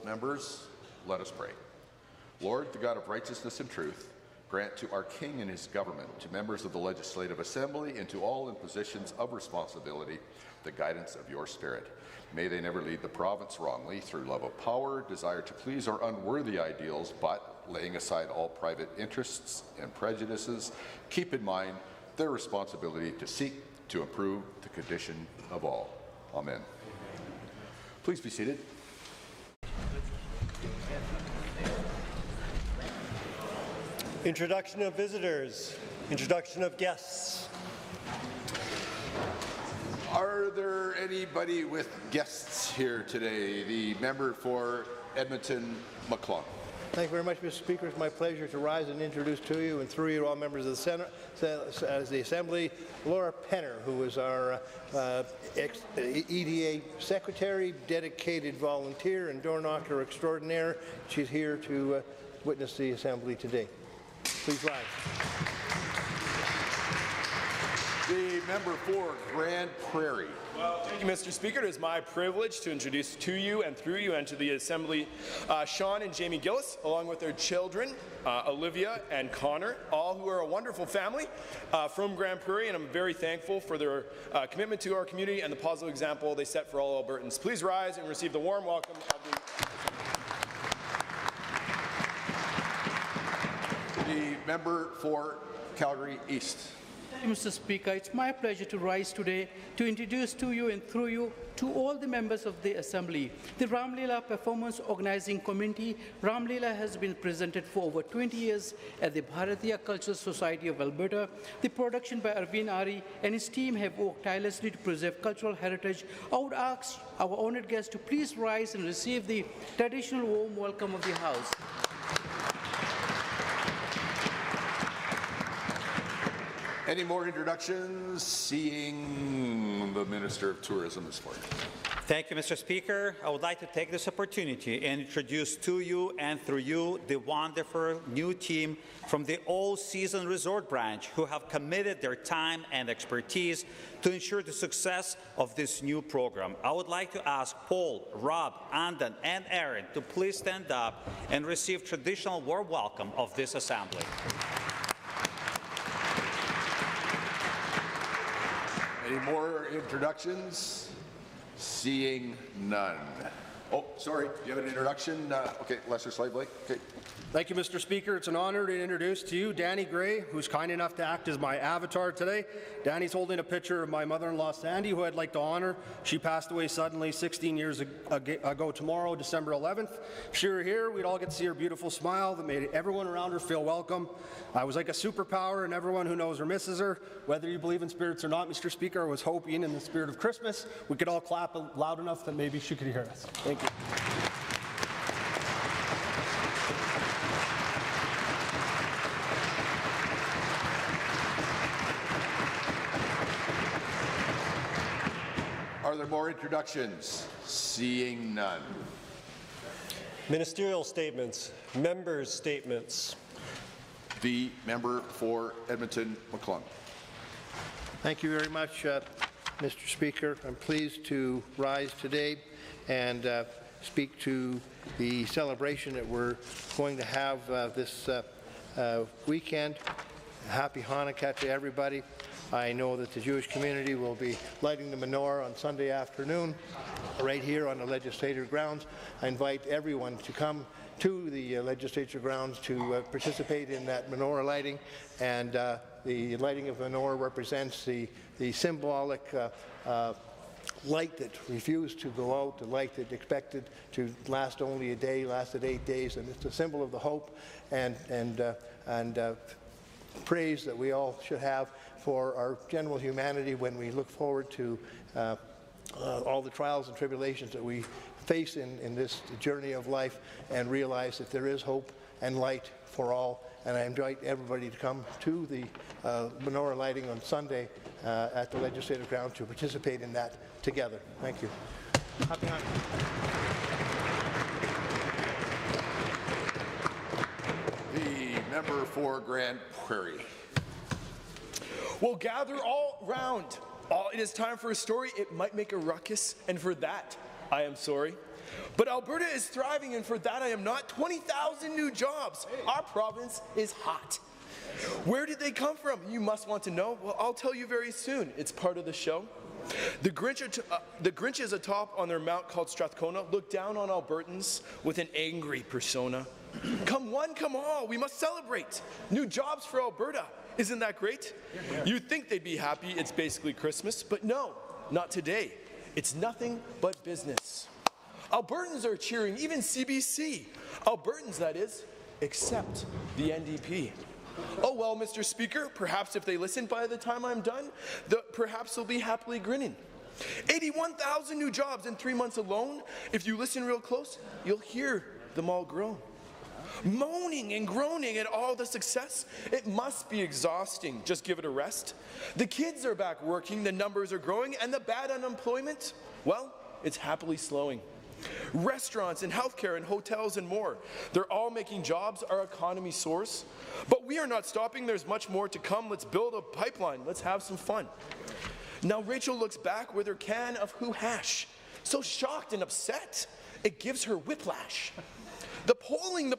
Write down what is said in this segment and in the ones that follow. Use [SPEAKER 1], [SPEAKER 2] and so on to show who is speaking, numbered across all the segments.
[SPEAKER 1] Members, let us pray. Lord, the God of righteousness and truth, grant to our King and his government, to members of the Legislative Assembly, and to all in positions of responsibility, the guidance of your Spirit. May they never lead the province wrongly through love of power, desire to please, or unworthy ideals, but, laying aside all private interests and prejudices, keep in mind their responsibility to seek to improve the condition of all. Amen. Please be seated.
[SPEAKER 2] Introduction of visitors. Introduction of guests.
[SPEAKER 1] Are there anybody with guests here today? The member for Edmonton McClung.
[SPEAKER 3] Thank you very much, Mr. Speaker. It's my pleasure to rise and introduce to you and through you all members of the Senate, as the Assembly, Laura Penner, who is our EDA Secretary, dedicated volunteer and door knocker extraordinaire. She's here to witness the Assembly today. Please rise.
[SPEAKER 1] The member for Grand Prairie.
[SPEAKER 4] Well, thank you, Mr. Speaker. It is my privilege to introduce to you and through you and to the Assembly Sean and Jamie Gillis, along with their children, Olivia and Connor, all who are a wonderful family from Grand Prairie, and I'm very thankful for their commitment to our community and the positive example they set for all Albertans. Please rise and receive the warm welcome of
[SPEAKER 1] the member for Calgary East.
[SPEAKER 5] Mr. Speaker, it's my pleasure to rise today to introduce to you and through you to all the members of the Assembly. The Ramlila Performance Organizing Committee. Ramlila has been presented for over 20 years at the Bharatiya Cultural Society of Alberta. The production by Arvind Ari and his team have worked tirelessly to preserve cultural heritage. I would ask our honoured guests to please rise and receive the traditional warm welcome of the House.
[SPEAKER 1] Any more introductions? Seeing the Minister of Tourism this morning.
[SPEAKER 6] Thank you, Mr. Speaker. I would like to take this opportunity and introduce to you and through you the wonderful new team from the all-season resort branch who have committed their time and expertise to ensure the success of this new program. I would like to ask Paul, Rob, Andan, and Aaron to please stand up and receive traditional warm welcome of this Assembly.
[SPEAKER 1] Any more introductions? Seeing none. Oh, sorry. Do you have an introduction? Okay, Lester Slade-Blake. Okay.
[SPEAKER 7] Thank you, Mr. Speaker. It's an honor to introduce to you Danny Gray, who's kind enough to act as my avatar today. Danny's holding a picture of my mother-in-law, Sandy, who I'd like to honor. She passed away suddenly 16 years ago tomorrow, December 11th. If she were here, we'd all get to see her beautiful smile that made everyone around her feel welcome. I was like a superpower, and everyone who knows her misses her. Whether you believe in spirits or not, Mr. Speaker, I was hoping in the spirit of Christmas we could all clap loud enough that maybe she could hear us. Thank you.
[SPEAKER 1] Are there more introductions? Seeing none.
[SPEAKER 2] Ministerial statements. Members' statements.
[SPEAKER 1] The member for Edmonton McClung.
[SPEAKER 3] Thank you very much, Mr. Speaker. I'm pleased to rise today and speak to the celebration that we're going to have this weekend. Happy Hanukkah to everybody. I know that the Jewish community will be lighting the menorah on Sunday afternoon right here on the legislature grounds. I invite everyone to come to the legislature grounds to participate in that menorah lighting, and the lighting of the menorah represents the symbolic light that refused to go out, the light that expected to last only a day, lasted 8 days, and it's a symbol of the hope and praise that we all should have for our general humanity when we look forward to all the trials and tribulations that we face in this journey of life, and realize that there is hope and light for all. And I invite everybody to come to the menorah lighting on Sunday at the Legislative Ground to participate in that together. Thank you. Happy Hanukkah.
[SPEAKER 1] The member for Grand Prairie.
[SPEAKER 4] Well, gather all round. It is time for a story. It might make a ruckus, and for that, I am sorry. But Alberta is thriving, and for that I am not. 20,000 new jobs. Our province is hot. Where did they come from? You must want to know. Well, I'll tell you very soon. It's part of the show. The Grinches atop on their mount called Strathcona look down on Albertans with an angry persona. Come one, come all, we must celebrate. New jobs for Alberta. Isn't that great? You'd think they'd be happy, it's basically Christmas, but no, not today. It's nothing but business. Albertans are cheering, even CBC. Albertans, that is, except the NDP. Oh well, Mr. Speaker, perhaps if they listen by the time I'm done, perhaps they'll be happily grinning. 81,000 new jobs in 3 months alone. If you listen real close, you'll hear them all groan. Moaning and groaning at all the success. It must be exhausting. Just give it a rest. The kids are back working, the numbers are growing, and the bad unemployment, well, it's happily slowing. Restaurants and healthcare and hotels and more. They're all making jobs, our economy soars. But we are not stopping, there's much more to come. Let's build a pipeline, let's have some fun. Now Rachel looks back with her can of Who Hash. So shocked and upset, it gives her whiplash. The polling,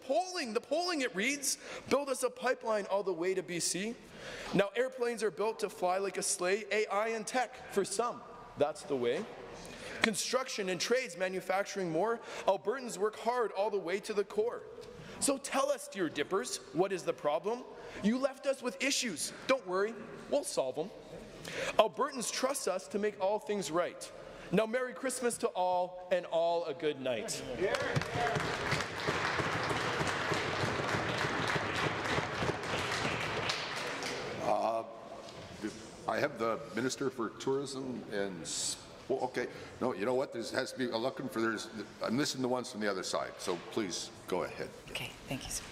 [SPEAKER 4] it reads, build us a pipeline all the way to BC. Now airplanes are built to fly like a sleigh, AI and tech, for some, that's the way. Construction and trades, manufacturing more, Albertans work hard all the way to the core. So tell us, dear dippers, what is the problem? You left us with issues. Don't worry, we'll solve them. Albertans trust us to make all things right. Now Merry Christmas to all, and all a good night.
[SPEAKER 1] I have the Minister for Tourism and well, okay. No, you know what? There has to be a looking for. I'm listening to ones from the other side. So please go ahead.
[SPEAKER 8] Okay, thank you, sir.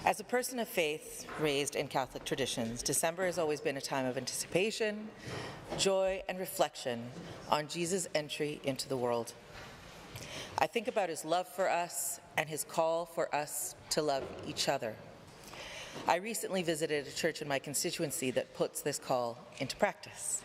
[SPEAKER 8] As a person of faith raised in Catholic traditions, December has always been a time of anticipation, joy, and reflection on Jesus' entry into the world. I think about his love for us and his call for us to love each other. I recently visited a church in my constituency that puts this call into practice.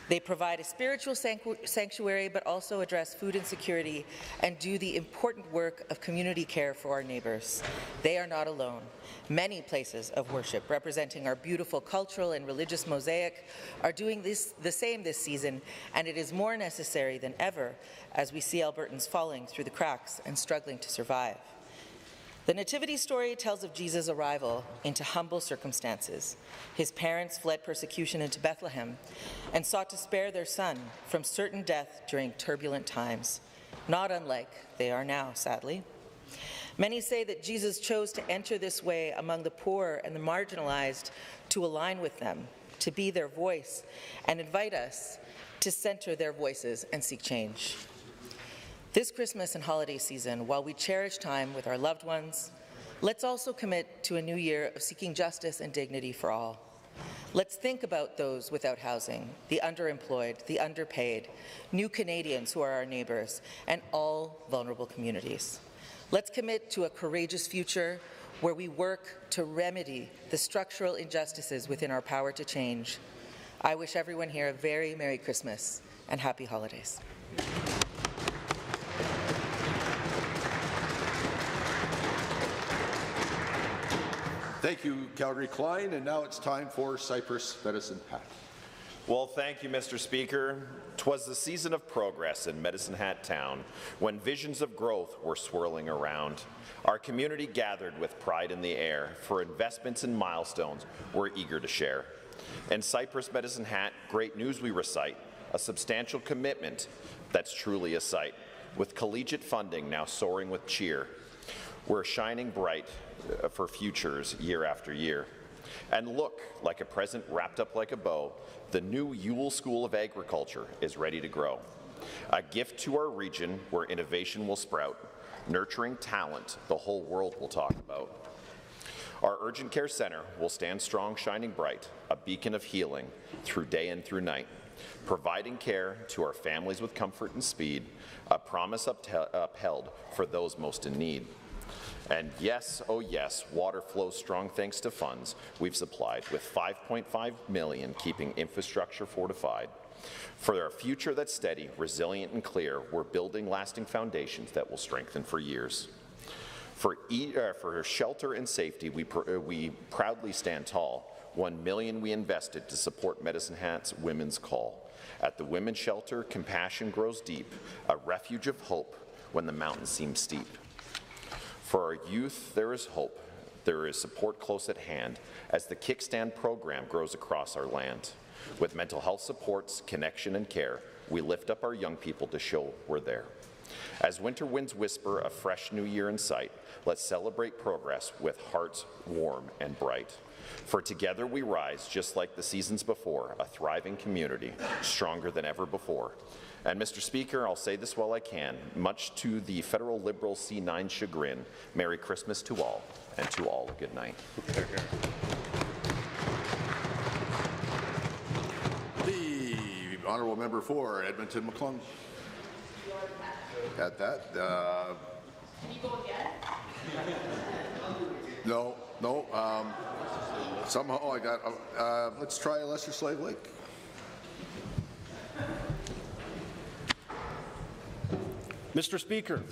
[SPEAKER 8] They provide a spiritual sanctuary, but also address food insecurity and do the important work of community care for our neighbours. They are not alone. Many places of worship representing our beautiful cultural and religious mosaic are doing the same this season, and it is more necessary than ever as we see Albertans falling through the cracks and struggling to survive. The Nativity story tells of Jesus' arrival into humble circumstances. His parents fled persecution into Bethlehem and sought to spare their son from certain death during turbulent times, not unlike they are now, sadly. Many say that Jesus chose to enter this way among the poor and the marginalized to align with them, to be their voice, and invite us to center their voices and seek change. This Christmas and holiday season, while we cherish time with our loved ones, let's also commit to a new year of seeking justice and dignity for all. Let's think about those without housing, the underemployed, the underpaid, new Canadians who are our neighbours, and all vulnerable communities. Let's commit to a courageous future where we work to remedy the structural injustices within our power to change. I wish everyone here a very Merry Christmas and Happy Holidays.
[SPEAKER 1] Thank you, Calgary Klein, and now it's time for Cypress Medicine Hat.
[SPEAKER 9] Well, thank you, Mr. Speaker. 'Twas the season of progress in Medicine Hat Town, when visions of growth were swirling around. Our community gathered with pride in the air, for investments and milestones we're eager to share. In Cypress Medicine Hat, great news we recite, a substantial commitment that's truly a sight. With collegiate funding now soaring with cheer, we're shining bright for futures year after year. And look, like a present wrapped up like a bow, the new Ewell School of Agriculture is ready to grow. A gift to our region where innovation will sprout, nurturing talent the whole world will talk about. Our Urgent Care Centre will stand strong, shining bright, a beacon of healing through day and through night, providing care to our families with comfort and speed, a promise upheld for those most in need. And yes, oh yes, water flows strong thanks to funds we've supplied, with $5.5 million keeping infrastructure fortified. For a future that's steady, resilient and clear, we're building lasting foundations that will strengthen for years. For shelter and safety, we proudly stand tall. $1 million we invested to support Medicine Hat's Women's Call. At the Women's Shelter, compassion grows deep, a refuge of hope when the mountain seems steep. For our youth, there is hope. There is support close at hand as the Kickstand program grows across our land. With mental health supports, connection and care, we lift up our young people to show we're there. As winter winds whisper a fresh new year in sight, let's celebrate progress with hearts warm and bright. For together we rise, just like the seasons before, a thriving community, stronger than ever before. And Mr. Speaker, I'll say this while I can, much to the federal Liberal C9 chagrin, Merry Christmas to all, and to all a good night.
[SPEAKER 1] The honourable member for Edmonton McClung. At that.
[SPEAKER 10] Can you go again?
[SPEAKER 1] No. Somehow I got. Let's try Lesser Slave Lake.
[SPEAKER 7] Mr. Speaker,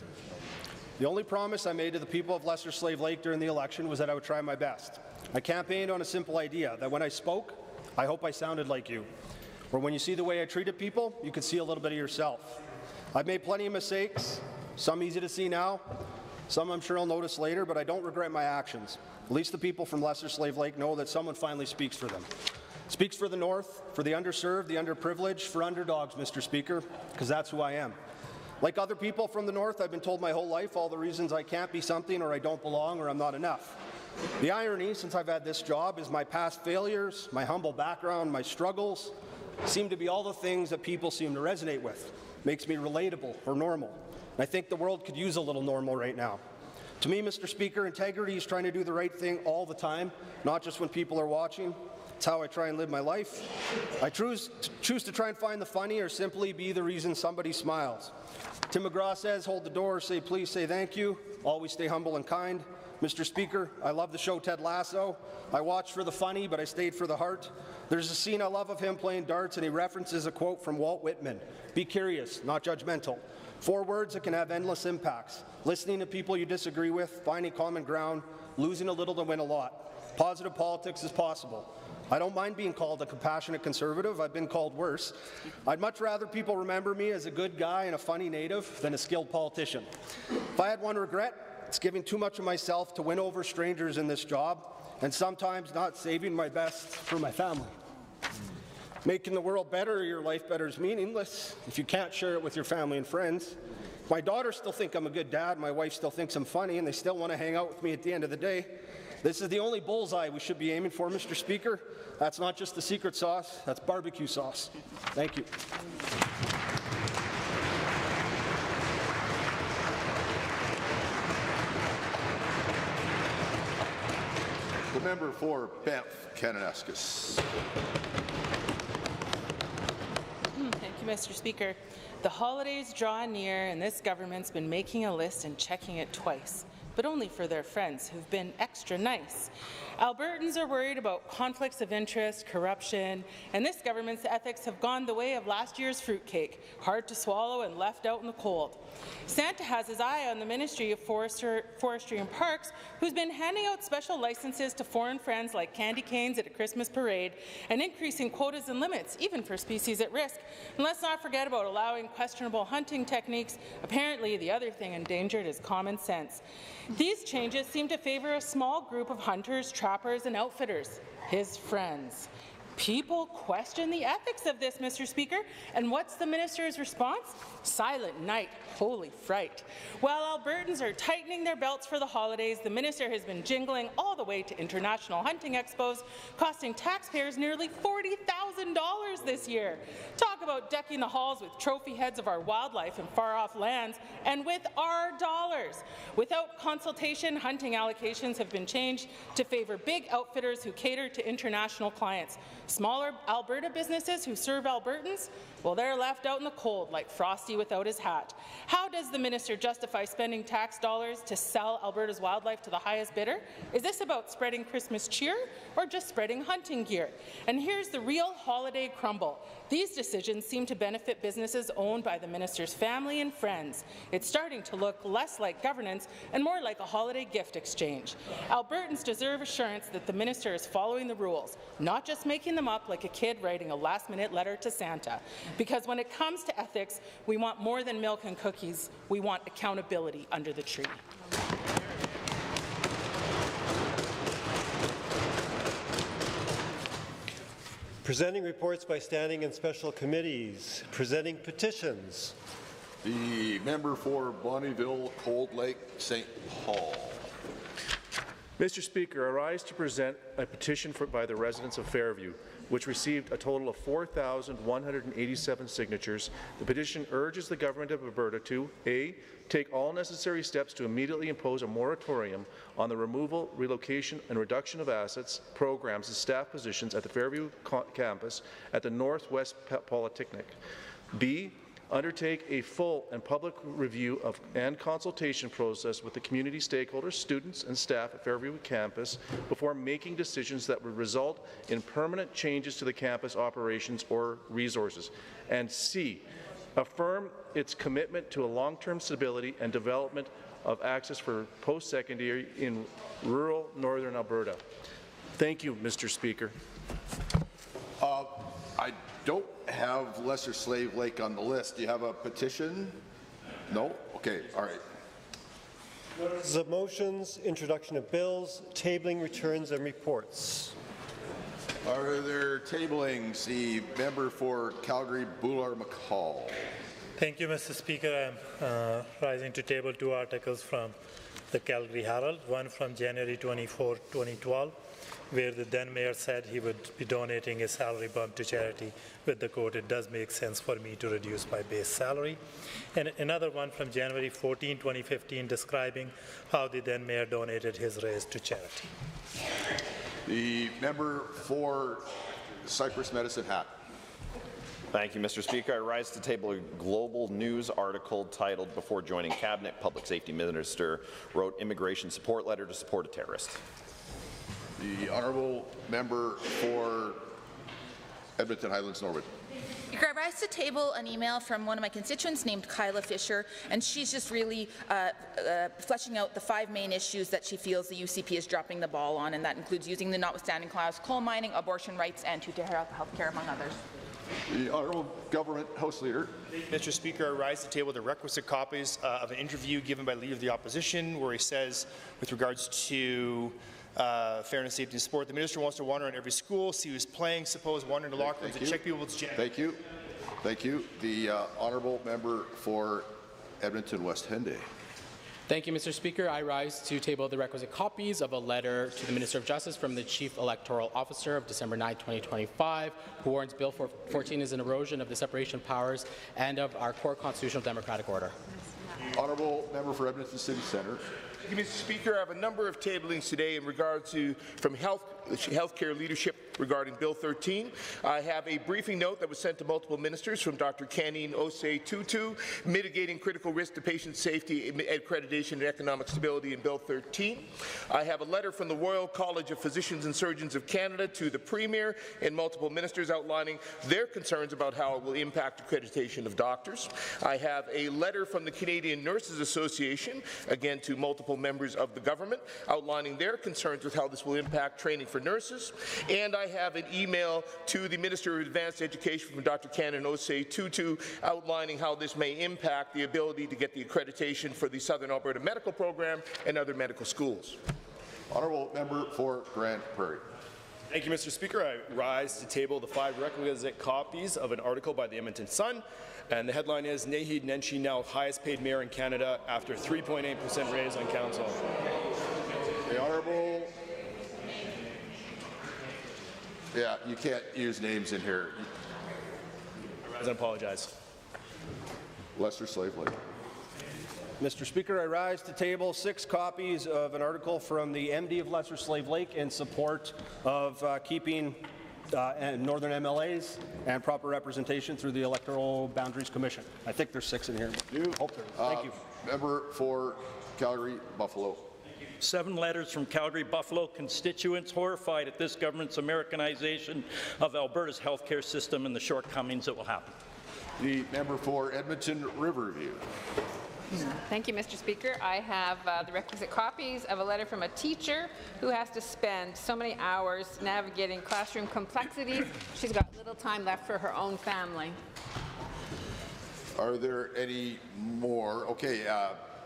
[SPEAKER 7] the only promise I made to the people of Lesser Slave Lake during the election was that I would try my best. I campaigned on a simple idea, that when I spoke, I hope I sounded like you. Or when you see the way I treated people, you could see a little bit of yourself. I've made plenty of mistakes, some easy to see now, some I'm sure I'll notice later, but I don't regret my actions. At least the people from Lesser Slave Lake know that someone finally speaks for them. Speaks for the North, for the underserved, the underprivileged, for underdogs, Mr. Speaker, because that's who I am. Like other people from the North, I've been told my whole life all the reasons I can't be something, or I don't belong, or I'm not enough. The irony, since I've had this job, is my past failures, my humble background, my struggles, seem to be all the things that people seem to resonate with. Makes me relatable or normal. And I think the world could use a little normal right now. To me, Mr. Speaker, integrity is trying to do the right thing all the time, not just when people are watching. It's how I try and live my life. I choose to try and find the funny or simply be the reason somebody smiles. Tim McGraw says, hold the door, say please, say thank you, always stay humble and kind. Mr. Speaker, I love the show Ted Lasso. I watched for the funny, but I stayed for the heart. There's a scene I love of him playing darts, and he references a quote from Walt Whitman. Be curious, not judgmental. 4 words that can have endless impacts. Listening to people you disagree with, finding common ground, losing a little to win a lot. Positive politics is possible. I don't mind being called a compassionate conservative. I've been called worse. I'd much rather people remember me as a good guy and a funny native than a skilled politician. If I had one regret, it's giving too much of myself to win over strangers in this job, and sometimes not saving my best for my family. Making the world better or your life better is meaningless if you can't share it with your family and friends. My daughters still think I'm a good dad, my wife still thinks I'm funny, and they still want to hang out with me at the end of the day. This is the only bullseye we should be aiming for, Mr. Speaker. That's not just the secret sauce, that's barbecue sauce. Thank you.
[SPEAKER 1] The member for Banff, Kananaskis.
[SPEAKER 10] Thank you, Mr. Speaker. The holidays draw near, and this government's been making a list and checking it twice, but only for their friends who've been extra nice. Albertans are worried about conflicts of interest, corruption, and this government's ethics have gone the way of last year's fruitcake, hard to swallow and left out in the cold. Santa has his eye on the Ministry of Forestry and Parks, who's been handing out special licenses to foreign friends like candy canes at a Christmas parade and increasing quotas and limits, even for species at risk. And let's not forget about allowing questionable hunting techniques. Apparently, the other thing endangered is common sense. These changes seem to favour a small group of hunters, trappers, and outfitters, his friends. People question the ethics of this, Mr. Speaker, and what's the minister's response? Silent night, holy fright. While Albertans are tightening their belts for the holidays, the minister has been jingling all the way to international hunting expos, costing taxpayers nearly $40,000 this year. Talk about decking the halls with trophy heads of our wildlife in far-off lands, and with our dollars. Without consultation, hunting allocations have been changed to favour big outfitters who cater to international clients. Smaller Alberta businesses who serve Albertans, well, they're left out in the cold like Frosty without his hat. How does the minister justify spending tax dollars to sell Alberta's wildlife to the highest bidder? Is this about spreading Christmas cheer or just spreading hunting gear? And here's the real holiday crumble. These decisions seem to benefit businesses owned by the minister's family and friends. It's starting to look less like governance and more like a holiday gift exchange. Albertans deserve assurance that the minister is following the rules, not just making them up like a kid writing a last-minute letter to Santa. Because when it comes to ethics, we want more than milk and cookies. We want accountability under the tree.
[SPEAKER 2] Presenting reports by standing and special committees. Presenting petitions.
[SPEAKER 1] The member for Bonnyville, Cold Lake, St. Paul.
[SPEAKER 11] Mr. Speaker, I rise to present a petition by the residents of Fairview, which received a total of 4,187 signatures. The petition urges the Government of Alberta to A. Take all necessary steps to immediately impose a moratorium on the removal, relocation and reduction of assets, programs and staff positions at the Fairview campus at the Northwest Polytechnic. B. Undertake a full and public review and consultation process with the community stakeholders, students and staff at Fairview campus before making decisions that would result in permanent changes to the campus operations or resources. And C. Affirm its commitment to a long-term stability and development of access for post-secondary in rural northern Alberta. Thank you, Mr. Speaker.
[SPEAKER 1] I don't have Lesser Slave Lake on the list. Do you have a petition? No? Okay, all right.
[SPEAKER 2] The motions, introduction of bills, tabling, returns and reports.
[SPEAKER 1] Are there tablings? The member for Calgary, Bular McCall.
[SPEAKER 12] Thank you, Mr. Speaker. I'm rising to table two articles from the Calgary Herald, one from January 24, 2012, where the then mayor said he would be donating his salary bump to charity with the quote, "It does make sense for me to reduce my base salary." And another one from January 14, 2015, describing how the then mayor donated his raise to charity.
[SPEAKER 1] The member for Cypress Medicine Hat.
[SPEAKER 9] Thank you, Mr. Speaker. I rise to table a global news article titled, "Before Joining Cabinet, Public Safety Minister Wrote Immigration Support Letter to Support a Terrorist."
[SPEAKER 1] The honourable member for Edmonton Highlands Norwood.
[SPEAKER 13] Speaker, I rise to table an email from one of my constituents named Kyla Fisher, and she's just really fleshing out the 5 main issues that she feels the UCP is dropping the ball on, and that includes using the notwithstanding clause, coal mining, abortion rights, and to health care, among others.
[SPEAKER 1] The honourable government House Leader.
[SPEAKER 14] Mr. Speaker, I rise to table the requisite copies of an interview given by Leader of the Opposition, where he says, with regards to fairness, safety, and sport, the minister wants to wander in every school, see who's playing, suppose wander into locker rooms and check people's gender.
[SPEAKER 1] Thank you. Thank you. The honourable member for Edmonton West Henday.
[SPEAKER 15] Thank you, Mr. Speaker. I rise to table the requisite copies of a letter to the Minister of Justice from the Chief Electoral Officer of December 9, 2025, who warns Bill 14 is an erosion of the separation of powers and of our core constitutional democratic order.
[SPEAKER 1] Honourable member for Edmonton City Centre.
[SPEAKER 16] Thank you, Mr. Speaker. I have a number of tablings today in regard to from healthcare leadership regarding Bill 13. I have a briefing note that was sent to multiple ministers from Dr. Canine Osei Tutu, mitigating critical risk to patient safety, accreditation, and economic stability in Bill 13. I have a letter from the Royal College of Physicians and Surgeons of Canada to the Premier and multiple ministers outlining their concerns about how it will impact accreditation of doctors. I have a letter from the Canadian Nurses Association, again to multiple members of the government, outlining their concerns with how this will impact training for nurses. And I have an email to the Minister of Advanced Education from Dr. Cannon Osei Tutu outlining how this may impact the ability to get the accreditation for the Southern Alberta Medical Program and other medical schools.
[SPEAKER 1] Honourable member for Grand Prairie.
[SPEAKER 4] Thank you, Mr. Speaker. I rise to table the 5 requisite copies of an article by the Edmonton Sun, and the headline is Naheed Nenshi now highest paid mayor in Canada after 3.8% raise on council.
[SPEAKER 1] The Honourable. Yeah, you can't use names in here.
[SPEAKER 4] I apologize.
[SPEAKER 1] Lesser Slave Lake.
[SPEAKER 7] Mr. Speaker, I rise to table 6 copies of an article from the MD of Lesser Slave Lake in support of keeping Northern MLAs and proper representation through the Electoral Boundaries Commission. I think there's 6 in here. Hope there is. Thank you.
[SPEAKER 1] Member for Calgary, Buffalo.
[SPEAKER 17] 7 letters from Calgary Buffalo constituents horrified at this government's Americanization of Alberta's healthcare system and the shortcomings that will happen.
[SPEAKER 1] The member for Edmonton Riverview.
[SPEAKER 18] Thank you, Mr. Speaker. I have the requisite copies of a letter from a teacher who has to spend so many hours navigating classroom complexities. She's got little time left for her own family.
[SPEAKER 1] Are there any more? Okay,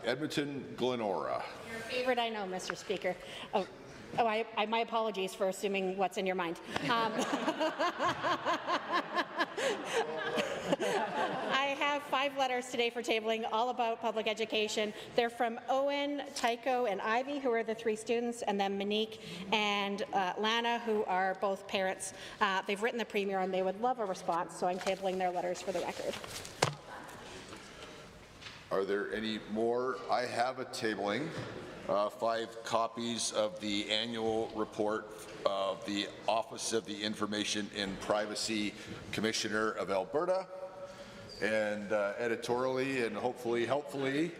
[SPEAKER 1] Edmonton Glenora.
[SPEAKER 19] Your favorite, I know, Mr. Speaker. My apologies for assuming what's in your mind. I have 5 letters today for tabling, all about public education. They're from Owen, Tycho, and Ivy, who are the 3 students, and then Monique and Lana, who are both parents. They've written the Premier, and they would love a response, so I'm tabling their letters for the record.
[SPEAKER 1] Are there any more? I have a tabling. 5 copies of the annual report of the Office of the Information and Privacy Commissioner of Alberta. And editorially and hopefully helpfully,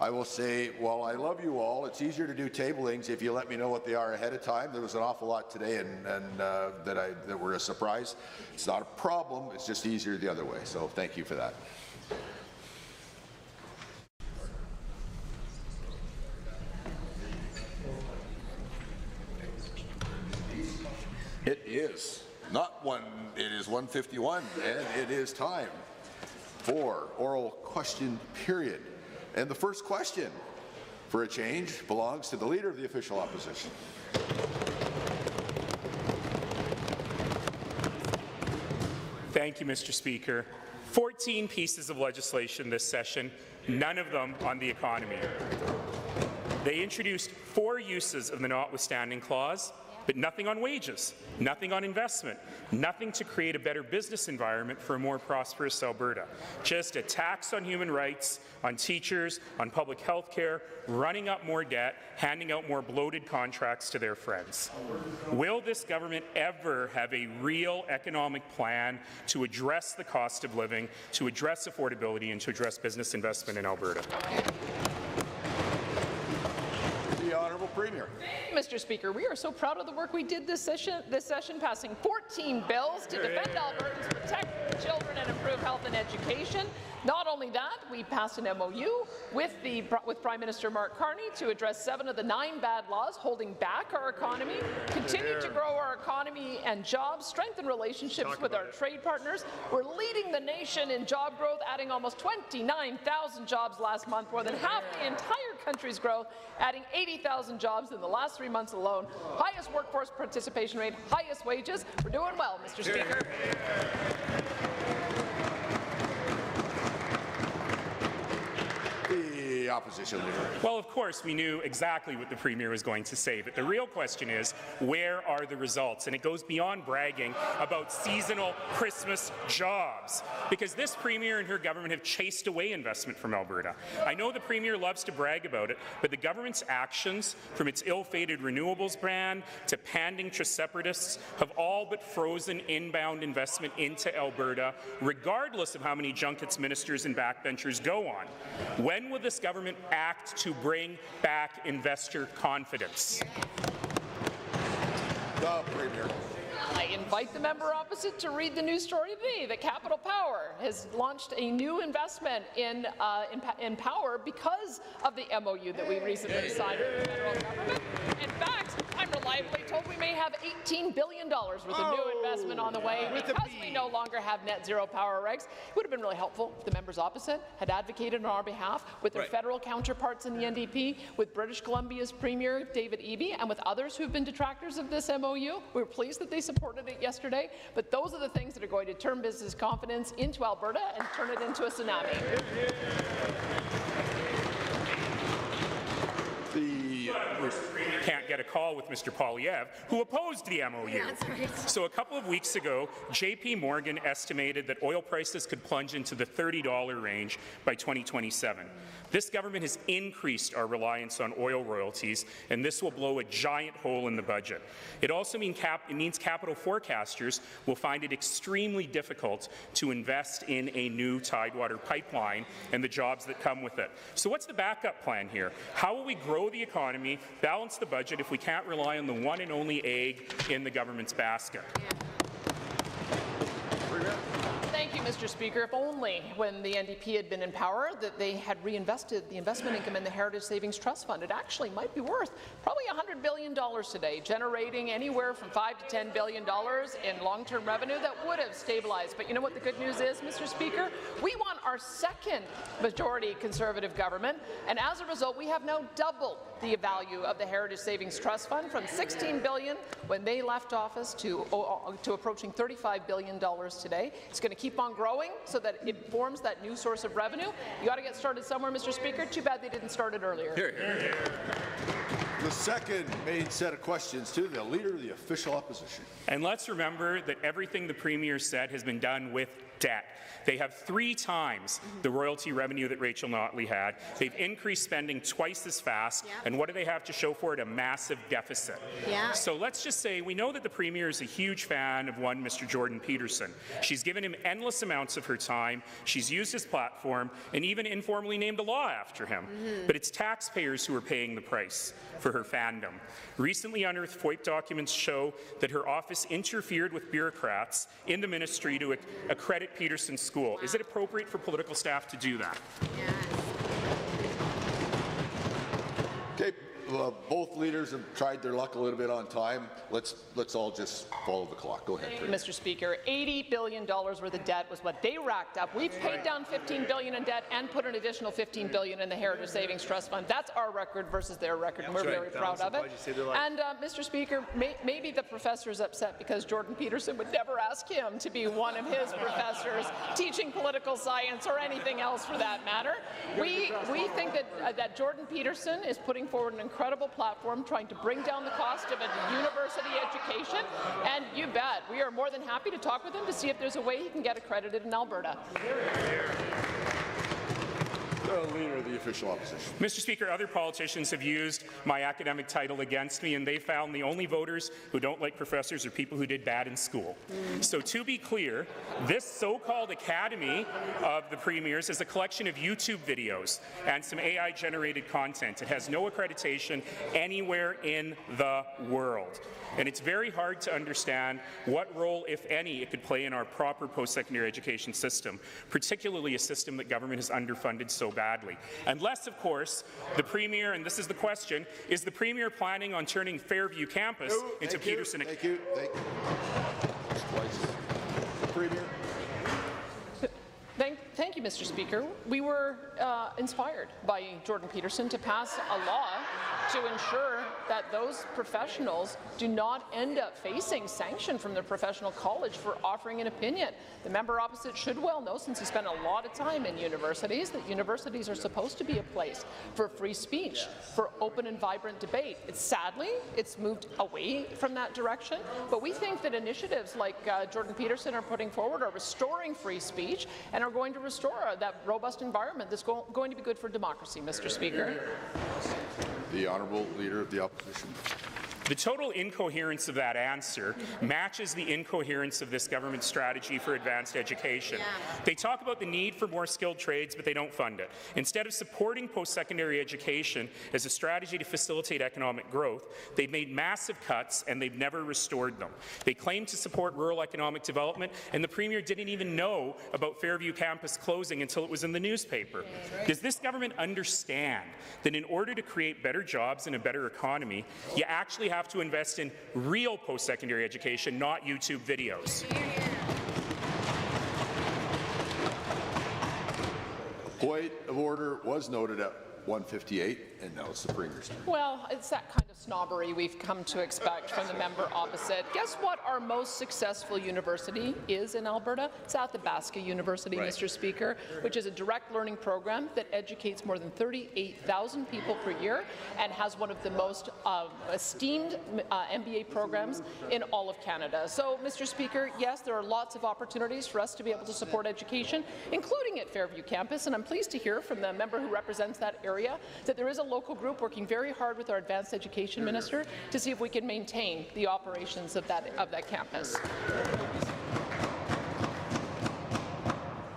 [SPEAKER 1] I will say, while I love you all, it's easier to do tablings if you let me know what they are ahead of time. There was an awful lot today that were a surprise. It's not a problem, it's just easier the other way. So thank you for that. It is not one, it is 1:51, and it is time for oral question period. And the first question, for a change, belongs to the Leader of the Official Opposition.
[SPEAKER 20] Thank you, Mr. Speaker. 14 pieces of legislation this session, none of them on the economy. They introduced 4 uses of the notwithstanding clause, but nothing on wages, nothing on investment, nothing to create a better business environment for a more prosperous Alberta. Just a tax on human rights, on teachers, on public health care, running up more debt, handing out more bloated contracts to their friends. Will this government ever have a real economic plan to address the cost of living, to address affordability, and to address business investment in Alberta?
[SPEAKER 1] The Honourable Premier.
[SPEAKER 21] Mr. Speaker, we are so proud of the work we did this session passing 14 bills to defend Albertans, protect children, and improve health and education. Not only that, we passed an MOU with Prime Minister Mark Carney to address 7 of the 9 bad laws holding back our economy, continue to grow our economy and jobs, strengthen relationships with our trade partners. We're leading the nation in job growth, adding almost 29,000 jobs last month, more than half the entire country's growth, adding 80,000 jobs in the last 3 months alone. Highest workforce participation rate, highest wages. We're doing well, Mr. Speaker.
[SPEAKER 1] The Opposition Leader.
[SPEAKER 20] Well, of course, we knew exactly what the Premier was going to say, but the real question is, where are the results? And it goes beyond bragging about seasonal Christmas jobs, because this Premier and her government have chased away investment from Alberta. I know the Premier loves to brag about it, but the government's actions, from its ill-fated renewables ban to panding to separatists, have all but frozen inbound investment into Alberta, regardless of how many junkets ministers and backbenchers go on. When will this government act to bring back investor confidence?
[SPEAKER 1] The Premier.
[SPEAKER 21] I invite the member opposite to read the news story today that Capital Power has launched a new investment in power because of the MOU that we recently signed with the federal government. In fact, I'm relying I've been told we may have $18 billion worth of new investment on the way because we no longer have net zero power regs. It would have been really helpful if the members opposite had advocated on our behalf with their federal counterparts in the NDP, with British Columbia's Premier David Eby, and with others who've been detractors of this MOU. We were pleased that they supported it yesterday, but those are the things that are going to turn business confidence into Alberta and turn it into a tsunami.
[SPEAKER 20] Can't get a call with Mr. Poilievre, who opposed the MOU. So a couple of weeks ago, JP Morgan estimated that oil prices could plunge into the $30 range by 2027. This government has increased our reliance on oil royalties, and this will blow a giant hole in the budget. It also means capital forecasters will find it extremely difficult to invest in a new Tidewater pipeline and the jobs that come with it. So what's the backup plan here? How will we grow the economy, balance the budget if we can't rely on the one and only egg in the government's basket?
[SPEAKER 21] Thank you, Mr. Speaker. If only when the NDP had been in power that they had reinvested the investment income in the Heritage Savings Trust Fund. It actually might be worth probably $100 billion today, generating anywhere from $5 to $10 billion in long-term revenue that would have stabilized. But you know what the good news is, Mr. Speaker? We want our second majority Conservative government, and as a result, we have now doubled the value of the Heritage Savings Trust Fund from $16 billion when they left office to approaching $35 billion today. It's going to keep on growing so that it forms that new source of revenue. You got to get started somewhere, Mr. Speaker. Too bad they didn't start it earlier.
[SPEAKER 1] Here, here, here. The second main set of questions to the Leader of the Official Opposition.
[SPEAKER 20] And let's remember that everything the Premier said has been done with debt. They have 3 times the royalty revenue that Rachel Notley had. They've increased spending twice as fast. And what do they have to show for it? A massive deficit. So let's just say we know that the Premier is a huge fan of one Mr. Jordan Peterson. She's given him endless amounts of her time. She's used his platform and even informally named a law after him. But it's taxpayers who are paying the price for her fandom. Recently unearthed FOIP documents show that her office interfered with bureaucrats in the ministry to accredit Peterson's school. Is it appropriate for political staff to do that?
[SPEAKER 1] Okay, both leaders have tried their luck a little bit on time. Let's all just follow the clock. Go ahead.
[SPEAKER 21] Thank you, Mr. Speaker. $80 billion worth of debt was what they racked up. We've paid down $15 billion in debt and put an additional $15 billion in the Heritage Savings Trust Fund. That's our record versus their record, and we're very proud of it. And, Mr. Speaker, maybe the professor is upset because Jordan Peterson would never ask him to be one of his professors teaching political science or anything else for that matter. We think that Jordan Peterson is putting forward an incredible platform trying to bring down the cost of a university education, and you bet we are more than happy to talk with him to see if there's a way he can get accredited in Alberta.
[SPEAKER 1] The Leader of the Official Opposition.
[SPEAKER 20] Mr. Speaker, other politicians have used my academic title against me, and they found the only voters who don't like professors are people who did bad in school. So to be clear, this so-called academy of the Premier's is a collection of YouTube videos and some AI-generated content. It has no accreditation anywhere in the world. And it's very hard to understand what role, if any, it could play in our proper post-secondary education system, particularly a system that government has underfunded so badly. Unless, of course, the Premier, and this is the question, is the Premier planning on turning Fairview campus into Peterson?
[SPEAKER 1] Thank you. Twice. Premier.
[SPEAKER 21] Thank you, Mr. Speaker. We were inspired by Jordan Peterson to pass a law to ensure that those professionals do not end up facing sanction from their professional college for offering an opinion. The member opposite should well know, since he spent a lot of time in universities, that universities are supposed to be a place for free speech, for open and vibrant debate. Sadly, it's moved away from that direction, but we think that initiatives like Jordan Peterson are putting forward are restoring free speech and are going to restore that robust environment that's going to be good for democracy, Mr. Speaker.
[SPEAKER 1] The Honourable Leader of the Opposition.
[SPEAKER 20] The total incoherence of that answer matches the incoherence of this government's strategy for advanced education. They talk about the need for more skilled trades, but they don't fund it. Instead of supporting post-secondary education as a strategy to facilitate economic growth, they've made massive cuts and they've never restored them. They claim to support rural economic development, and the Premier didn't even know about Fairview campus closing until it was in the newspaper. Does this government understand that in order to create better jobs and a better economy, you actually have to invest in real post-secondary education, not YouTube videos.
[SPEAKER 1] Point of order was noted at 1:58, and now it's the Premier's turn.
[SPEAKER 21] Well, it's that kind of snobbery we've come to expect from the member opposite. Guess what our most successful university is in Alberta? It's Athabasca University,
[SPEAKER 1] Right.
[SPEAKER 21] Mr. Speaker, which is a direct learning program that educates more than 38,000 people per year and has one of the most esteemed MBA programs in all of Canada. So, Mr. Speaker, yes, there are lots of opportunities for us to be able to support education, including at Fairview campus, and I'm pleased to hear from the member who represents that area that there is a local group working very hard with our advanced education minister to see if we can maintain the operations of that campus.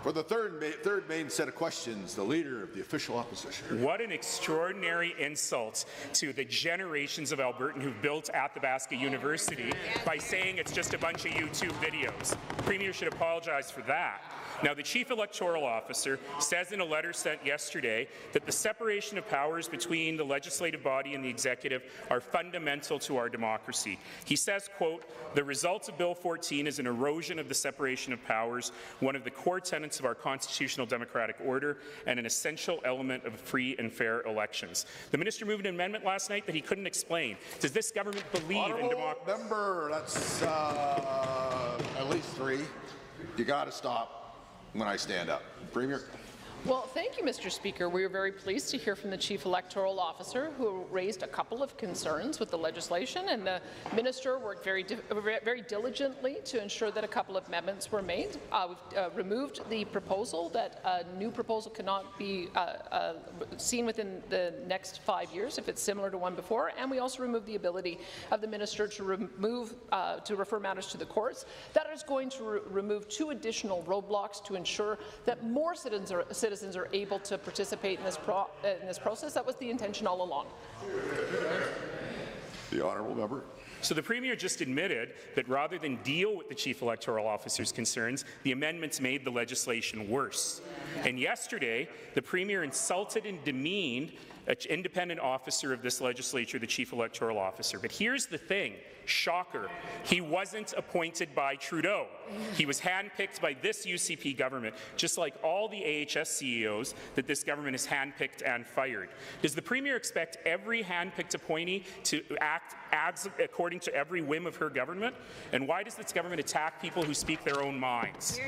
[SPEAKER 1] For the third main set of questions, the Leader of the Official Opposition.
[SPEAKER 20] What an extraordinary insult to the generations of Albertans who've built Athabasca University by saying it's just a bunch of YouTube videos. The Premier should apologize for that. Now, the Chief Electoral Officer says in a letter sent yesterday that the separation of powers between the legislative body and the executive are fundamental to our democracy. He says, quote, "The results of Bill 14 is an erosion of the separation of powers, one of the core tenets of our constitutional democratic order and an essential element of free and fair elections." The minister moved an amendment last night that he couldn't explain. Does this government believe in democracy?
[SPEAKER 1] Member, that's at least 3. You got to stop when I stand up. Premier.
[SPEAKER 21] Well, thank you, Mr. Speaker. We are very pleased to hear from the Chief Electoral Officer, who raised a couple of concerns with the legislation, and the minister worked very diligently to ensure that a couple of amendments were made. We've removed the proposal that a new proposal cannot be seen within the next 5 years if it's similar to one before, and we also removed the ability of the minister to refer matters to the courts. That is going to remove 2 additional roadblocks to ensure that more citizens are able to participate in this process. That was the intention all along.
[SPEAKER 1] The honourable member.
[SPEAKER 20] So the Premier just admitted that rather than deal with the Chief Electoral Officer's concerns, the amendments made the legislation worse. And yesterday, the Premier insulted and demeaned an independent officer of this legislature, the Chief Electoral Officer. But here's the thing, shocker, he wasn't appointed by Trudeau. He was handpicked by this UCP government, just like all the AHS CEOs that this government has handpicked and fired. Does the Premier expect every handpicked appointee to act according to every whim of her government? And why does this government attack people who speak their own minds?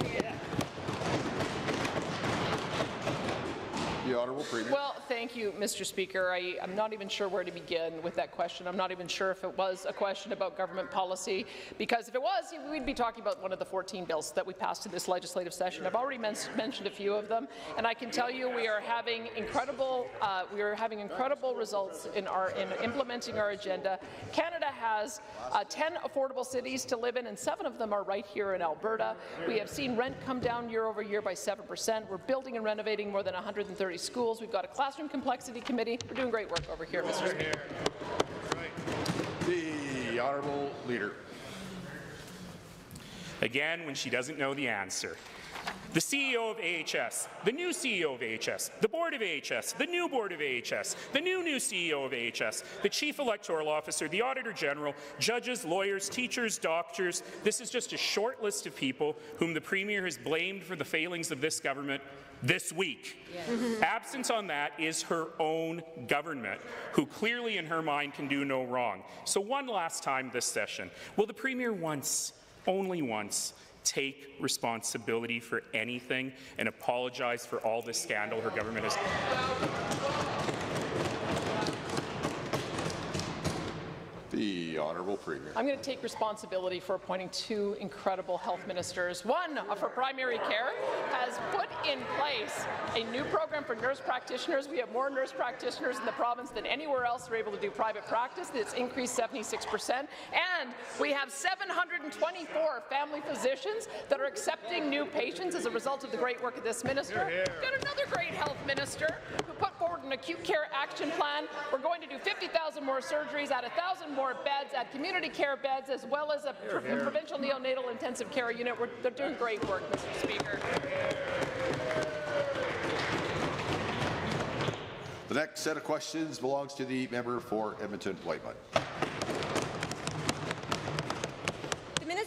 [SPEAKER 1] The Honourable Premier.
[SPEAKER 21] Well, thank you, Mr. Speaker. I'm not even sure where to begin with that question. I'm not even sure if it was a question about government policy, because if it was, we'd be talking about one of the 14 bills that we passed in this legislative session. I've already mentioned a few of them, and I can tell you we are having incredible results in implementing our agenda. Canada has 10 affordable cities to live in, and 7 of them are right here in Alberta. We have seen rent come down year over year by 7%. We're building and renovating more than 130 schools. We've got a classroom complexity committee. We're doing great work over here, Mr. Speaker.
[SPEAKER 1] The Honourable Leader.
[SPEAKER 20] Again, when she doesn't know the answer. The CEO of AHS, the new CEO of AHS, the board of AHS, the new board of AHS, the new CEO of AHS, the Chief Electoral Officer, the Auditor General, judges, lawyers, teachers, doctors. This is just a short list of people whom the Premier has blamed for the failings of this government this week. Yes. Absent on that is her own government, who clearly in her mind can do no wrong. So one last time this session, will the Premier once, only once, take responsibility for anything and apologize for all this scandal her government has?
[SPEAKER 1] The Honourable Premier.
[SPEAKER 21] I'm going to take responsibility for appointing 2 incredible health ministers. One for primary care has put in place a new program for nurse practitioners. We have more nurse practitioners in the province than anywhere else who are able to do private practice. It's increased 76%. And we have 724 family physicians that are accepting new patients as a result of the great work of this minister. We've got another great health minister who put forward an acute care action plan. We're going to do 50,000 more surgeries, add 1,000 more beds, add community care beds, as well as a provincial neonatal intensive care unit. They're doing great work, Mr. Speaker.
[SPEAKER 1] The next set of questions belongs to the member for Edmonton Whiteman.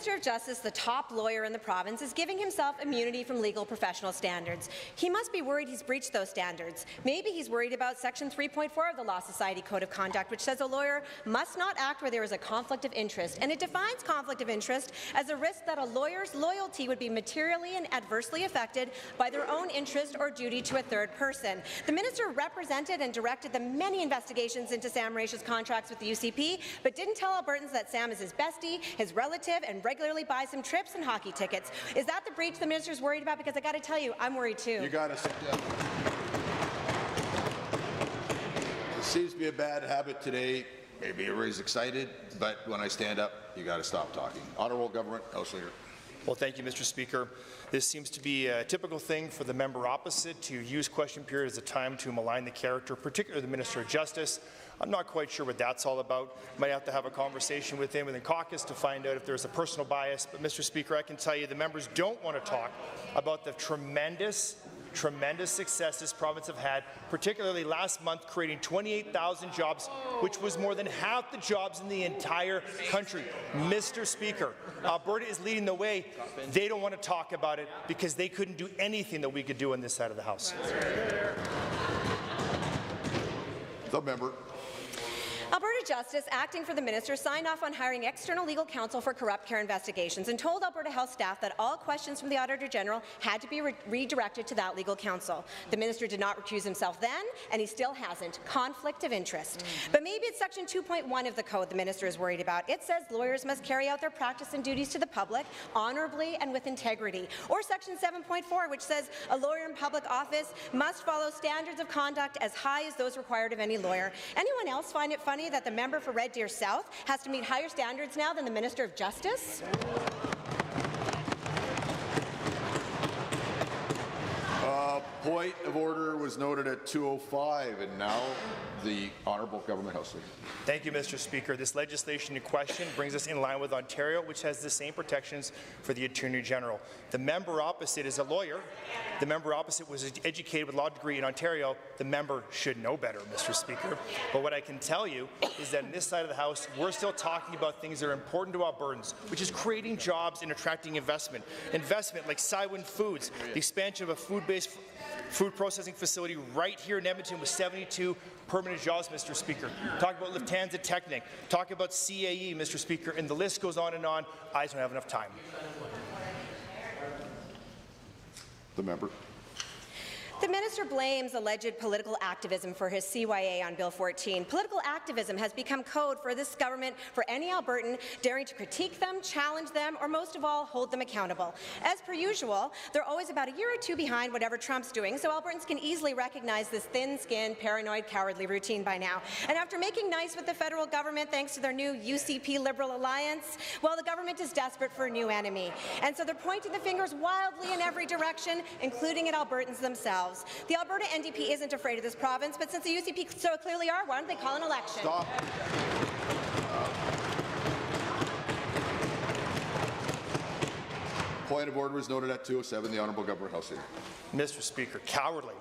[SPEAKER 5] Minister of Justice, the top lawyer in the province, is giving himself immunity from legal professional standards. He must be worried he's breached those standards. Maybe he's worried about Section 3.4 of the Law Society Code of Conduct, which says a lawyer must not act where there is a conflict of interest, and it defines conflict of interest as a risk that a lawyer's loyalty would be materially and adversely affected by their own interest or duty to a third person. The minister represented and directed the many investigations into Sam Raich's contracts with the UCP, but didn't tell Albertans that Sam is his bestie, his relative, and regularly buys him trips and hockey tickets. Is that the breach the minister's worried about? Because I got to tell you, I'm worried too.
[SPEAKER 22] You got to sit down. It seems to be a bad habit today. Maybe everybody's excited, but when I stand up, you got to stop talking. Honourable Government House Leader.
[SPEAKER 14] Well, thank you, Mr. Speaker. This seems to be a typical thing for the member opposite to use question period as a time to malign the character, particularly the Minister of Justice. I'm not quite sure what that's all about. Might have to have a conversation with him in the caucus to find out if there's a personal bias. But, Mr. Speaker, I can tell you the members don't want to talk about the tremendous success this province have had, particularly last month creating 28,000 jobs, which was more than half the jobs in the entire country. Mr. Speaker, Alberta is leading the way. They don't want to talk about it because they couldn't do anything that we could do on this side of the House.
[SPEAKER 22] The member.
[SPEAKER 5] Alberta Justice, acting for the minister, signed off on hiring external legal counsel for corrupt care investigations and told Alberta Health staff that all questions from the Auditor General had to be redirected to that legal counsel. The minister did not recuse himself then, and he still hasn't. Conflict of interest. But maybe it's Section 2.1 of the Code the minister is worried about. It says lawyers must carry out their practice and duties to the public honourably and with integrity. Or Section 7.4, which says a lawyer in public office must follow standards of conduct as high as those required of any lawyer. Anyone else find it funny that the member for Red Deer South has to meet higher standards now than the Minister of Justice?
[SPEAKER 22] Point of order was noted at 2:05, and now the Honourable Government House Leader.
[SPEAKER 14] Thank you, Mr. Speaker. This legislation in question brings us in line with Ontario, which has the same protections for the Attorney General. The member opposite is a lawyer. The member opposite was educated with a law degree in Ontario. The member should know better, Mr. Speaker. But what I can tell you is that in this side of the House, we're still talking about things that are important to Albertans, which is creating jobs and attracting investment. Investment like Cywin Foods, the expansion of a food-based food processing facility right here in Edmonton with 72 permanent jobs, Mr. Speaker. Talk about Lufthansa Technic. Talk about CAE, Mr. Speaker, and the list goes on and on. I just don't have enough time.
[SPEAKER 22] The member.
[SPEAKER 5] The minister blames alleged political activism for his CYA on Bill 14. Political activism has become code for this government for any Albertan daring to critique them, challenge them, or most of all, hold them accountable. As per usual, they're always about a year or two behind whatever Trump's doing, so Albertans can easily recognize this thin-skinned, paranoid, cowardly routine by now. And after making nice with the federal government thanks to their new UCP Liberal alliance, well, the government is desperate for a new enemy. And so they're pointing the fingers wildly in every direction, including at Albertans themselves. The Alberta NDP isn't afraid of this province, but since the UCP so clearly are, why don't they call an election?
[SPEAKER 22] Stop. Point of order was noted at 2:07. The Honourable Government House Leader.
[SPEAKER 14] Mr. Speaker, cowardly.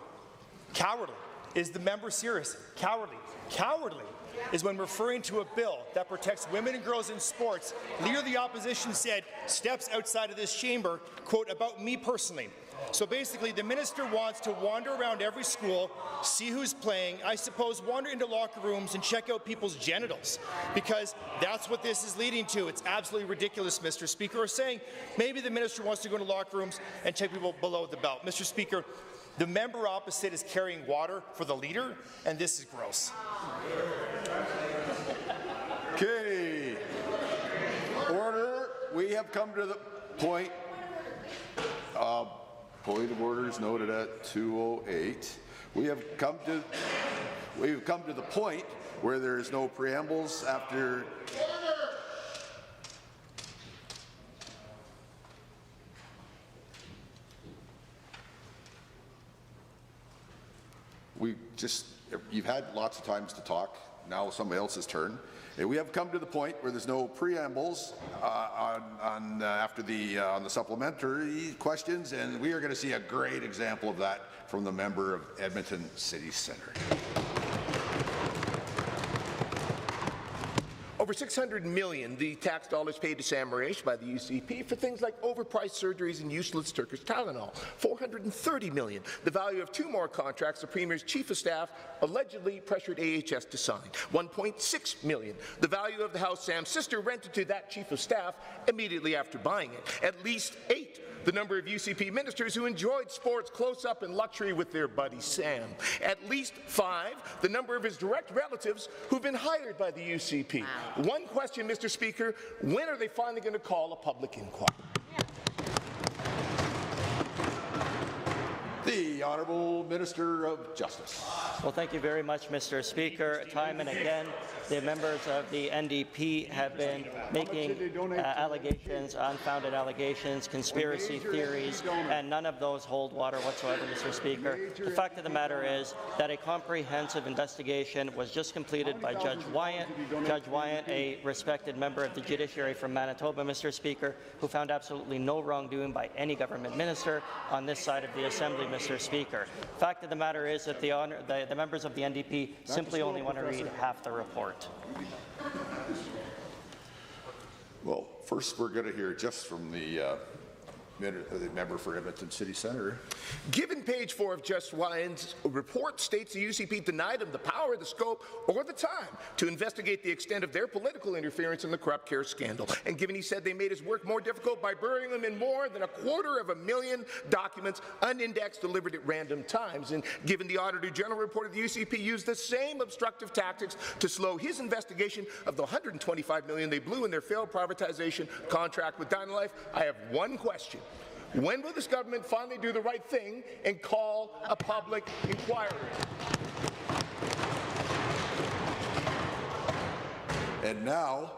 [SPEAKER 14] Cowardly. Is the member serious? Cowardly. Cowardly is when referring to a bill that protects women and girls in sports. Leader of the Opposition said, steps outside of this chamber, quote, about me personally. So basically, the minister wants to wander around every school, see who's playing, I suppose wander into locker rooms and check out people's genitals, because that's what this is leading to. It's absolutely ridiculous, Mr. Speaker. Or saying maybe the minister wants to go into locker rooms and check people below the belt. Mr. Speaker, the member opposite is carrying water for the leader, and this is gross.
[SPEAKER 22] Okay. Order. We have come to the point. Point of order is noted at 2:08. We have come to the point where there is no preambles after. You've had lots of times to talk. Now somebody else's turn. And we have come to the point where there's no preambles on the supplementary questions, and we are going to see a great example of that from the member of Edmonton City Centre.
[SPEAKER 16] Over Over $600 million, the tax dollars paid to Sam Marish by the UCP for things like overpriced surgeries and useless Turkish Tylenol. $430 million, the value of 2 more contracts the Premier's Chief of Staff allegedly pressured AHS to sign. $1.6 million, the value of the house Sam's sister rented to that Chief of Staff immediately after buying it. At least 8, the number of UCP ministers who enjoyed sports close-up in luxury with their buddy Sam. At least 5, the number of his direct relatives who've been hired by the UCP. Wow. One question, Mr. Speaker, when are they finally going to call a public inquiry?
[SPEAKER 22] The Honourable Minister of Justice.
[SPEAKER 3] Well, thank you very much, Mr. Speaker. Time and again, the members of the NDP have been making allegations, unfounded allegations, conspiracy theories, and none of those hold water whatsoever, Mr. Speaker. The fact of the matter is that a comprehensive investigation was just completed by Judge Wyant. Judge Wyant, a respected member of the judiciary from Manitoba, Mr. Speaker, who found absolutely no wrongdoing by any government minister on this side of the Assembly, Mr. Speaker. Fact of the matter is that the members of the NDP simply only want to read half the report.
[SPEAKER 22] Well, first we're going to hear just from the member for Edmonton City Centre.
[SPEAKER 16] Given page 4 of Judge Wyant's report states the UCP denied him the power, the scope, or the time to investigate the extent of their political interference in the corrupt care scandal. And given he said they made his work more difficult by burying him in more than 250,000 documents unindexed delivered at random times, and given the Auditor General reported the UCP used the same obstructive tactics to slow his investigation of the $125 million they blew in their failed privatization contract with Dynalife, I have one question. When will this government finally do the right thing and call a public inquiry?
[SPEAKER 22] And now,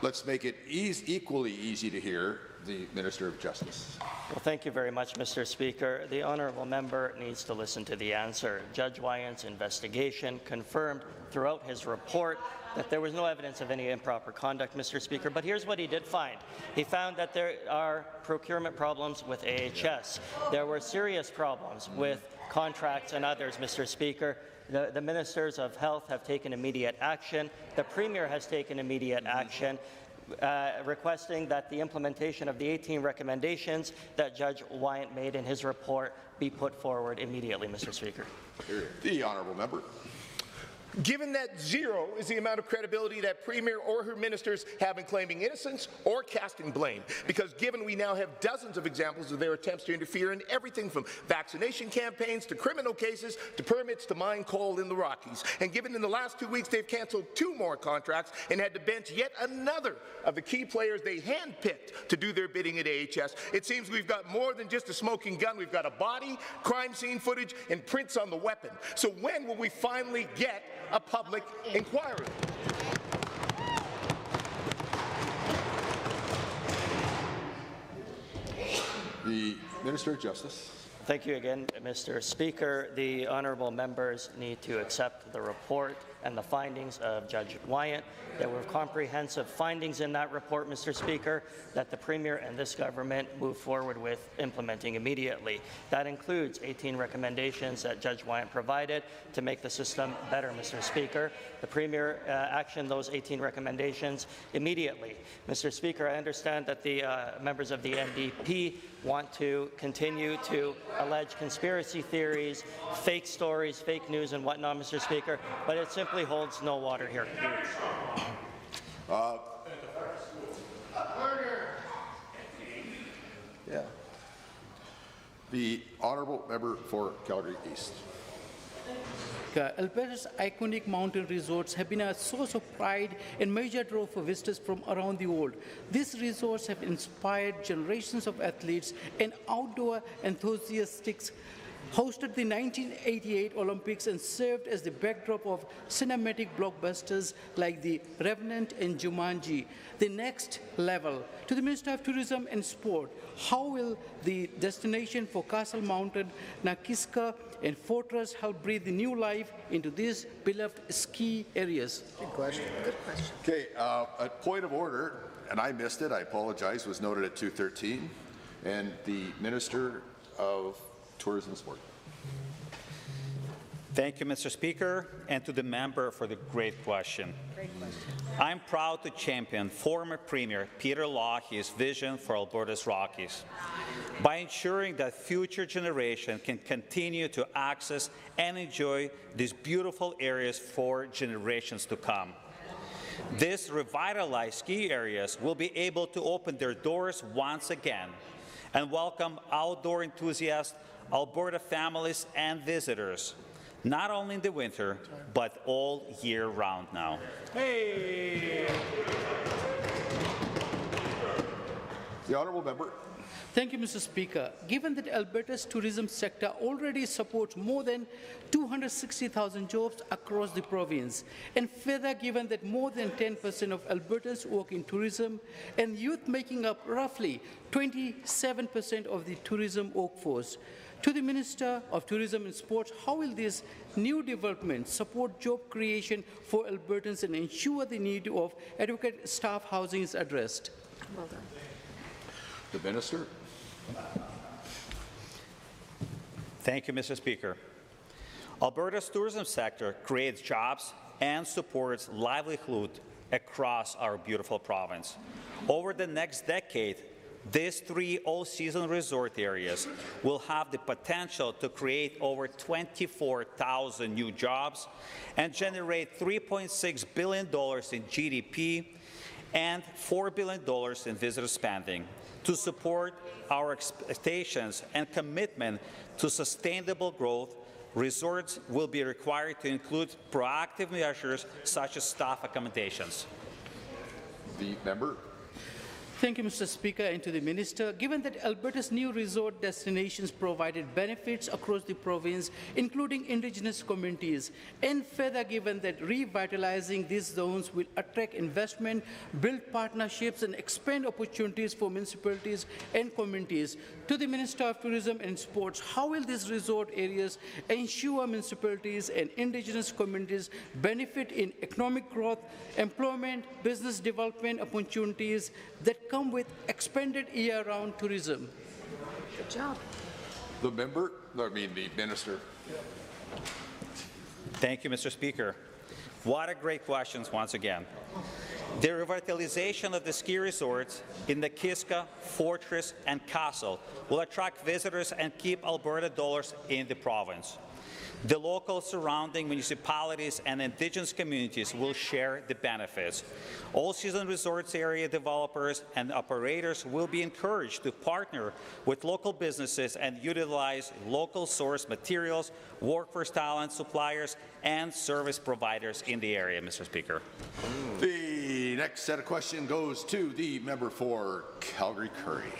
[SPEAKER 22] let's make it equally easy to hear the Minister of Justice.
[SPEAKER 3] Well, thank you very much, Mr. Speaker. The honourable member needs to listen to the answer. Judge Wyant's investigation confirmed throughout his report that there was no evidence of any improper conduct, Mr. Speaker, but here's what he did find. He found that there are procurement problems with AHS. There were serious problems with contracts and others, Mr. Speaker. The Ministers of Health have taken immediate action. The Premier has taken immediate action. Requesting that the implementation of the 18 recommendations that Judge Wyant made in his report be put forward immediately, Mr. Speaker.
[SPEAKER 22] The honourable member.
[SPEAKER 16] Given that 0 is the amount of credibility that Premier or her ministers have in claiming innocence or casting blame, because given we now have dozens of examples of their attempts to interfere in everything from vaccination campaigns to criminal cases to permits to mine coal in the Rockies, and given in the last 2 weeks they've cancelled 2 more contracts and had to bench yet another of the key players they handpicked to do their bidding at AHS, it seems we've got more than just a smoking gun. We've got a body, crime scene footage, and prints on the weapon. So when will we finally get a public inquiry?
[SPEAKER 22] The Minister of Justice.
[SPEAKER 3] Thank you again, Mr. Speaker. The honourable members need to accept the report and the findings of Judge Wyant. There were comprehensive findings in that report, Mr. Speaker, that the Premier and this government move forward with implementing immediately. That includes 18 recommendations that Judge Wyant provided to make the system better, Mr. Speaker. The Premier actioned those 18 recommendations immediately. Mr. Speaker, I understand that the members of the NDP want to continue to allege conspiracy theories, fake stories, fake news, and whatnot, Mr. Speaker, but it simply holds no water here.
[SPEAKER 22] Yeah. The honourable member for Calgary East.
[SPEAKER 6] Alberta's iconic mountain resorts have been a source of pride and major draw for visitors from around the world. These resorts have inspired generations of athletes and outdoor enthusiasts, hosted the 1988 Olympics, and served as the backdrop of cinematic blockbusters like The Revenant and Jumanji. The next level. To the Minister of Tourism and Sport, how will the destination for Castle Mountain, Nakiska, and Fortress help breathe the new life into these beloved ski areas?
[SPEAKER 22] Good question. Good question. Okay, a point of order, and I missed it, I apologize, was noted at 2:13, and the Minister of Tourism and Sport.
[SPEAKER 8] Thank you, Mr. Speaker, and to the member for the great question. I'm proud to champion former Premier Peter Lougheed's vision for Alberta's Rockies by ensuring that future generations can continue to access and enjoy these beautiful areas for generations to come. These revitalized ski areas will be able to open their doors once again and welcome outdoor enthusiasts, Alberta families and visitors, not only in the winter, but all year round now.
[SPEAKER 14] Hey!
[SPEAKER 22] The honourable member.
[SPEAKER 6] Thank you, Mr. Speaker. Given that Alberta's tourism sector already supports more than 260,000 jobs across the province, and further given that more than 10% of Albertans work in tourism, and youth making up roughly 27% of the tourism workforce, to the Minister of Tourism and Sports, how will this new development support job creation for Albertans and ensure the need of adequate staff housing is addressed?
[SPEAKER 1] Well done. The Minister.
[SPEAKER 8] Thank you, Mr. Speaker. Alberta's tourism sector creates jobs and supports livelihood across our beautiful province. Over the next decade, these 3 all-season resort areas will have the potential to create over 24,000 new jobs and generate $3.6 billion in GDP and $4 billion in visitor spending. To support our expectations and commitment to sustainable growth, resorts will be required to include proactive measures such as staff accommodations.
[SPEAKER 1] The member.
[SPEAKER 6] Thank you, Mr. Speaker, and to the Minister. Given that Alberta's new resort destinations provided benefits across the province, including Indigenous communities, and further given that revitalizing these zones will attract investment, build partnerships, and expand opportunities for municipalities and communities, to the Minister of Tourism and Sports, how will these resort areas ensure municipalities and Indigenous communities benefit in economic growth, employment, business development opportunities that come with expanded year-round tourism?
[SPEAKER 1] Good job. The member, the Minister.
[SPEAKER 8] Thank you, Mr. Speaker. What a great questions once again. The revitalization of the ski resorts in the Kiska, Fortress, and Castle will attract visitors and keep Alberta dollars in the province. The local surrounding municipalities and Indigenous communities will share the benefits. All-season resorts area developers and operators will be encouraged to partner with local businesses and utilize local source materials, workforce talent suppliers, and service providers in the area, Mr. Speaker.
[SPEAKER 22] The next set of questions goes to the member for Calgary-Curry.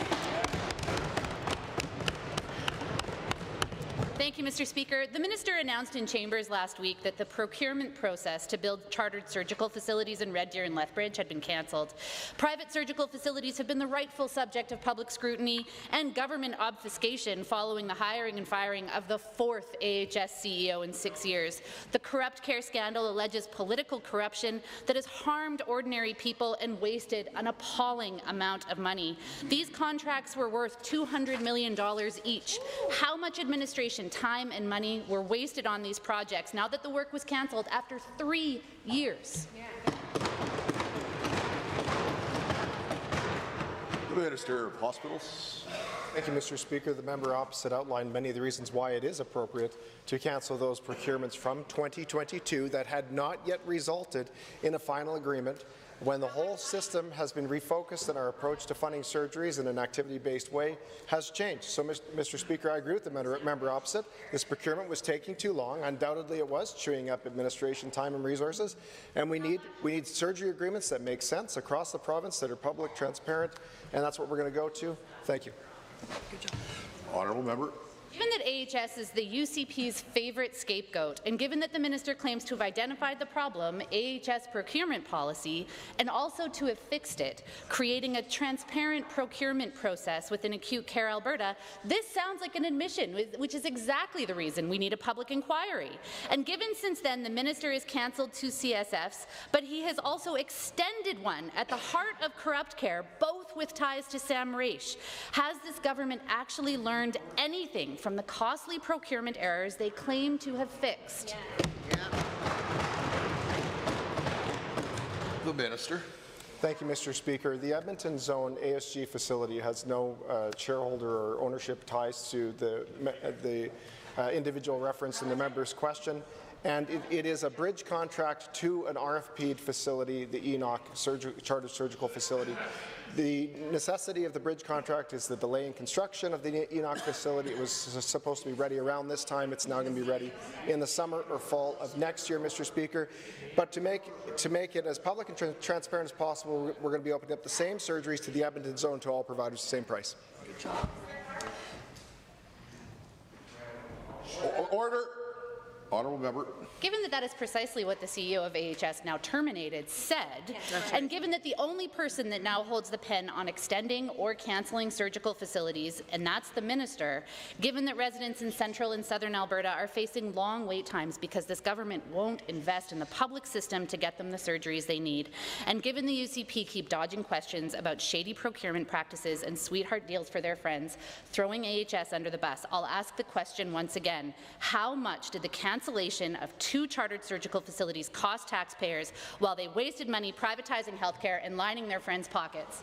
[SPEAKER 10] Thank you, Mr. Speaker. The Minister announced in Chambers last week that the procurement process to build chartered surgical facilities in Red Deer and Lethbridge had been cancelled. Private surgical facilities have been the rightful subject of public scrutiny and government obfuscation following the hiring and firing of the 4th AHS CEO in 6 years. The corrupt care scandal alleges political corruption that has harmed ordinary people and wasted an appalling amount of money. These contracts were worth $200 million each. How much administration time and money were wasted on these projects now that the work was cancelled after 3 years?
[SPEAKER 22] The Minister of Hospitals.
[SPEAKER 23] Thank you, Mr. Speaker. The member opposite outlined many of the reasons why it is appropriate to cancel those procurements from 2022 that had not yet resulted in a final agreement, when the whole system has been refocused and our approach to funding surgeries in an activity-based way has changed. So, Mr. Speaker, I agree with the member opposite. This procurement was taking too long. Undoubtedly, it was chewing up administration time and resources, and we need surgery agreements that make sense across the province, that are public, transparent, and that's what we're going to go to. Thank you.
[SPEAKER 22] Good job. Honourable member.
[SPEAKER 10] Given that AHS is the UCP's favourite scapegoat, and given that the minister claims to have identified the problem, AHS procurement policy, and also to have fixed it, creating a transparent procurement process within acute care Alberta, this sounds like an admission, which is exactly the reason we need a public inquiry. And given since then the minister has cancelled 2 CSFs, but he has also extended one at the heart of corrupt care, both with ties to Sam Raish, has this government actually learned anything from the costly procurement errors they claim to have fixed.
[SPEAKER 1] The Minister.
[SPEAKER 23] Thank you, Mr. Speaker. The Edmonton Zone ASG facility has no shareholder or ownership ties to the individual reference in the member's question, and it is a bridge contract to an RFP'd facility, the Enoch Chartered Surgical Facility. The necessity of the bridge contract is the delay in construction of the Enoch facility. It was supposed to be ready around this time. It's now going to be ready in the summer or fall of next year, Mr. Speaker. But to make it as public and transparent as possible, we're going to be opening up the same surgeries to the Edmonton Zone to all providers, the same price.
[SPEAKER 1] Good job. Order. Honourable member.
[SPEAKER 10] Given that that is precisely what the CEO of AHS, now terminated, said, and given that the only person that now holds the pen on extending or cancelling surgical facilities, and that's the minister, given that residents in central and southern Alberta are facing long wait times because this government won't invest in the public system to get them the surgeries they need, and given the UCP keep dodging questions about shady procurement practices and sweetheart deals for their friends, throwing AHS under the bus, I'll ask the question once again: how much did the cancellation of 2 chartered surgical facilities cost taxpayers while they wasted money privatizing healthcare and lining their friends' pockets?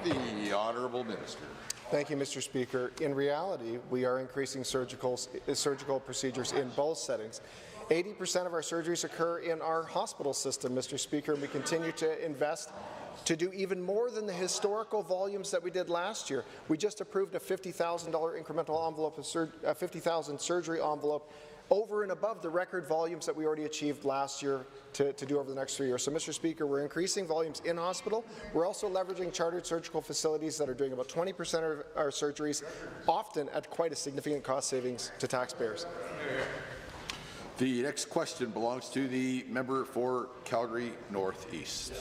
[SPEAKER 1] The Honourable Minister.
[SPEAKER 23] Thank you, Mr. Speaker. In reality, we are increasing surgical procedures in both settings. 80% of our surgeries occur in our hospital system, Mr. Speaker, and we continue to invest to do even more than the historical volumes that we did last year. We just approved a $50,000 incremental envelope, a 50,000 surgery envelope, over and above the record volumes that we already achieved last year to do over the next 3 years. So, Mr. Speaker, we're increasing volumes in hospital. We're also leveraging chartered surgical facilities that are doing about 20% of our surgeries, often at quite a significant cost savings to taxpayers.
[SPEAKER 1] The next question belongs to the member for Calgary North East.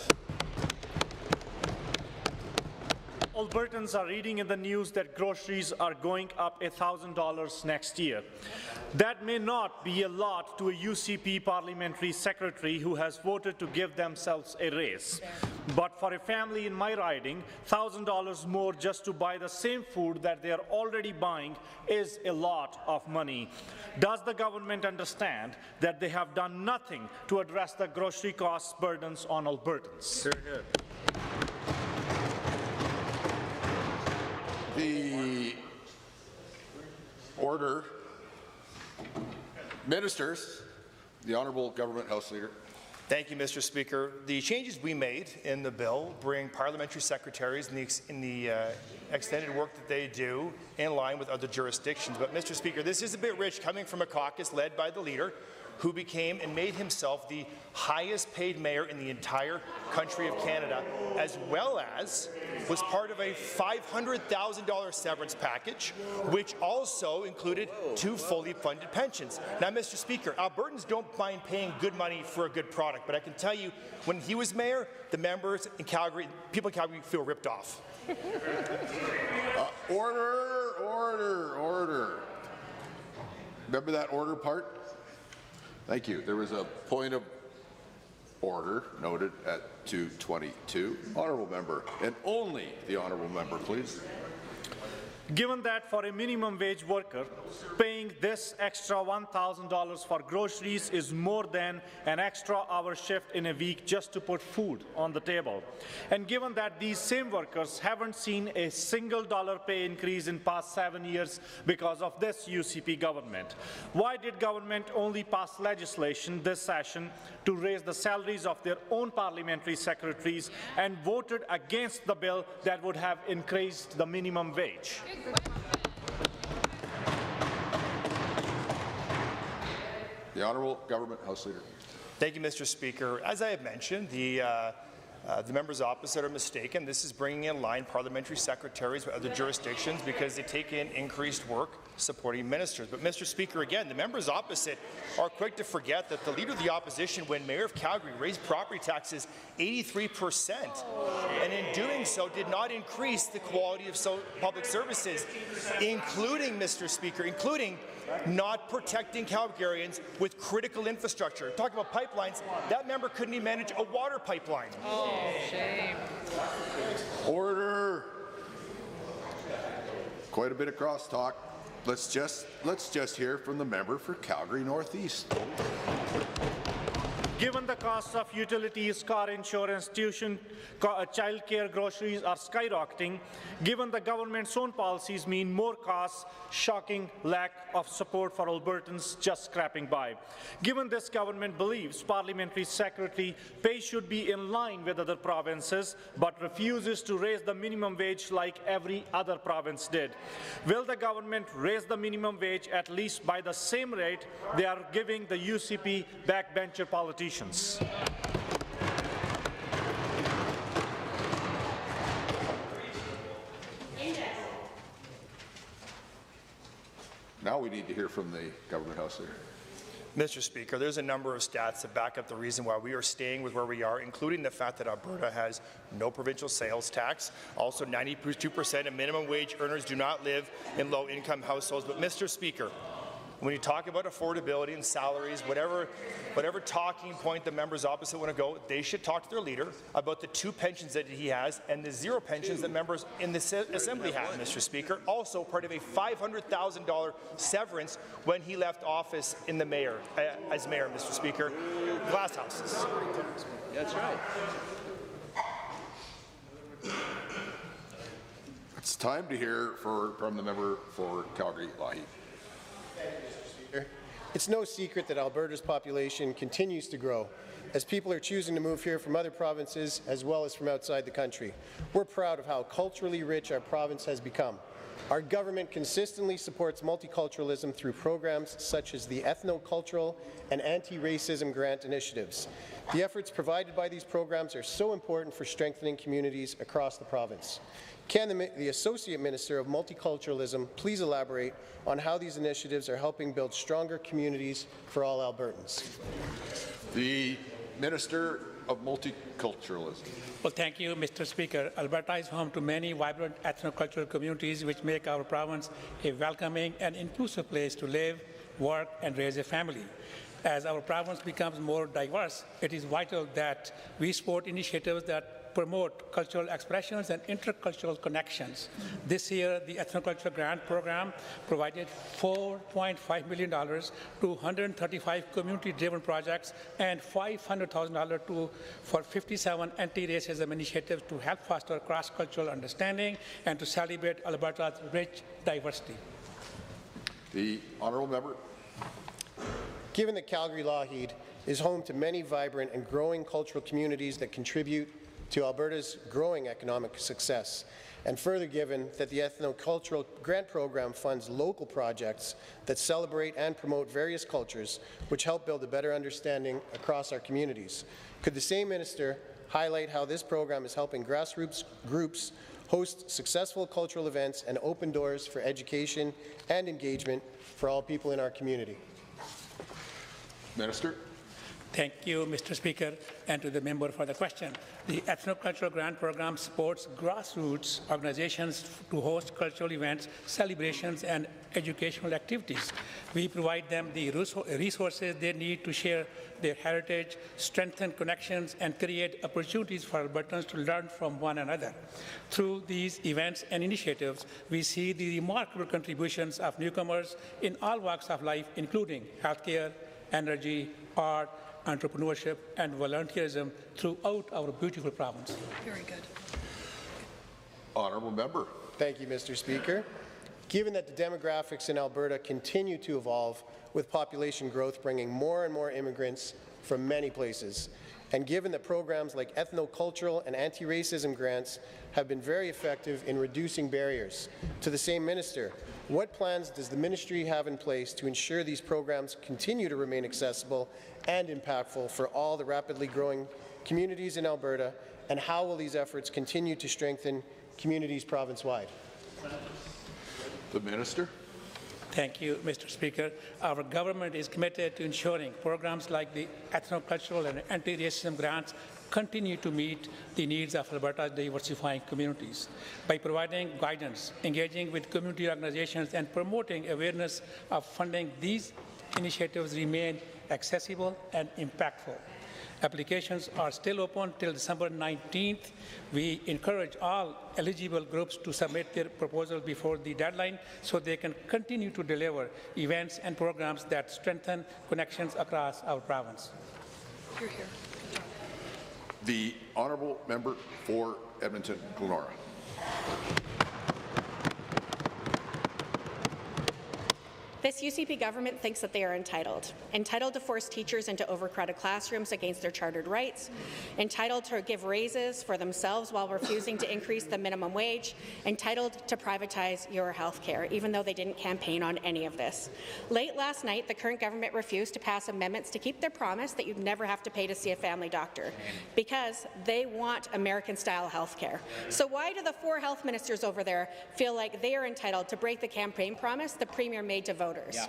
[SPEAKER 2] Albertans are reading in the news that groceries are going up $1,000 next year. That may not be a lot to a UCP parliamentary secretary who has voted to give themselves a raise. But for a family in my riding, $1,000 more just to buy the same food that they are already buying is a lot of money. Does the government understand that they have done nothing to address the grocery cost burdens on Albertans?
[SPEAKER 1] The order. Ministers, the Honourable Government House Leader.
[SPEAKER 14] Thank you, Mr. Speaker. The changes we made in the bill bring parliamentary secretaries in the extended work that they do in line with other jurisdictions. But, Mr. Speaker, this is a bit rich coming from a caucus led by the leader who became and made himself the highest paid mayor in the entire country of Canada, as well as was part of a $500,000 severance package, which also included 2 fully funded pensions. Now, Mr. Speaker, Albertans don't mind paying good money for a good product, but I can tell you, when he was mayor, the members in Calgary, people in Calgary feel ripped off.
[SPEAKER 1] Order. Remember that order part? Thank you. There was a point of order noted at 2:22. Honourable member, and only the honourable member, please.
[SPEAKER 2] Given that for a minimum wage worker, paying this extra $1,000 for groceries is more than an extra hour shift in a week just to put food on the table, and given that these same workers haven't seen a single dollar pay increase in past 7 years because of this UCP government, why did government only pass legislation this session to raise the salaries of their own parliamentary secretaries and voted against the bill that would have increased the minimum wage?
[SPEAKER 1] The Honourable Government House Leader.
[SPEAKER 14] Thank you, Mr. Speaker. As I have mentioned, the members opposite are mistaken. This is bringing in line parliamentary secretaries with other jurisdictions because they take in increased work supporting ministers. But, Mr. Speaker, again, the members opposite are quick to forget that the Leader of the Opposition, when Mayor of Calgary, raised property taxes 83%, and in doing so did not increase the quality of public services, including, Mr. Speaker, including not protecting Calgarians with critical infrastructure. Talking about pipelines, that member couldn't even manage a water pipeline.
[SPEAKER 18] Oh, shame.
[SPEAKER 22] quite a bit of crosstalk. Let's just hear from the member for Calgary Northeast.
[SPEAKER 2] Given the costs of utilities, car insurance, tuition, childcare, groceries are skyrocketing, given the government's own policies mean more costs, shocking lack of support for Albertans just scrapping by. Given this government believes Parliamentary Secretary pay should be in line with other provinces, but refuses to raise the minimum wage like every other province did. Will the government raise the minimum wage at least by the same rate they are giving the UCP backbencher politicians?
[SPEAKER 1] Now we need to hear from the Government House Leader.
[SPEAKER 14] Mr. Speaker, there's a number of stats that back up the reason why we are staying with where we are, including the fact that Alberta has no provincial sales tax. Also, 92% of minimum wage earners do not live in low-income households. But, Mr. Speaker, when you talk about affordability and salaries, whatever talking point the members opposite want to go, they should talk to their leader about the 2 pensions that he has and the 0 pensions that members in the Assembly have, Mr. Speaker. Also part of a $500,000 severance when he left office in the as mayor, Mr. Speaker. Glass houses.
[SPEAKER 1] That's right. It's time to hear from the member for Calgary-Lougheed.
[SPEAKER 9] It's no secret that Alberta's population continues to grow as people are choosing to move here from other provinces as well as from outside the country. We're proud of how culturally rich our province has become. Our government consistently supports multiculturalism through programs such as the ethno-cultural and anti-racism grant initiatives. The efforts provided by these programs are so important for strengthening communities across the province. Can the Associate Minister of Multiculturalism please elaborate on how these initiatives are helping build stronger communities for all Albertans?
[SPEAKER 1] The Minister of Multiculturalism.
[SPEAKER 11] Well, thank you, Mr. Speaker. Alberta is home to many vibrant ethno-cultural communities which make our province a welcoming and inclusive place to live, work, and raise a family. As our province becomes more diverse, it is vital that we support initiatives that promote cultural expressions and intercultural connections. This year, the Ethnocultural Grant Program provided $4.5 million to 135 community-driven projects and $500,000 for 57 anti-racism initiatives to help foster cross-cultural understanding and to celebrate Alberta's rich diversity.
[SPEAKER 1] The honourable member.
[SPEAKER 9] Given that Calgary-Lougheed is home to many vibrant and growing cultural communities that contribute to Alberta's growing economic success, and further given that the Ethnocultural Grant Program funds local projects that celebrate and promote various cultures which help build a better understanding across our communities, could the same minister highlight how this program is helping grassroots groups host successful cultural events and open doors for education and engagement for all people in our community?
[SPEAKER 1] Minister.
[SPEAKER 11] Thank you, Mr. Speaker, and to the member for the question. The Ethnocultural Grant Program supports grassroots organizations to host cultural events, celebrations, and educational activities. We provide them the resources they need to share their heritage, strengthen connections, and create opportunities for Albertans to learn from one another. Through these events and initiatives, we see the remarkable contributions of newcomers in all walks of life, including healthcare, energy, art, entrepreneurship, and volunteerism throughout our beautiful province.
[SPEAKER 12] Very good.
[SPEAKER 1] Honourable member.
[SPEAKER 9] Thank you, Mr. Speaker. Given that the demographics in Alberta continue to evolve, with population growth bringing more and more immigrants from many places, and given that programs like ethnocultural and anti-racism grants have been very effective in reducing barriers, to the same minister, what plans does the ministry have in place to ensure these programs continue to remain accessible and impactful for all the rapidly growing communities in Alberta, and how will these efforts continue to strengthen communities province-wide?
[SPEAKER 1] The minister.
[SPEAKER 11] Thank you, Mr. Speaker. Our government is committed to ensuring programs like the ethnocultural and anti-racism grants continue to meet the needs of Alberta's diversifying communities. By providing guidance, engaging with community organizations, and promoting awareness of funding, these initiatives remain accessible and impactful. Applications are still open till December 19th. We encourage all eligible groups to submit their proposal before the deadline so they can continue to deliver events and programs that strengthen connections across our province.
[SPEAKER 1] You're here. The honourable member for Edmonton Glenora.
[SPEAKER 19] This UCP government thinks that they are entitled to force teachers into overcrowded classrooms against their chartered rights, entitled to give raises for themselves while refusing to increase the minimum wage, entitled to privatize your health care, even though they didn't campaign on any of this. Late last night, the current government refused to pass amendments to keep their promise that you'd never have to pay to see a family doctor, because they want American-style health care. So why do the 4 health ministers over there feel like they are entitled to break the campaign promise the Premier made to voters? Yeah.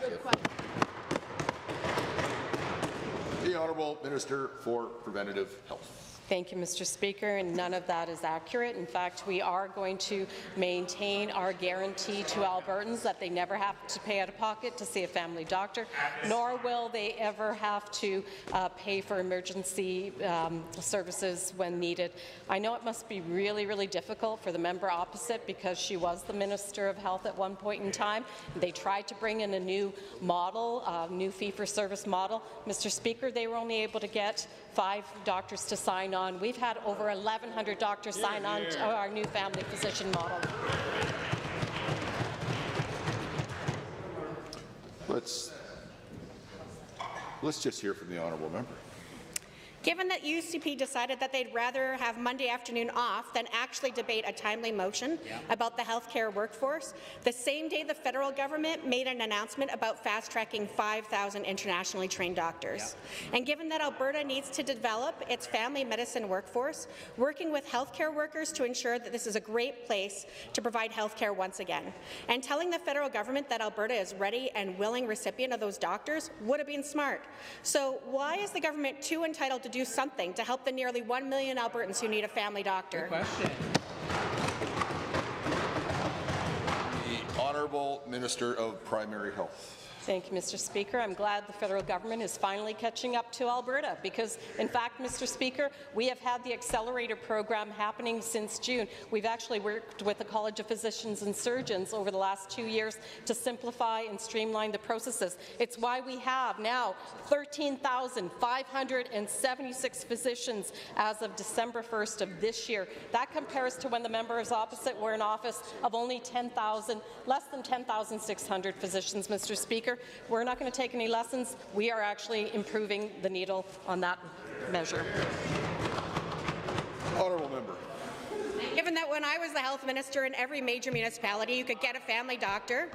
[SPEAKER 1] The Honourable Minister for Preventative Health.
[SPEAKER 12] Thank you, Mr. Speaker, and none of that is accurate. In fact, we are going to maintain our guarantee to Albertans that they never have to pay out of pocket to see a family doctor, nor will they ever have to pay for emergency services when needed. I know it must be really, really difficult for the member opposite because she was the Minister of Health at one point in time. They tried to bring in a new model, a new fee-for-service model. Mr. Speaker, they were only able to get 5 doctors to sign on. We've had over 1,100 doctors sign on to our new family physician model.
[SPEAKER 1] Let's just hear from the honourable member.
[SPEAKER 19] Given that UCP decided that they'd rather have Monday afternoon off than actually debate a timely motion about the healthcare workforce, the same day the federal government made an announcement about fast-tracking 5,000 internationally trained doctors. And given that Alberta needs to develop its family medicine workforce, working with healthcare workers to ensure that this is a great place to provide healthcare once again, and telling the federal government that Alberta is ready and willing recipient of those doctors would have been smart. So why is the government too entitled to do something to help the nearly 1 million Albertans who need a family doctor?
[SPEAKER 1] Good question. The Honourable Minister of Primary Health.
[SPEAKER 12] Thank you, Mr. Speaker. I'm glad the federal government is finally catching up to Alberta because, in fact, Mr. Speaker, we have had the accelerator program happening since June. We've actually worked with the College of Physicians and Surgeons over the last 2 years to simplify and streamline the processes. It's why we have now 13,576 physicians as of December 1st of this year. That compares to when the members opposite were in office of only 10,000, less than 10,600 physicians, Mr. Speaker. We're not going to take any lessons. We are actually improving the needle on that measure.
[SPEAKER 1] Honourable member.
[SPEAKER 19] Given that when I was the health minister in every major municipality, you could get a family doctor.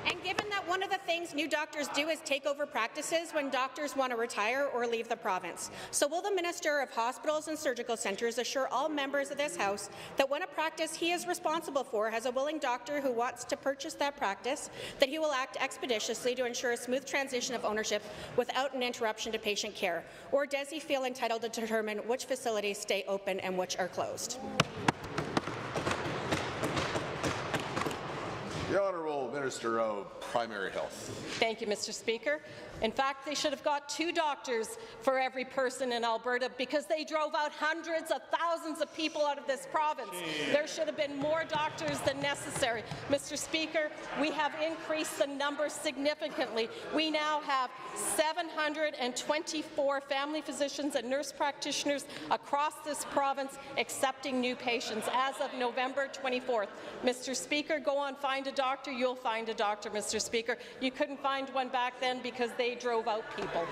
[SPEAKER 19] And given that one of the things new doctors do is take over practices when doctors want to retire or leave the province. So will the Minister of Hospitals and Surgical Centres assure all members of this House that when a practice he is responsible for has a willing doctor who wants to purchase that practice, that he will act expeditiously to ensure a smooth transition of ownership without an interruption to patient care? Or does he feel entitled to determine which facilities stay open and which are closed?
[SPEAKER 1] The Honourable Minister of Primary Health.
[SPEAKER 12] Thank you, Mr. Speaker. In fact, they should have got 2 doctors for every person in Alberta because they drove out hundreds of thousands of people out of this province. There should have been more doctors than necessary. Mr. Speaker, we have increased the number significantly. We now have 724 family physicians and nurse practitioners across this province accepting new patients as of November 24th. Mr. Speaker, go on, find a doctor. You'll find a doctor, Mr. Speaker. You couldn't find one back then because they drove out people.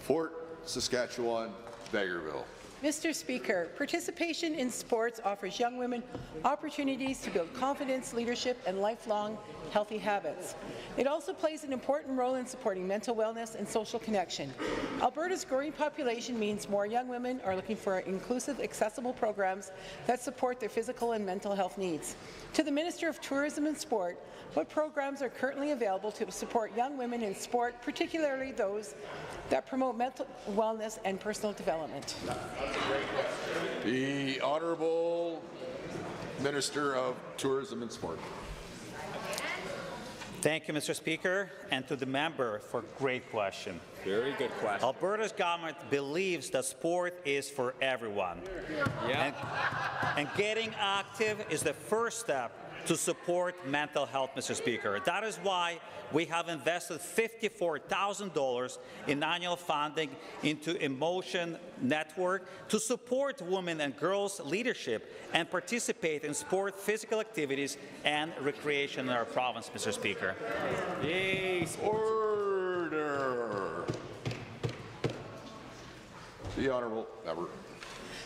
[SPEAKER 1] Fort Saskatchewan, Vegreville.
[SPEAKER 13] Mr. Speaker, participation in sports offers young women opportunities to build confidence, leadership, and lifelong healthy habits. It also plays an important role in supporting mental wellness and social connection. Alberta's growing population means more young women are looking for inclusive, accessible programs that support their physical and mental health needs. To the Minister of Tourism and Sport, what programs are currently available to support young women in sport, particularly those that promote mental wellness and personal development?
[SPEAKER 1] The Honourable Minister of Tourism and Sport.
[SPEAKER 8] Thank you, Mr. Speaker, and to the member for a great question.
[SPEAKER 4] Very good question.
[SPEAKER 8] Alberta's government believes that sport is for everyone.
[SPEAKER 4] Yeah.
[SPEAKER 8] And getting active is the first step to support mental health, Mr. Speaker. That is why we have invested $54,000 in annual funding into Emotion Network to support women and girls' leadership and participate in sport, physical activities, and recreation in our province, Mr. Speaker.
[SPEAKER 1] Yay, order. The honourable member.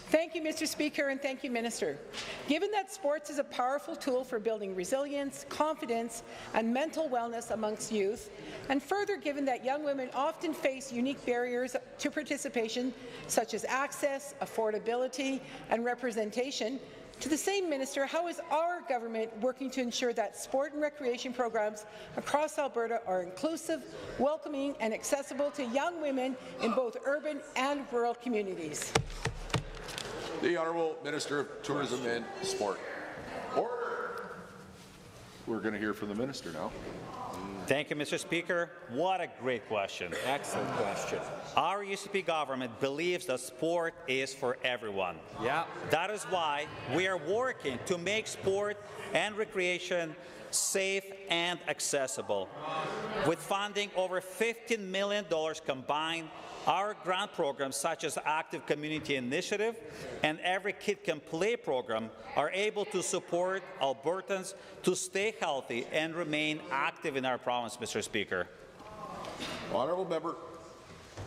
[SPEAKER 13] Thank you, Mr. Speaker, and thank you, Minister. Given that sports is a powerful tool for building resilience, confidence, and mental wellness amongst youth, and further given that young women often face unique barriers to participation, such as access, affordability, and representation, to the same minister, how is our government working to ensure that sport and recreation programs across Alberta are inclusive, welcoming, and accessible to young women in both urban and rural communities?
[SPEAKER 1] The Honourable Minister of Tourism and Sport. Order. We're going to hear from the Minister now.
[SPEAKER 8] Thank you, Mr. Speaker. What a great question.
[SPEAKER 4] Excellent question.
[SPEAKER 8] Our UCP government believes that sport is for everyone.
[SPEAKER 4] Yeah.
[SPEAKER 8] That is why we are working to make sport and recreation safe and accessible. With funding over $15 million combined, our grant programs such as Active Community Initiative and Every Kid Can Play program are able to support Albertans to stay healthy and remain active in our province, Mr. Speaker.
[SPEAKER 1] Honourable member.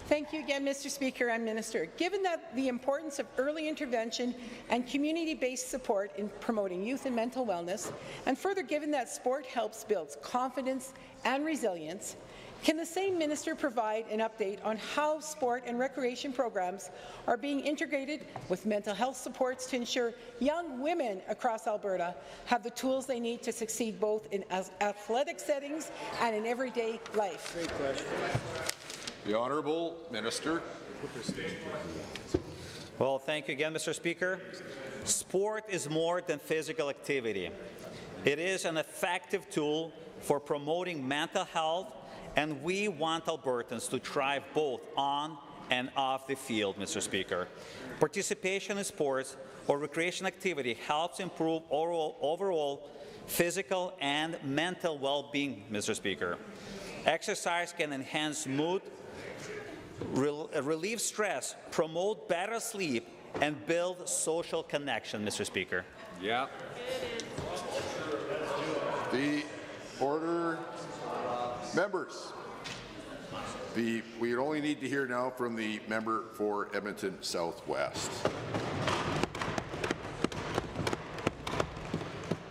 [SPEAKER 13] Thank you again, Mr. Speaker and Minister. Given that the importance of early intervention and community-based support in promoting youth and mental wellness, and further given that sport helps build confidence and resilience, can the same minister provide an update on how sport and recreation programs are being integrated with mental health supports to ensure young women across Alberta have the tools they need to succeed both in athletic settings and in everyday life?
[SPEAKER 1] Great question. The Honourable Minister.
[SPEAKER 8] Well, thank you again, Mr. Speaker. Sport is more than physical activity. It is an effective tool for promoting mental health, and we want Albertans to thrive both on and off the field, Mr. Speaker. Participation in sports or recreation activity helps improve overall physical and mental well-being, Mr. Speaker. Exercise can enhance mood, relieve stress, promote better sleep, and build social connection, Mr. Speaker.
[SPEAKER 4] Yeah.
[SPEAKER 1] The order. Members, we only need to hear now from the member for Edmonton Southwest.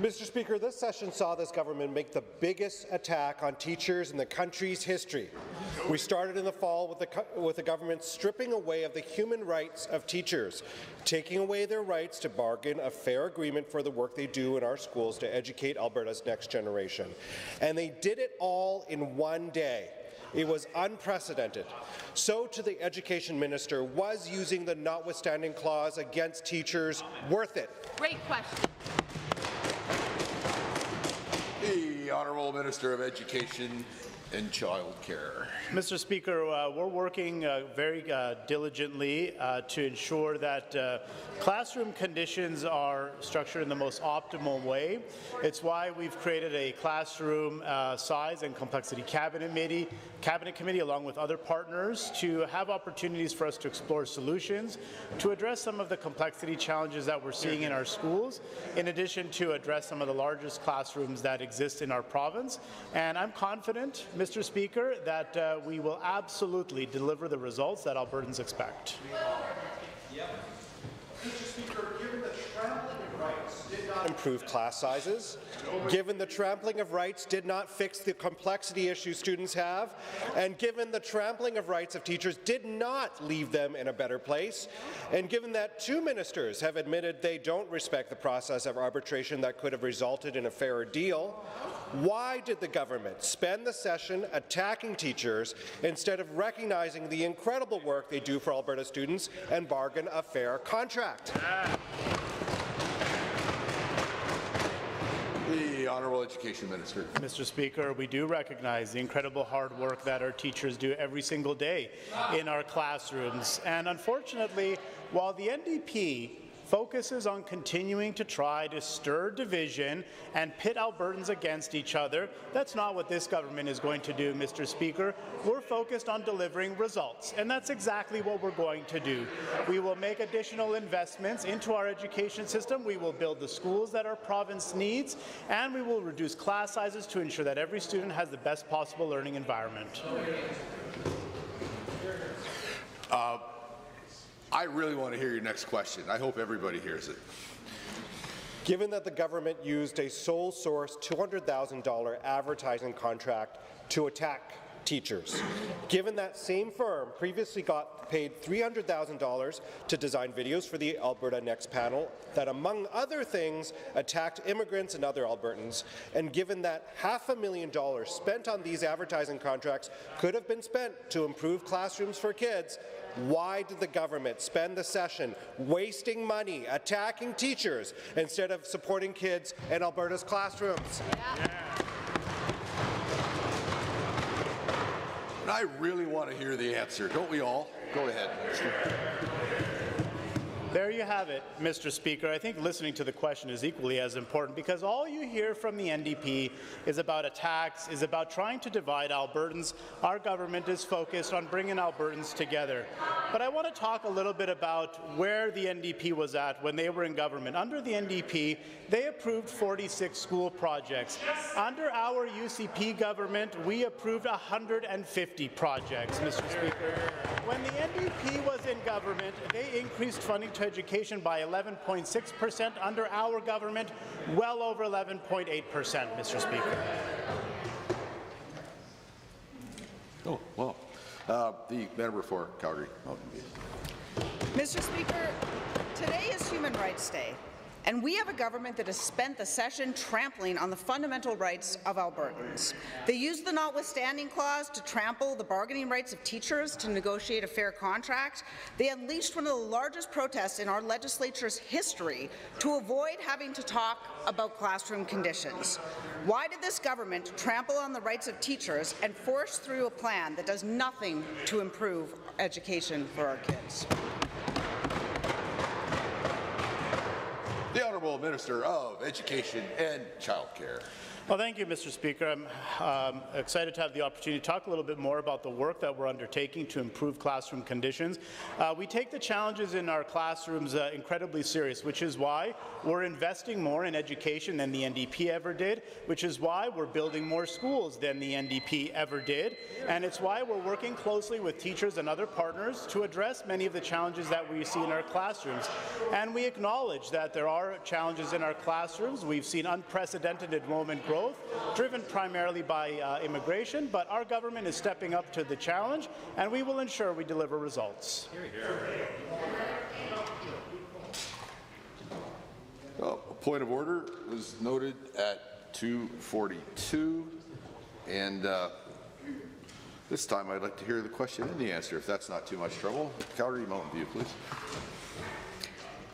[SPEAKER 7] Mr. Speaker, this session saw this government make the biggest attack on teachers in the country's history. We started in the fall with the government stripping away of the human rights of teachers, taking away their rights to bargain a fair agreement for the work they do in our schools to educate Alberta's next generation. And they did it all in one day. It was unprecedented. So to the Education Minister, was using the notwithstanding clause against teachers worth it?
[SPEAKER 10] Great question.
[SPEAKER 1] The Honourable Minister of Education and Child Care.
[SPEAKER 2] Mr. Speaker, we're working very diligently to ensure that classroom conditions are structured in the most optimal way. It's why we've created a classroom size and complexity cabinet committee along with other partners to have opportunities for us to explore solutions to address some of the complexity challenges that we're seeing in our schools, in addition to address some of the largest classrooms that exist in our province. And I'm confident, Mr. Speaker, that we will absolutely deliver the results that Albertans expect.
[SPEAKER 7] Mr. Speaker, given the trampling of rights did not improve class sizes, given the trampling of rights did not fix the complexity issues students have, and given the trampling of rights of teachers did not leave them in a better place, and given that two ministers have admitted they don't respect the process of arbitration that could have resulted in a fairer deal, why did the government spend the session attacking teachers instead of recognizing the incredible work they do for Alberta students and bargain a fair contract?
[SPEAKER 1] The Honourable Education Minister.
[SPEAKER 2] Mr. Speaker, we do recognize the incredible hard work that our teachers do every single day in our classrooms. And unfortunately, while the NDP focuses on continuing to try to stir division and pit Albertans against each other, that's not what this government is going to do, Mr. Speaker. We're focused on delivering results, and that's exactly what we're going to do. We will make additional investments into our education system. We will build the schools that our province needs, and we will reduce class sizes to ensure that every student has the best possible learning environment.
[SPEAKER 1] I really want to hear your next question. I hope everybody hears it.
[SPEAKER 7] Given that the government used a sole source $200,000 advertising contract to attack teachers, given that same firm previously got paid $300,000 to design videos for the Alberta Next panel that, among other things, attacked immigrants and other Albertans, and given that $500,000 spent on these advertising contracts could have been spent to improve classrooms for kids, why did the government spend the session wasting money attacking teachers instead of supporting kids in Alberta's classrooms?
[SPEAKER 1] And I really want to hear the answer, don't we all? Go ahead.
[SPEAKER 2] There you have it, Mr. Speaker. I think listening to the question is equally as important, because all you hear from the NDP is about attacks, is about trying to divide Albertans. Our government is focused on bringing Albertans together. But I want to talk a little bit about where the NDP was at when they were in government. Under the NDP, they approved 46 school projects. Under our UCP government, we approved 150 projects, Mr. Speaker. When the NDP was in government, they increased funding to education by 11.6%. Under our government, well over 11.8%, Mr. Speaker.
[SPEAKER 1] Oh, well. The member for Calgary Mountain View.
[SPEAKER 15] Mr. Speaker, today is Human Rights Day, and we have a government that has spent the session trampling on the fundamental rights of Albertans. They used the notwithstanding clause to trample the bargaining rights of teachers to negotiate a fair contract. They unleashed one of the largest protests in our legislature's history to avoid having to talk about classroom conditions. Why did this government trample on the rights of teachers and force through a plan that does nothing to improve education for our kids?
[SPEAKER 1] The Honourable Minister of Education and Childcare.
[SPEAKER 2] Well, thank you, Mr. Speaker. I'm excited to have the opportunity to talk a little bit more about the work that we're undertaking to improve classroom conditions. We take the challenges in our classrooms incredibly serious, which is why we're investing more in education than the NDP ever did, which is why we're building more schools than the NDP ever did, and it's why we're working closely with teachers and other partners to address many of the challenges that we see in our classrooms. And we acknowledge that there are challenges in our classrooms. We've seen unprecedented enrollment growth, driven primarily by immigration, but our government is stepping up to the challenge, and we will ensure we deliver results.
[SPEAKER 1] Well, a point of order was noted at 2:42, and this time I'd like to hear the question and the answer, if that's not too much trouble. Calgary Mountain View, please.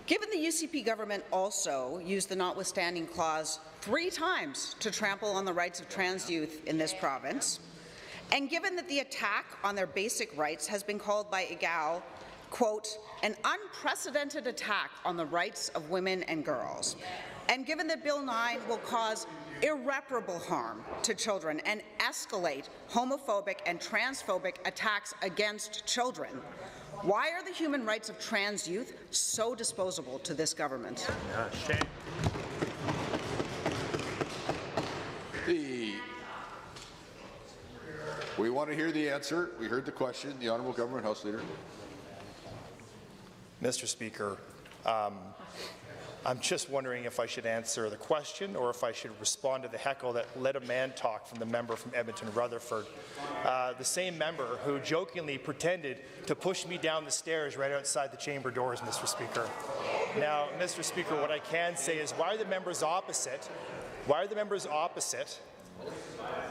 [SPEAKER 15] Given the UCP government also used the notwithstanding clause 3 times to trample on the rights of trans youth in this province, and given that the attack on their basic rights has been called by EGAL, quote, an unprecedented attack on the rights of women and girls, and given that Bill 9 will cause irreparable harm to children and escalate homophobic and transphobic attacks against children, why are the human rights of trans youth so disposable to this government?
[SPEAKER 1] We want to hear the answer. We heard the question. The Honourable Government House Leader.
[SPEAKER 14] Mr. Speaker, I'm just wondering if I should answer the question or if I should respond to the heckle that let a man talk from the member from Edmonton-Rutherford, the same member who jokingly pretended to push me down the stairs right outside the chamber doors, Mr. Speaker. Now, Mr. Speaker, what I can say is why are the members opposite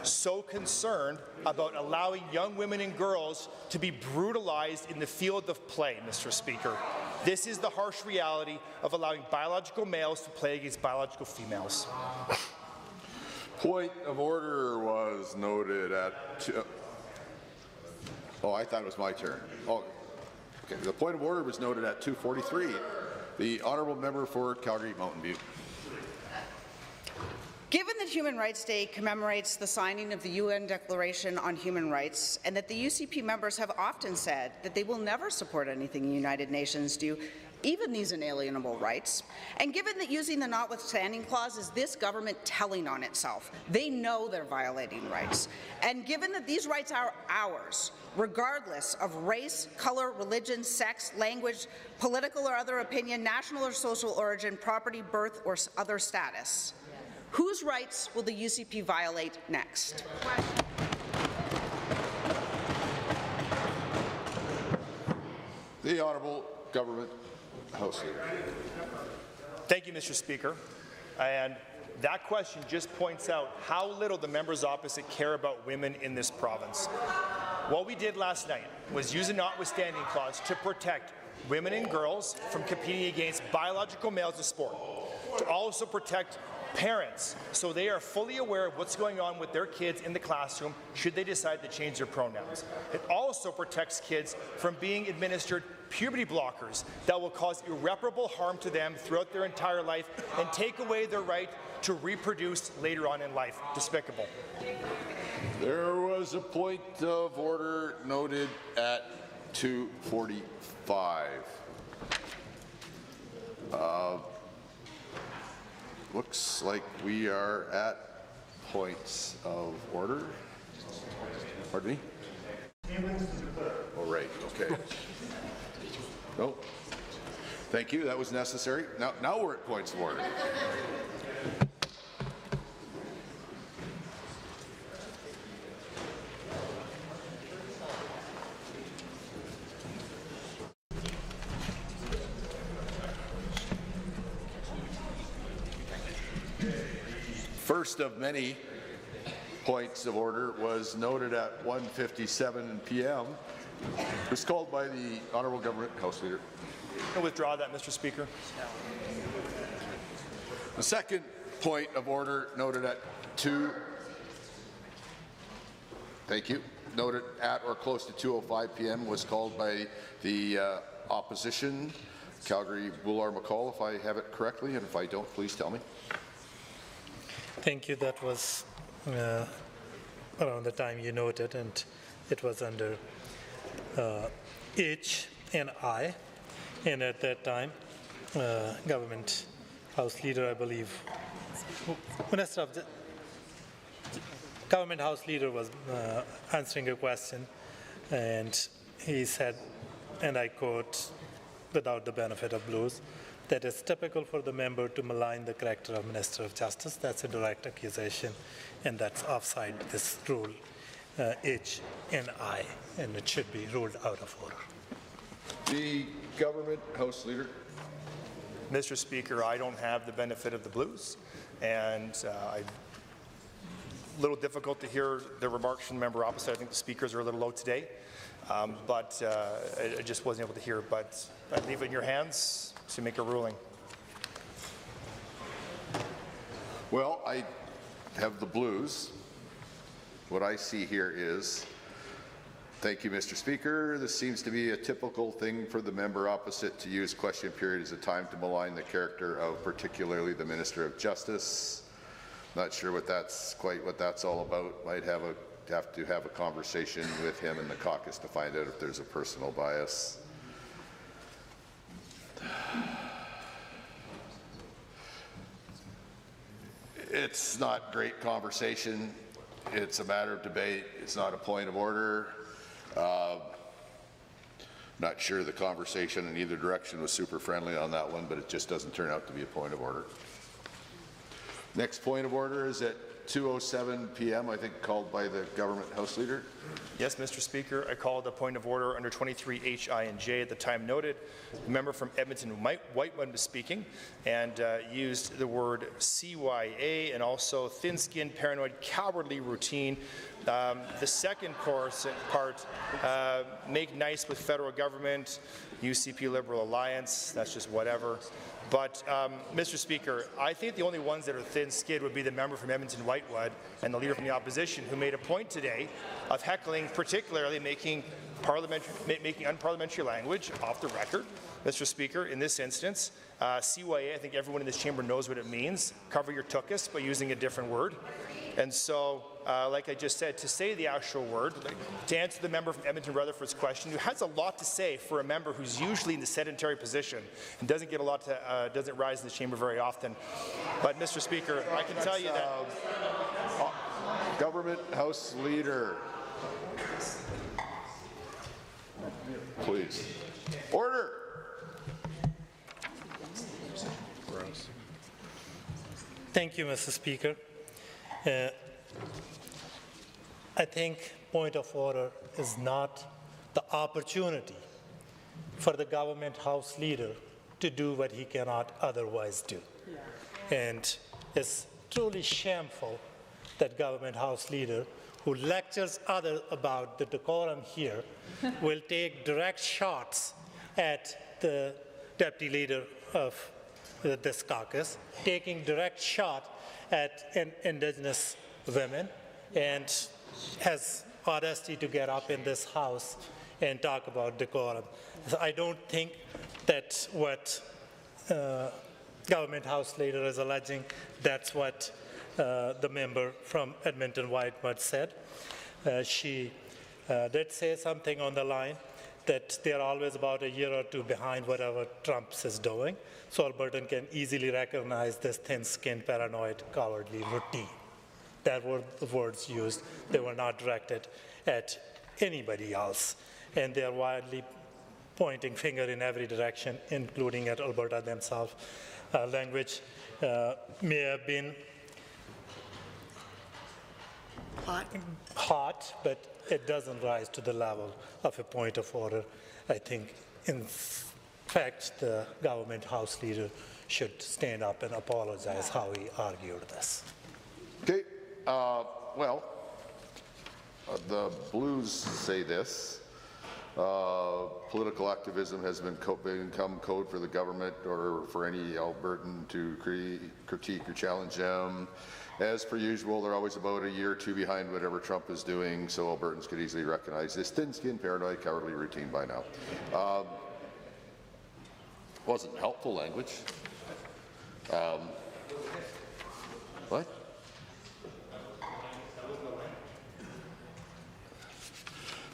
[SPEAKER 14] so concerned about allowing young women and girls to be brutalized in the field of play, Mr. Speaker? This is the harsh reality of allowing biological males to play against biological females.
[SPEAKER 22] Point of order was noted at... Oh, I thought it was my turn. Oh, okay. The point of order was noted at 2:43. The honourable member for Calgary Mountain View.
[SPEAKER 15] Given that Human Rights Day commemorates the signing of the UN Declaration on Human Rights, and that the UCP members have often said that they will never support anything the United Nations do, even these inalienable rights, and given that using the notwithstanding clause is this government telling on itself, they know they're violating rights, and given that these rights are ours, regardless of race, color, religion, sex, language, political or other opinion, national or social origin, property, birth, or other status, whose rights will the UCP violate next?
[SPEAKER 22] The Honourable Government House Leader.
[SPEAKER 14] Thank you, Mr. Speaker. And that question just points out how little the members opposite care about women in this province. What we did last night was use a notwithstanding clause to protect women and girls from competing against biological males in sport, to also protect parents so they are fully aware of what's going on with their kids in the classroom should they decide to change their pronouns. It also protects kids from being administered puberty blockers that will cause irreparable harm to them throughout their entire life and take away their right to reproduce later on in life. Despicable.
[SPEAKER 22] There was a point of order noted at 2:45. Looks like we are at points of order. Pardon me? Oh, right, okay. No. Thank you, that was necessary. Now we're at points of order. First of many points of order was noted at 1:57 p.m. It was called by the Honourable Government House Leader.
[SPEAKER 14] I'll withdraw that, Mr. Speaker.
[SPEAKER 22] The second point of order noted at 2. Thank you. Noted at or close to 2:05 p.m. was called by the opposition, Calgary Boular-McCall, if I have it correctly, and if I don't, please tell me.
[SPEAKER 17] Thank you. That was around the time you noted, and it was under H and I. And at that time, Government House Leader, I believe, Minister of the Government House Leader was answering a question, and he said, and I quote, without the benefit of blues, that it's typical for the member to malign the character of Minister of Justice. That's a direct accusation, and that's offside this rule, H and I, and it should be ruled out of order.
[SPEAKER 22] The Government House Leader.
[SPEAKER 14] Mr. Speaker, I don't have the benefit of the blues, and a little difficult to hear the remarks from the member opposite. I think the speakers are a little low today, but I just wasn't able to hear. But I leave it in your hands to make a ruling.
[SPEAKER 22] Well, I have the blues. What I see here is, thank you, Mr. Speaker. This seems to be a typical thing for the member opposite to use question period as a time to malign the character of particularly the Minister of Justice. Not sure what that's all about. Might have to have a conversation with him in the caucus to find out if there's a personal bias. It's not great conversation. It's a matter of debate. It's not a point of order. Not sure the conversation in either direction was super friendly on that one, but it just doesn't turn out to be a point of order. Next point of order is at 2:07 p.m., I think, called by the Government House Leader.
[SPEAKER 14] Yes, Mr. Speaker, I called a point of order under 23H, I, and J at the time noted. The member from Edmonton Whiteman was speaking and used the word CYA and also thin-skinned, paranoid, cowardly routine The second part, make nice with federal government, UCP Liberal Alliance, that's just whatever. But, Mr. Speaker, I think the only ones that are thin-skinned would be the member from Edmonton-Whitewood and the leader from the opposition, who made a point today of heckling, particularly making unparliamentary language off the record. Mr. Speaker, in this instance, CYA, I think everyone in this chamber knows what it means. Cover your tuchus by using a different word. And so, like I just said, to say the actual word, to answer the member from Edmonton-Rutherford's question, who has a lot to say for a member who's usually in the sedentary position and doesn't get a lot to, doesn't rise in the chamber very often. But, Mr. Speaker, I can tell you that
[SPEAKER 22] Government House Leader. Please. Order.
[SPEAKER 17] Thank you, Mr. Speaker. I think point of order is not the opportunity for the government House Leader to do what he cannot otherwise do. And it's truly shameful that government House Leader, who lectures others about the decorum here, will take direct shots at the Deputy Leader of this caucus, taking direct shot at Indigenous women, and has audacity to get up in this House and talk about decorum. So I don't think that what government House Leader is alleging, that's what the member from Edmonton-Whitewood said. She did say something on the line that they're always about a year or two behind whatever Trump is doing. So Albertan can easily recognize this thin-skinned, paranoid, cowardly routine. That were the words used. They were not directed at anybody else. And they're widely pointing finger in every direction, including at Alberta themselves. Language may have been hot, but it doesn't rise to the level of a point of order. I think, in fact, the government House Leader should stand up and apologize how he argued this.
[SPEAKER 22] Okay. The Blues say this. Political activism has become code for the government or for any Albertan to critique or challenge them. As per usual, they're always about a year or two behind whatever Trump is doing, so Albertans could easily recognize this thin-skinned, paranoid, cowardly routine by now. Wasn't helpful language. What?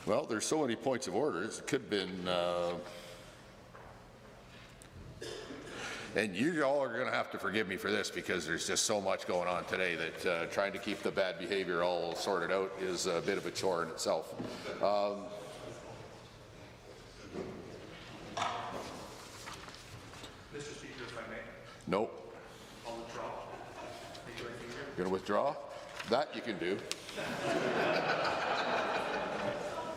[SPEAKER 22] Well, there's so many points of order. It could have been, and you all are going to have to forgive me for this because there's just so much going on today that trying to keep the bad behavior all sorted out is a bit of a chore in itself.
[SPEAKER 14] Mr. Speaker, if I may.
[SPEAKER 22] No.
[SPEAKER 14] I'll withdraw.
[SPEAKER 22] You're going to withdraw? That you can do.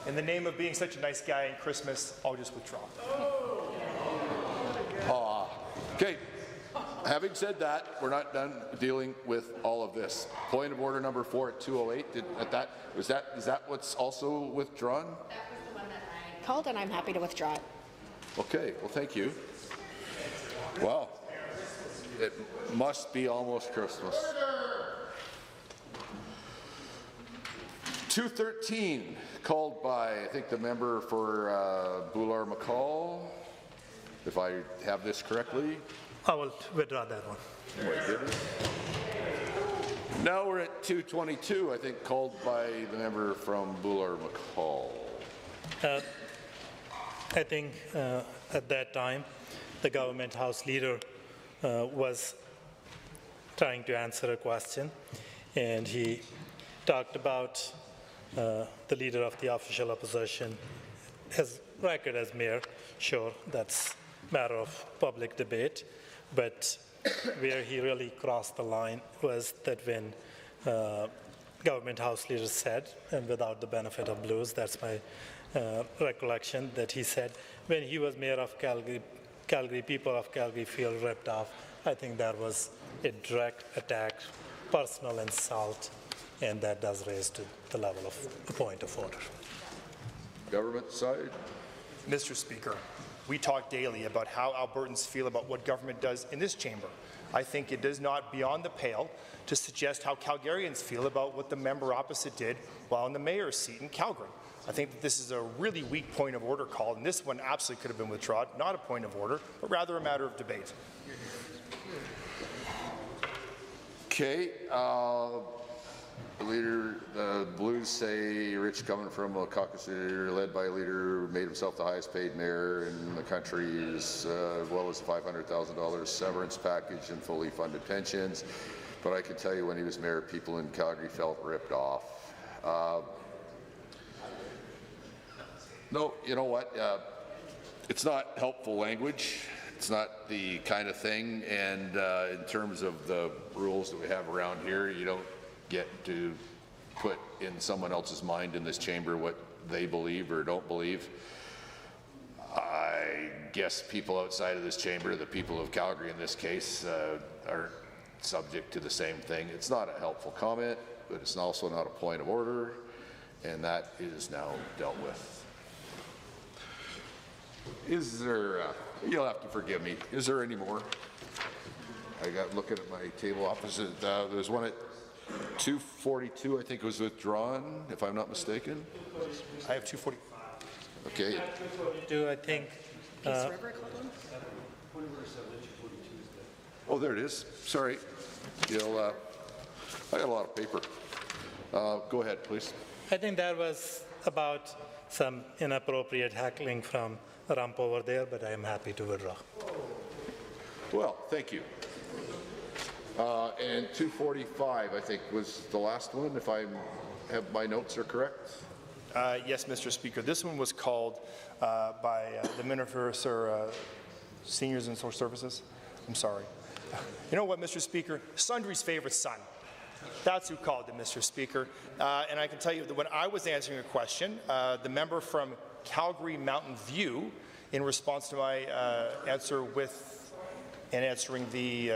[SPEAKER 14] In the name of being such a nice guy in Christmas, I'll just withdraw.
[SPEAKER 22] Okay. Having said that, we're not done dealing with all of this. Point of order number 4 at 2:08. Is that what's also withdrawn?
[SPEAKER 19] That was the one that I called, and I'm happy to withdraw it.
[SPEAKER 22] Okay. Well, thank you. Well, it must be almost Christmas. 213, called by, I think, the member for Boular-McCall, if I have this correctly.
[SPEAKER 17] I will withdraw that one.
[SPEAKER 22] Oh my goodness. Now we're at 222, I think, called by the member from Boular-McCall.
[SPEAKER 17] I think at that time, the government House Leader was trying to answer a question, and he talked about the leader of the official opposition. His record as mayor, sure, that's a matter of public debate, but where he really crossed the line was that when government House Leader said, and without the benefit of blues, that's my recollection, that he said when he was mayor of Calgary, people of Calgary feel ripped off. I think that was a direct attack, personal insult, and that does raise to the level of a point of order.
[SPEAKER 1] Government side.
[SPEAKER 14] Mr. Speaker, we talk daily about how Albertans feel about what government does in this chamber. I think it is not beyond the pale to suggest how Calgarians feel about what the member opposite did while in the mayor's seat in Calgary. I think that this is a really weak point of order call, and this one absolutely could have been withdrawn, not a point of order, but rather a matter of debate.
[SPEAKER 1] Okay. The Blues say Rich, coming from a caucus leader led by a leader who made himself the highest paid mayor in the country, as well as $500,000 severance package and fully funded pensions. But I can tell you when he was mayor, people in Calgary felt ripped off. No, you know what? It's not helpful language. It's not the kind of thing, and in terms of the rules that we have around here, you don't get to put in someone else's mind in this chamber what they believe or don't believe. I guess people outside of this chamber, the people of Calgary in this case, are subject to the same thing. It's not a helpful comment, but it's also not a point of order, and that is now dealt with. Is there, you'll have to forgive me, is there any more? I got looking at my table opposite, there's one at 242, I think it was withdrawn, if I'm not mistaken.
[SPEAKER 14] I have 245.
[SPEAKER 1] Okay.
[SPEAKER 17] 242, I think.
[SPEAKER 1] Oh, there it is. Sorry. You'll, I got a lot of paper. Go ahead, please.
[SPEAKER 17] I think that was about some inappropriate heckling from Rump over there, but I am happy to withdraw.
[SPEAKER 1] Well, thank you. And 245, I think, was the last one, if I have my notes are correct.
[SPEAKER 14] Yes, Mr. Speaker. This one was called by the Minister for Seniors and Social Services. I'm sorry. You know what, Mr. Speaker? Sundry's favorite son. That's who called it, Mr. Speaker. And I can tell you that when I was answering a question, the member from Calgary Mountain View, in response to my answer with and answering the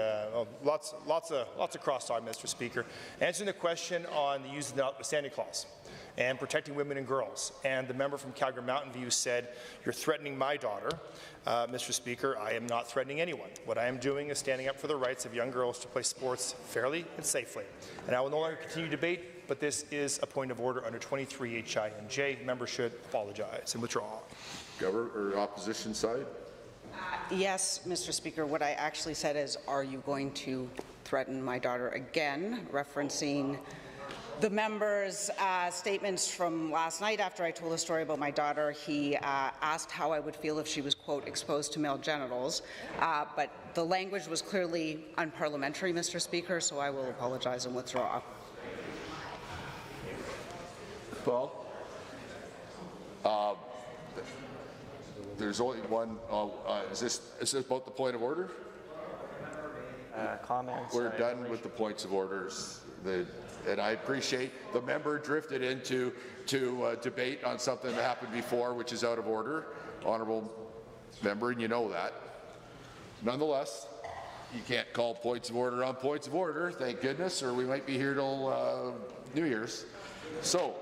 [SPEAKER 14] lots of crosstalk, Mr. Speaker, answering the question on the use of the notwithstanding clause and protecting women and girls. And the member from Calgary Mountain View said, "You're threatening my daughter." Mr. Speaker, I am not threatening anyone. What I am doing is standing up for the rights of young girls to play sports fairly and safely. And I will no longer continue debate, but this is a point of order under 23 HI and J. Member should apologize and withdraw.
[SPEAKER 1] Government or opposition side?
[SPEAKER 15] Yes, Mr. Speaker. What I actually said is, are you going to threaten my daughter again, referencing the member's statements from last night after I told a story about my daughter. He asked how I would feel if she was, quote, exposed to male genitals, but the language was clearly unparliamentary, Mr. Speaker, so I will apologize and withdraw.
[SPEAKER 1] Paul? There's only one. Is this about the point of order?
[SPEAKER 3] Comments.
[SPEAKER 1] We're done with the points of orders. And I appreciate the member drifted into debate on something that happened before, which is out of order, honourable member, and you know that. Nonetheless, you can't call points of order on points of order, thank goodness, or we might be here till New Year's. So,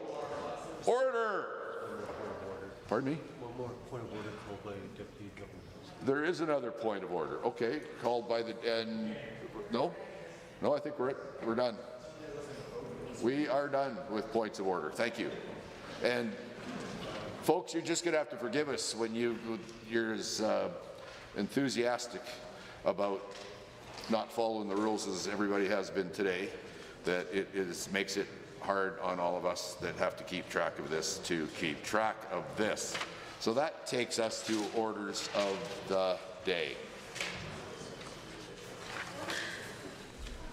[SPEAKER 1] order. Pardon me? One more point of order called by Deputy Government. There is another point of order. Okay, called by the no, I think we're done. We are done with points of order. Thank you. And folks, you're just going to have to forgive us when you're as enthusiastic about not following the rules as everybody has been today, that it makes it hard on all of us that have to keep track of this to keep track of this. So that takes us to orders of the day.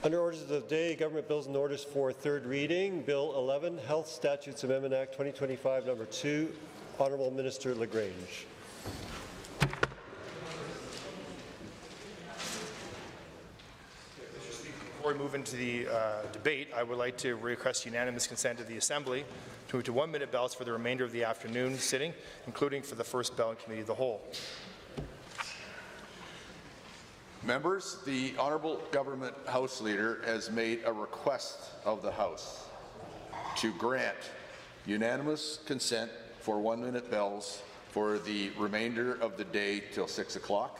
[SPEAKER 5] Under orders of the day, government bills and orders for third reading. Bill 11, Health Statutes Amendment Act 2025, number 2. Honourable Minister LaGrange.
[SPEAKER 14] Before we move into the debate, I would like to request unanimous consent of the Assembly to move to 1-minute bells for the remainder of the afternoon sitting, including for the first bell in Committee of the Whole.
[SPEAKER 1] Members, the Honourable Government House Leader has made a request of the House.
[SPEAKER 22] to grant unanimous consent for 1-minute bells for the remainder of the day till 6 o'clock.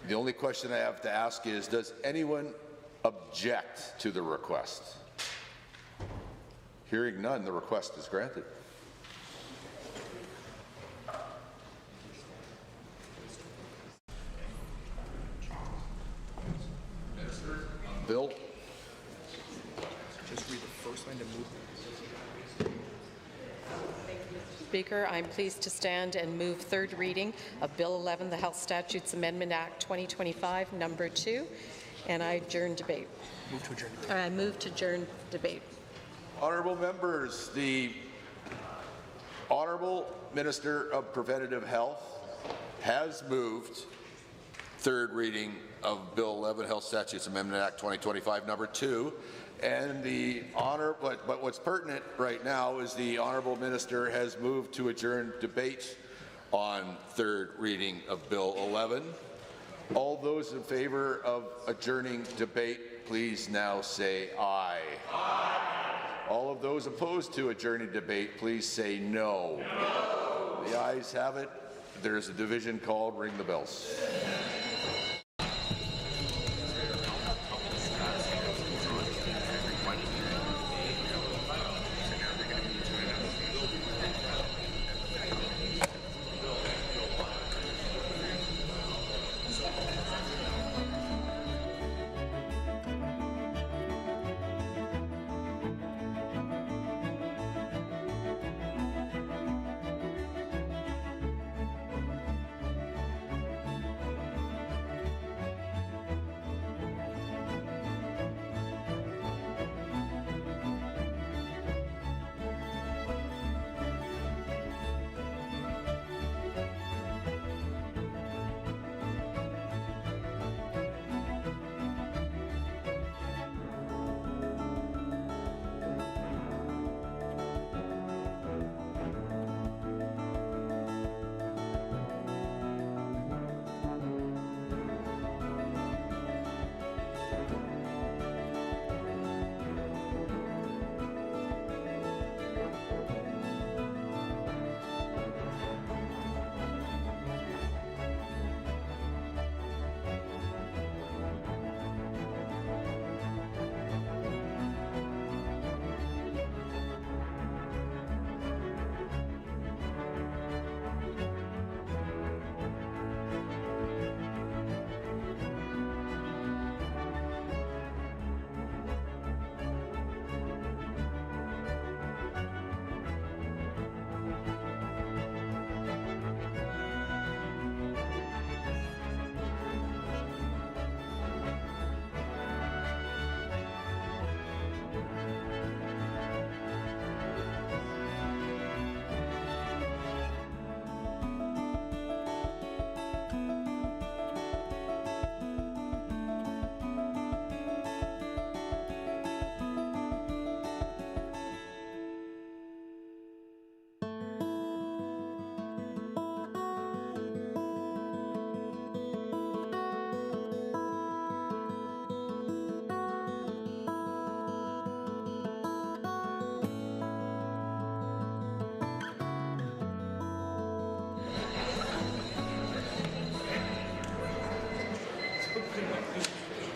[SPEAKER 22] The only question I have to ask is, does anyone object to the request? Hearing none, the request is granted. Bill?
[SPEAKER 16] Just read the first line to move.
[SPEAKER 12] Speaker, I'm pleased to stand and move third reading of Bill 11, the Health Statutes Amendment Act 2025, number 2, and I adjourn debate.
[SPEAKER 16] Move to adjourn.
[SPEAKER 12] I move to adjourn debate.
[SPEAKER 22] Honourable members, the Honourable Minister of Preventative Health has moved third reading of Bill 11, Health Statutes Amendment Act 2025, number 2. And but what's pertinent right now is the Honourable Minister has moved to adjourn debate on third reading of Bill 11. All those in favour of adjourning debate, please now say aye. Aye. All of those opposed to adjourning debate, please say no. No. The ayes have it. There's a division called. Ring the bells.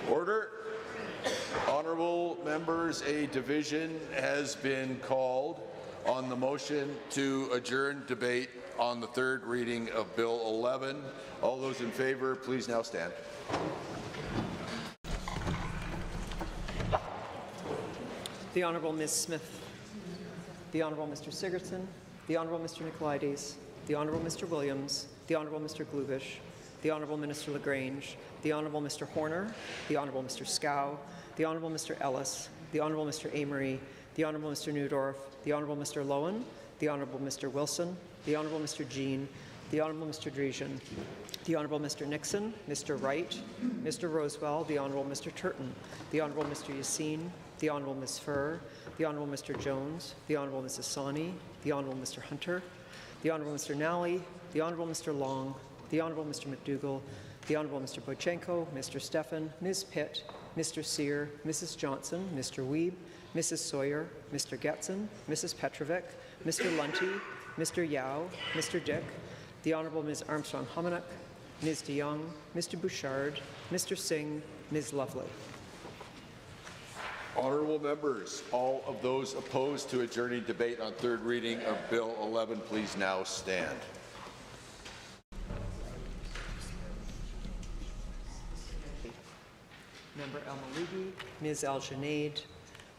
[SPEAKER 22] Order. Honourable members, a division has been called on the motion to adjourn debate on the third reading of Bill 11. All those in favour, please now stand.
[SPEAKER 20] The Honourable Ms. Smith, the Honourable Mr. Sigurdsson, the Honourable Mr. Nicolaides, the Honourable Mr. Williams, the Honourable Mr. Glubish, the Honourable Minister Lagrange, the Honourable Mr. Horner, the Honourable Mr. Scow, the Honourable Mr. Ellis, the Honourable Mr. Amory, the Honourable Mr. Newdorf, the Honourable Mr. Lowen, the Honourable Mr. Wilson, the Honourable Mr. Jean, the Honourable Mr. Dreesen, the Honourable Mr. Nixon, Mr. Wright, Mr. Rosewell, the Honourable Mr. Turton, the Honourable Mr. Yassine, the Honourable Ms. Furr, the Honourable Mr. Jones, the Honourable Mrs. Sawney, the Honourable Mr. Hunter, the Honourable Mr. Nally, the Honourable Mr. Long, the Honourable Mr. McDougall, the Honourable Mr. Bochenko, Mr. Stefan, Ms. Pitt, Mr. Sear, Mrs. Johnson, Mr. Wiebe, Mrs. Sawyer, Mr. Getson, Mrs. Petrovic, Mr. Lunty, Mr. Yao, Mr. Dick, the Honourable Ms. Armstrong-Homenuk, Ms. de Jong, Mr. Bouchard, Mr. Singh, Ms. Lovely.
[SPEAKER 1] Honourable members, all of those opposed to adjourning debate on third reading of Bill 11, please now stand.
[SPEAKER 20] Member El-Maliki, Ms. Al-Junaid,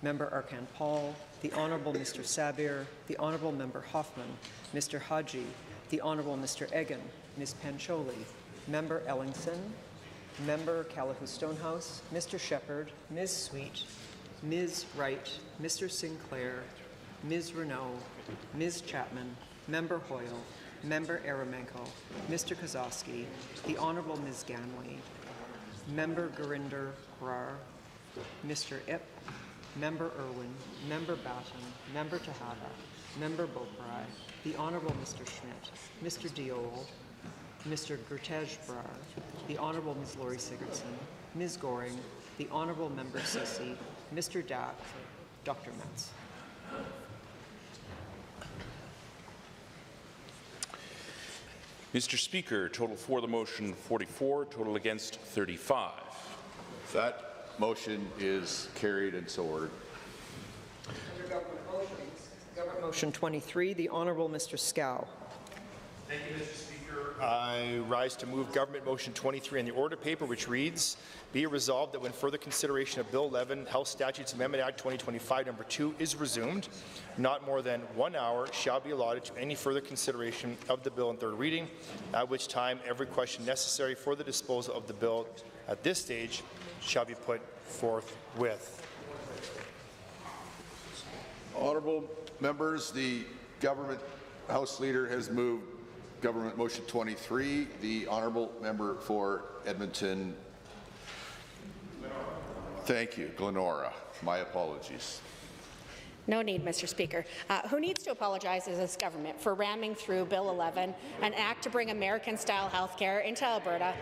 [SPEAKER 20] Member Arkan Paul, the Honourable Mr. Sabir, the Honourable Member Hoffman, Mr. Haji, the Honourable Mr. Egan, Ms. Pancholi, Member Ellingson, Member Callahoo Stonehouse, Mr. Shepherd, Ms. Sweet, Ms. Wright, Mr. Sinclair, Ms. Renault, Ms. Chapman, Member Hoyle, Member Eremenko, Mr. Kozowski, the Honourable Ms. Ganway, Member Gurinder Brar, Mr. Ip, Member Irwin, Member Batten, Member Tejada, Member Boprai, the Honourable Mr. Schmidt, Mr. Diol, Mr. Gurtej Brar, the Honourable Ms. Laurie Sigurdsson, Ms. Goring, the Honourable Member Sissi, Mr. Dack, Dr. Metz.
[SPEAKER 6] Mr. Speaker, total for the motion 44, total against 35.
[SPEAKER 1] That motion is carried and so ordered.
[SPEAKER 20] Government Motion 23, the Honourable Mr. Scow.
[SPEAKER 14] Thank you, Mr. Speaker. I rise to move Government Motion 23 on the order paper, which reads, be it resolved that when further consideration of Bill 11, Health Statutes Amendment Act 2025 No. 2 is resumed, not more than 1 hour shall be allotted to any further consideration of the bill in third reading, at which time every question necessary for the disposal of the bill at this stage shall be put forthwith.
[SPEAKER 1] Honourable members, the Government House Leader has moved Government Motion 23. The Honourable Member for Edmonton. Thank you, Glenora. My apologies.
[SPEAKER 19] No need, Mr. Speaker. Who needs to apologize is this government for ramming through Bill 11, an act to bring American-style health care into Alberta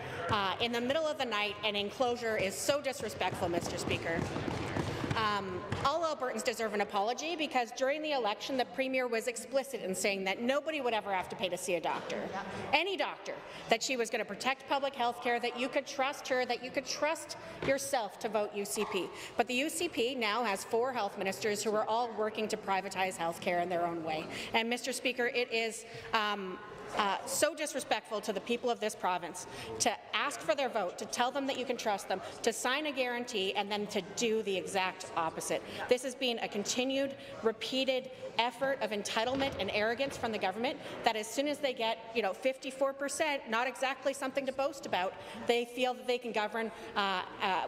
[SPEAKER 19] in the middle of the night, and enclosure is so disrespectful, Mr. Speaker. All Albertans deserve an apology because during the election, the Premier was explicit in saying that nobody would ever have to pay to see a doctor, any doctor, that she was going to protect public health care, that you could trust her, that you could trust yourself to vote UCP. But the UCP now has 4 health ministers who are all working to privatize health care in their own way. And, Mr. Speaker, it is so disrespectful to the people of this province to ask for their vote, to tell them that you can trust them, to sign a guarantee, and then to do the exact opposite. This has been a continued, repeated effort of entitlement and arrogance from the government that as soon as they get, 54%, not exactly something to boast about, they feel that they can govern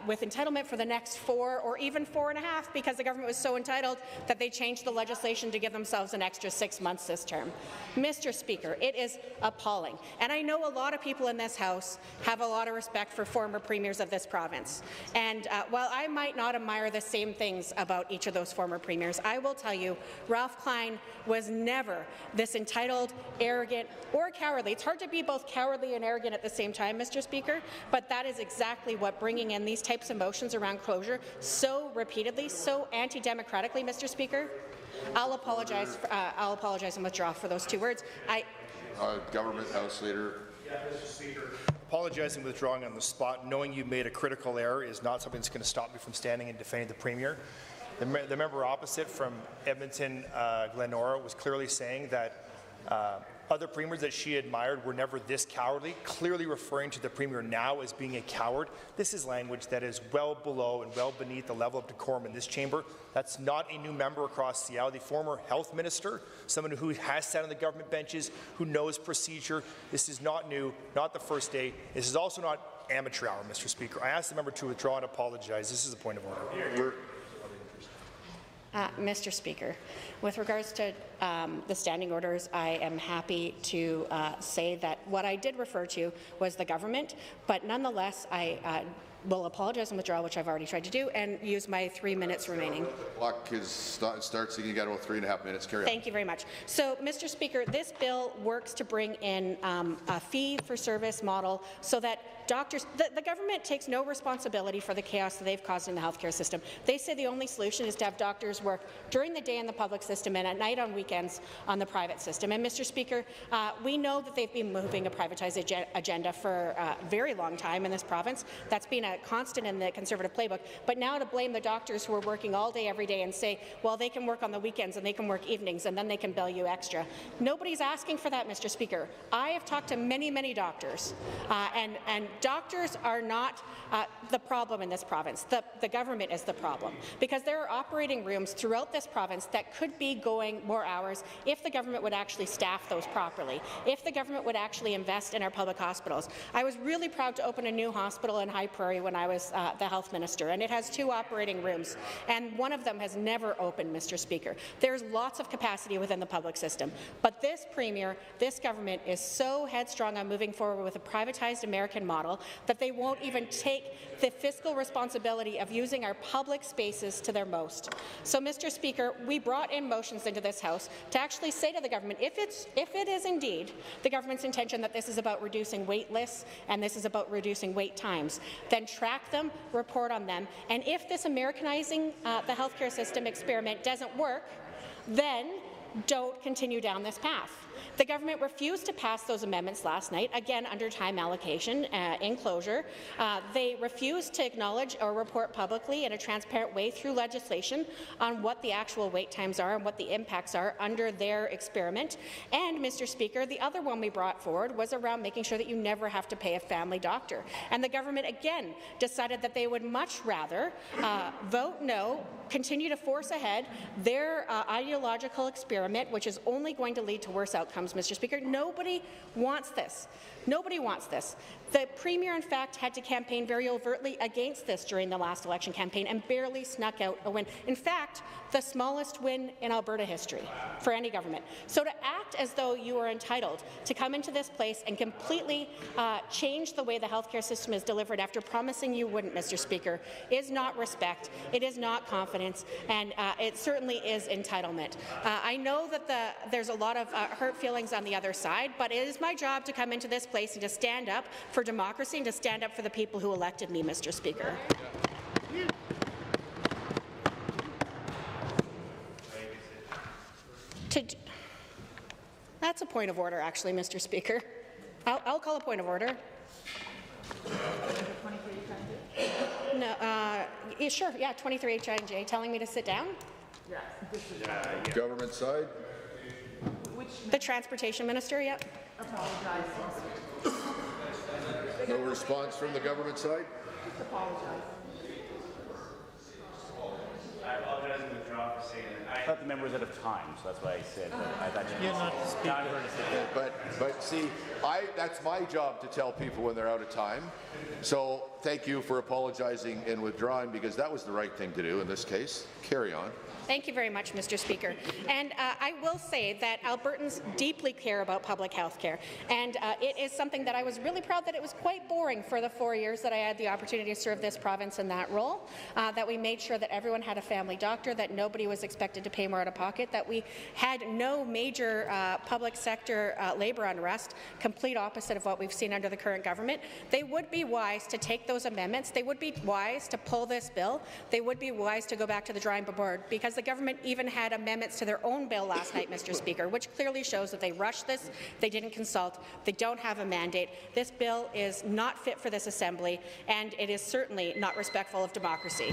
[SPEAKER 19] with entitlement for the next 4 or even 4.5 because the government was so entitled that they changed the legislation to give themselves an extra 6 months this term. Mr. Speaker, it is appalling. And I know a lot of people in this House have a lot of respect for former premiers of this province. And while I might not admire the same things about each of those former premiers, I will tell you, Ralph Klein was never this entitled, arrogant, or cowardly. It's hard to be both cowardly and arrogant at the same time, Mr. Speaker, but that is exactly what bringing in these types of motions around closure so repeatedly, so anti-democratically, Mr. Speaker. I'll apologize and withdraw for those 2 words.
[SPEAKER 1] Government House Leader.
[SPEAKER 14] Yeah, Mr. Speaker. Apologizing, withdrawing on the spot, knowing you made a critical error is not something that's going to stop me from standing and defending the Premier. The member opposite from Edmonton, Glenora, was clearly saying that other premiers that she admired were never this cowardly, clearly referring to the Premier now as being a coward. This is language that is well below and well beneath the level of decorum in this chamber. That's not a new member across Seattle, the former health minister, someone who has sat on the government benches, who knows procedure. This is not new, not the first day. This is also not amateur hour, Mr. Speaker. I asked the member to withdraw and apologize. This is a point of order.
[SPEAKER 19] Mr. Speaker, with regards to the standing orders, I am happy to say that what I did refer to was the government, but nonetheless, I will apologize and withdraw, which I've already tried to do, and use my 3 minutes remaining.
[SPEAKER 1] Clock starts, you got about 3.5 minutes. Carry on.
[SPEAKER 19] Thank you very much. So, Mr. Speaker, this bill works to bring in a fee-for-service model so that doctors, the government takes no responsibility for the chaos that they've caused in the healthcare system. They say the only solution is to have doctors work during the day in the public system and at night on weekends on the private system. And Mr. Speaker, we know that they've been moving a privatized agenda for a very long time in this province. That's been a constant in the Conservative playbook. But now to blame the doctors who are working all day every day and say, well, they can work on the weekends and they can work evenings and then they can bill you extra. Nobody's asking for that, Mr. Speaker. I have talked to many, many doctors, and doctors are not the problem in this province. The government is the problem, because there are operating rooms throughout this province that could be going more hours if the government would actually staff those properly, if the government would actually invest in our public hospitals. I was really proud to open a new hospital in High Prairie when I was the health minister, and it has 2 operating rooms, and one of them has never opened, Mr. Speaker. There's lots of capacity within the public system, but this Premier, this government is so headstrong on moving forward with a privatized American model that they won't even take the fiscal responsibility of using our public spaces to their most. So, Mr. Speaker, we brought in motions into this House to actually say to the government, if it is indeed the government's intention that this is about reducing wait lists and this is about reducing wait times, then track them, report on them, and if this Americanizing the healthcare system experiment doesn't work, then don't continue down this path. The government refused to pass those amendments last night, again under time allocation in closure. They refused to acknowledge or report publicly in a transparent way through legislation on what the actual wait times are and what the impacts are under their experiment. And, Mr. Speaker, the other one we brought forward was around making sure that you never have to pay a family doctor. And the government again decided that they would much rather vote no, continue to force ahead their ideological experiment, which is only going to lead to worse outcomes, Mr. Speaker. Nobody wants this. Nobody wants this. The Premier, in fact, had to campaign very overtly against this during the last election campaign and barely snuck out a win. In fact, the smallest win in Alberta history for any government. So to act as though you are entitled to come into this place and completely change the way the healthcare system is delivered after promising you wouldn't, Mr. Speaker, is not respect, it is not confidence, and it certainly is entitlement. I know that there's a lot of hurt feelings on the other side, but it is my job to come into this place and to stand up for democracy and to stand up for the people who elected me, Mr. Speaker. That's a point of order, actually, Mr. Speaker. I'll call a point of order. No, sure, yeah, 23 HIJ telling me to sit down?
[SPEAKER 22] Government side?
[SPEAKER 19] The Transportation Minister, yep.
[SPEAKER 22] No response from the government side?
[SPEAKER 18] Just apologize. I apologize and withdraw for saying that. I thought the member was out of time, so that's why I said that. I thought you're not speaking.
[SPEAKER 22] But see, that's my job to tell people when they're out of time. So thank you for apologizing and withdrawing, because that was the right thing to do in this case. Carry on.
[SPEAKER 19] Thank you very much, Mr. Speaker. And I will say that Albertans deeply care about public health care, and it is something that I was really proud that it was quite boring for the 4 years that I had the opportunity to serve this province in that role, that we made sure that everyone had a family doctor, that nobody was expected to pay more out of pocket, that we had no major public sector labour unrest, complete opposite of what we've seen under the current government. They would be wise to take those amendments. They would be wise to pull this bill. They would be wise to go back to the drawing board, because the government even had amendments to their own bill last night, Mr. Speaker, which clearly shows that they rushed this, they didn't consult, they don't have a mandate. This bill is not fit for this Assembly, and it is certainly not respectful of democracy.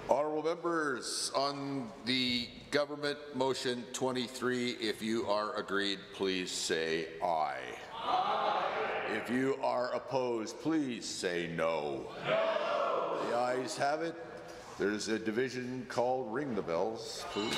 [SPEAKER 22] Honourable members, on the government motion 23, if you are agreed, please say aye. Aye. If you are opposed, please say no. No. The ayes have it. There's a division called ring the bells, please.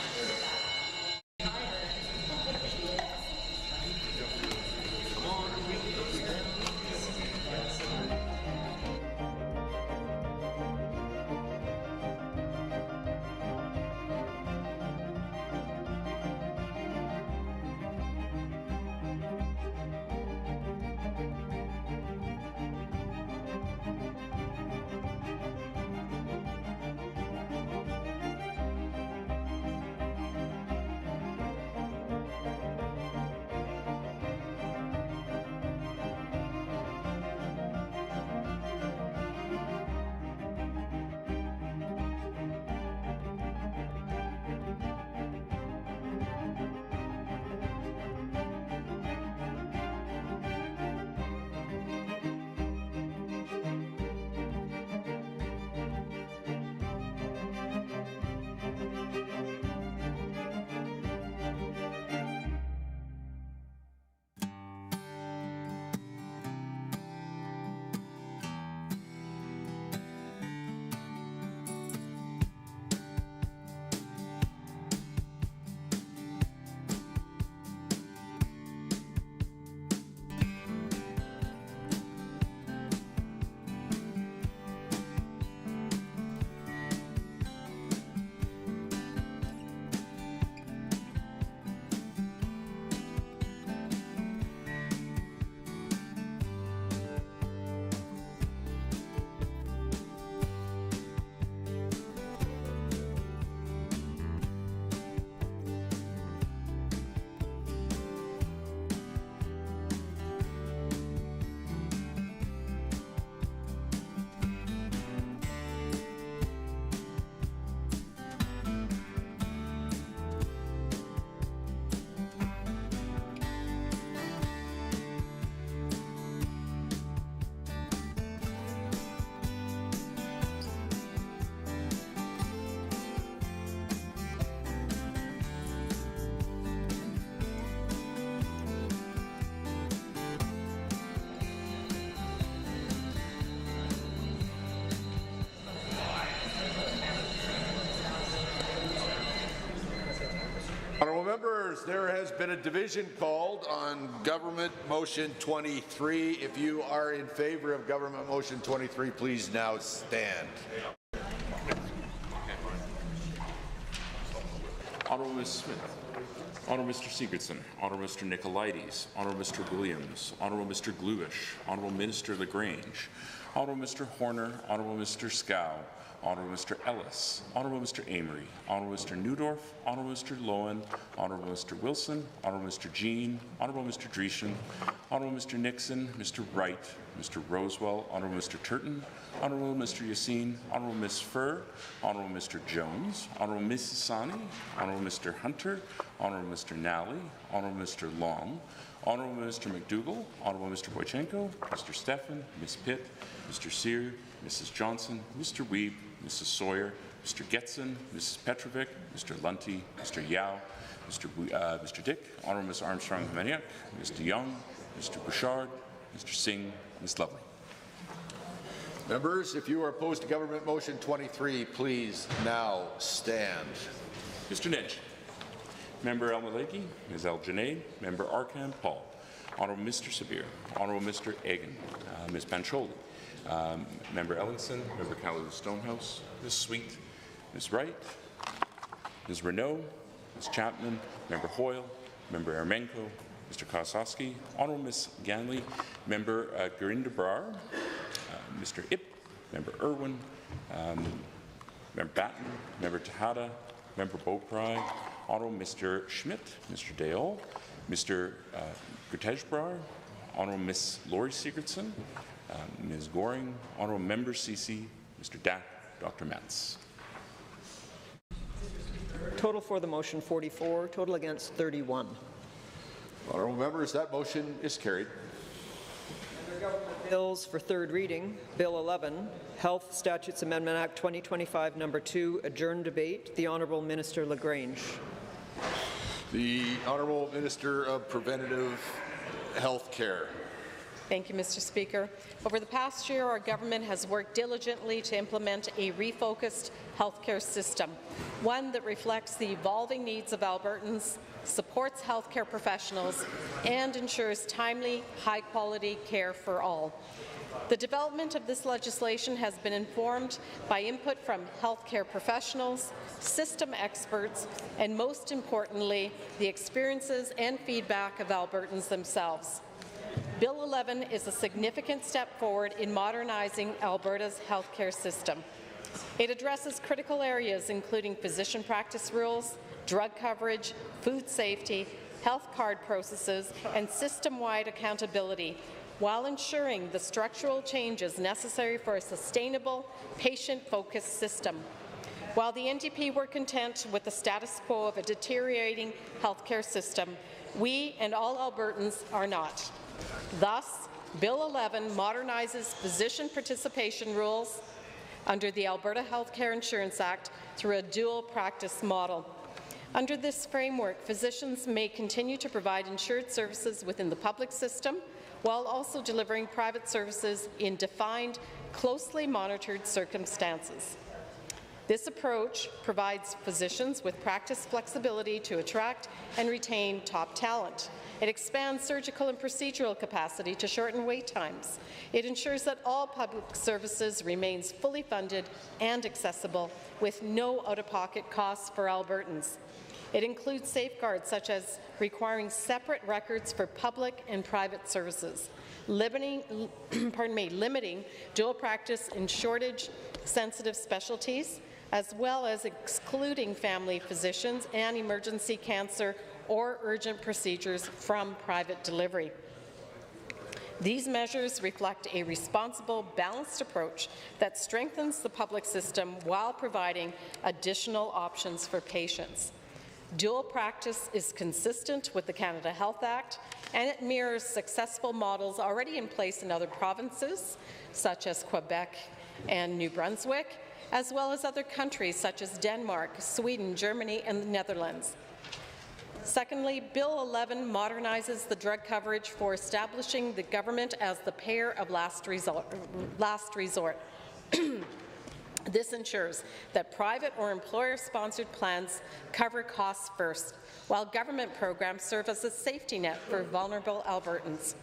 [SPEAKER 22] Members, there has been a division called on Government Motion 23. If you are in favour of Government Motion 23, please now stand.
[SPEAKER 6] Honourable Ms. Smith. Honourable Mr. Sigurdsson. Honourable Mr. Nicolaides. Honourable Mr. Williams. Honourable Mr. Gluish. Honourable Minister LaGrange. Honourable Mr. Horner. Honourable Mr. Scow. Honourable Mr. Ellis, Honourable Mr. Amory, Honourable Mr. Newdorf, Honourable Mr. Lowen, Honourable Mr. Wilson, Honourable Mr. Jean, Honourable Mr. Dreeshen, Honourable Mr. Nixon, Mr. Wright, Mr. Rosewell, Honourable Mr. Turton, Honourable Mr. Yassine, Honourable Ms. Furr, Honourable Mr. Jones, Honourable Ms. Sani, Honourable Mr. Hunter, Honourable Mr. Nally, Honourable Mr. Long, Honourable Mr. McDougall, Honourable Mr. Boychenko, Mr. Stefan, Ms. Pitt, Mr. Sear, Mrs. Johnson, Mr. Weeb, Mrs. Sawyer, Mr. Getson, Mrs. Petrovic, Mr. Lunty, Mr. Yao, Mr. Dick, Honourable Ms. Armstrong-Maniak, Mr. Young, Mr. Bouchard, Mr. Singh, Ms. Lovely.
[SPEAKER 22] Members, if you are opposed to Government Motion 23, please now stand.
[SPEAKER 6] Mr. Nedge. Member El-Maleki, Ms. El-Junaid, Member Arkan Paul, Honourable Mr. Sabir, Honourable Mr. Egan, Ms. Pancholi, Member Ellenson, Member Callahan-Stonehouse, Ms. Sweet, Ms. Wright, Ms. Renault, Ms. Chapman, Member Hoyle, Member Ermenko, Mr. Kosowski, Honourable Ms. Ganley, Member Gurinder-Brar, Mr. Ip, Member Irwin, Member Batten, Member Tejada, Member Beaupry, Honourable Mr. Schmidt, Mr. Dayal, Mr. Gutejbrar, Honourable Ms. Lori Sigurdsson, Ms. Goring, Honourable Member Cece, Mr. Dack, Dr. Metz.
[SPEAKER 20] Total for the motion 44, total against 31.
[SPEAKER 22] Honourable members, that motion is carried.
[SPEAKER 20] Bills for third reading. Bill 11, Health Statutes Amendment Act 2025 No. 2, adjourned debate. The Honourable Minister LaGrange.
[SPEAKER 22] The Honourable Minister of Preventative Health Care.
[SPEAKER 12] Thank you, Mr. Speaker. Over the past year, our government has worked diligently to implement a refocused healthcare system, one that reflects the evolving needs of Albertans, supports healthcare professionals, and ensures timely, high-quality care for all. The development of this legislation has been informed by input from healthcare professionals, system experts, and most importantly, the experiences and feedback of Albertans themselves. Bill 11 is a significant step forward in modernizing Alberta's healthcare system. It addresses critical areas including physician practice rules, drug coverage, food safety, health card processes, and system-wide accountability, while ensuring the structural changes necessary for a sustainable, patient-focused system. While the NDP were content with the status quo of a deteriorating healthcare system, we and all Albertans are not. Thus, Bill 11 modernizes physician participation rules under the Alberta Healthcare Insurance Act through a dual practice model. Under this framework, physicians may continue to provide insured services within the public system while also delivering private services in defined, closely monitored circumstances. This approach provides physicians with practice flexibility to attract and retain top talent. It expands surgical and procedural capacity to shorten wait times. It ensures that all public services remains fully funded and accessible with no out-of-pocket costs for Albertans. It includes safeguards such as requiring separate records for public and private services, limiting dual practice in shortage-sensitive specialties, as well as excluding family physicians and emergency cancer or urgent procedures from private delivery. These measures reflect a responsible, balanced approach that strengthens the public system while providing additional options for patients. Dual practice is consistent with the Canada Health Act, and it mirrors successful models already in place in other provinces, such as Quebec and New Brunswick, as well as other countries such as Denmark, Sweden, Germany, and the Netherlands. Secondly, Bill 11 modernizes the drug coverage for establishing the government as the payer of last resort. This ensures that private or employer-sponsored plans cover costs first, while government programs serve as a safety net for vulnerable Albertans.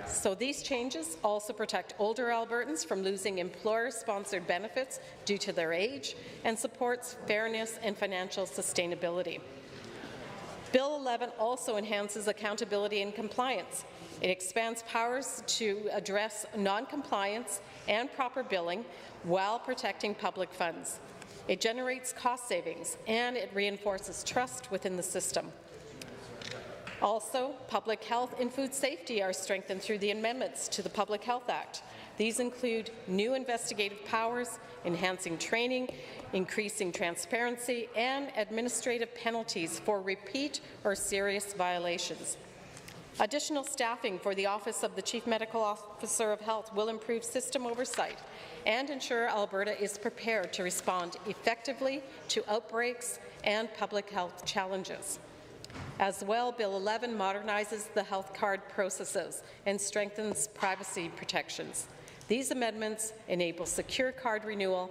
[SPEAKER 12] So these changes also protect older Albertans from losing employer-sponsored benefits due to their age and supports fairness and financial sustainability. Bill 11 also enhances accountability and compliance. It expands powers to address non-compliance and proper billing while protecting public funds. It generates cost savings and it reinforces trust within the system. Also, public health and food safety are strengthened through the amendments to the Public Health Act. These include new investigative powers, enhancing training, increasing transparency, and administrative penalties for repeat or serious violations. Additional staffing for the Office of the Chief Medical Officer of Health will improve system oversight and ensure Alberta is prepared to respond effectively to outbreaks and public health challenges. As well, Bill 11 modernizes the health card processes and strengthens privacy protections. These amendments enable secure card renewal,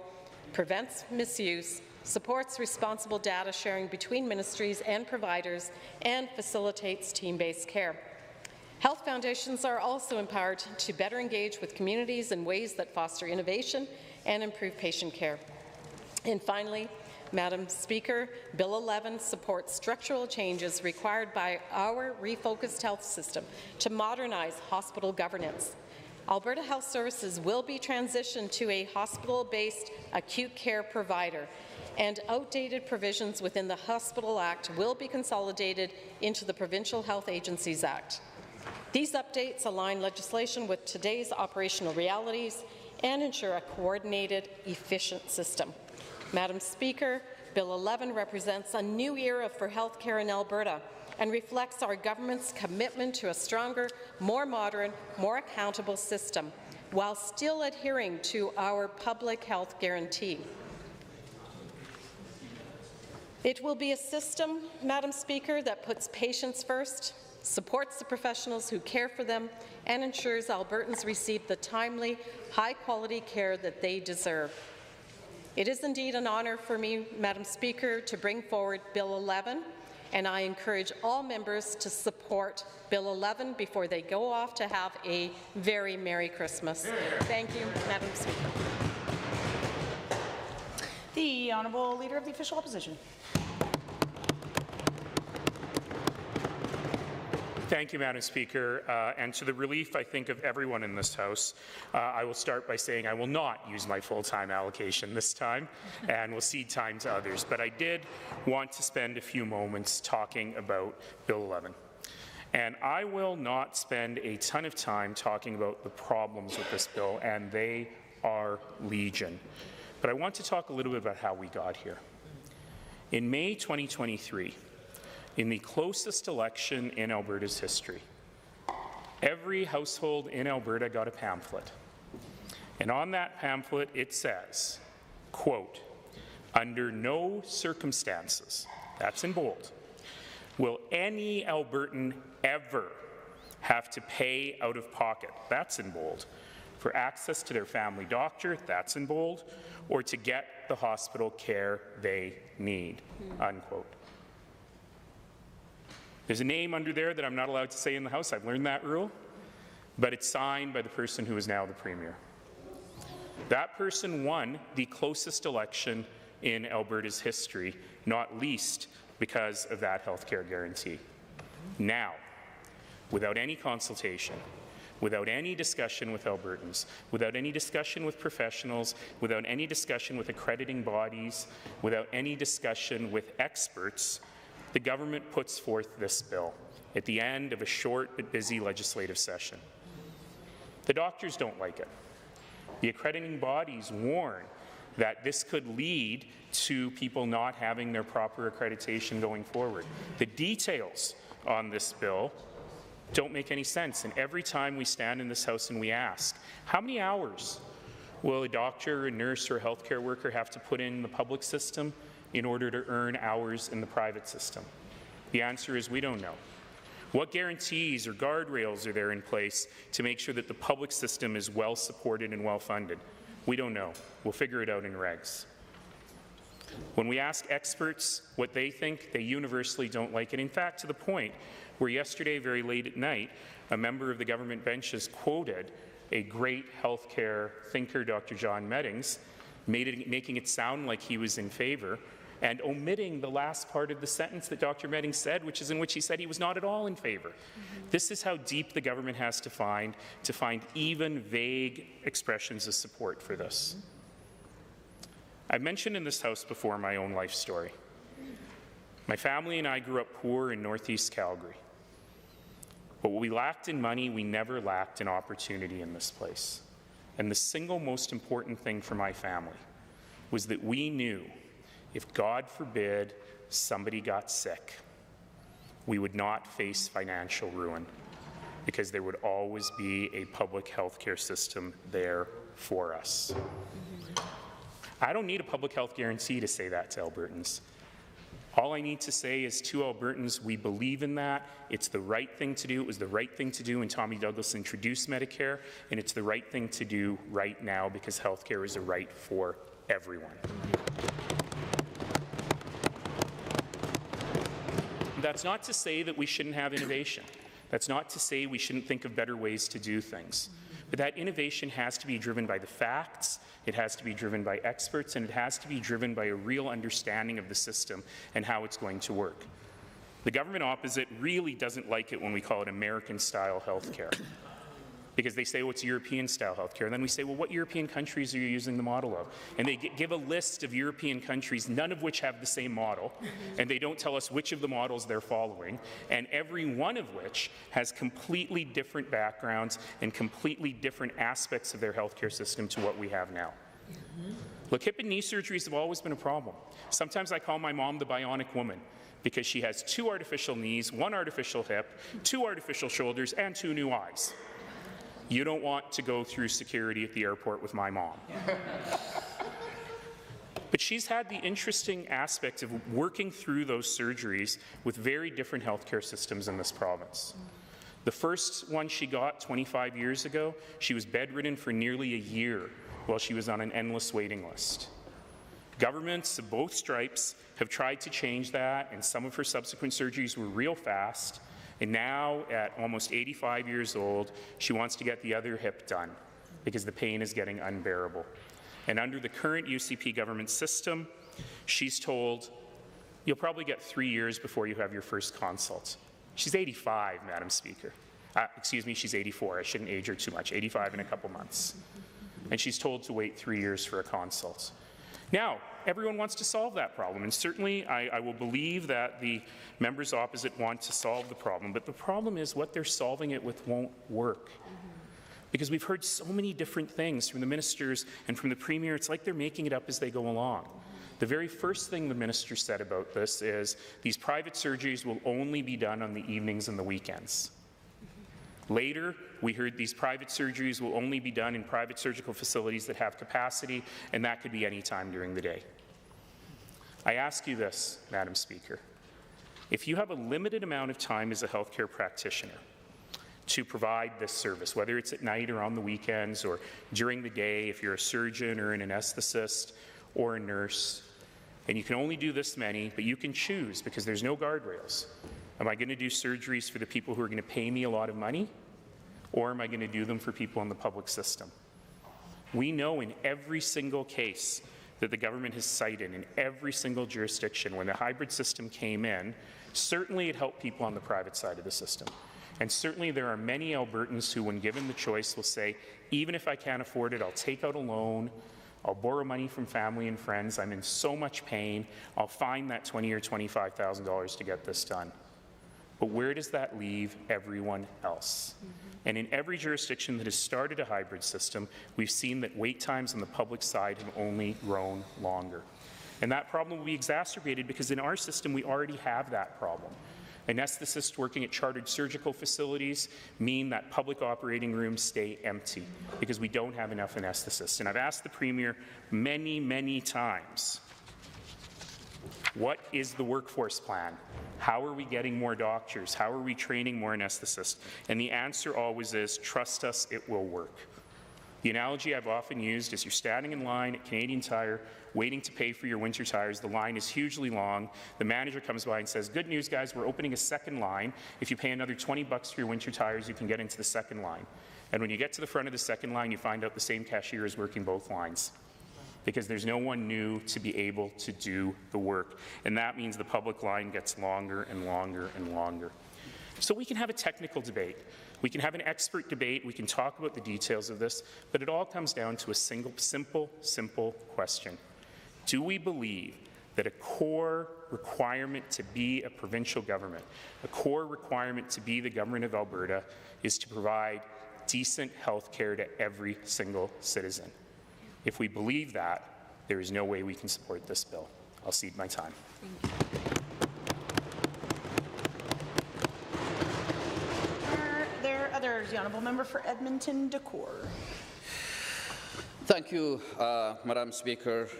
[SPEAKER 12] prevents misuse, supports responsible data sharing between ministries and providers, and facilitates team-based care. Health foundations are also empowered to better engage with communities in ways that foster innovation and improve patient care. And finally, Madam Speaker, Bill 11 supports structural changes required by our refocused health system to modernize hospital governance. Alberta Health Services will be transitioned to a hospital-based acute care provider, and outdated provisions within the Hospital Act will be consolidated into the Provincial Health Agencies Act. These updates align legislation with today's operational realities and ensure a coordinated, efficient system. Madam Speaker, Bill 11 represents a new era for healthcare in Alberta and reflects our government's commitment to a stronger, more modern, more accountable system, while still adhering to our public health guarantee. It will be a system, Madam Speaker, that puts patients first, supports the professionals who care for them, and ensures Albertans receive the timely, high-quality care that they deserve. It is indeed an honour for me, Madam Speaker, to bring forward Bill 11, and I encourage all members to support Bill 11 before they go off to have a very Merry Christmas. Thank you, Madam Speaker.
[SPEAKER 9] The Honourable Leader of the Official Opposition.
[SPEAKER 21] Thank you, Madam Speaker. And to the relief, I think, of everyone in this House, I will start by saying I will not use my full-time allocation this time, and will cede time to others. But I did want to spend a few moments talking about Bill 11. And I will not spend a ton of time talking about the problems with this bill, and they are legion. But I want to talk a little bit about how we got here. In May 2023, in the closest election in Alberta's history, every household in Alberta got a pamphlet. And on that pamphlet it says, quote, "Under no circumstances," that's in bold, "will any Albertan ever have to pay out of pocket," that's in bold, "for access to their family doctor," that's in bold, "or to get the hospital care they need," unquote. There's a name under there that I'm not allowed to say in the House. I've learned that rule. But it's signed by the person who is now the Premier. That person won the closest election in Alberta's history, not least because of that healthcare guarantee. Now, without any consultation, without any discussion with Albertans, without any discussion with professionals, without any discussion with accrediting bodies, without any discussion with experts, the government puts forth this bill at the end of a short but busy legislative session. The doctors don't like it. The accrediting bodies warn that this could lead to people not having their proper accreditation going forward. The details on this bill don't make any sense, and every time we stand in this House and we ask, how many hours will a doctor, a nurse, or a healthcare worker have to put in the public system in order to earn hours in the private system? The answer is we don't know. What guarantees or guardrails are there in place to make sure that the public system is well supported and well funded? We don't know. We'll figure it out in regs. When we ask experts what they think, they universally don't like it. In fact, to the point where yesterday, very late at night, a member of the government benches quoted a great healthcare thinker, Dr. John Meddings, making it sound like he was in favour, and omitting the last part of the sentence that Dr. Meddings said, which is in which he said he was not at all in favour. This is how deep the government has to find even vague expressions of support for this. I've mentioned in this House before my own life story. My family and I grew up poor in Northeast Calgary. But what we lacked in money, we never lacked in opportunity in this place. And the single most important thing for my family was that we knew if, God forbid, somebody got sick, we would not face financial ruin because there would always be a public health care system there for us. I don't need a public health guarantee to say that to Albertans. All I need to say is to Albertans, we believe in that. It's the right thing to do. It was the right thing to do when Tommy Douglas introduced Medicare, and it's the right thing to do right now because health care is a right for everyone. That's not to say that we shouldn't have innovation. That's not to say we shouldn't think of better ways to do things. But that innovation has to be driven by the facts, it has to be driven by experts, and it has to be driven by a real understanding of the system and how it's going to work. The government opposite really doesn't like it when we call it American-style health care, because they say, well, it's European-style health care. And then we say, well, what European countries are you using the model of? And they give a list of European countries, none of which have the same model, and they don't tell us which of the models they're following, and every one of which has completely different backgrounds and completely different aspects of their healthcare system to what we have now. Look, hip and knee surgeries have always been a problem. Sometimes I call my mom the bionic woman because she has 2 artificial knees, 1 artificial hip, 2 artificial shoulders, and 2 new eyes. You don't want to go through security at the airport with my mom. But she's had the interesting aspect of working through those surgeries with very different healthcare systems in this province. The first one she got 25 years ago, she was bedridden for nearly a year while she was on an endless waiting list. Governments of both stripes have tried to change that, and some of her subsequent surgeries were real fast. And now, at almost 85 years old, she wants to get the other hip done because the pain is getting unbearable. And under the current UCP government system, she's told, you'll probably get 3 years before you have your first consult. She's 85, Madam Speaker. Excuse me, she's 84. I shouldn't age her too much. 85 in a couple months. And she's told to wait 3 years for a consult. Now, everyone wants to solve that problem, and certainly I will believe that the members opposite want to solve the problem, but the problem is what they're solving it with won't work. Because we've heard so many different things from the ministers and from the Premier, it's like they're making it up as they go along. The very first thing the minister said about this is these private surgeries will only be done on the evenings and the weekends. Later, we heard these private surgeries will only be done in private surgical facilities that have capacity, and that could be any time during the day. I ask you this, Madam Speaker. If you have a limited amount of time as a healthcare practitioner to provide this service, whether it's at night or on the weekends or during the day, if you're a surgeon or an anesthetist or a nurse, and you can only do this many, but you can choose because there's no guardrails. Am I going to do surgeries for the people who are going to pay me a lot of money, or am I going to do them for people in the public system? We know in every single case that the government has cited, in every single jurisdiction, when the hybrid system came in, certainly it helped people on the private side of the system. And certainly there are many Albertans who, when given the choice, will say, even if I can't afford it, I'll take out a loan, I'll borrow money from family and friends, I'm in so much pain, I'll find that $20,000 or $25,000 to get this done. But where does that leave everyone else? And in every jurisdiction that has started a hybrid system, we've seen that wait times on the public side have only grown longer. And that problem will be exacerbated because in our system, we already have that problem. Anesthetists working at chartered surgical facilities mean that public operating rooms stay empty because we don't have enough anesthetists. And I've asked the Premier many, many times, what is the workforce plan? How are we getting more doctors? How are we training more anesthetists? And the answer always is, trust us, it will work. The analogy I've often used is you're standing in line at Canadian Tire waiting to pay for your winter tires. The line is hugely long. The manager comes by and says, good news guys, we're opening a second line. If you pay another $20 for your winter tires, you can get into the second line. And when you get to the front of the second line, you find out the same cashier is working both lines, because there's no one new to be able to do the work. And that means the public line gets longer and longer and longer. So we can have a technical debate. We can have an expert debate. We can talk about the details of this, but it all comes down to a simple question. Do we believe that a core requirement to be a provincial government, a core requirement to be the government of Alberta, is to provide decent health care to every single citizen? If we believe that, there is no way we can support this bill. I'll cede my time.
[SPEAKER 9] Are there others? The honourable member for Edmonton Decor.
[SPEAKER 11] Thank you, Madam Speaker.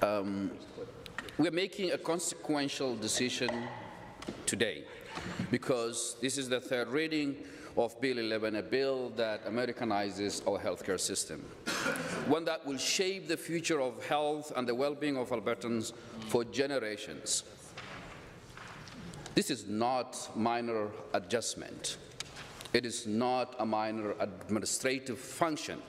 [SPEAKER 11] We're making a consequential decision today because this is the third reading of Bill 11, a bill that Americanizes our healthcare system, one that will shape the future of health and the well-being of Albertans for generations. This is not minor adjustment. It is not a minor administrative function.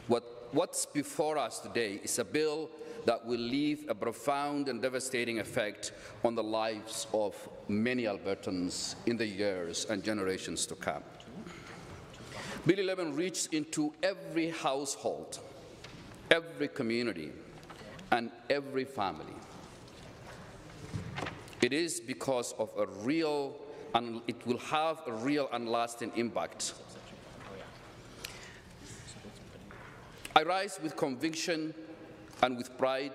[SPEAKER 11] What's before us today is a bill that will leave a profound and devastating effect on the lives of many Albertans in the years and generations to come. Bill 11 reaches into every household, every community, and every family. It is because of a real, and it will have a real and lasting impact. I rise with conviction and with pride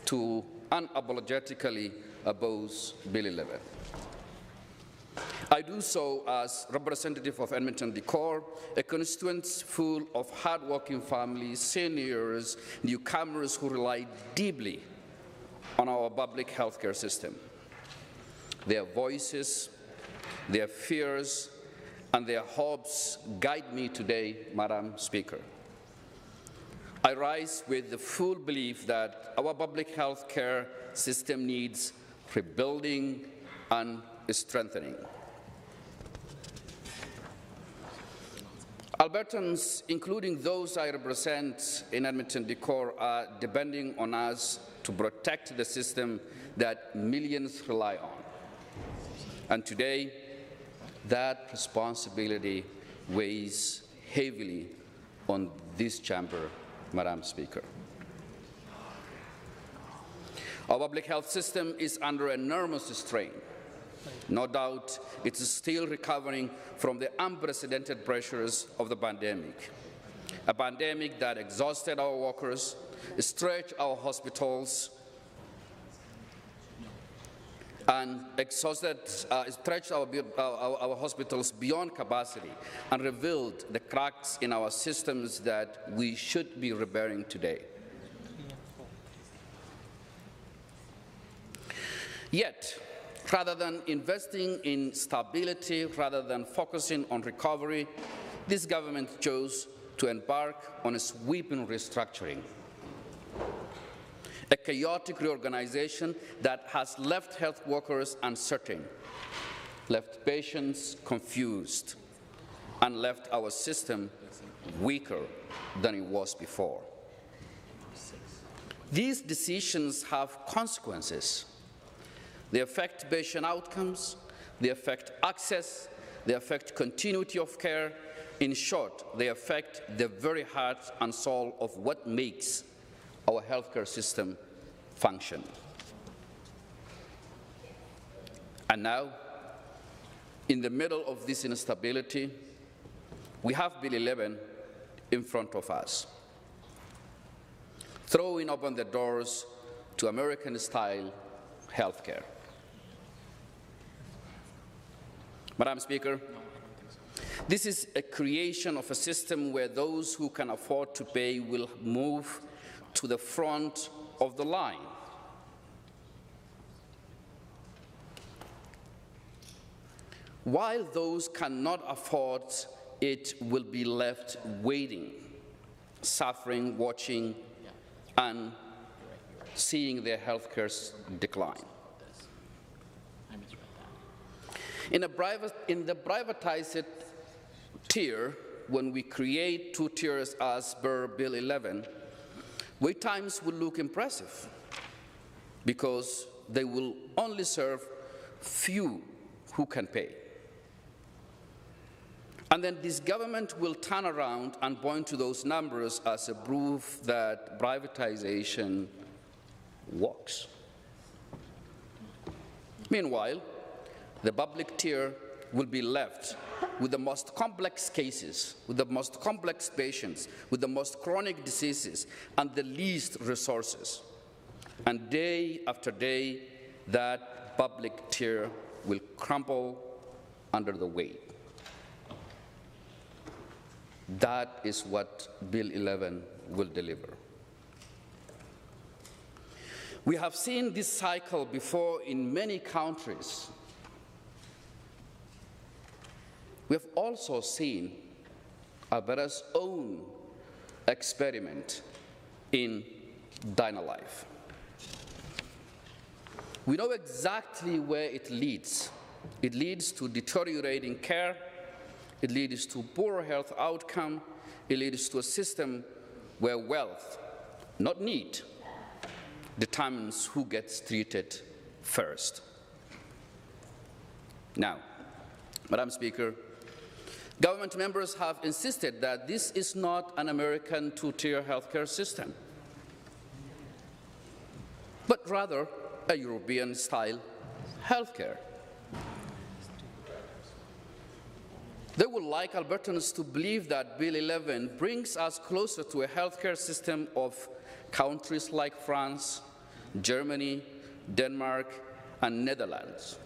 [SPEAKER 11] to unapologetically oppose Bill 11. I do so as representative of Edmonton Decor, a constituency full of hard-working families, seniors, newcomers who rely deeply on our public healthcare system. Their voices, their fears, and their hopes guide me today, Madam Speaker. I rise with the full belief that our public health care system needs rebuilding and strengthening. Albertans, including those I represent in Edmonton Decor, are depending on us to protect the system that millions rely on. And today, that responsibility weighs heavily on this chamber, Madam Speaker. Our public health system is under enormous strain. No doubt it is still recovering from the unprecedented pressures of the pandemic, a pandemic that exhausted our workers, stretched our hospitals, and stretched our hospitals beyond capacity and revealed the cracks in our systems that we should be repairing today. Yet, rather than investing in stability, rather than focusing on recovery, this government chose to embark on a sweeping restructuring, a chaotic reorganization that has left health workers uncertain, left patients confused, and left our system weaker than it was before. These decisions have consequences. They affect patient outcomes, they affect access, they affect continuity of care. In short, they affect the very heart and soul of what makes our healthcare system function. And now, in the middle of this instability, we have Bill 11 in front of us, throwing open the doors to American-style healthcare. Madam Speaker, this is a creation of a system where those who can afford to pay will move to the front of the line. While those cannot afford it will be left waiting suffering, watching, and seeing their health care decline. In the privatized tier, when we create 2 tiers as per Bill 11, wait times will look impressive because they will only serve few who can pay. And then this government will turn around and point to those numbers as a proof that privatization works. Meanwhile, the public tier will be left with the most complex cases, with the most complex patients, with the most chronic diseases, and the least resources. And day after day, that public tier will crumble under the weight. That is what Bill 11 will deliver. We have seen this cycle before in many countries. We have also seen Alberta's own experiment in Dynalife. We know exactly where it leads. It leads to deteriorating care. It leads to poor health outcome. It leads to a system where wealth, not need, determines who gets treated first. Now, Madam Speaker, government members have insisted that this is not an American 2-tier healthcare system, but rather a European-style healthcare. They would like Albertans to believe that Bill 11 brings us closer to a healthcare system of countries like France, Germany, Denmark, and Netherlands.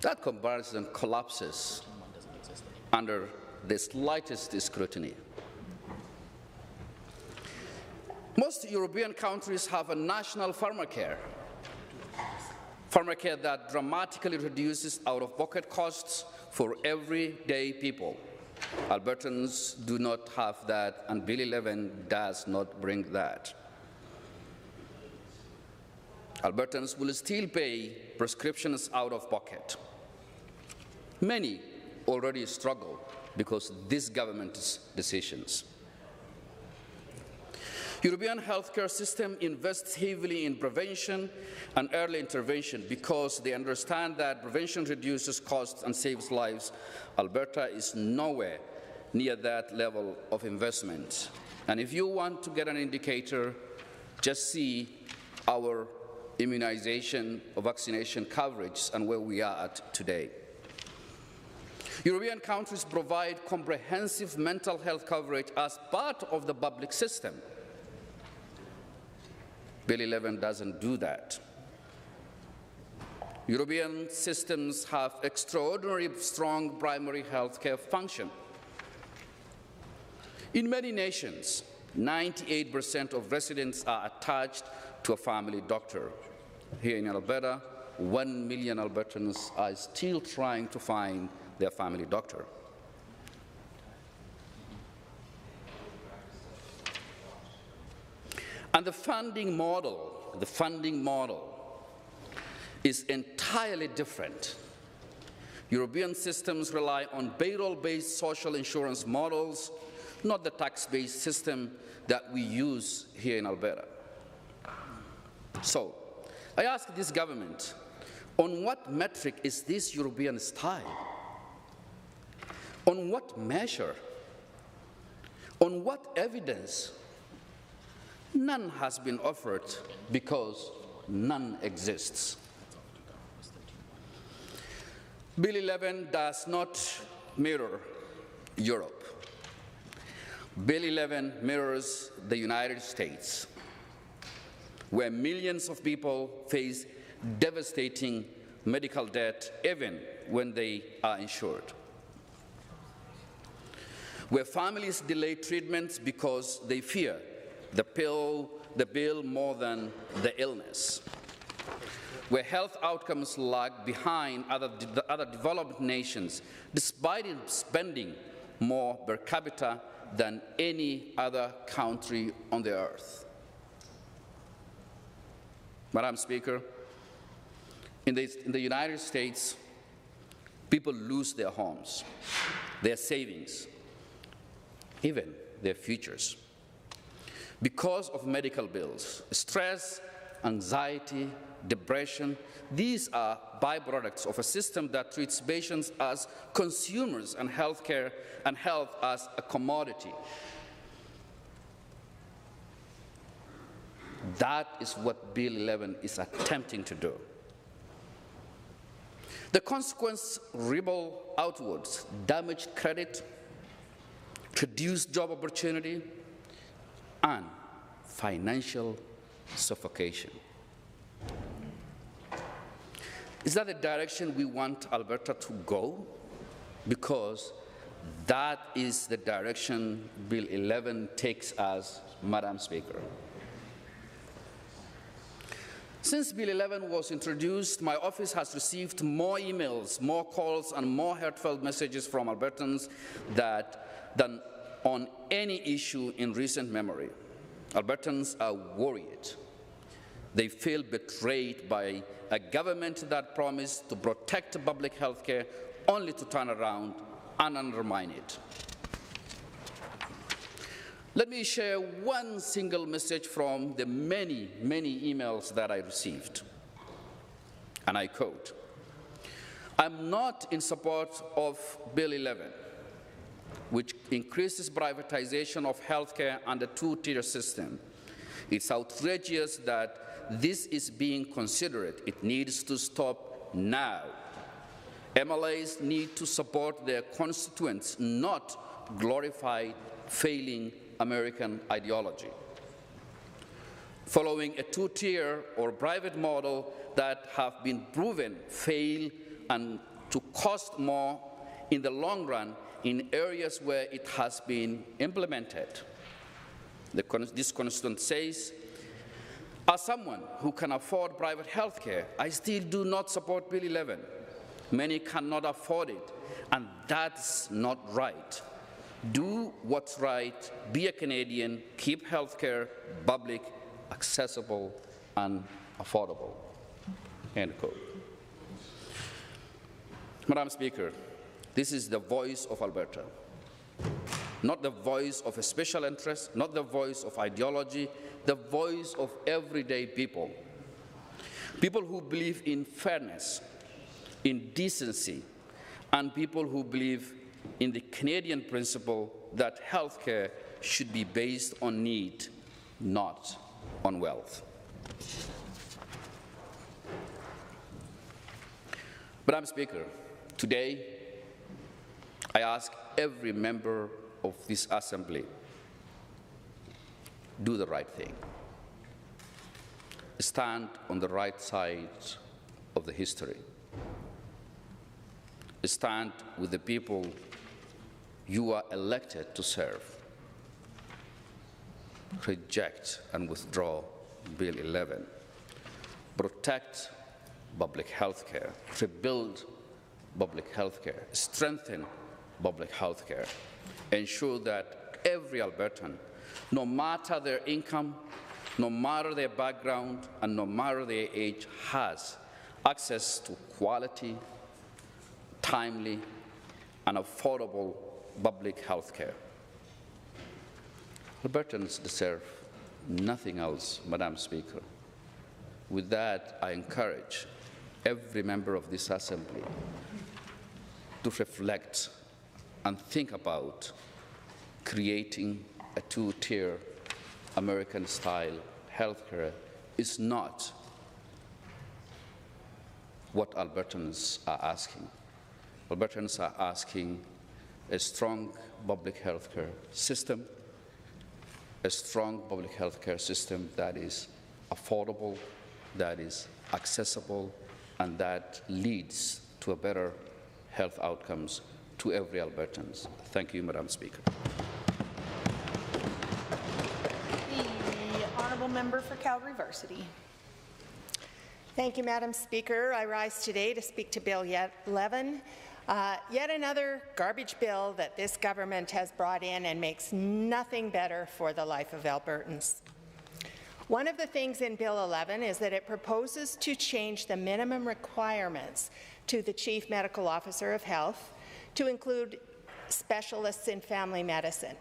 [SPEAKER 11] That comparison collapses under the slightest scrutiny. Most European countries have a national pharmacare that dramatically reduces out-of-pocket costs for everyday people. Albertans do not have that, and Bill 11 does not bring that. Albertans will still pay prescriptions out of pocket. Many already struggle because of this government's decisions. European healthcare system invests heavily in prevention and early intervention because they understand that prevention reduces costs and saves lives. Alberta is nowhere near that level of investment. And if you want to get an indicator, just see our immunization or vaccination coverage and where we are at today. European countries provide comprehensive mental health coverage as part of the public system. Bill 11 doesn't do that. European systems have extraordinarily strong primary health care function. In many nations, 98% of residents are attached to a family doctor. Here in Alberta, 1 million Albertans are still trying to find their family doctor. And the funding model is entirely different. European systems rely on payroll-based social insurance models, not the tax-based system that we use here in Alberta. So, I ask this government, on what metric is this European style? On what measure? On what evidence? None has been offered because none exists. Bill 11 does not mirror Europe. Bill 11 mirrors the United States, where millions of people face devastating medical debt even when they are insured, where families delay treatments because they fear the bill more than the illness, where health outcomes lag behind other developed nations despite spending more per capita than any other country on the earth. Madam Speaker, in the United States, people lose their homes, their savings, even their futures, because of medical bills, stress, anxiety, depression. These are byproducts of a system that treats patients as consumers and healthcare and health as a commodity. That is what Bill 11 is attempting to do. The consequence ripple outwards: damaged credit, reduced job opportunity, and financial suffocation. Is that the direction we want Alberta to go? Because that is the direction Bill 11 takes us, Madam Speaker. Since Bill 11 was introduced, my office has received more emails, more calls, and more heartfelt messages from Albertans than on any issue in recent memory. Albertans are worried. They feel betrayed by a government that promised to protect public health care only to turn around and undermine it. Let me share one single message from the many, many emails that I received. And I quote, "I'm not in support of Bill 11, which increases privatization of healthcare and a two-tier system. It's outrageous that this is being considered. It needs to stop now. MLAs need to support their constituents, not glorify failing American ideology. Following a two-tier or private model that have been proven fail and to cost more in the long run in areas where it has been implemented." This constituent says, "As someone who can afford private health care, I still do not support Bill 11. Many cannot afford it, and that's not right. Do what's right, be a Canadian, keep health care public, accessible, and affordable." End quote. Madam Speaker, this is the voice of Alberta, not the voice of a special interest, not the voice of ideology, the voice of everyday people. People who believe in fairness, in decency, and people who believe in the Canadian principle that health care should be based on need, not on wealth. Madam Speaker, today I ask every member of this Assembly, do the right thing. Stand on the right side of the history. Stand with the people you are elected to serve. Reject and withdraw Bill 11. Protect public health care. Rebuild public health care. Strengthen public health care. Ensure that every Albertan, no matter their income, no matter their background, and no matter their age, has access to quality, timely, and affordable public health care. Albertans deserve nothing else, Madam Speaker. With that, I encourage every member of this Assembly to reflect and think about creating a two-tier American-style healthcare is not what Albertans are asking. Albertans are asking a strong public healthcare system, a strong public healthcare system that is affordable, that is accessible, and that leads to a better health outcomes to every Albertans. Thank you, Madam Speaker.
[SPEAKER 9] The honourable member for Calgary Varsity.
[SPEAKER 8] Thank you, Madam Speaker. I rise today to speak to Bill 11. Yet another garbage bill that this government has brought in and makes nothing better for the life of Albertans. One of the things in Bill 11 is that it proposes to change the minimum requirements to the Chief Medical Officer of Health to include specialists in family medicine.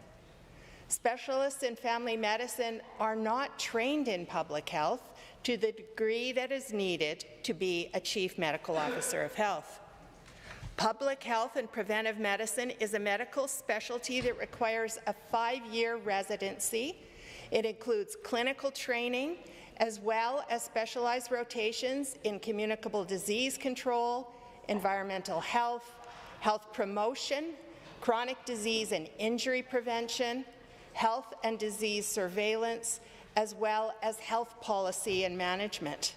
[SPEAKER 8] Specialists in family medicine are not trained in public health to the degree that is needed to be a Chief Medical Officer of Health. Public health and preventive medicine is a medical specialty that requires a 5-year residency. It includes clinical training as well as specialized rotations in communicable disease control, environmental health, health promotion, chronic disease and injury prevention, health and disease surveillance, as well as health policy and management.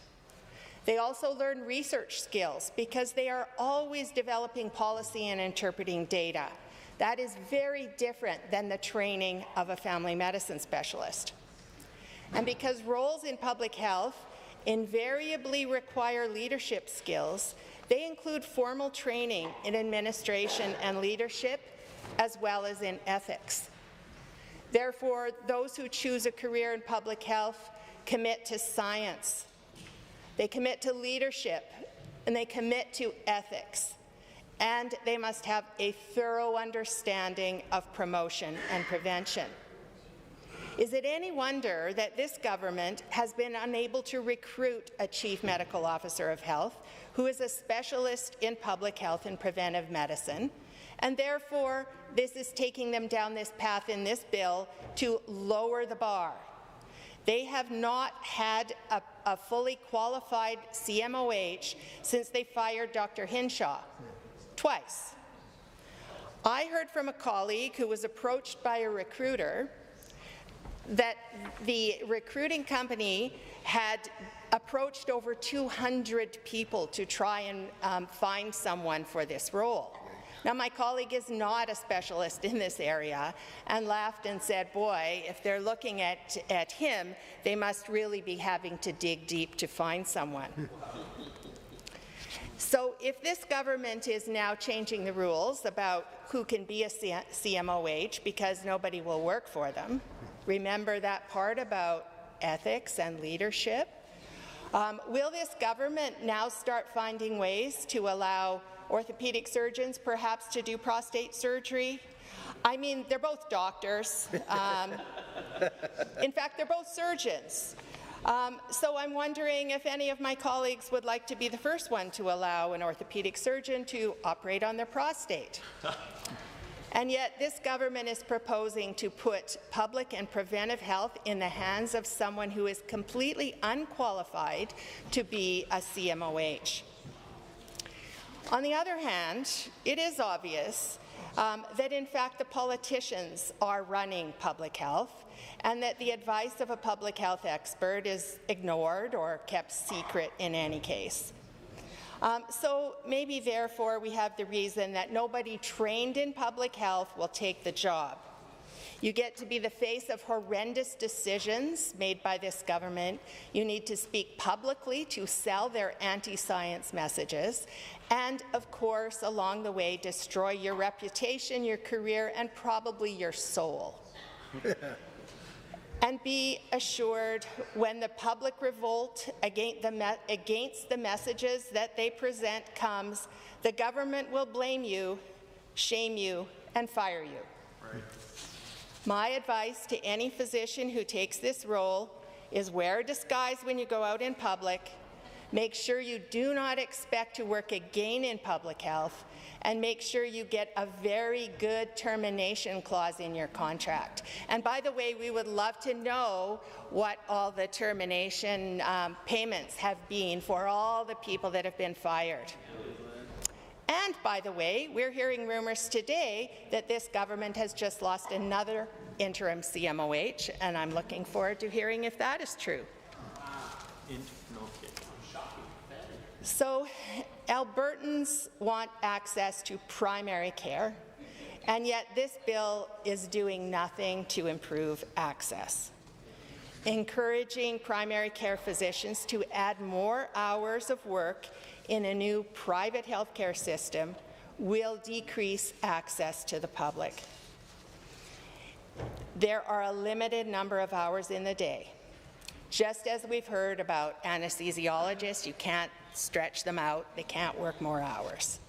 [SPEAKER 8] They also learn research skills because they are always developing policy and interpreting data. That is very different than the training of a family medicine specialist. And because roles in public health invariably require leadership skills, they include formal training in administration and leadership, as well as in ethics. Therefore, those who choose a career in public health commit to science, they commit to leadership, and they commit to ethics. And they must have a thorough understanding of promotion and prevention. Is it any wonder that this government has been unable to recruit a Chief Medical Officer of Health who is a specialist in public health and preventive medicine, and therefore this is taking them down this path in this bill to lower the bar? They have not had a fully qualified CMOH since they fired Dr. Hinshaw, twice. I heard from a colleague who was approached by a recruiter that the recruiting company had approached over 200 people to try and find someone for this role. Now, my colleague is not a specialist in this area and laughed and said, boy, if they're looking at him, they must really be having to dig deep to find someone. So if this government is now changing the rules about who can be a CMOH because nobody will work for them, remember that part about ethics and leadership? Will this government now start finding ways to allow orthopedic surgeons perhaps to do prostate surgery? I mean, they're both doctors. In fact, they're both surgeons. So I'm wondering if any of my colleagues would like to be the first one to allow an orthopedic surgeon to operate on their prostate. And yet this government is proposing to put public and preventive health in the hands of someone who is completely unqualified to be a CMOH. On the other hand, it is obvious that in fact the politicians are running public health and that the advice of a public health expert is ignored or kept secret in any case. So maybe therefore we have the reason that nobody trained in public health will take the job. You get to be the face of horrendous decisions made by this government. You need to speak publicly to sell their anti-science messages, and of course, along the way, destroy your reputation, your career, and probably your soul. And be assured, when the public revolt against the messages that they present comes, the government will blame you, shame you, and fire you. Right. My advice to any physician who takes this role is wear a disguise when you go out in public, make sure you do not expect to work again in public health, and make sure you get a very good termination clause in your contract. And by the way, we would love to know what all the termination payments have been for all the people that have been fired. And by the way, we're hearing rumors today that this government has just lost another interim CMOH, and I'm looking forward to hearing if that is true. So Albertans want access to primary care, and yet this bill is doing nothing to improve access. Encouraging primary care physicians to add more hours of work in a new private healthcare system will decrease access to the public. There are a limited number of hours in the day. Just as we've heard about anesthesiologists, you can't stretch them out, they can't work more hours.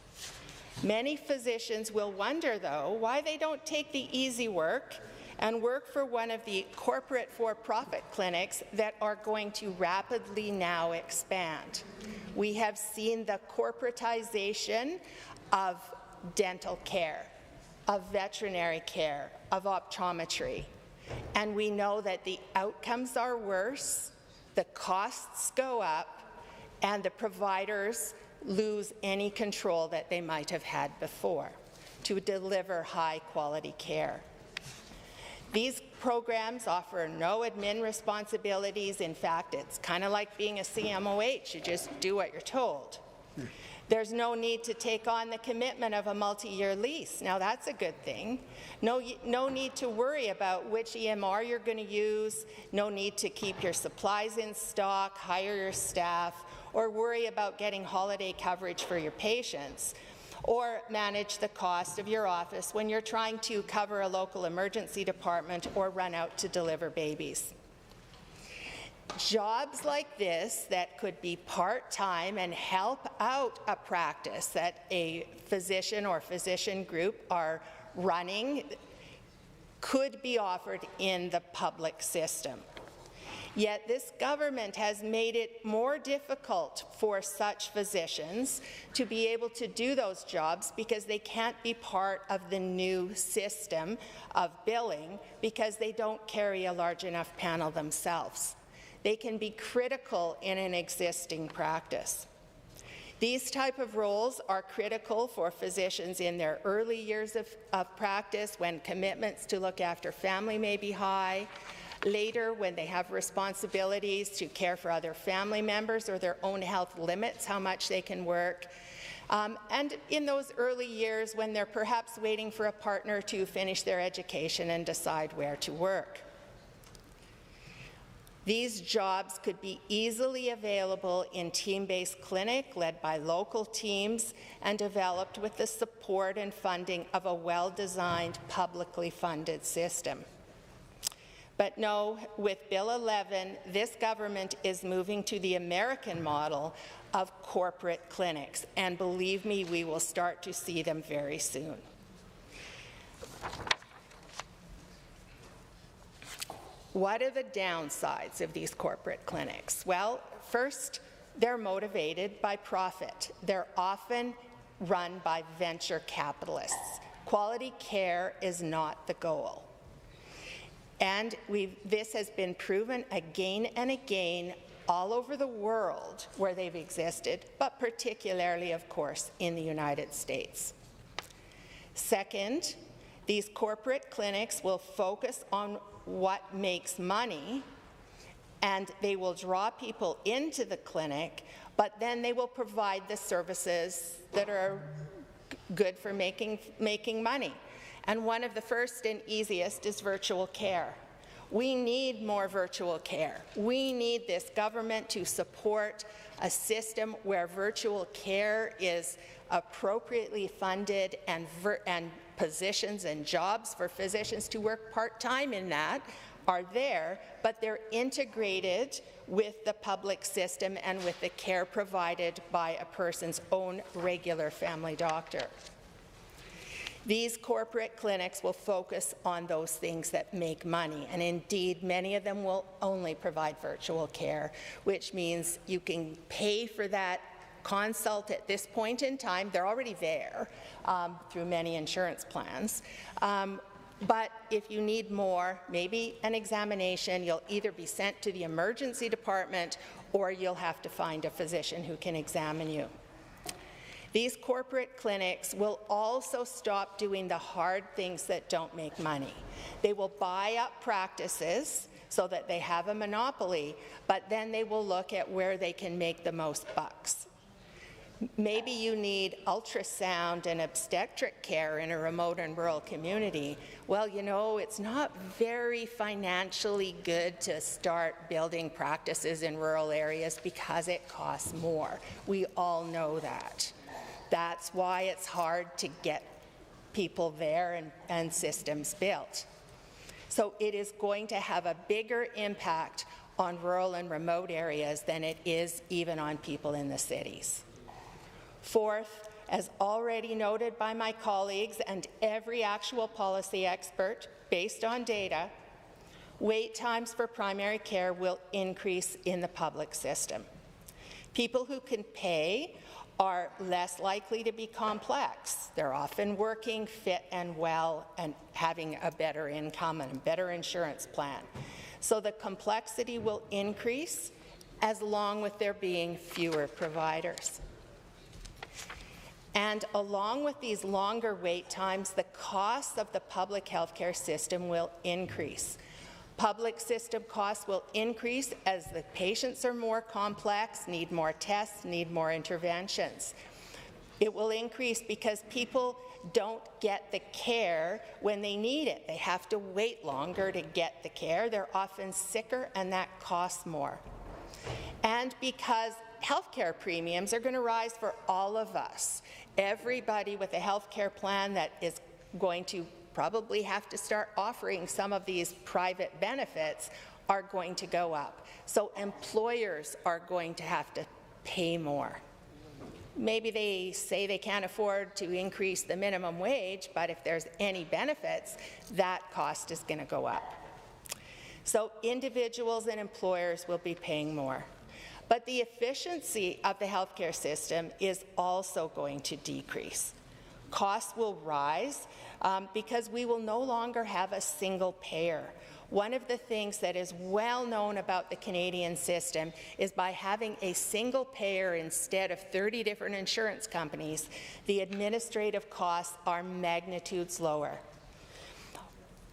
[SPEAKER 8] Many physicians will wonder, though, why they don't take the easy work and work for one of the corporate for-profit clinics that are going to rapidly now expand. We have seen the corporatization of dental care, of veterinary care, of optometry, and we know that the outcomes are worse, the costs go up, and the providers lose any control that they might have had before to deliver high-quality care. These programs offer no admin responsibilities. In fact, it's kind of like being a CMOH. You just do what you're told. There's no need to take on the commitment of a multi-year lease. Now, that's a good thing. No need to worry about which EMR you're going to use, no need to keep your supplies in stock, hire your staff, or worry about getting holiday coverage for your patients, or manage the cost of your office when you're trying to cover a local emergency department or run out to deliver babies. Jobs like this that could be part-time and help out a practice that a physician or physician group are running could be offered in the public system. Yet this government has made it more difficult for such physicians to be able to do those jobs because they can't be part of the new system of billing because they don't carry a large enough panel themselves. They can be critical in an existing practice. These type of roles are critical for physicians in their early years of practice when commitments to look after family may be high, later when they have responsibilities to care for other family members or their own health limits how much they can work, and in those early years when they're perhaps waiting for a partner to finish their education and decide where to work. These jobs could be easily available in team-based clinic led by local teams and developed with the support and funding of a well-designed, publicly funded system. But no, with Bill 11, this government is moving to the American model of corporate clinics, and believe me, we will start to see them very soon. What are the downsides of these corporate clinics? Well, first, they're motivated by profit. They're often run by venture capitalists. Quality care is not the goal. And this has been proven again and again all over the world where they've existed, but particularly, of course, in the United States. Second, these corporate clinics will focus on what makes money, and they will draw people into the clinic, but then they will provide the services that are good for making money. And one of the first and easiest is virtual care. We need more virtual care. We need this government to support a system where virtual care is appropriately funded and positions and jobs for physicians to work part-time in that are there, but they're integrated with the public system and with the care provided by a person's own regular family doctor. These corporate clinics will focus on those things that make money, and indeed many of them will only provide virtual care, which means you can pay for that consult at this point in time. They're already there through many insurance plans. But if you need more, maybe an examination, you'll either be sent to the emergency department or you'll have to find a physician who can examine you. These corporate clinics will also stop doing the hard things that don't make money. They will buy up practices so that they have a monopoly, but then they will look at where they can make the most bucks. Maybe you need ultrasound and obstetric care in a remote and rural community. Well, you know, it's not very financially good to start building practices in rural areas because it costs more. We all know that. That's why it's hard to get people there and systems built. So it is going to have a bigger impact on rural and remote areas than it is even on people in the cities. Fourth, as already noted by my colleagues and every actual policy expert, based on data, wait times for primary care will increase in the public system. People who can pay are less likely to be complex. They're often working, fit and well, and having a better income and a better insurance plan. So the complexity will increase, as along with there being fewer providers. And along with these longer wait times, the cost of the public healthcare system will increase. Public system costs will increase as the patients are more complex, need more tests, need more interventions. It will increase because people don't get the care when they need it. They have to wait longer to get the care. They're often sicker, and that costs more. And because healthcare premiums are going to rise for all of us. Everybody with a healthcare plan that is going to probably have to start offering some of these private benefits are going to go up. So employers are going to have to pay more. Maybe they say they can't afford to increase the minimum wage, but if there's any benefits, that cost is going to go up. So individuals and employers will be paying more. But the efficiency of the healthcare system is also going to decrease. Costs will rise because we will no longer have a single payer. One of the things that is well known about the Canadian system is by having a single payer instead of 30 different insurance companies, the administrative costs are magnitudes lower.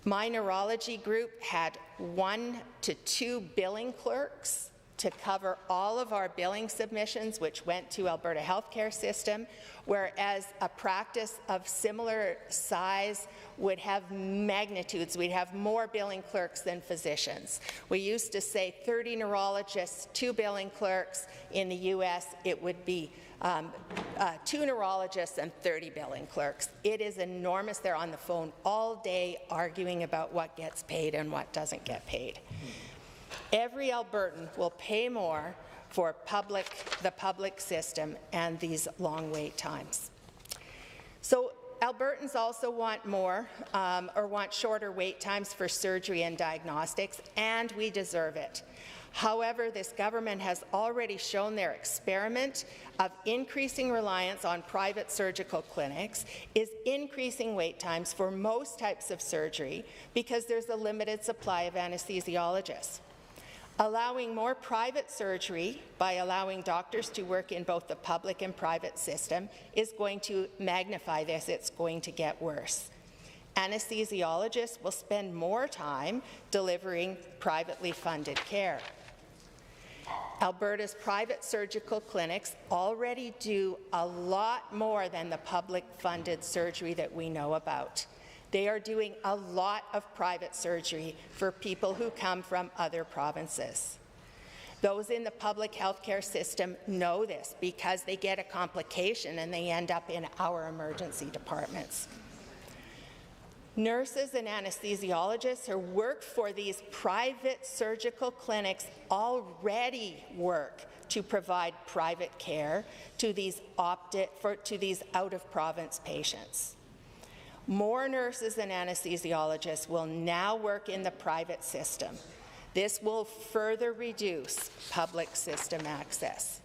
[SPEAKER 8] My neurology group had 1 to 2 billing clerks to cover all of our billing submissions, which went to Alberta Healthcare System, whereas a practice of similar size would have magnitudes. We'd have more billing clerks than physicians. We used to say 30 neurologists, 2 billing clerks. In the U.S., it would be 2 neurologists and 30 billing clerks. It is enormous. They're on the phone all day arguing about what gets paid and what doesn't get paid. Every Albertan will pay more for the public system and these long wait times. So Albertans also want more or want shorter wait times for surgery and diagnostics, and we deserve it. However, this government has already shown their experiment of increasing reliance on private surgical clinics is increasing wait times for most types of surgery because there's a limited supply of anesthesiologists. Allowing more private surgery by allowing doctors to work in both the public and private system is going to magnify this. It's going to get worse. Anesthesiologists will spend more time delivering privately funded care. Alberta's private surgical clinics already do a lot more than the public-funded surgery that we know about. They are doing a lot of private surgery for people who come from other provinces. Those in the public healthcare system know this because they get a complication and they end up in our emergency departments. Nurses and anesthesiologists who work for these private surgical clinics already work to provide private care to these out-of-province patients. More nurses and anesthesiologists will now work in the private system. This will further reduce public system access.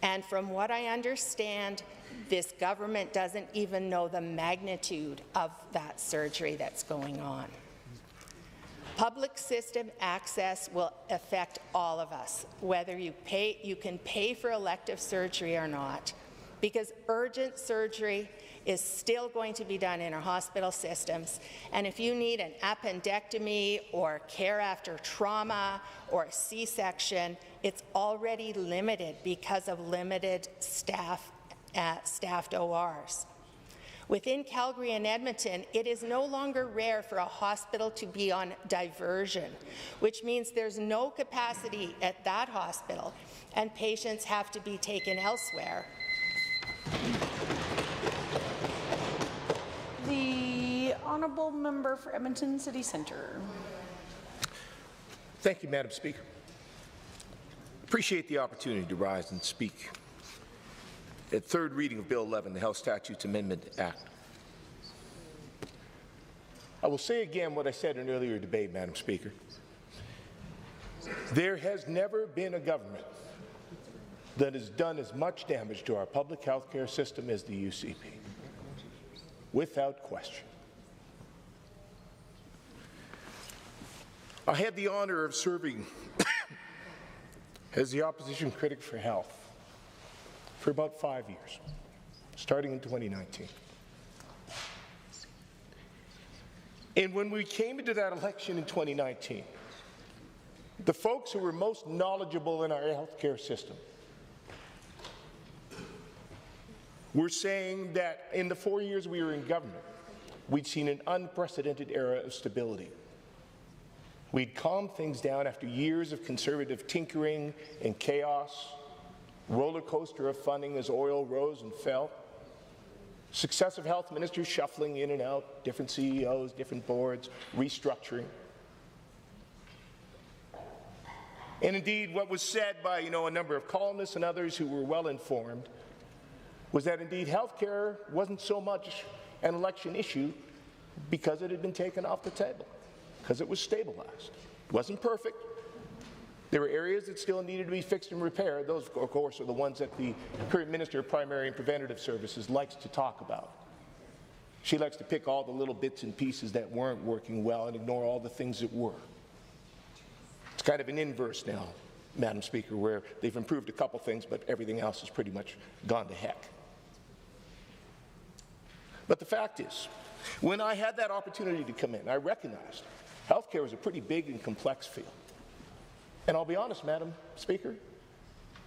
[SPEAKER 8] And from what I understand, this government doesn't even know the magnitude of that surgery that's going on. Public system access will affect all of us, whether you can pay for elective surgery or not, because urgent surgery is still going to be done in our hospital systems. And if you need an appendectomy or care after trauma or a C-section, it's already limited because of limited staffed ORs. Within Calgary and Edmonton, it is no longer rare for a hospital to be on diversion, which means there's no capacity at that hospital and patients have to be taken elsewhere.
[SPEAKER 9] The honourable member for Edmonton City Centre.
[SPEAKER 4] Thank you, Madam Speaker. Appreciate the opportunity to rise and speak at third reading of Bill 11, the Health Statutes Amendment Act. I will say again what I said in an earlier debate, Madam Speaker. There has never been a government that has done as much damage to our public health care system as the UCP, without question. I had the honor of serving as the opposition critic for health for about 5 years, starting in 2019. And when we came into that election in 2019, the folks who were most knowledgeable in our healthcare system were saying that in the 4 years we were in government, we'd seen an unprecedented era of stability. We'd calmed things down after years of conservative tinkering and chaos, roller coaster of funding as oil rose and fell, successive health ministers shuffling in and out, different CEOs, different boards, restructuring. And indeed, what was said by a number of columnists and others who were well informed was that indeed healthcare wasn't so much an election issue because it had been taken off the table, because it was stabilized. It wasn't perfect. There were areas that still needed to be fixed and repaired. Those, of course, are the ones that the current Minister of Primary and Preventative Services likes to talk about. She likes to pick all the little bits and pieces that weren't working well and ignore all the things that were. It's kind of an inverse now, Madam Speaker, where they've improved a couple things, but everything else has pretty much gone to heck. But the fact is, when I had that opportunity to come in, I recognized healthcare was a pretty big and complex field. And I'll be honest, Madam Speaker,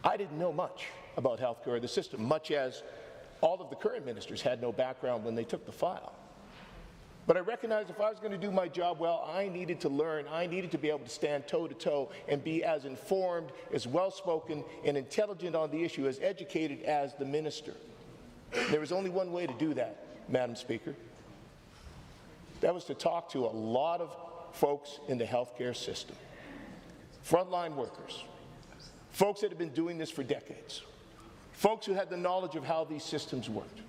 [SPEAKER 4] I didn't know much about healthcare or the system, much as all of the current ministers had no background when they took the file. But I recognized if I was going to do my job well, I needed to learn, I needed to be able to stand toe-to-toe and be as informed, as well-spoken, and intelligent on the issue, as educated as the minister. There was only one way to do that, Madam Speaker. That was to talk to a lot of folks in the healthcare system. Frontline workers, folks that have been doing this for decades, folks who had the knowledge of how these systems worked.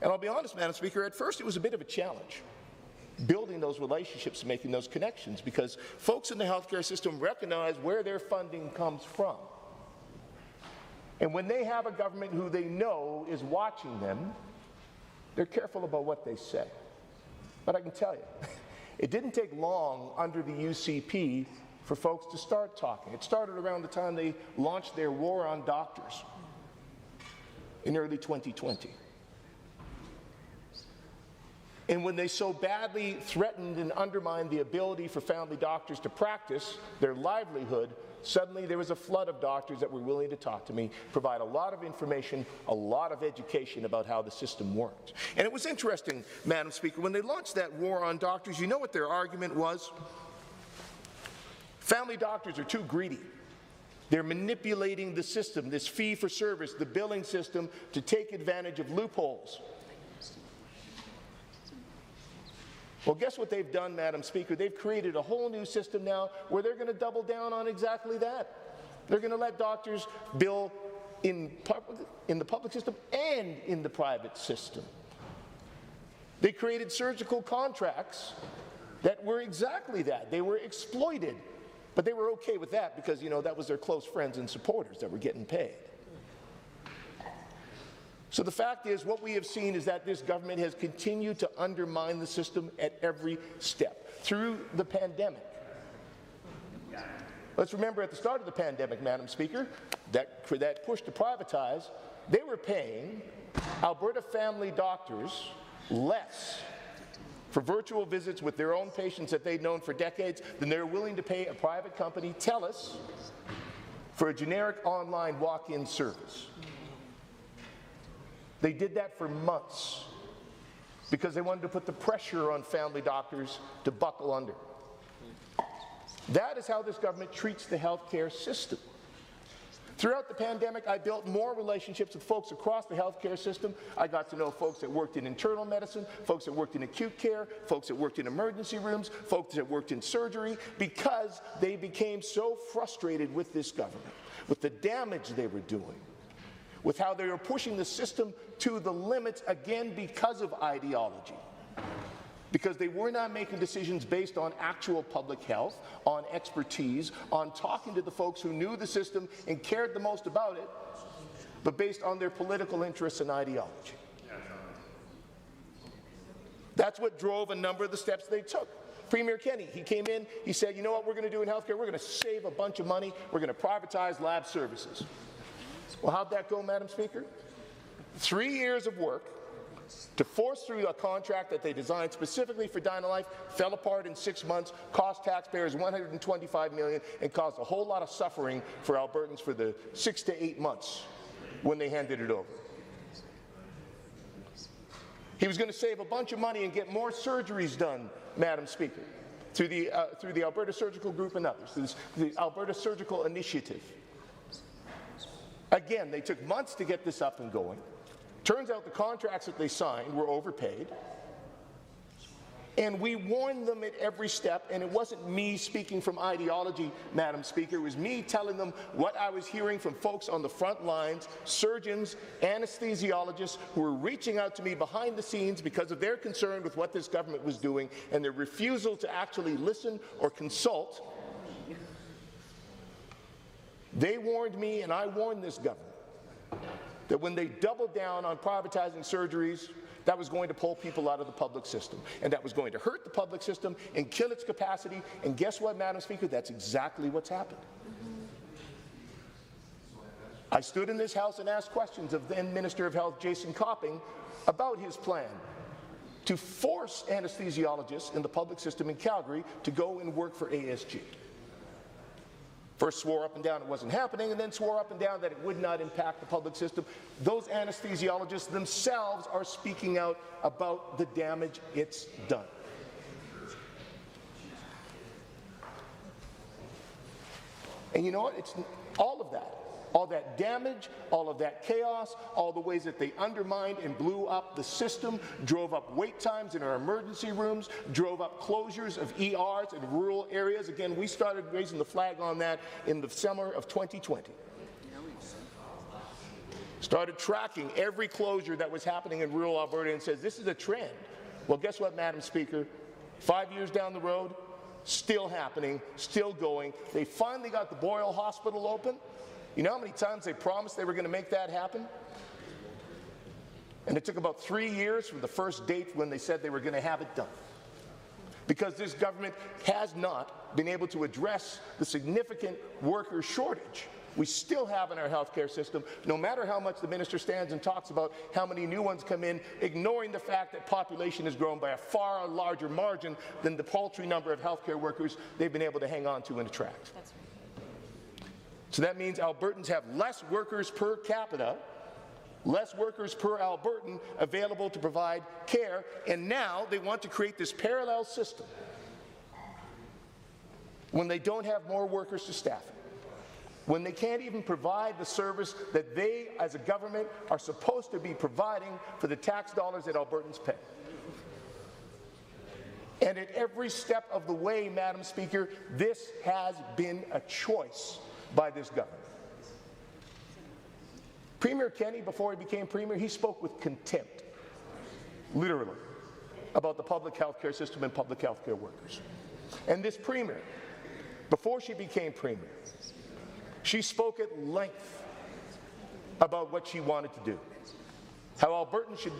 [SPEAKER 4] And I'll be honest, Madam Speaker, at first it was a bit of a challenge, building those relationships, making those connections, because folks in the healthcare system recognize where their funding comes from. And when they have a government who they know is watching them, they're careful about what they say. But I can tell you, it didn't take long under the UCP for folks to start talking. It started around the time they launched their war on doctors in early 2020. And when they so badly threatened and undermined the ability for family doctors to practice their livelihood, suddenly there was a flood of doctors that were willing to talk to me, provide a lot of information, a lot of education about how the system worked. And it was interesting, Madam Speaker, when they launched that war on doctors, you know what their argument was? Family doctors are too greedy. They're manipulating the system, this fee-for-service, the billing system, to take advantage of loopholes. Well, guess what they've done, Madam Speaker? They've created a whole new system now where they're going to double down on exactly that. They're going to let doctors bill in the public system and in the private system. They created surgical contracts that were exactly that. They were exploited, but they were okay with that because, that was their close friends and supporters that were getting paid. So the fact is, what we have seen is that this government has continued to undermine the system at every step through the pandemic. Let's remember at the start of the pandemic, Madam Speaker, that for that push to privatize, they were paying Alberta family doctors less for virtual visits with their own patients that they'd known for decades than they're willing to pay a private company, TELUS, for a generic online walk-in service. They did that for months because they wanted to put the pressure on family doctors to buckle under. That is how this government treats the healthcare system. Throughout the pandemic, I built more relationships with folks across the healthcare system. I got to know folks that worked in internal medicine, folks that worked in acute care, folks that worked in emergency rooms, folks that worked in surgery, because they became so frustrated with this government, with the damage they were doing, with how they were pushing the system to the limits, again, because of ideology. Because they were not making decisions based on actual public health, on expertise, on talking to the folks who knew the system and cared the most about it, but based on their political interests and ideology. That's what drove a number of the steps they took. Premier Kenney, he came in, he said, you know what we're going to do in healthcare? We're going to save a bunch of money. We're going to privatize lab services. Well, how'd that go, Madam Speaker? 3 years of work to force through a contract that they designed specifically for Dynalife fell apart in 6 months, cost taxpayers $125 million, and caused a whole lot of suffering for Albertans for the 6 to 8 months when they handed it over. He was going to save a bunch of money and get more surgeries done, Madam Speaker, through the Alberta Surgical Group and others, the Alberta Surgical Initiative. Again, they took months to get this up and going. Turns out the contracts that they signed were overpaid. And we warned them at every step, and it wasn't me speaking from ideology, Madam Speaker, it was me telling them what I was hearing from folks on the front lines, surgeons, anesthesiologists, who were reaching out to me behind the scenes because of their concern with what this government was doing and their refusal to actually listen or consult. They warned me, and I warned this government, that when they doubled down on privatizing surgeries, that was going to pull people out of the public system, and that was going to hurt the public system and kill its capacity. And guess what, Madam Speaker? That's exactly what's happened. I stood in this House and asked questions of then Minister of Health Jason Copping about his plan to force anesthesiologists in the public system in Calgary to go and work for ASG. First swore up and down it wasn't happening, and then swore up and down that it would not impact the public system. Those anesthesiologists themselves are speaking out about the damage it's done. And you know what? It's all of that damage, all of that chaos, all the ways that they undermined and blew up the system, drove up wait times in our emergency rooms, drove up closures of ERs in rural areas. Again, we started raising the flag on that in the summer of 2020. Started tracking every closure that was happening in rural Alberta and says, this is a trend. Well, guess what, Madam Speaker? 5 years down the road, still happening, still going. They finally got the Boyle Hospital open. You know how many times they promised they were going to make that happen? And it took about 3 years from the first date when they said they were going to have it done. Because this government has not been able to address the significant worker shortage we still have in our healthcare system, no matter how much the minister stands and talks about how many new ones come in, ignoring the fact that population has grown by a far larger margin than the paltry number of healthcare workers they've been able to hang on to and attract. That's right. So that means Albertans have less workers per capita, less workers per Albertan available to provide care, and now they want to create this parallel system when they don't have more workers to staff it, when they can't even provide the service that they, as a government, are supposed to be providing for the tax dollars that Albertans pay. And at every step of the way, Madam Speaker, this has been a choice by this government. Premier Kenney, before he became Premier, he spoke with contempt, literally, about the public health care system and public health care workers. And this Premier, before she became Premier, she spoke at length about what she wanted to do, how Albertans should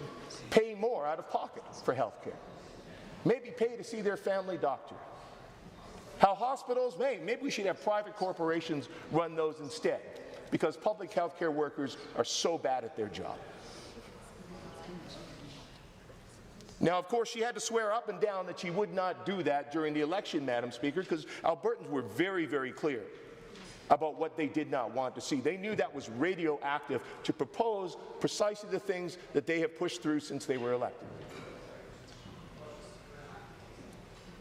[SPEAKER 4] pay more out of pocket for health care, maybe pay to see their family doctor, how hospitals, maybe we should have private corporations run those instead, because public health care workers are so bad at their job. Now, of course, she had to swear up and down that she would not do that during the election, Madam Speaker, because Albertans were very, very clear about what they did not want to see. They knew that was radioactive to propose precisely the things that they have pushed through since they were elected.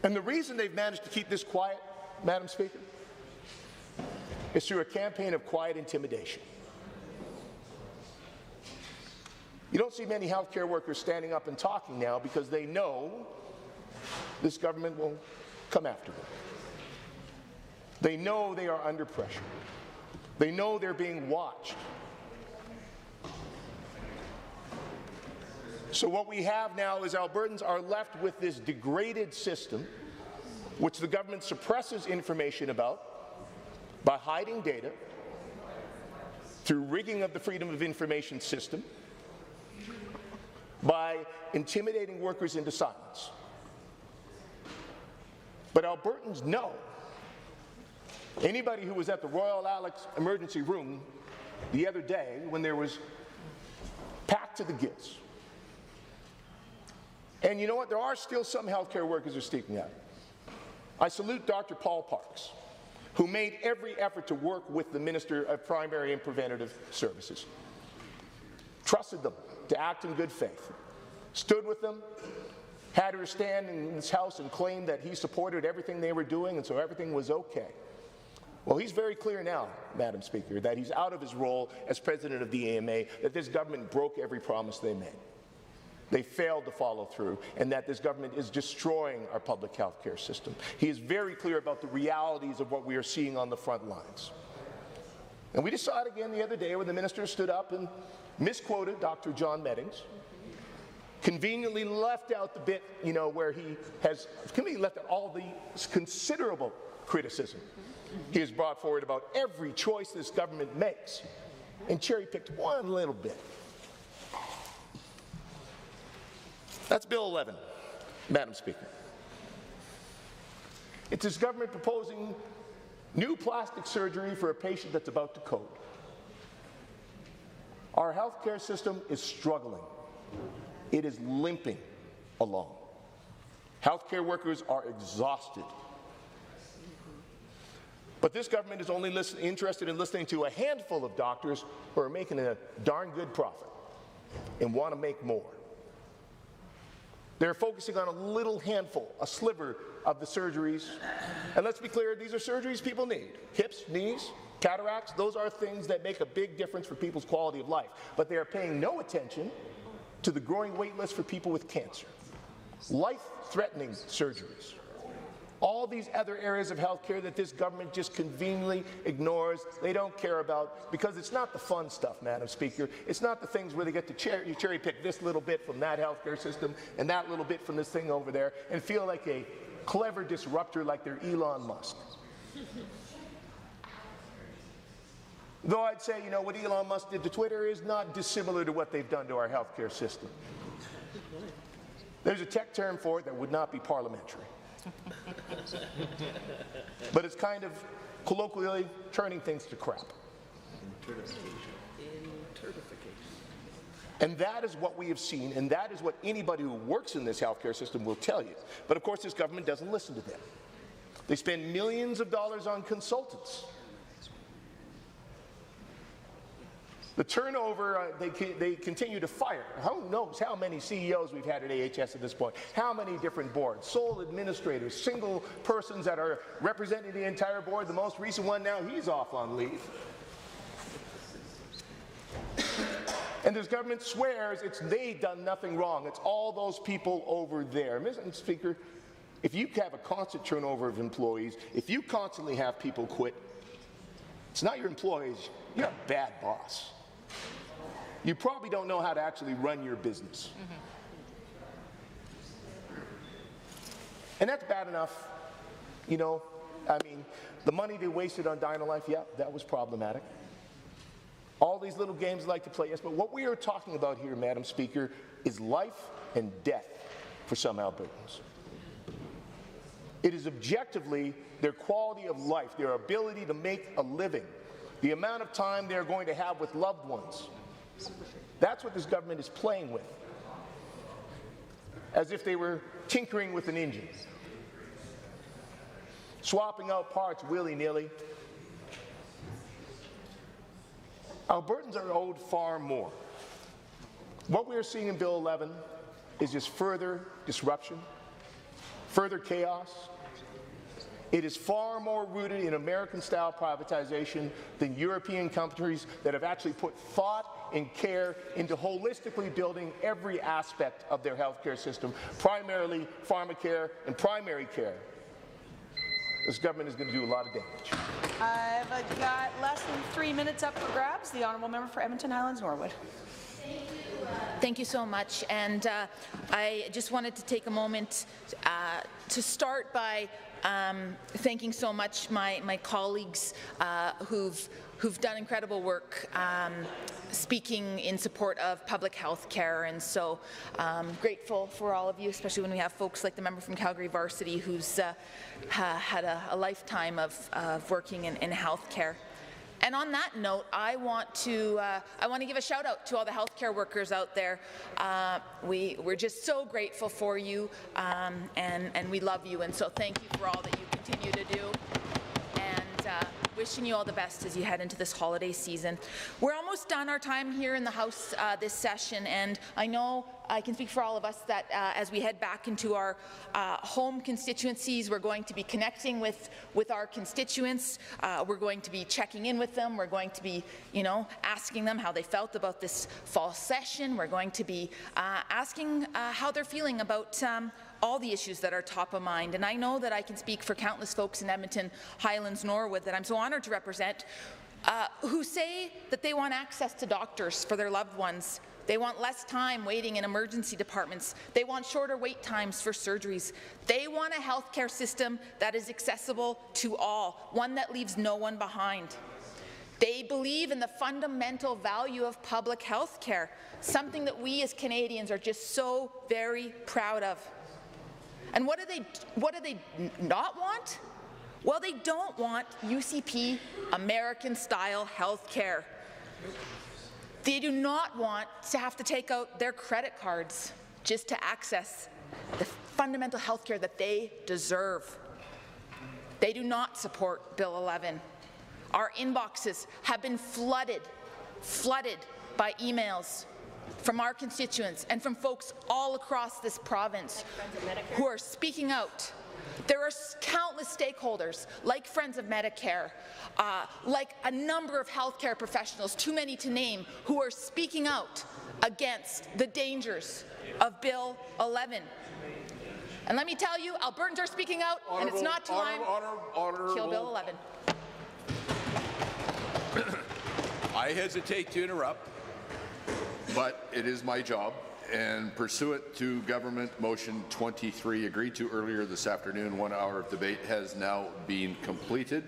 [SPEAKER 4] And the reason they've managed to keep this quiet, Madam Speaker, is through a campaign of quiet intimidation. You don't see many healthcare workers standing up and talking now because they know this government will come after them. They know they are under pressure. They know they're being watched. So what we have now is Albertans are left with this degraded system which the government suppresses information about by hiding data, through rigging of the Freedom of Information system, by intimidating workers into silence. But Albertans know, anybody who was at the Royal Alex emergency room the other day when there was packed to the gills. And you know what? There are still some healthcare workers who are speaking out. I salute Dr. Paul Parks, who made every effort to work with the Minister of Primary and Preventative Services. Trusted them to act in good faith. Stood with them, had her stand in his house and claim that he supported everything they were doing, and so everything was okay. Well, he's very clear now, Madam Speaker, that he's out of his role as president of the AMA, that this government broke every promise they made. They failed to follow through, and that this government is destroying our public health care system. He is very clear about the realities of what we are seeing on the front lines. And we just saw it again the other day when the minister stood up and misquoted Dr. John Meddings, conveniently left out the bit, where he has conveniently left out all the considerable criticism he has brought forward about every choice this government makes, and cherry-picked one little bit. That's Bill 11, Madam Speaker. It's this government proposing new plastic surgery for a patient that's about to code. Our healthcare system is struggling. It is limping along. Healthcare workers are exhausted. But this government is only interested in listening to a handful of doctors who are making a darn good profit and want to make more. They're focusing on a little handful, a sliver of the surgeries. And let's be clear, these are surgeries people need. Hips, knees, cataracts, those are things that make a big difference for people's quality of life. But they are paying no attention to the growing wait list for people with cancer, life-threatening surgeries. All these other areas of healthcare that this government just conveniently ignores, they don't care about, because it's not the fun stuff, Madam Speaker. It's not the things where they get to cherry pick this little bit from that healthcare system and that little bit from this thing over there and feel like a clever disruptor like they're Elon Musk. Though I'd say, what Elon Musk did to Twitter is not dissimilar to what they've done to our healthcare system. There's a tech term for it that would not be parliamentary. But it's kind of colloquially turning things to crap. And that is what we have seen, and that is what anybody who works in this healthcare system will tell you. But of course, this government doesn't listen to them. They spend millions of dollars on consultants. The turnover, they continue to fire. Who knows how many CEOs we've had at AHS at this point? How many different boards, sole administrators, single persons that are representing the entire board. The most recent one now, he's off on leave. And this government swears they've done nothing wrong. It's all those people over there. Mr. Speaker, if you have a constant turnover of employees, if you constantly have people quit, it's not your employees, you're a bad boss. You probably don't know how to actually run your business. And that's bad enough. The money they wasted on DynaLife, yeah, that was problematic. All these little games they like to play, yes, but what we are talking about here, Madam Speaker, is life and death for some Albertans. It is objectively their quality of life, their ability to make a living, the amount of time they're going to have with loved ones. That's what this government is playing with, as if they were tinkering with an engine, swapping out parts willy-nilly. Albertans are owed far more. What we are seeing in Bill 11 is just further disruption, further chaos, It is far more rooted in American-style privatization than European countries that have actually put thought and care into holistically building every aspect of their healthcare system, primarily pharmacare and primary care. This government is going to do a lot of damage.
[SPEAKER 9] I've got less than 3 minutes up for grabs. The honourable member for Edmonton Highlands Norwood.
[SPEAKER 10] Thank you so much, and I just wanted to take a moment to start by thanking so much my colleagues who've done incredible work speaking in support of public health care, and so grateful for all of you, especially when we have folks like the member from Calgary Varsity who's had a lifetime of working in health care. And on that note, I want to give a shout out to all the healthcare workers out there. We're just so grateful for you, and we love you. And so thank you for all that you continue to do. And wishing you all the best as you head into this holiday season. We're almost done our time here in the House this session, and I know I can speak for all of us that as we head back into our home constituencies, we're going to be connecting with our constituents. We're going to be checking in with them. We're going to be, asking them how they felt about this fall session. We're going to be asking how they're feeling about all the issues that are top of mind. And I know that I can speak for countless folks in Edmonton, Highlands, Norwood that I'm so honored to represent, who say that they want access to doctors for their loved ones. They want less time waiting in emergency departments. They want shorter wait times for surgeries. They want a healthcare system that is accessible to all, one that leaves no one behind. They believe in the fundamental value of public health care, something that we as Canadians are just so very proud of. And what do they not want? Well, they don't want UCP American-style health care. They do not want to have to take out their credit cards just to access the fundamental health care that they deserve. They do not support Bill 11. Our inboxes have been flooded by emails from our constituents and from folks all across this province who are speaking out. There are countless stakeholders, like Friends of Medicare, like a number of healthcare professionals, too many to name, who are speaking out against the dangers of Bill 11. And let me tell you, Albertans are speaking out, and it's not time to kill Bill 11.
[SPEAKER 1] I hesitate to interrupt, but it is my job. And pursuant to Government Motion 23, agreed to earlier this afternoon, 1 hour of debate has now been completed,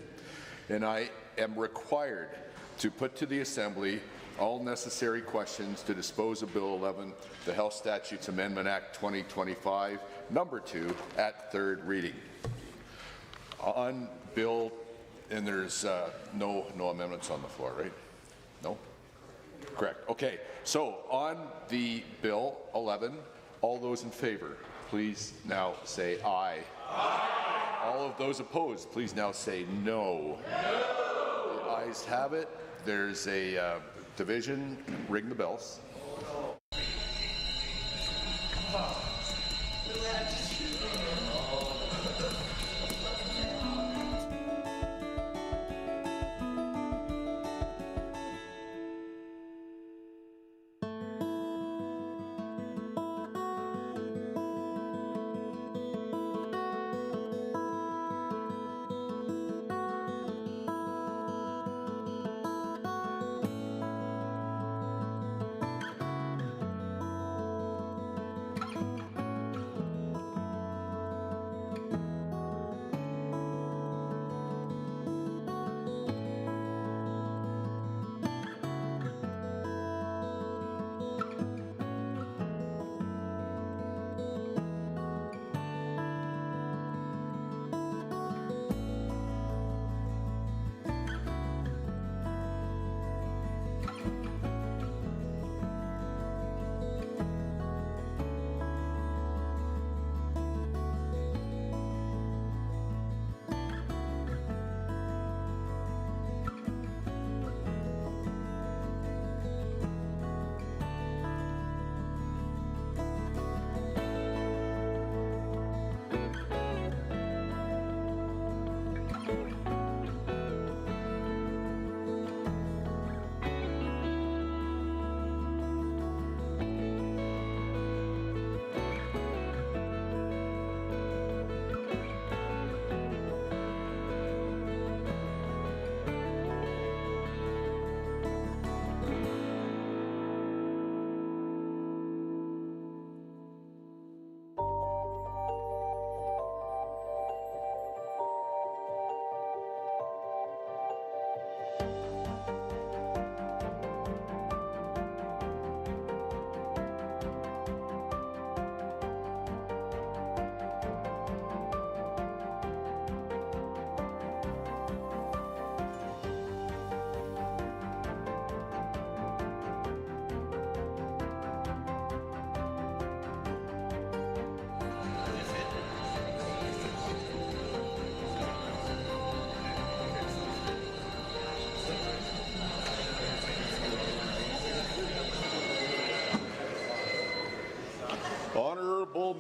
[SPEAKER 1] and I am required to put to the Assembly all necessary questions to dispose of Bill 11, the Health Statutes Amendment Act 2025, number 2, at third reading. On Bill, and there's no amendments on the floor, right? No? Correct. Okay. So on the Bill 11, all those in favor, please now say aye. Aye. All of those opposed, please now say no. No. The ayes have it. There's a division. Ring the bells.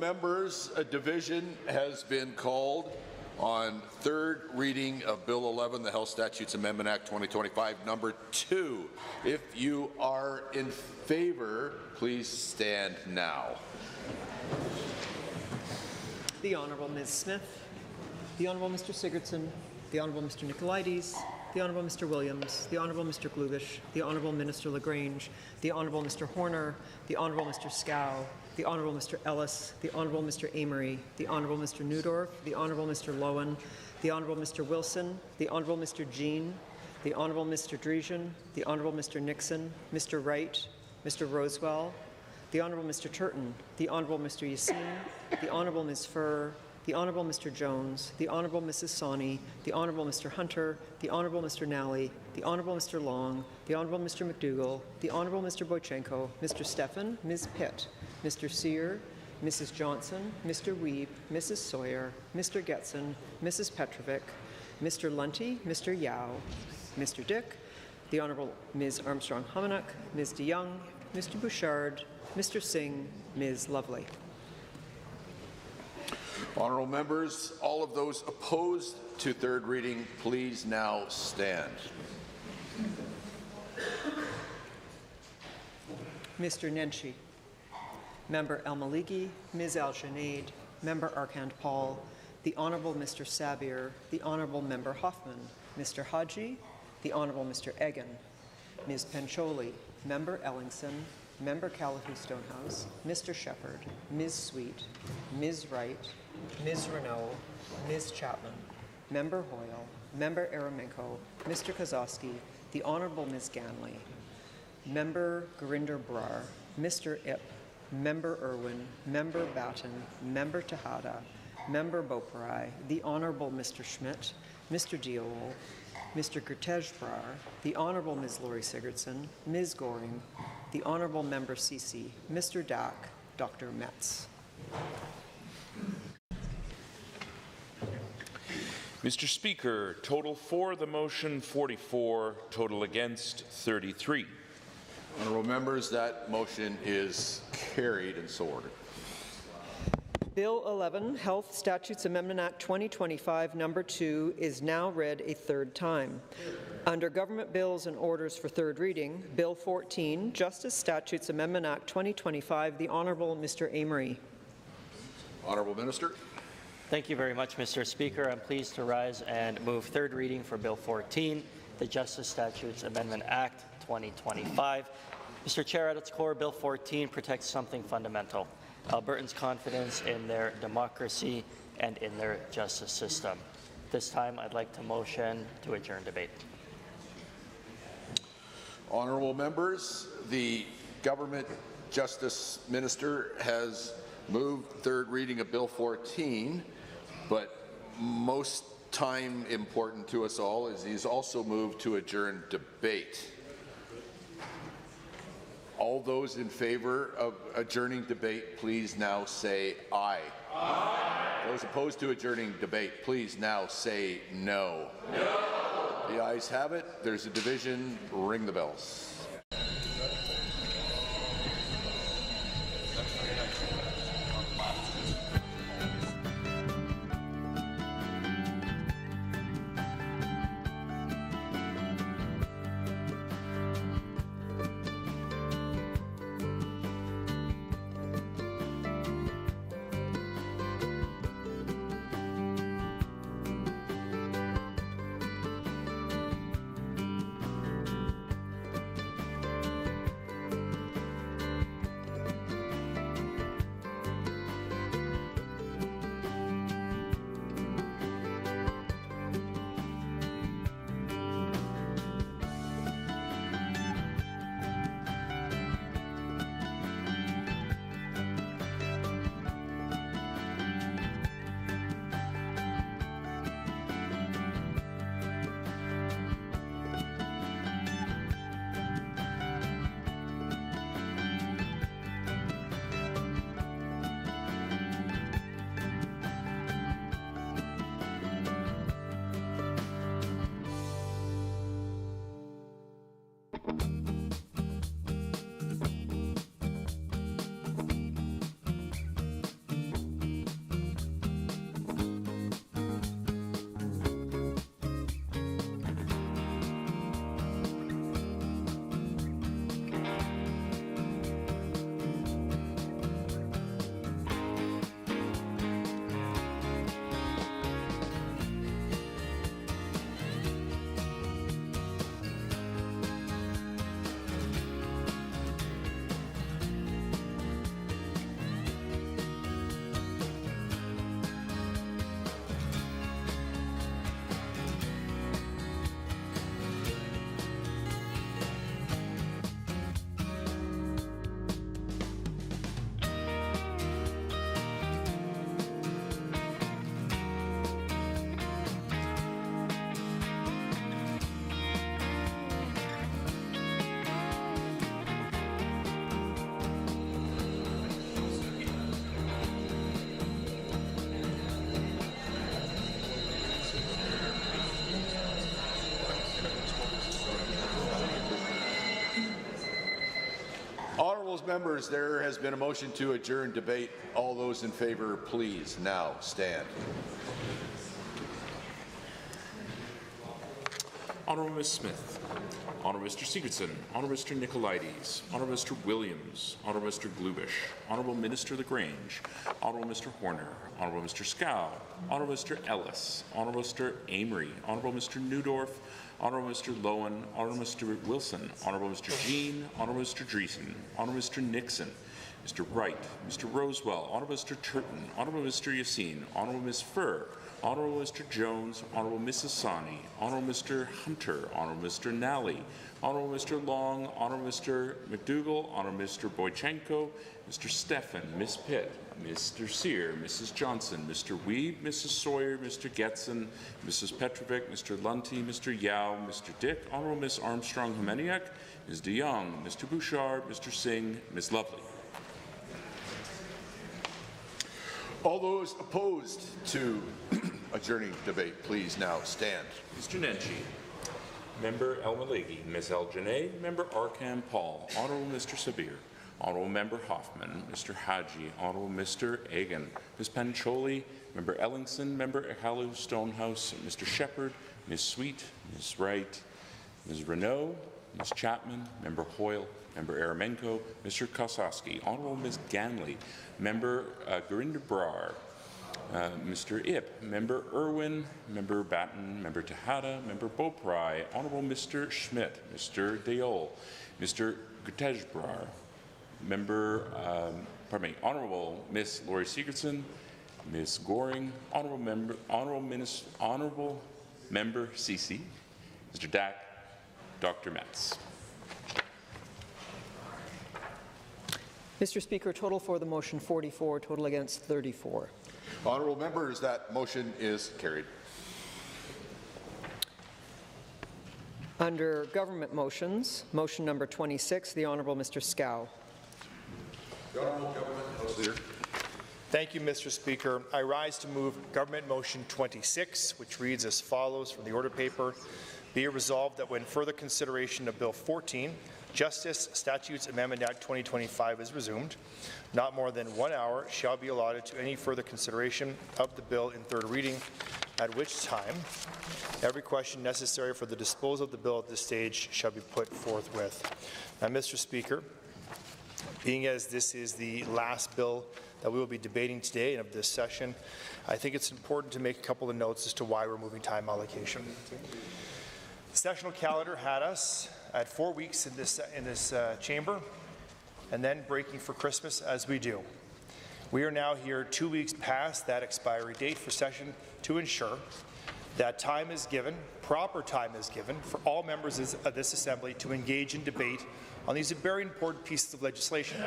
[SPEAKER 1] members, a division has been called on third reading of Bill 11, the Health Statutes Amendment Act 2025, number 2. If you are in favor, please stand now.
[SPEAKER 20] The Honourable Ms. Smith, the Honourable Mr. Sigurdsson, the Honourable Mr. Nicolaides, the Honourable Mr. Williams, the Honourable Mr. Glubish, the Honourable Minister Lagrange, the Honourable Mr. Horner, the Honourable Mr. Scow, the Honourable Mr. Ellis, the Honourable Mr. Amory, the Honourable Mr. Neudorf, the Honourable Mr. Lowen, the Honourable Mr. Wilson, the Honourable Mr. Jean, the Honourable Mr. Dreesen, the Honourable Mr. Nixon, Mr. Wright, Mr. Rosewell, the Honourable Mr. Turton, the Honourable Mr. Yassin, the Honourable Ms. Furr, the Honourable Mr. Jones, the Honourable Mrs. Sawney, the Honourable Mr. Hunter, the Honourable Mr. Nally, the Honourable Mr. Long, the Honourable Mr. McDougall, the Honourable Mr. Boychenko, Mr. Stephan, Ms. Pitt, Mr. Sear, Mrs. Johnson, Mr. Wiebe, Mrs. Sawyer, Mr. Getson, Mrs. Petrovic, Mr. Lunty, Mr. Yao, Mr. Dick, the Honourable Ms. Armstrong-Hominiuk, Ms. de Young, Mr. Bouchard, Mr. Singh, Ms. Lovely.
[SPEAKER 1] Honourable members, all of those opposed to third reading, please now stand.
[SPEAKER 20] Mr. Nenshi, Member El-Maliki, Ms. Al-Junaid, Member Arcand Paul, the Honourable Mr. Sabir, the Honourable Member Hoffman, Mr. Haji, the Honourable Mr. Egan, Ms. Pancholi, Member Ellingson, Member Callahoo Stonehouse, Mr. Shepherd, Ms. Sweet, Ms. Wright, Ms. Renault, Ms. Chapman, Member Hoyle, Member Eremenko, Mr. Kozowski, the Honourable Ms. Ganley, Member Gurinder Brar, Mr. Ip, Member Irwin, Member Batten, Member Tejada, Member Boparai, the Honourable Mr. Schmidt, Mr. Diol, Mr. Gurtej Brar, the Honourable Ms. Lori Sigurdsson, Ms. Goring, the Honourable Member Cece, Mr. Dack, Dr. Metz.
[SPEAKER 6] Mr. Speaker, total for the motion 44, total against 33.
[SPEAKER 1] Honourable members, that motion is carried and so ordered.
[SPEAKER 20] Bill 11, Health Statutes Amendment Act 2025, number 2, is now read a third time. Under Government Bills and Orders for third reading, Bill 14, Justice Statutes Amendment Act 2025, the Honourable Mr. Amory.
[SPEAKER 1] Honourable Minister.
[SPEAKER 3] Thank you very much, Mr. Speaker. I'm pleased to rise and move third reading for Bill 14, the Justice Statutes Amendment Act 2025. Mr. Chair, at its core, Bill 14 protects something fundamental: Albertans' confidence in their democracy and in their justice system. This time, I'd like to motion to adjourn debate.
[SPEAKER 1] Honourable members, the Government Justice Minister has moved third reading of Bill 14, but most time important to us all is he's also moved to adjourn debate. All those in favor of adjourning debate, please now say aye. Aye. Those opposed to adjourning debate, please now say no. No. The ayes have it. There's a division. Ring the bells.
[SPEAKER 22] Honourable members, there has been a motion to adjourn debate. All those in favour, please now stand.
[SPEAKER 6] Honourable Ms. Smith, Honourable Mr. Sigurdsson, Honourable Mr. Nicolaides, Honourable Mr. Williams, Honourable Mr. Glubish, Honourable Minister LaGrange, Honourable Mr. Horner, Honourable Mr. Scow, Honourable Mr. Ellis, Honourable Mr. Amory, Honourable Mr. Newdorf, Honourable Mr. Lowen, Honourable Mr. Wilson, Honourable Mr. Jean, Honourable Mr. Dreesen, Honourable Mr. Nixon, Mr. Wright, Mr. Rosewell, Honourable Mr. Turton, Honourable Mr. Yassine, Honourable Ms. Furr, Honourable Mr. Jones, Honourable Mrs. Sani, Honourable Mr. Hunter, Honourable Mr. Nally, Honourable Mr. Long, Honourable Mr. McDougall, Honourable Mr. Boychenko, Mr. Stefan, Ms. Pitt, Mr. Sear, Mrs. Johnson, Mr. Weed, Mrs. Sawyer, Mr. Getson, Mrs. Petrovic, Mr. Lunty, Mr. Yao, Mr. Dick, Honourable Ms. Armstrong-Homeniuk, Ms. de Jong, Mr. Bouchard, Mr. Singh, Ms. Lovely.
[SPEAKER 22] All those opposed to adjourning debate, please now stand.
[SPEAKER 6] Mr. Nenshi. Member El Maligi, Ms. El Janae, Member Arkan Paul, Honourable Mr. Sabir, Honourable Member Hoffman, Mr. Haji, Honourable Mr. Egan, Ms. Pancholi, Member Ellingson, Member Ehalu Stonehouse, Mr. Shepherd, Ms. Sweet, Ms. Wright, Ms. Renault, Ms. Chapman, Member Hoyle, Member Eramenko, Mr. Kosaski, Honourable Ms. Ganley, Member Gurinder Brar, Mr. Ip, Member Irwin, Member Batten, Member Tejada, Member Beaupry, Honourable Mr. Schmidt, Mr. Deol, Mr. Gutejbrar, Member, Honourable Miss Laurie Sigurdsson, Ms. Goring, Honourable Member CC, Mr. Dack, Dr. Metz.
[SPEAKER 20] Mr. Speaker, total for the motion 44, total against 34.
[SPEAKER 22] Honourable members, that motion is carried.
[SPEAKER 20] Under government motions, motion number 26, the Honourable Mr. Scow.
[SPEAKER 22] The Honourable Government House Leader.
[SPEAKER 14] Thank you, Mr. Speaker. I rise to move Government Motion 26, which reads as follows from the order paper. Be it resolved that when further consideration of Bill 14, Justice Statutes Amendment Act 2025 is resumed, not more than 1 hour shall be allotted to any further consideration of the bill in third reading, at which time every question necessary for the disposal of the bill at this stage shall be put forthwith. Now, Mr. Speaker, being as this is the last bill that we will be debating today and of this session, I think it's important to make a couple of notes as to why we're moving time allocation. The sessional calendar had us at 4 weeks in this chamber, and then breaking for Christmas as we do. We are now here 2 weeks past that expiry date for session to ensure that time is given, proper time is given, for all members of this Assembly to engage in debate on these very important pieces of legislation.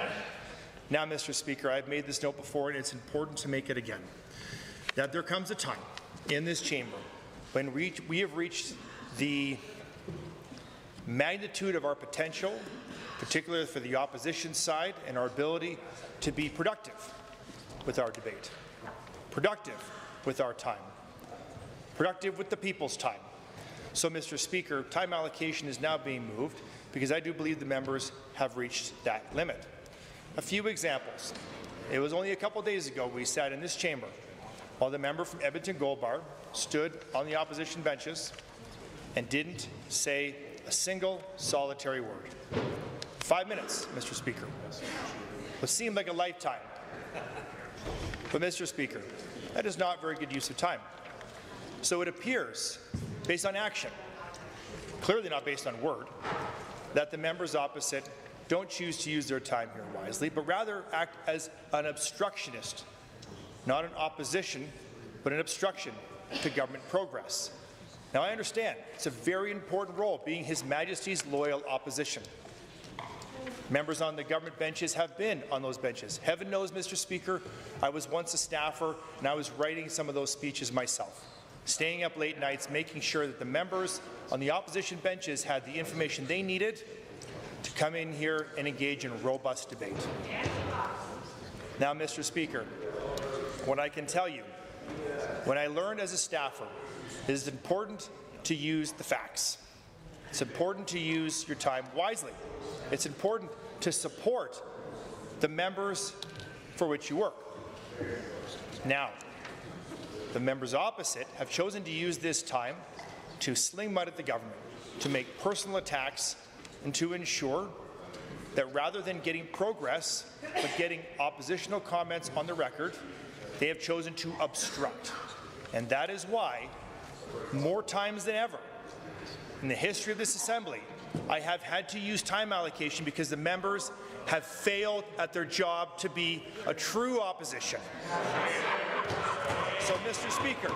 [SPEAKER 14] Now, Mr. Speaker, I've made this note before, and it's important to make it again, that there comes a time in this chamber when we have reached the magnitude of our potential, particularly for the opposition side, and our ability to be productive with our debate, productive with our time, productive with the people's time. So, Mr. Speaker, time allocation is now being moved because I do believe the members have reached that limit. A few examples. It was only a couple days ago we sat in this chamber while the member from Edmonton Gold Bar stood on the opposition benches and didn't say a single solitary word. 5 minutes, Mr. Speaker. What seemed like a lifetime. But, Mr. Speaker, that is not very good use of time. So it appears, based on action, clearly not based on word, that the members opposite don't choose to use their time here wisely, but rather act as an obstructionist, not an opposition, but an obstruction to government progress. Now, I understand it's a very important role, being His Majesty's loyal opposition. Members on the government benches have been on those benches. Heaven knows, Mr. Speaker, I was once a staffer, and I was writing some of those speeches myself, staying up late nights, making sure that the members on the opposition benches had the information they needed to come in here and engage in robust debate. Now, Mr. Speaker, what I can tell you, when I learned as a staffer, it is important to use the facts. It's important to use your time wisely. It's important to support the members for which you work. Now, the members opposite have chosen to use this time to sling mud at the government, to make personal attacks, and to ensure that rather than getting progress, but getting oppositional comments on the record, they have chosen to obstruct. And that is why, more times than ever, in the history of this Assembly, I have had to use time allocation because the members have failed at their job to be a true opposition. So, Mr. Speaker,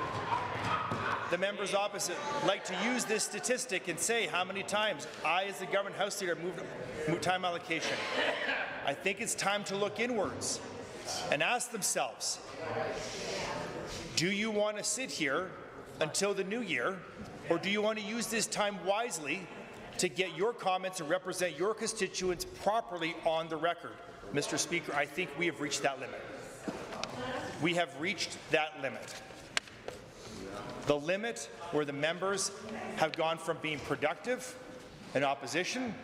[SPEAKER 14] the members opposite like to use this statistic and say how many times I, as the government House Leader, moved time allocation. I think it's time to look inwards and ask themselves, do you want to sit here until the new year, or do you want to use this time wisely to get your comments and represent your constituents properly on the record? Mr. Speaker, I think we have reached that limit. We have reached that limit. The limit where the members have gone from being productive and oppositional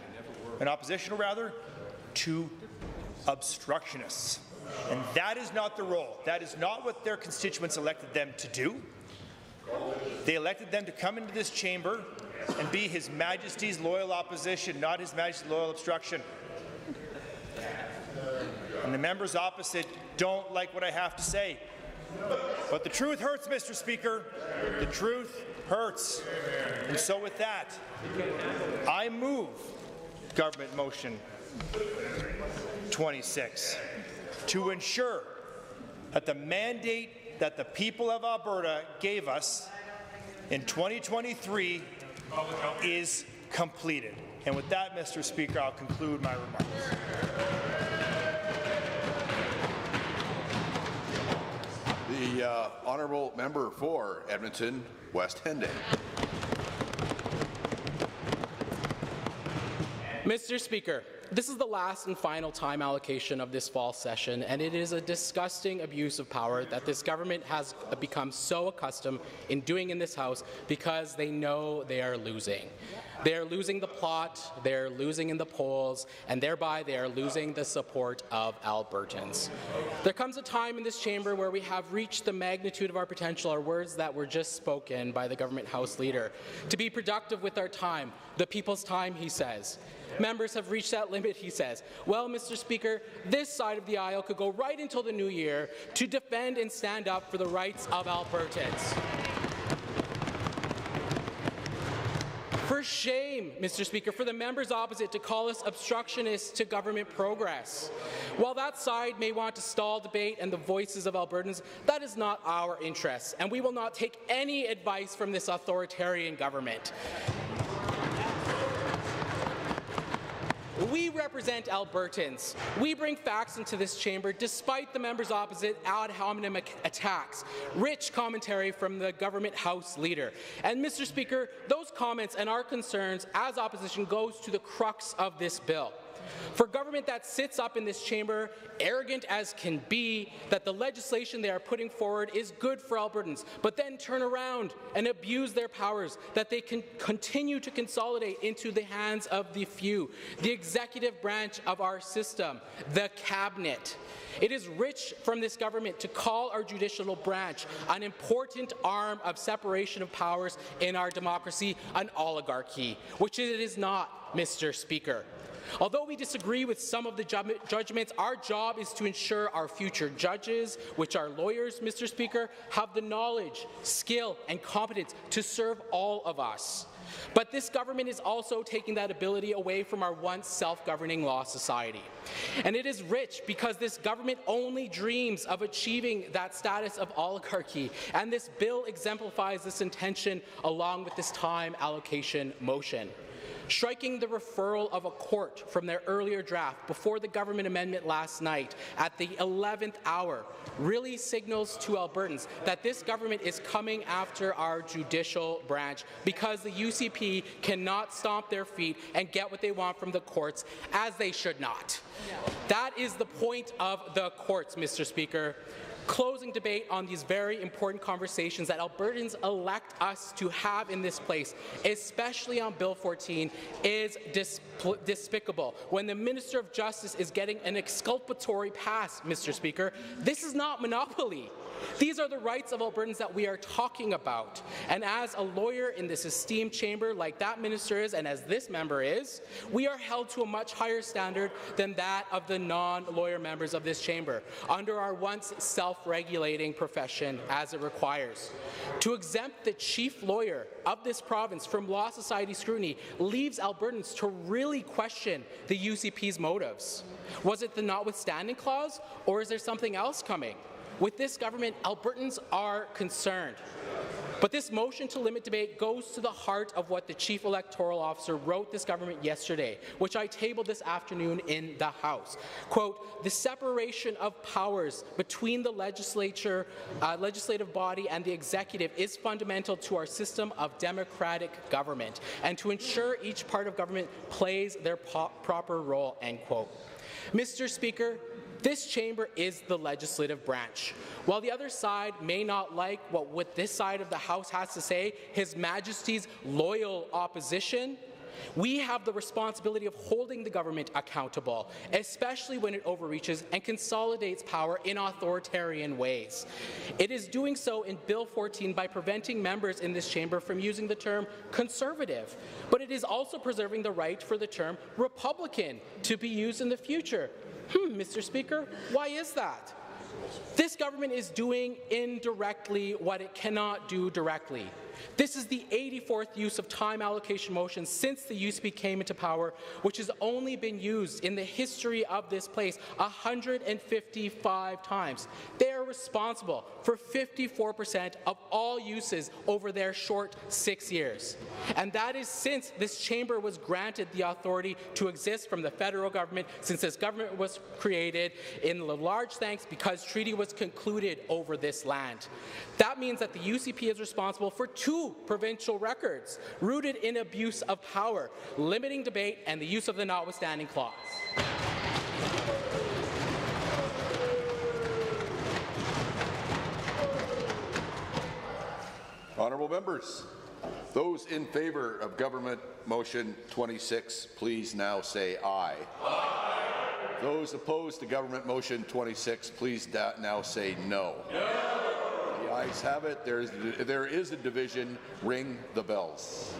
[SPEAKER 14] to obstructionists. And that is not the role. That is not what their constituents elected them to do. They elected them to come into this chamber and be His Majesty's loyal opposition, not His Majesty's loyal obstruction. And the members opposite don't like what I have to say. But the truth hurts, Mr. Speaker. The truth hurts. And so with that, I move Government Motion 26 to ensure that the mandate that the people of Alberta gave us in 2023 is completed. And with that, Mr. Speaker, I'll conclude my remarks.
[SPEAKER 22] The honourable member for Edmonton West Henday.
[SPEAKER 7] Mr. Speaker, this is the last and final time allocation of this fall session, and it is a disgusting abuse of power that this government has become so accustomed in doing in this House because they know they are losing. They are losing the plot, they are losing in the polls, and thereby they are losing the support of Albertans. There comes a time in this chamber where we have reached the magnitude of our potential, our words that were just spoken by the government House Leader. To be productive with our time, the people's time, he says. Members have reached that limit, he says. Well, Mr. Speaker, this side of the aisle could go right until the new year to defend and stand up for the rights of Albertans. For shame, Mr. Speaker, for the members opposite to call us obstructionists to government progress. While that side may want to stall debate and the voices of Albertans, that is not our interest, and we will not take any advice from this authoritarian government. We represent Albertans. We bring facts into this chamber despite the members opposite ad hominem attacks, rich commentary from the government House Leader. And Mr. Speaker, those comments and our concerns as opposition goes to the crux of this bill. For government that sits up in this chamber, arrogant as can be, that the legislation they are putting forward is good for Albertans, but then turn around and abuse their powers, that they can continue to consolidate into the hands of the few, the executive branch of our system, the cabinet. It is rich from this government to call our judicial branch an important arm of separation of powers in our democracy, an oligarchy, which it is not, Mr. Speaker. Although we disagree with some of the judgments, our job is to ensure our future judges, which are lawyers, Mr. Speaker, have the knowledge, skill, and competence to serve all of us. But this government is also taking that ability away from our once self-governing law society. And it is rich because this government only dreams of achieving that status of oligarchy, and this bill exemplifies this intention along with this time allocation motion. Striking the referral of a court from their earlier draft before the government amendment last night at the 11th hour really signals to Albertans that this government is coming after our judicial branch because the UCP cannot stomp their feet and get what they want from the courts, as they should not. That is the point of the courts, Mr. Speaker. closing debate on these very important conversations that Albertans elect us to have in this place, especially on Bill 14, is despicable. When the Minister of Justice is getting an exculpatory pass, Mr. Speaker, this is not monopoly. These are the rights of Albertans that we are talking about. And as a lawyer in this esteemed chamber, like that minister is and as this member is, we are held to a much higher standard than that of the non-lawyer members of this chamber, under our once self-regulating profession as it requires. To exempt the chief lawyer of this province from Law Society scrutiny leaves Albertans to really question the UCP's motives. Was it the notwithstanding clause, or is there something else coming? With this government, Albertans are concerned. But this motion to limit debate goes to the heart of what the Chief Electoral Officer wrote this government yesterday, which I tabled this afternoon in the House. Quote, the separation of powers between the legislative body and the executive is fundamental to our system of democratic government, and to ensure each part of government plays their proper role, end quote. Mr. Speaker, this chamber is the legislative branch. While the other side may not like what this side of the House has to say, His Majesty's loyal opposition, we have the responsibility of holding the government accountable, especially when it overreaches and consolidates power in authoritarian ways. It is doing so in Bill 14 by preventing members in this chamber from using the term conservative, but it is also preserving the right for the term Republican to be used in the future. Mr. Speaker, why is that? This government is doing indirectly what it cannot do directly. This is the 84th use of time allocation motion since the UCP came into power, which has only been used in the history of this place 155 times. They are responsible for 54% of all uses over their short 6 years. And that is since this chamber was granted the authority to exist from the federal government, since this government was created, in large thanks because treaty was concluded over this land. That means that the UCP is responsible for 2 provincial records rooted in abuse of power, limiting debate, and the use of the notwithstanding clause.
[SPEAKER 22] Honourable members, those in favour of Government Motion 26, please now say aye. Aye. Those opposed to Government Motion 26, please now say no. No. The ayes have it. There is a division. Ring the bells.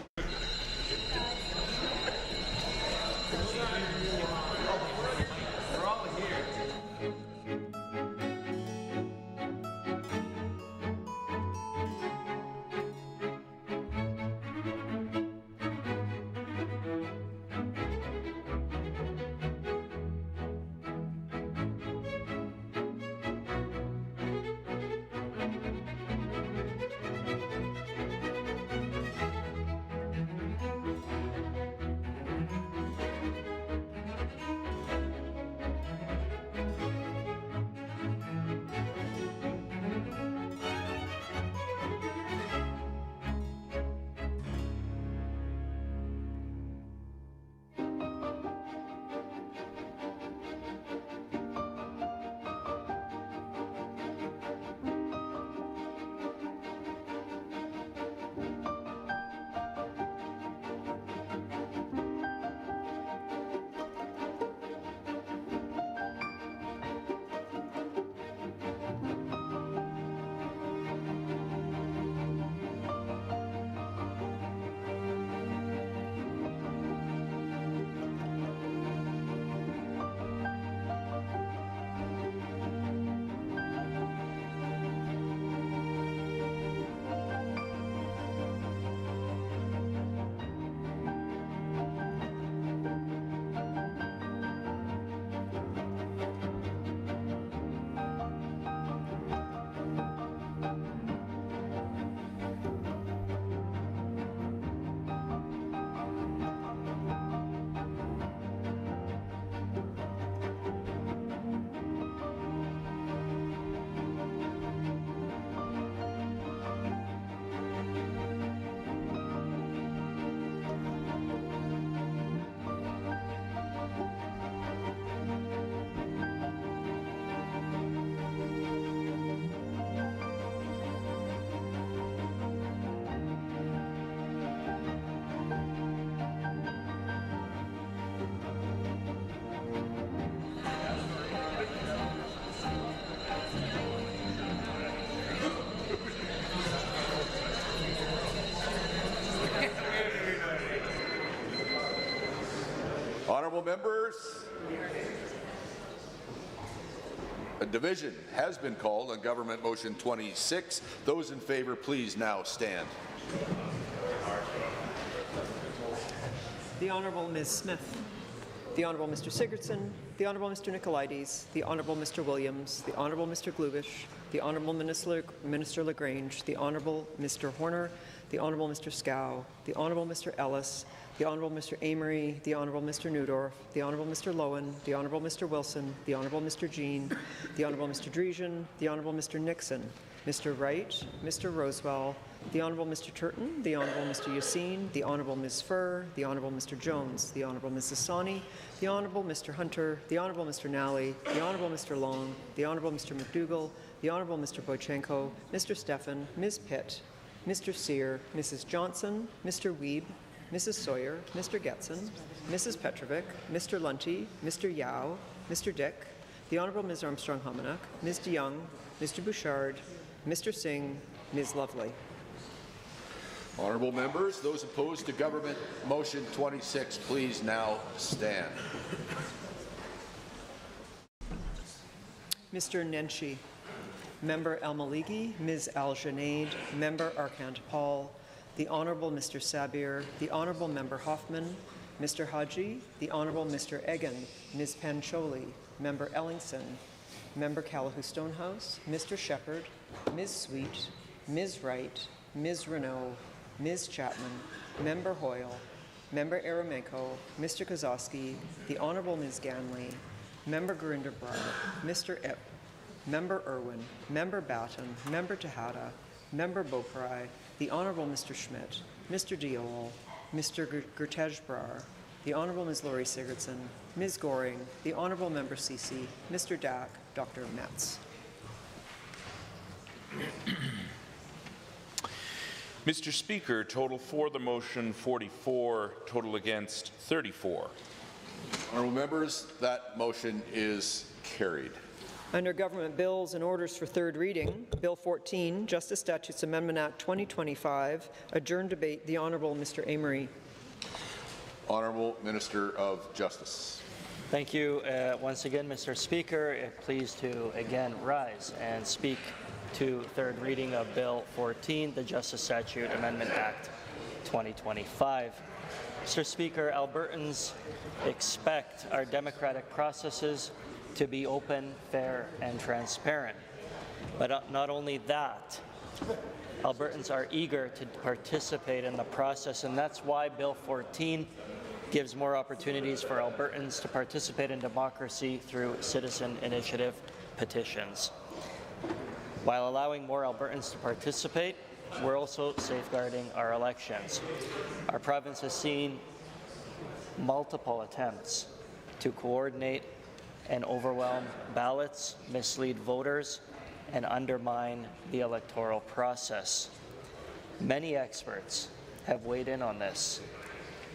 [SPEAKER 22] Honourable members, a division has been called on Government Motion 26. Those in favour, please now stand.
[SPEAKER 20] The Honourable Ms. Smith, the Honourable Mr. Sigurdsson, the Honourable Mr. Nicolaides, the Honourable Mr. Williams, the Honourable Mr. Glubish, the Honourable Minister Lagrange, the Honourable Mr. Horner, the Honourable Mr. Scow, the Honourable Mr. Ellis, the Honourable Mr. Amory, the Honourable Mr. Neudorf, the Honourable Mr. Lowen, the Honourable Mr. Wilson, the Honourable Mr. Jean, the Honourable Mr. Dreesen, the Honourable Mr. Nixon, Mr. Wright, Mr. Rosewell, the Honourable Mr. Turton, the Honourable Mr. Yassine, the Honourable Ms. Furr, the Honourable Mr. Jones, the Honourable Mrs. Sani, the Honourable Mr. Hunter, the Honourable Mr. Nally, the Honourable Mr. Long, the Honourable Mr. McDougall, the Honourable Mr. Boychenko, Mr. Stephan, Ms. Pitt, Mr. Sear, Mrs. Johnson, Mr. Wiebe, Mrs. Sawyer, Mr. Getson, Mrs. Petrovic, Mr. Lunty, Mr. Yao, Mr. Dick, the Honourable Ms. Armstrong-Hominack, Ms. DeYoung, Mr. Bouchard, Mr. Singh, Ms. Lovely.
[SPEAKER 22] Honourable members, those opposed to Government Motion 26, please now stand.
[SPEAKER 20] Mr. Nenshi, Member El-Maliki, Ms. Al-Junaid, Member Arcand-Paul, the Honourable Mr. Sabir, the Honourable Member Hoffman, Mr. Haji, the Honourable Mr. Egan, Ms. Pancholi, Member Ellingson, Member Callahoo Stonehouse, Mr. Shepherd, Ms. Sweet, Ms. Wright, Ms. Renault, Ms. Chapman, Member Hoyle, Member Eremenko, Mr. Kozowski, the Honourable Ms. Ganley, Member Gurinder-Brar, Mr. Epp, Member Irwin, Member Batten, Member Tejada, Member Beaupre, the Honourable Mr. Schmidt, Mr. Diol, Mr. Gertej-Brar, the Honourable Ms. Laurie Sigurdsson, Ms. Goring, the Honourable Member Ceci, Mr. Dack, Dr. Metz.
[SPEAKER 6] Mr. Speaker, total for the motion 44, total against 34.
[SPEAKER 22] Honourable members, that motion is carried.
[SPEAKER 20] Under Government Bills and Orders for Third Reading, Bill 14, Justice Statutes Amendment Act 2025, adjourned debate, the Honourable Mr. Amory.
[SPEAKER 22] Honourable Minister of Justice.
[SPEAKER 3] Thank you once again, Mr. Speaker. Pleased to again rise and speak to third reading of Bill 14, the Justice Statute Amendment Act 2025. Mr. Speaker, Albertans expect our democratic processes to be open, fair, and transparent. But not only that, Albertans are eager to participate in the process, and that's why Bill 14 gives more opportunities for Albertans to participate in democracy through citizen initiative petitions. While allowing more Albertans to participate, we're also safeguarding our elections. Our province has seen multiple attempts to coordinate and overwhelm ballots, mislead voters, and undermine the electoral process. Many experts have weighed in on this.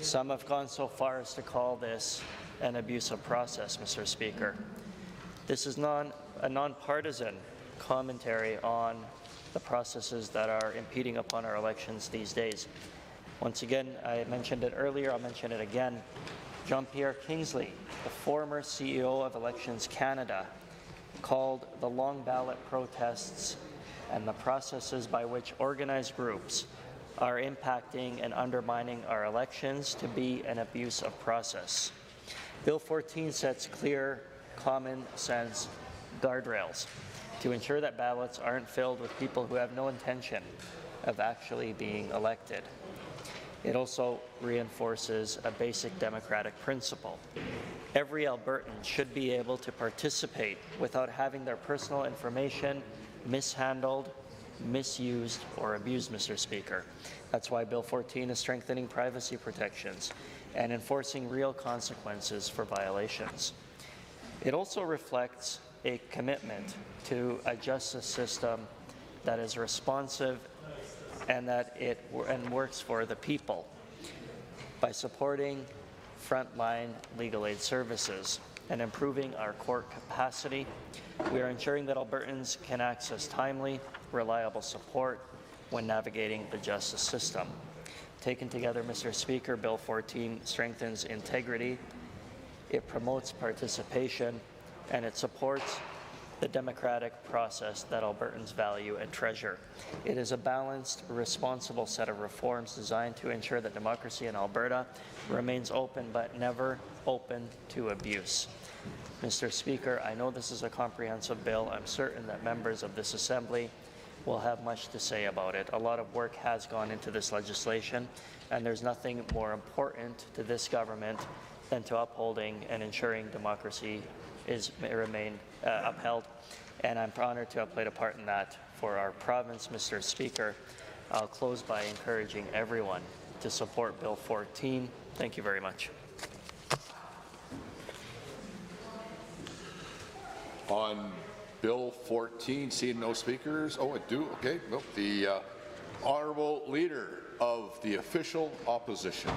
[SPEAKER 3] Some have gone so far as to call this an abusive process, Mr. Speaker. This is a nonpartisan commentary on the processes that are impeding upon our elections these days. Once again, I mentioned it earlier, I'll mention it again. Jean-Pierre Kingsley, the former CEO of Elections Canada, called the long ballot protests and the processes by which organized groups are impacting and undermining our elections to be an abusive process. Bill 14 sets clear, common sense guardrails to ensure that ballots aren't filled with people who have no intention of actually being elected. It also reinforces a basic democratic principle. Every Albertan should be able to participate without having their personal information mishandled, misused, or abused, Mr. Speaker. That's why Bill 14 is strengthening privacy protections and enforcing real consequences for violations. It also reflects a commitment to a justice system that is responsive and that works for the people by supporting frontline legal aid services and improving our court capacity. We are ensuring that Albertans can access timely, reliable support when navigating the justice system. Taken together, Mr. Speaker, Bill 14 strengthens integrity it promotes participation, and it supports the democratic process that Albertans value and treasure. It is a balanced, responsible set of reforms designed to ensure that democracy in Alberta remains open but never open to abuse. Mr. Speaker, I know this is a comprehensive bill. I'm certain that members of this Assembly will have much to say about it. A lot of work has gone into this legislation, and there's nothing more important to this government than to upholding and ensuring democracy remain upheld, and I'm honored to have played a part in that for our province. Mr. Speaker, I'll close by encouraging everyone to support Bill 14. Thank you very much.
[SPEAKER 1] On Bill 14, seeing no speakers. Oh, I do. Okay. Nope. The Honourable Leader of the Official Opposition.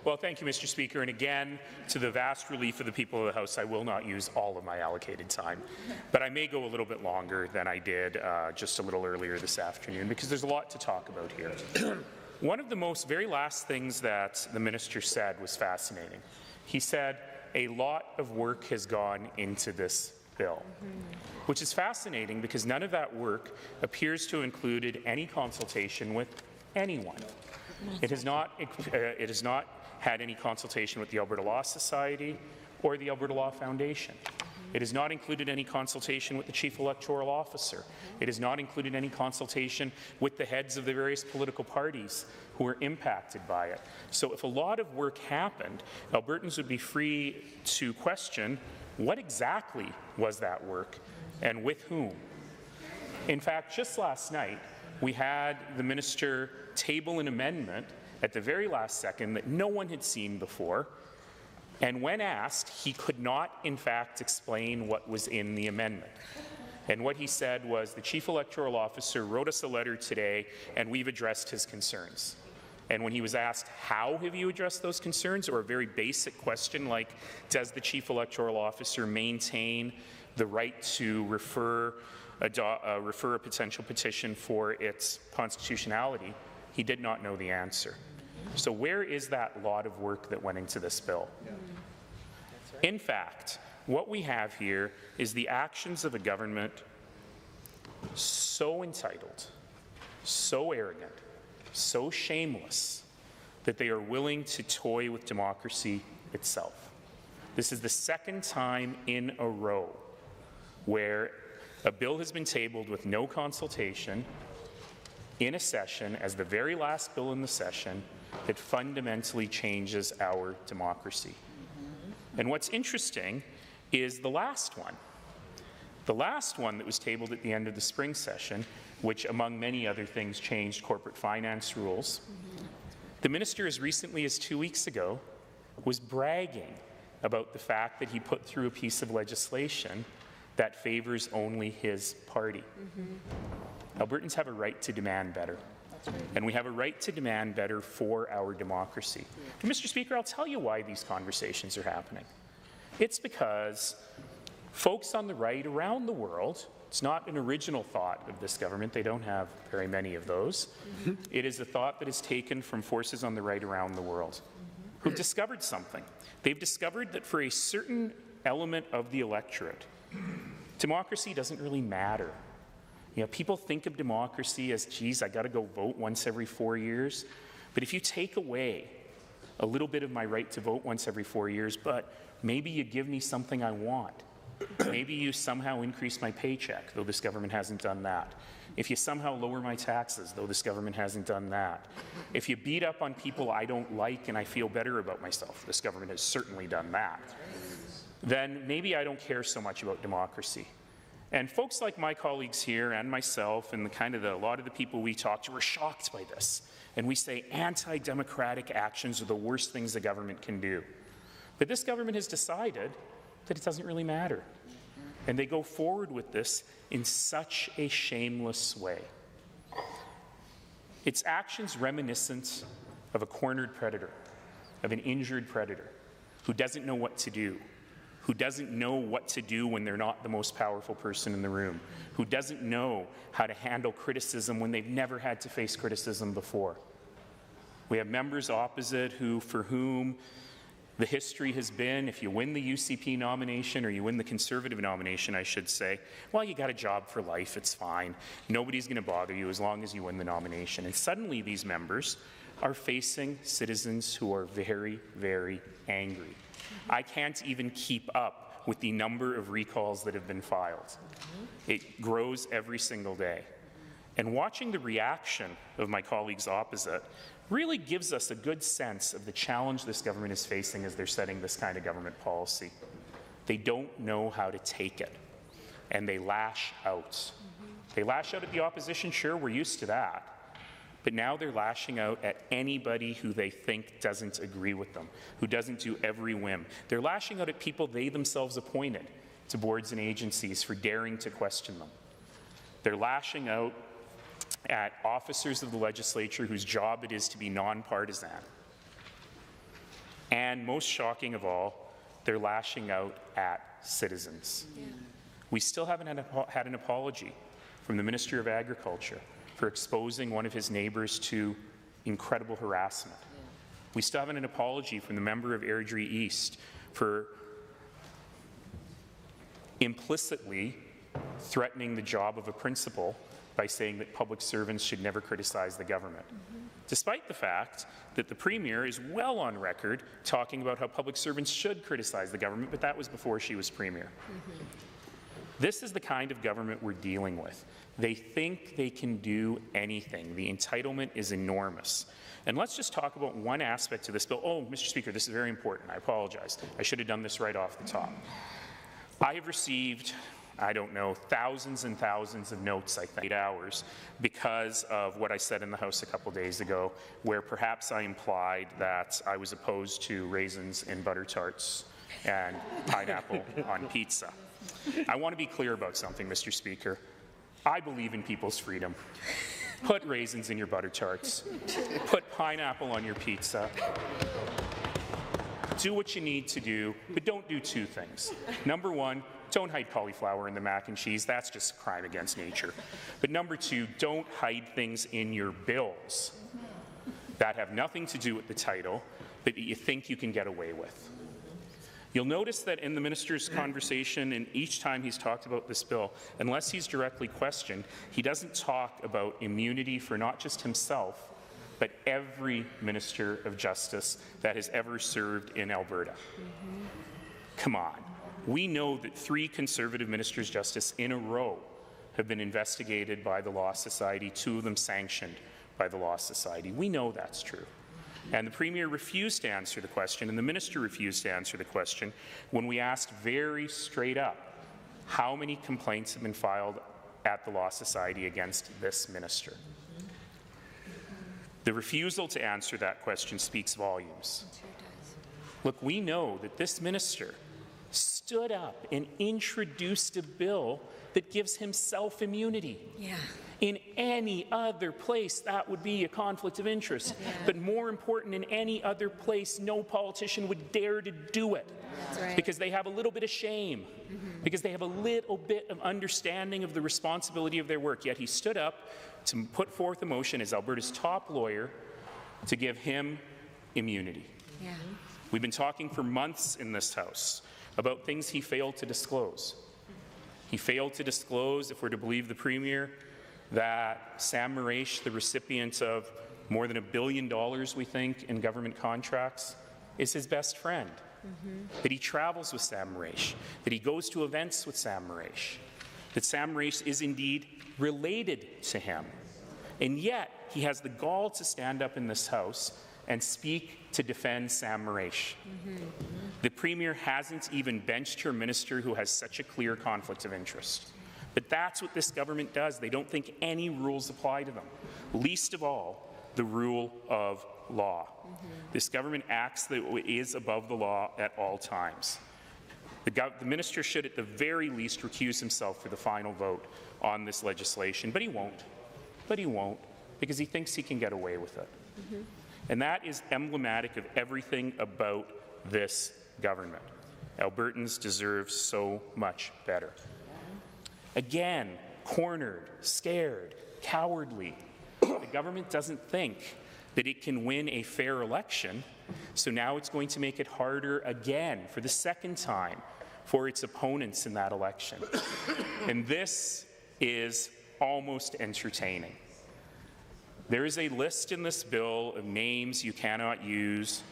[SPEAKER 21] Well, thank you, Mr. Speaker. And again, to the vast relief of the people of the House, I will not use all of my allocated time. But I may go a little bit longer than I did just a little earlier this afternoon, because there's a lot to talk about here. One of the very last things that the minister said was fascinating. He said, a lot of work has gone into this bill, which is fascinating because none of that work appears to have included any consultation with anyone. It has not had any consultation with the Alberta Law Society or the Alberta Law Foundation. It has not included any consultation with the Chief Electoral Officer. It has not included any consultation with the heads of the various political parties who are impacted by it. So if a lot of work happened, Albertans would be free to question what exactly was that work and with whom. In fact, just last night, we had the minister table an amendment at the very last second that no one had seen before, and when asked, he could not, in fact, explain what was in the amendment. And what he said was, the Chief Electoral Officer wrote us a letter today, and we've addressed his concerns. And when he was asked, how have you addressed those concerns, or a very basic question like, does the Chief Electoral Officer maintain the right to refer a potential petition for its constitutionality, he did not know the answer. So where is that lot of work that went into this bill? In fact, what we have here is the actions of a government so entitled, so arrogant, so shameless that they are willing to toy with democracy itself. This is the second time in a row where a bill has been tabled with no consultation in a session as the very last bill in the session that fundamentally changes our democracy. And what's interesting is the last one. The last one that was tabled at the end of the spring session, which among many other things changed corporate finance rules. The minister as recently as 2 weeks ago was bragging about the fact that he put through a piece of legislation that favors only his party. Albertans have a right to demand better. And we have a right to demand better for our democracy. And Mr. Speaker, I'll tell you why these conversations are happening. It's because folks on the right around the world, it's not an original thought of this government, they don't have very many of those. It is a thought that is taken from forces on the right around the world who've discovered something. They've discovered that for a certain element of the electorate, democracy doesn't really matter. You know, people think of democracy as, geez, I got to go vote once every 4 years. But if you take away a little bit of my right to vote once every 4 years, but maybe you give me something I want. Maybe you somehow increase my paycheck, though this government hasn't done that. If you somehow lower my taxes, though this government hasn't done that. If you beat up on people I don't like and I feel better about myself, this government has certainly done that. Then maybe I don't care so much about democracy. And folks like my colleagues here and myself and a lot of the people we talk to are shocked by this. And we say anti-democratic actions are the worst things the government can do. But this government has decided that it doesn't really matter. And they go forward with this in such a shameless way. It's actions reminiscent of a cornered predator, of an injured predator who doesn't know what to do, who doesn't know what to do when they're not the most powerful person in the room, who doesn't know how to handle criticism when they've never had to face criticism before. We have members opposite for whom the history has been, if you win the UCP nomination, or you win the Conservative nomination, I should say, well, you got a job for life, it's fine. Nobody's going to bother you as long as you win the nomination. And suddenly these members are facing citizens who are very, very angry. I can't even keep up with the number of recalls that have been filed. It grows every single day. And watching the reaction of my colleagues opposite really gives us a good sense of the challenge this government is facing as they're setting this kind of government policy. They don't know how to take it, and they lash out. They lash out at the opposition, sure, we're used to that. But now they're lashing out at anybody who they think doesn't agree with them, who doesn't do every whim. They're lashing out at people they themselves appointed to boards and agencies for daring to question them. They're lashing out at officers of the legislature whose job it is to be nonpartisan. And most shocking of all, they're lashing out at citizens. Yeah. We still haven't had an apology from the Minister of Agriculture for exposing one of his neighbours to incredible harassment. Yeah. We still haven't an apology from the member of Airdrie East for implicitly threatening the job of a principal by saying that public servants should never criticize the government, despite the fact that the Premier is well on record talking about how public servants should criticize the government, but that was before she was Premier. This is the kind of government we're dealing with. They think they can do anything. The entitlement is enormous. And let's just talk about one aspect of this bill. Oh, Mr. Speaker, this is very important. I apologize. I should have done this right off the top. I have received, I don't know, thousands and thousands of notes, I think, 8 hours, because of what I said in the House a couple days ago, where perhaps I implied that I was opposed to raisins in butter tarts and pineapple on pizza. I want to be clear about something, Mr. Speaker. I believe in people's freedom. Put raisins in your butter tarts. Put pineapple on your pizza. Do what you need to do, but don't do two things. Number one, don't hide cauliflower in the mac and cheese. That's just a crime against nature. But number two, don't hide things in your bills that have nothing to do with the title, but that you think you can get away with. You'll notice that in the minister's conversation, and each time he's talked about this bill, unless he's directly questioned, he doesn't talk about immunity for not just himself, but every Minister of Justice that has ever served in Alberta. Come on. We know that 3 Conservative Ministers of Justice in a row have been investigated by the Law Society, 2 of them sanctioned by the Law Society. We know that's true. And the Premier refused to answer the question, and the Minister refused to answer the question when we asked very straight up how many complaints have been filed at the Law Society against this minister. The refusal to answer that question speaks volumes. Look, we know that this minister stood up and introduced a bill that gives himself immunity. Yeah. In any other place, that would be a conflict of interest. Yeah. But more important, in any other place, no politician would dare to do it. That's right. Because they have a little bit of shame, because they have a little bit of understanding of the responsibility of their work. Yet he stood up to put forth a motion as Alberta's top lawyer to give him immunity. Yeah. We've been talking for months in this House about things he failed to disclose. He failed to disclose, if we're to believe the Premier, that Sam Maraish, the recipient of more than $1 billion, we think, in government contracts, is his best friend. That he travels with Sam Maraish, that he goes to events with Sam Maraish, that Sam Maraish is indeed related to him. And yet, he has the gall to stand up in this House and speak to defend Sam Maraish. The Premier hasn't even benched her minister who has such a clear conflict of interest. But that's what this government does. They don't think any rules apply to them, least of all the rule of law. This government acts that it is above the law at all times. The minister should at the very least recuse himself for the final vote on this legislation, but he won't. But he won't, because he thinks he can get away with it. And that is emblematic of everything about this government. Albertans deserve so much better. Again, cornered, scared, cowardly. The government doesn't think that it can win a fair election, so now it's going to make it harder again for the second time for its opponents in that election. And this is almost entertaining. There is a list in this bill of names you cannot use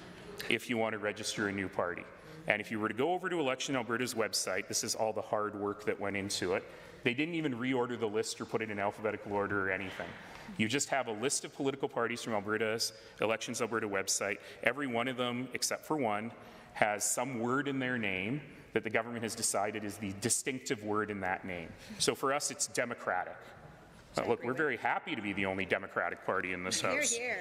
[SPEAKER 21] if you want to register a new party. And if you were to go over to Election Alberta's website, this is all the hard work that went into it. They didn't even reorder the list or put it in alphabetical order or anything. You just have a list of political parties from Alberta's Elections Alberta website. Every one of them, except for one, has some word in their name that the government has decided is the distinctive word in that name. So for us, it's Democratic. Look, we're very happy to be the only Democratic party in this House.
[SPEAKER 8] Hear, hear.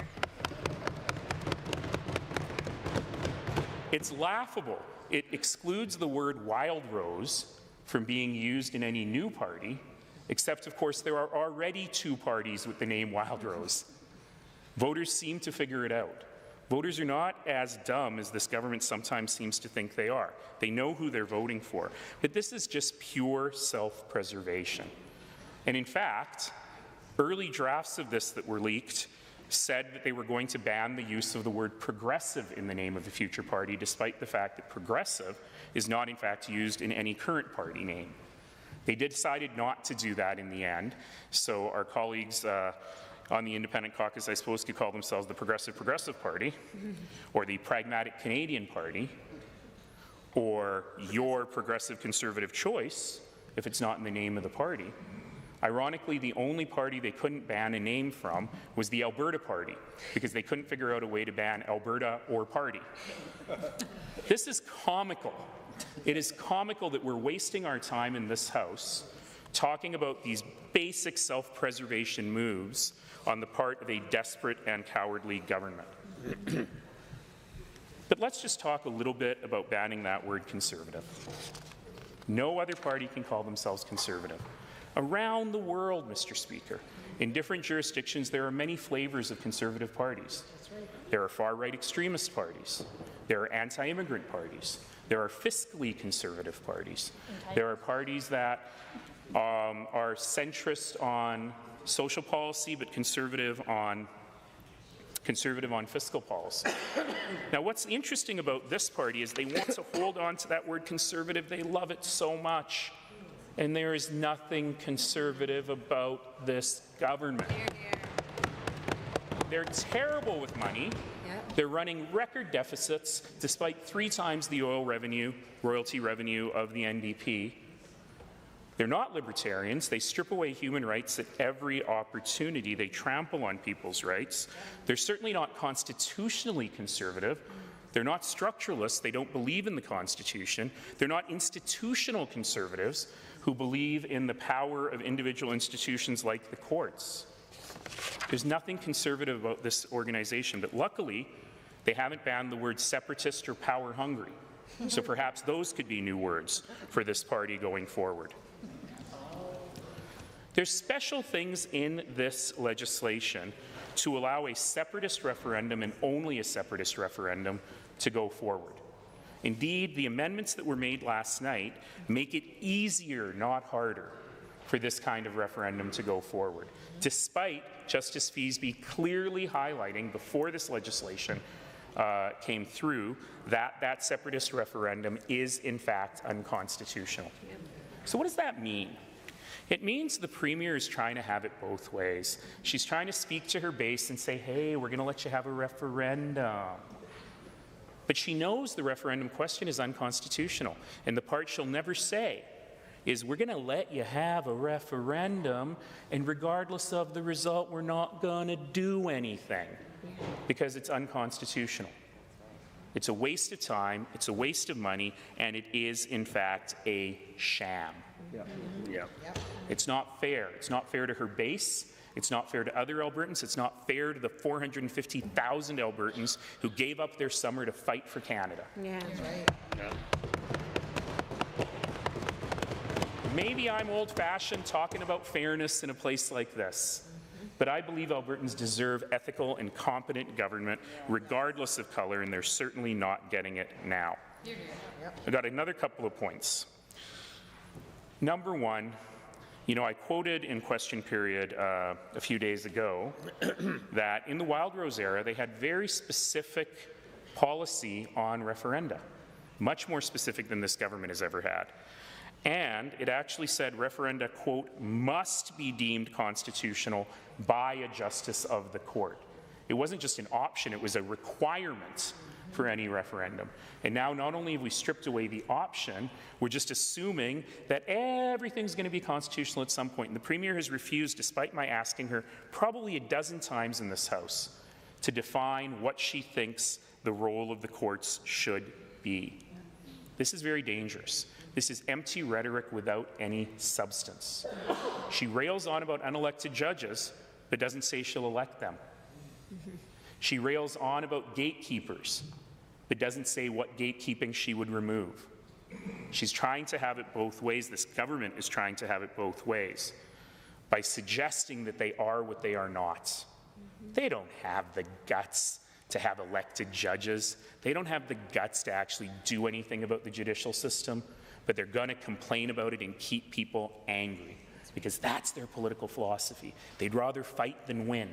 [SPEAKER 21] It's laughable. It excludes the word Wild Rose from being used in any new party, except, of course, there are already 2 parties with the name Wild Rose. Voters seem to figure it out. Voters are not as dumb as this government sometimes seems to think they are. They know who they're voting for. But this is just pure self-preservation. And in fact, early drafts of this that were leaked said that they were going to ban the use of the word progressive in the name of the future party, despite the fact that progressive is not in fact used in any current party name. They decided not to do that in the end, so our colleagues on the Independent Caucus, I suppose, could call themselves the Progressive Party, or the Pragmatic Canadian Party, or your Progressive Conservative Choice, if it's not in the name of the party. Ironically, the only party they couldn't ban a name from was the Alberta Party, because they couldn't figure out a way to ban Alberta or party. This is comical. It is comical that we're wasting our time in this House talking about these basic self-preservation moves on the part of a desperate and cowardly government. But let's just talk a little bit about banning that word conservative. No other party can call themselves conservative. Around the world, Mr. Speaker, in different jurisdictions, there are many flavors of conservative parties. There are far-right extremist parties. There are anti-immigrant parties. There are fiscally conservative parties. There are parties that are centrist on social policy but conservative on fiscal policy. Now, what's interesting about this party is they want to hold on to that word conservative. They love it so much. And there is nothing conservative about this government. They're terrible with money. They're running record deficits despite 3 times the royalty revenue of the NDP. They're not libertarians. They strip away human rights at every opportunity. They trample on people's rights. They're certainly not constitutionally conservative. They're not structuralists. They don't believe in the Constitution. They're not institutional conservatives who believe in the power of individual institutions like the courts. There's nothing conservative about this organization, but luckily, they haven't banned the word separatist or power-hungry. So perhaps those could be new words for this party going forward. There's special things in this legislation to allow a separatist referendum and only a separatist referendum to go forward. Indeed, the amendments that were made last night make it easier, not harder, for this kind of referendum to go forward, despite Justice Feasby clearly highlighting before this legislation came through that separatist referendum is in fact unconstitutional. So what does that mean? It means the Premier is trying to have it both ways. She's trying to speak to her base and say, hey, we're going to let you have a referendum. But she knows the referendum question is unconstitutional, and the part she'll never say is we're going to let you have a referendum, and regardless of the result, we're not going to do anything because it's unconstitutional. It's a waste of time, it's a waste of money, and it is, in fact, a sham. It's not fair. It's not fair to her base. It's not fair to other Albertans. It's not fair to the 450,000 Albertans who gave up their summer to fight for Canada.
[SPEAKER 8] Yeah, that's right.
[SPEAKER 21] Maybe I'm old-fashioned talking about fairness in a place like this, but I believe Albertans deserve ethical and competent government regardless of colour, and they're certainly not getting it now. I've got another couple of points. Number one You know, I quoted in question period a few days ago that in the Wild Rose era, they had very specific policy on referenda, much more specific than this government has ever had. And it actually said referenda, quote, must be deemed constitutional by a justice of the court. It wasn't just an option, it was a requirement for any referendum. And now not only have we stripped away the option, we're just assuming that everything's going to be constitutional at some point. And the Premier has refused, despite my asking her probably a dozen times in this House, to define what she thinks the role of the courts should be. This is very dangerous. This is empty rhetoric without any substance. She rails on about unelected judges, but doesn't say she'll elect them. She rails on about gatekeepers, but doesn't say what gatekeeping she would remove. She's trying to have it both ways. This government is trying to have it both ways by suggesting that they are what they are not. They don't have the guts to have elected judges. They don't have the guts to actually do anything about the judicial system, but they're going to complain about it and keep people angry because that's their political philosophy. They'd rather fight than win.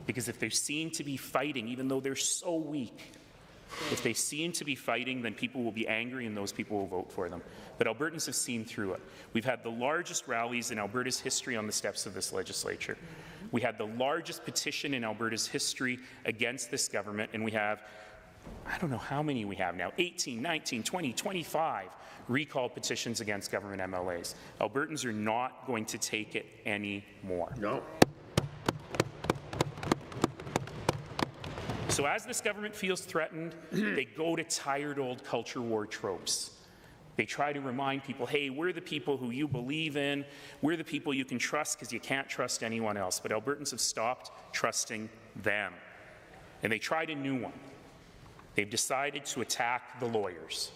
[SPEAKER 21] Because if they're seen to be fighting, even though they're so weak, if they seem to be fighting, then people will be angry and those people will vote for them. But Albertans have seen through it. We've had the largest rallies in Alberta's history on the steps of this legislature. We had the largest petition in Alberta's history against this government, and we have, I don't know how many we have now, 18, 19, 20, 25 recall petitions against government MLAs. Albertans are not going to take it anymore.
[SPEAKER 4] No.
[SPEAKER 21] So as this government feels threatened, they go to tired old culture war tropes. They try to remind people, hey, we're the people who you believe in. We're the people you can trust because you can't trust anyone else. But Albertans have stopped trusting them. And they tried a new one. They've decided to attack the lawyers.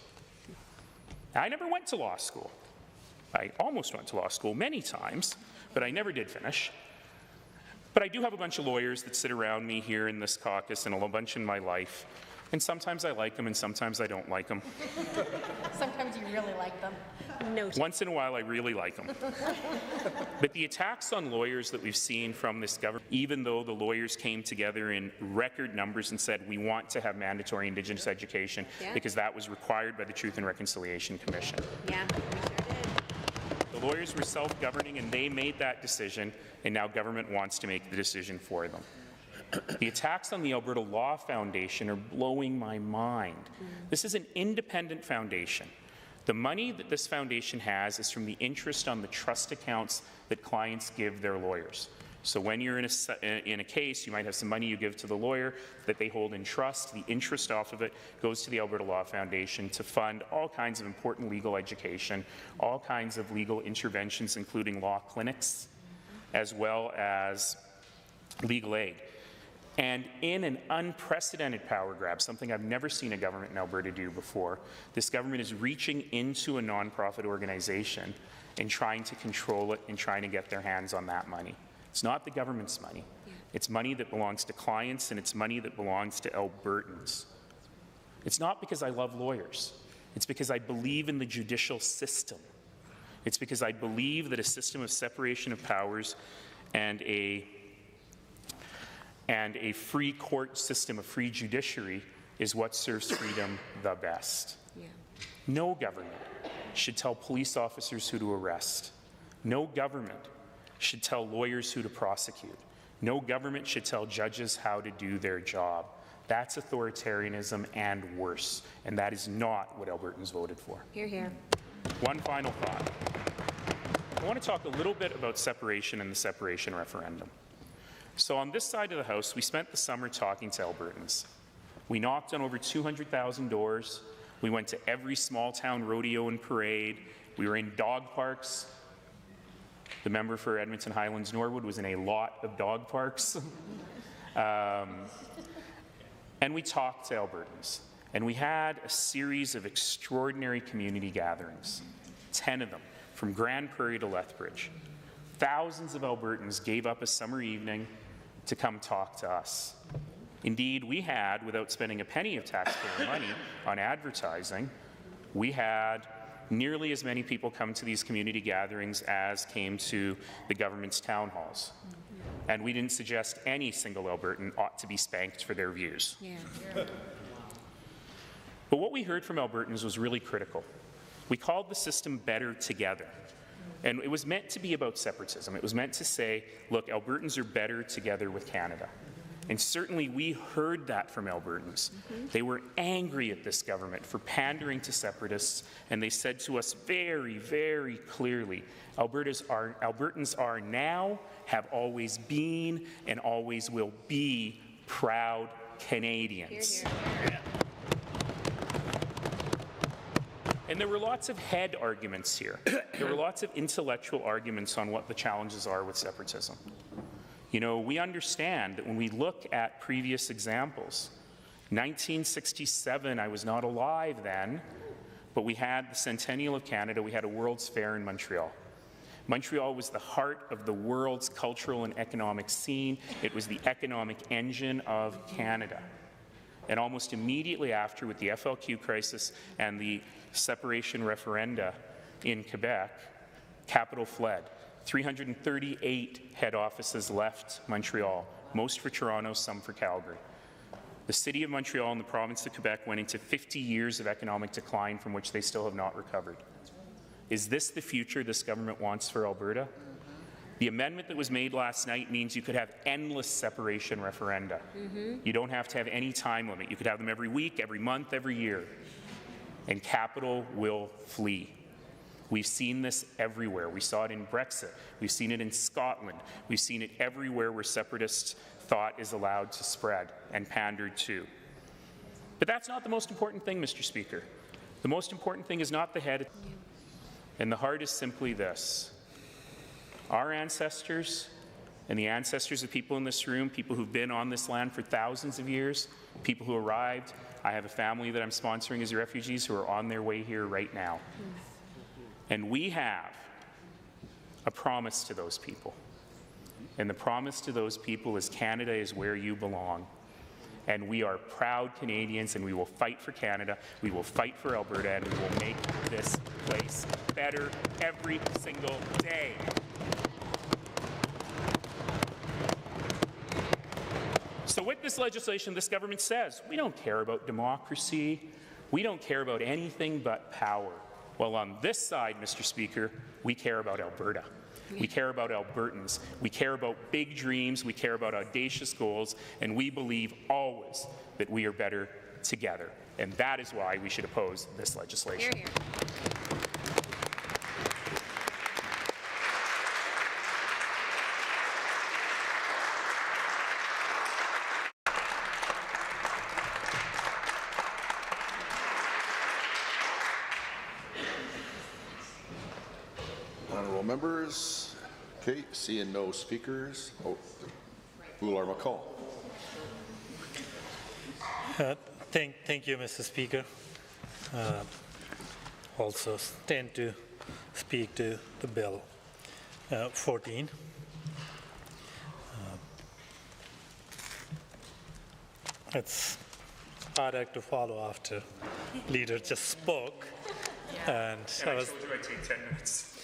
[SPEAKER 21] I never went to law school. I almost went to law school many times, but I never did finish. But I do have a bunch of lawyers that sit around me here in this caucus and a bunch in my life. And sometimes I like them and sometimes I don't like them.
[SPEAKER 9] Sometimes you really like them. No.
[SPEAKER 21] Once in a while I really like them. But the attacks on lawyers that we've seen from this government, even though the lawyers came together in record numbers and said we want to have mandatory Indigenous education because that was required by the Truth and Reconciliation Commission.
[SPEAKER 9] Yeah, we sure did.
[SPEAKER 21] The lawyers were self-governing and they made that decision, and now government wants to make the decision for them. The attacks on the Alberta Law Foundation are blowing my mind. This is an independent foundation. The money that this foundation has is from the interest on the trust accounts that clients give their lawyers. So when you're in a case, you might have some money you give to the lawyer that they hold in trust. The interest off of it goes to the Alberta Law Foundation to fund all kinds of important legal education, all kinds of legal interventions, including law clinics, as well as legal aid. And in an unprecedented power grab, something I've never seen a government in Alberta do before, this government is reaching into a nonprofit organization and trying to control it and trying to get their hands on that money. It's not the government's money. It's money that belongs to clients and it's money that belongs to Albertans. It's not because I love lawyers. It's because I believe in the judicial system. It's because I believe that a system of separation of powers and a free court system, a free judiciary, is what serves freedom the best. No government should tell police officers who to arrest. No government should tell lawyers who to prosecute. No government should tell judges how to do their job. That's authoritarianism and worse, and that is not what Albertans voted for.
[SPEAKER 9] Hear, hear.
[SPEAKER 21] One final thought. I want to talk a little bit about separation and the separation referendum. So on this side of the House, we spent the summer talking to Albertans. We knocked on over 200,000 doors. We went to every small town rodeo and parade. We were in dog parks. The member for Edmonton Highlands Norwood was in a lot of dog parks. And we talked to Albertans. And we had a series of extraordinary community gatherings, 10 of them, from Grand Prairie to Lethbridge. Thousands of Albertans gave up a summer evening to come talk to us. Indeed, we had, without spending a penny of taxpayer money on advertising, we had nearly as many people come to these community gatherings as came to the government's town halls. And we didn't suggest any single Albertan ought to be spanked for their views. But what we heard from Albertans was really critical. We called the system Better Together. And it was meant to be about separatism. It was meant to say, look, Albertans are better together with Canada. And certainly we heard that from Albertans. They were angry at this government for pandering to separatists, and they said to us very, very clearly, Albertans are now, have always been, and always will be proud Canadians. Hear, hear. And there were lots of head arguments here. There were lots of intellectual arguments on what the challenges are with separatism. You know, we understand that when we look at previous examples, 1967, I was not alive then, but we had the Centennial of Canada, we had a World's Fair in Montreal. Montreal was the heart of the world's cultural and economic scene. It was the economic engine of Canada. And almost immediately after, with the FLQ crisis and the separation referenda in Quebec, capital fled. 338 head offices left Montreal, most for Toronto, some for Calgary. The City of Montreal and the Province of Quebec went into 50 years of economic decline from which they still have not recovered. Is this the future this government wants for Alberta? The amendment that was made last night means you could have endless separation referenda. You don't have to have any time limit. You could have them every week, every month, every year. And capital will flee. We've seen this everywhere. We saw it in Brexit. We've seen it in Scotland. We've seen it everywhere where separatist thought is allowed to spread and pandered to. But that's not the most important thing, Mr. Speaker. The most important thing is not the head. And the heart is simply this. Our ancestors and the ancestors of people in this room, people who've been on this land for thousands of years, people who arrived. I have a family that I'm sponsoring as refugees who are on their way here right now. And we have a promise to those people. And the promise to those people is Canada is where you belong. And we are proud Canadians, and we will fight for Canada, we will fight for Alberta, and we will make this place better every single day. So with this legislation, this government says, we don't care about democracy, we don't care about anything but power. Well, on this side, Mr. Speaker, we care about Alberta. We care about Albertans. We care about big dreams. We care about audacious goals. And we believe always that we are better together. And that is why we should oppose this legislation. Hear, hear.
[SPEAKER 22] Members, okay, seeing no speakers. Oh, Ular McCall.
[SPEAKER 17] Thank you, Mr. Speaker. Also stand to speak to the bill 14. It's hard act to follow after leader just spoke, and I was.
[SPEAKER 21] I take 10 minutes.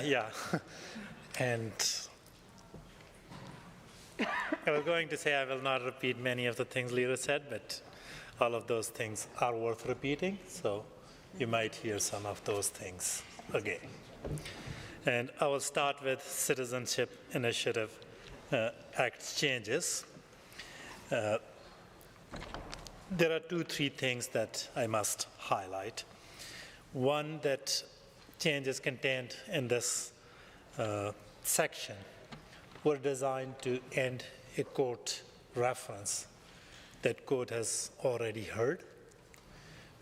[SPEAKER 17] Yeah, and I was going to say I will not repeat many of the things Leader said, but all of those things are worth repeating, so you might hear some of those things again. And I will start with Citizenship Initiative Act changes. There are 2-3 things that I must highlight. One, that changes contained in this section were designed to end a court reference that court has already heard,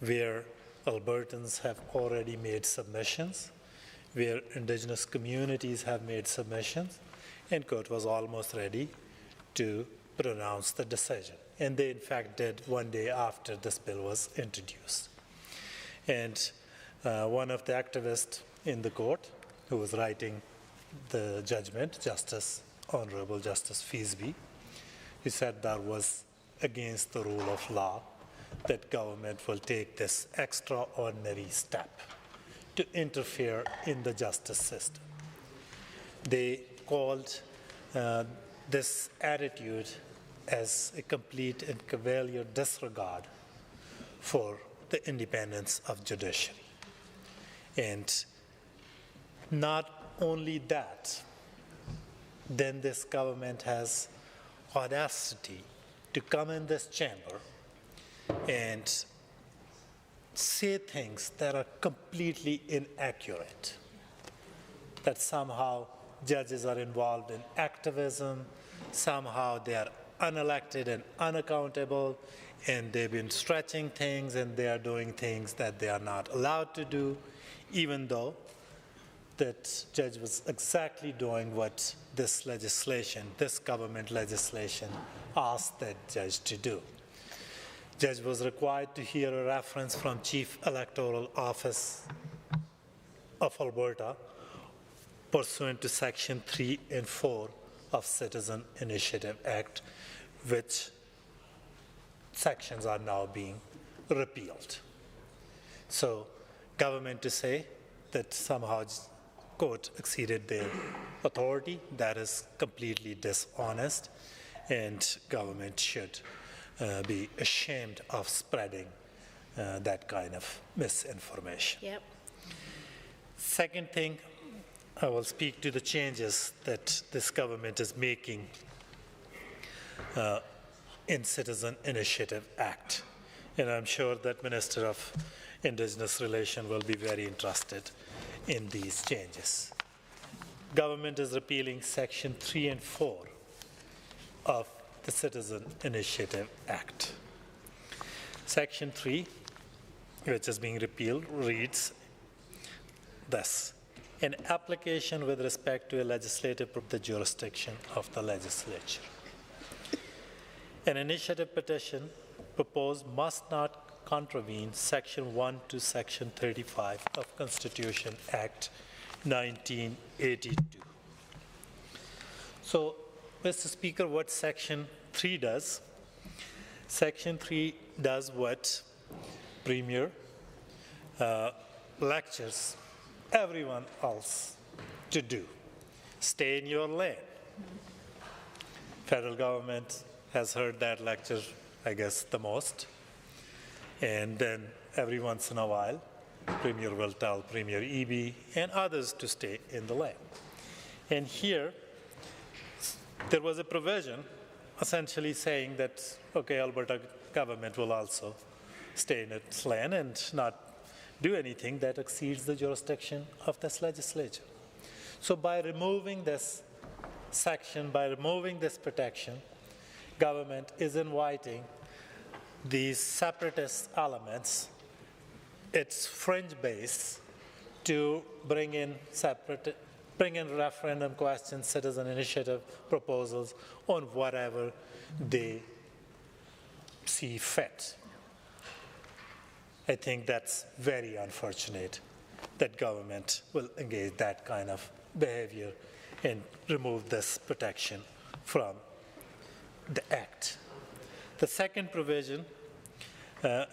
[SPEAKER 17] where Albertans have already made submissions, where Indigenous communities have made submissions, and court was almost ready to pronounce the decision. And they, in fact, did one day after this bill was introduced. And one of the activists in the court who was writing the judgment, Honorable Justice Feasby, he said that was against the rule of law, that government will take this extraordinary step to interfere in the justice system. They called this attitude as a complete and cavalier disregard for the independence of judiciary. And not only that, then this government has audacity to come in this chamber and say things that are completely inaccurate, that somehow judges are involved in activism, somehow they are unelected and unaccountable, and they've been stretching things and they are doing things that they are not allowed to do, even though that judge was exactly doing what this legislation, this government legislation, asked that judge to do. Judge was required to hear a reference from Chief Electoral Office of Alberta pursuant to Section 3 and 4 of Citizen Initiative Act, which sections are now being repealed. So government to say that somehow court exceeded their authority, that is completely dishonest, and government should be ashamed of spreading that kind of misinformation.
[SPEAKER 19] Yep.
[SPEAKER 17] Second thing, I will speak to the changes that this government is making in Citizen Initiative Act. And I'm sure that Minister of Indigenous Relations will be very interested in these changes. Government is repealing Section 3 and 4 of the Citizen Initiative Act. Section 3, which is being repealed, reads thus: an application with respect to a legislative the jurisdiction of the legislature. An initiative petition proposed must not contravene Section 1 to Section 35 of Constitution Act 1982. So, Mr. Speaker, what Section 3 does, Section 3 does what Premier lectures everyone else to do. Stay in your lane. Federal government has heard that lecture, I guess, the most. And then every once in a while, Premier will tell Premier Eby and others to stay in the lane. And here, there was a provision essentially saying that, okay, Alberta government will also stay in its lane and not do anything that exceeds the jurisdiction of this legislature. So by removing this section, by removing this protection, government is inviting these separatist elements, its fringe base, to bring in referendum questions, citizen initiative proposals on whatever they see fit. I think that's very unfortunate that government will engage that kind of behavior and remove this protection from the Act. The second provision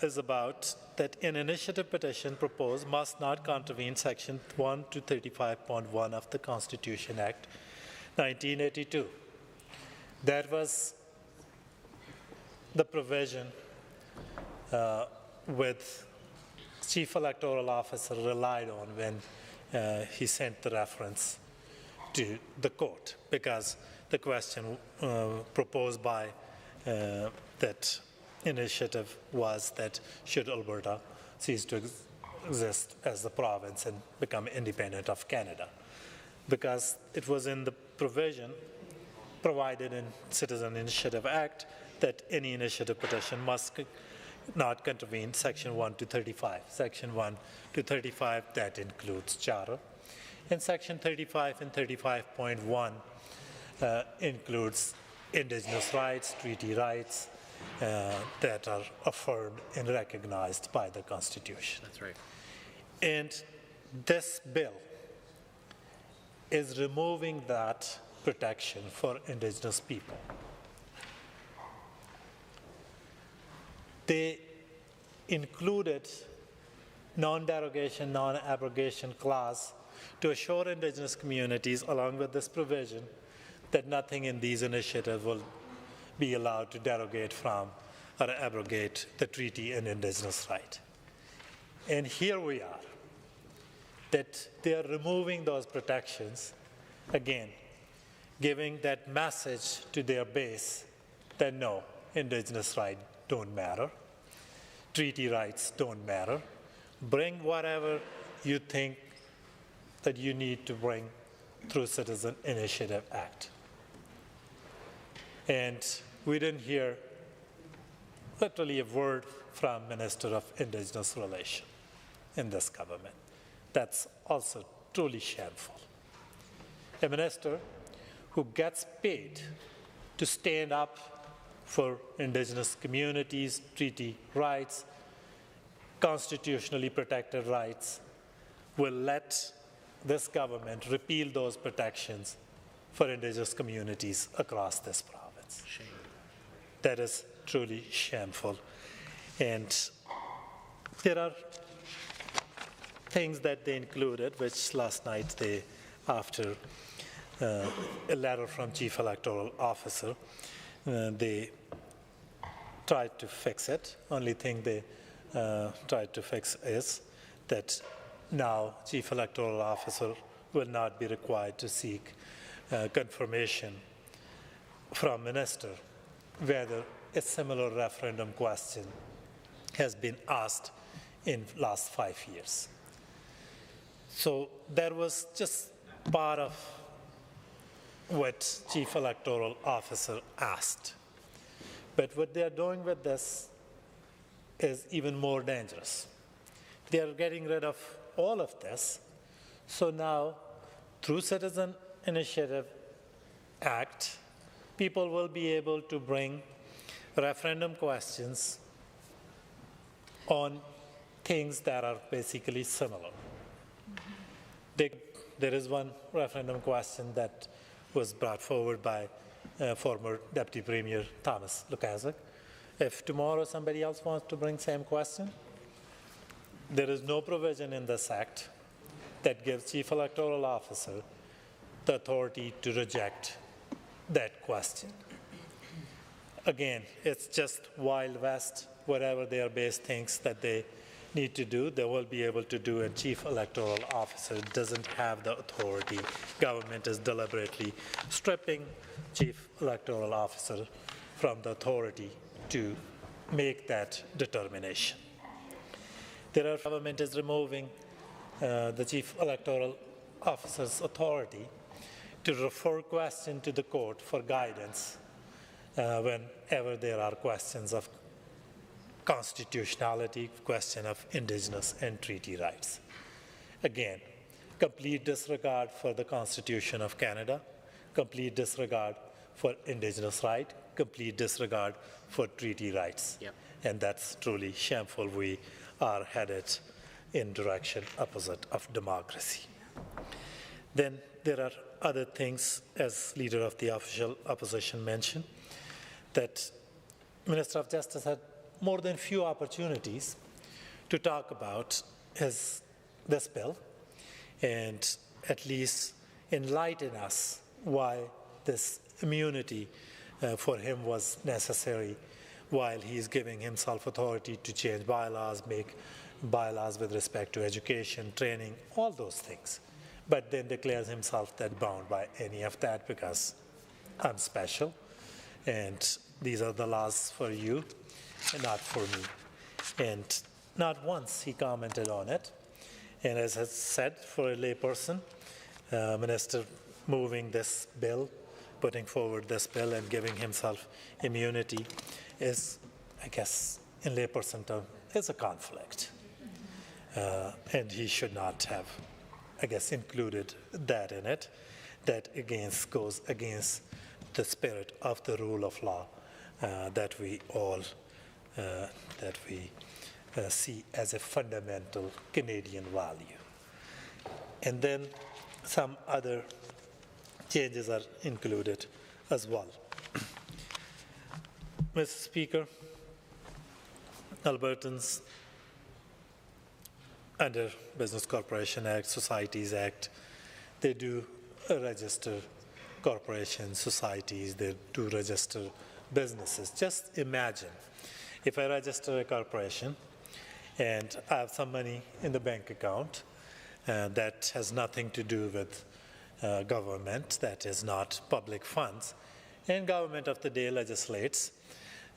[SPEAKER 17] is about that an initiative petition proposed must not contravene Section 1 to 35.1 of the Constitution Act 1982. That was the provision with Chief Electoral Officer relied on when he sent the reference to the court, because the question proposed by that initiative was that should Alberta cease to exist as a province and become independent of Canada, because it was in the provision provided in Citizen Initiative Act that any initiative petition must not contravene Section 1 to 35. Section 1 to 35, that includes charter. And Section 35 and 35.1 includes Indigenous rights, treaty rights that are affirmed and recognized by the Constitution.
[SPEAKER 2] That's right.
[SPEAKER 17] And this bill is removing that protection for Indigenous people. They included non-derogation, non-abrogation clause to assure Indigenous communities, along with this provision, that nothing in these initiatives will be allowed to derogate from or abrogate the treaty and Indigenous right. And here we are, that they are removing those protections, again, giving that message to their base that no, Indigenous rights don't matter, treaty rights don't matter. Bring whatever you think that you need to bring through Citizen Initiative Act. And we didn't hear literally a word from Minister of Indigenous Relations in this government. That's also truly shameful. A minister who gets paid to stand up for Indigenous communities, treaty rights, constitutionally protected rights, will let this government repeal those protections for Indigenous communities across this province. Shame. That is truly shameful. And there are things that they included, which last night they, after a letter from Chief Electoral Officer, they tried to fix it. Only thing they tried to fix is that now Chief Electoral Officer will not be required to seek confirmation from Minister whether a similar referendum question has been asked in last 5 years. So that was just part of what Chief Electoral Officer asked. But what they are doing with this is even more dangerous. They are getting rid of all of this. So now, through Citizen Initiative Act, people will be able to bring referendum questions on things that are basically similar. There is one referendum question that was brought forward by former Deputy Premier Thomas Lukaszuk. If tomorrow somebody else wants to bring same question, there is no provision in this act that gives Chief Electoral Officer the authority to reject that question. Again, it's just Wild West. Whatever their base thinks that they need to do, they will be able to do, and Chief Electoral Officer doesn't have the authority. Government is deliberately stripping Chief Electoral Officer from the authority to make that determination. Government is removing the Chief Electoral Officer's authority to refer question to the court for guidance whenever there are questions of constitutionality, question of Indigenous and treaty rights. Again, complete disregard for the Constitution of Canada, complete disregard for Indigenous right, complete disregard for treaty rights. Yep. And that's truly shameful. We are headed in direction opposite of democracy. Then there are other things, as Leader of the Official Opposition mentioned, that Minister of Justice had more than few opportunities to talk about this bill and at least enlighten us why this immunity for him was necessary, while he's giving himself authority to change bylaws, make bylaws with respect to education, training, all those things, but then declares himself that bound by any of that because I'm special and these are the laws for you and not for me. And not once he commented on it. And as I said, for a layperson, Minister moving this bill, putting forward this bill and giving himself immunity is, I guess, in layperson terms, is a conflict. And he should not have, I guess, included that in it. That goes against the spirit of the rule of law that we all see as a fundamental Canadian value. And then some other changes are included as well. Mr. Speaker, Albertans under Business Corporation Act, Societies Act, they do register corporations, societies, they do register businesses. Just imagine if I register a corporation and I have some money in the bank account that has nothing to do with government, that is not public funds, and government of the day legislates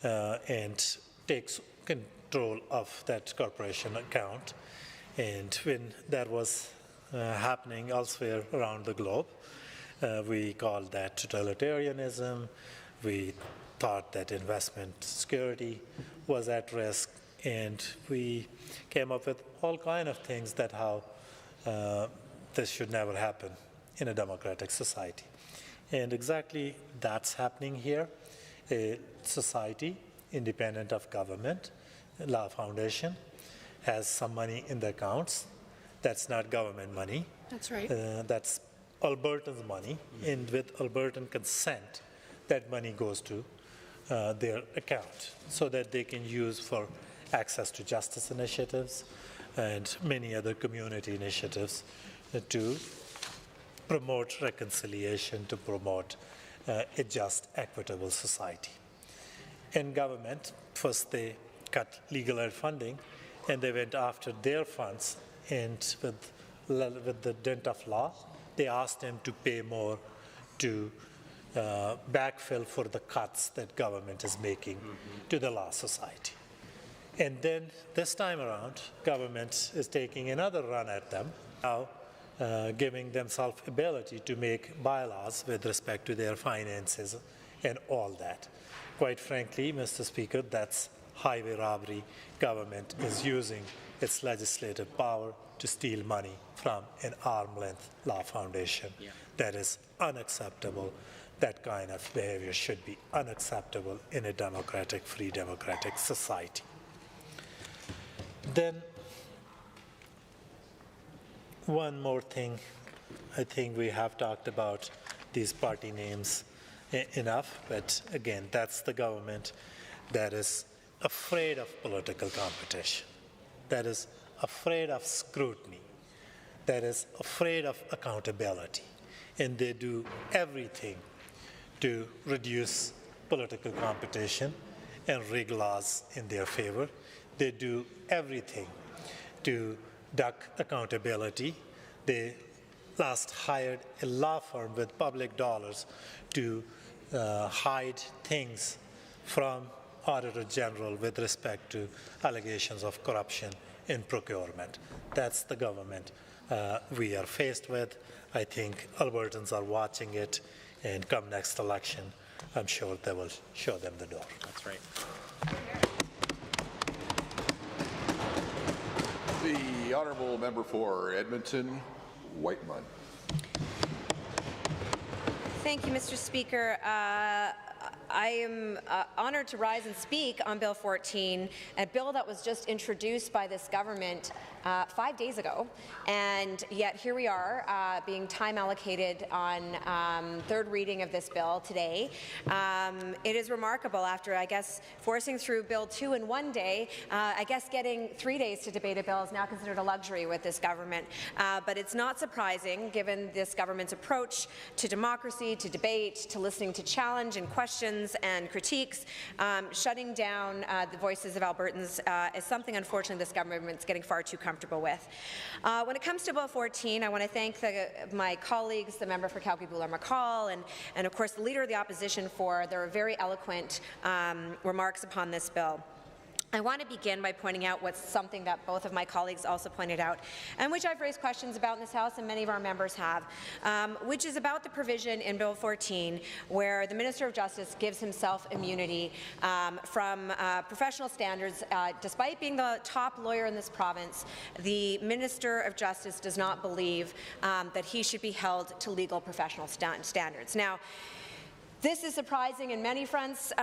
[SPEAKER 17] and takes control of that corporation account. And when that was happening elsewhere around the globe, we called that totalitarianism. We thought that investment security was at risk, and we came up with all kinds of things that how this should never happen in a democratic society. And exactly that's happening here. A society independent of government, Law Foundation, has some money in the accounts. That's not government money.
[SPEAKER 9] That's right.
[SPEAKER 17] That's Alberta's money, and with Albertan consent, that money goes to their account so that they can use for access to justice initiatives and many other community initiatives to promote reconciliation, to promote a just, equitable society. In government, first they cut legal aid funding, and they went after their funds, and with the dint of law, they asked them to pay more to backfill for the cuts that government is making to the Law Society. And then this time around, government is taking another run at them, now giving themselves ability to make bylaws with respect to their finances and all that. Quite frankly, Mr. Speaker, that's highway robbery. Government is using its legislative power to steal money from an arm's-length law foundation. Yeah. That is unacceptable. That kind of behavior should be unacceptable in a democratic, free democratic society. Then, one more thing, I think we have talked about these party names enough, but again, that's the government that is afraid of political competition, that is afraid of scrutiny, that is afraid of accountability, and they do everything to reduce political competition and rig laws in their favor. They do everything to duck accountability. They last hired a law firm with public dollars to hide things from Auditor General with respect to allegations of corruption in procurement. That's the government we are faced with. I think Albertans are watching it, and come next election, I'm sure they will show them the door.
[SPEAKER 16] That's right.
[SPEAKER 1] The honourable member for Edmonton, Whiteman.
[SPEAKER 2] Thank you, Mr. Speaker. I am honoured to rise and speak on Bill 14, a bill that was just introduced by this government 5 days ago, and yet here we are being time allocated on third reading of this bill today. It is remarkable after, I guess, forcing through Bill 2 in 1 day. I guess getting 3 days to debate a bill is now considered a luxury with this government, but it's not surprising given this government's approach to democracy, to debate, to listening to challenge and questions and critiques. Shutting down the voices of Albertans is something, unfortunately, this government is getting far too comfortable with. When it comes to Bill 14, I want to thank my colleagues, the member for Calgary-Buller-McCall, and of course the Leader of the Opposition for their very eloquent remarks upon this bill. I want to begin by pointing out what's something that both of my colleagues also pointed out, and which I've raised questions about in this House and many of our members have, which is about the provision in Bill 14 where the Minister of Justice gives himself immunity from professional standards. Despite being the top lawyer in this province, the Minister of Justice does not believe that he should be held to legal professional standards. Now, This is surprising in many fronts,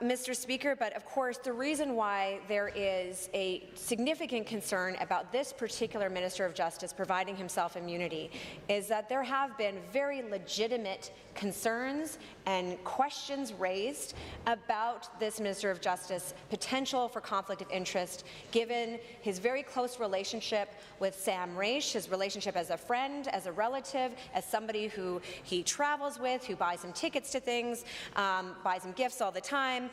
[SPEAKER 2] Mr. Speaker, but of course the reason why there is a significant concern about this particular Minister of Justice providing himself immunity is that there have been very legitimate concerns and questions raised about this Minister of Justice potential for conflict of interest, given his very close relationship with Sam Raich, his relationship as a friend, as a relative, as somebody who he travels with, who buys him tickets to things, buys him gifts all the time.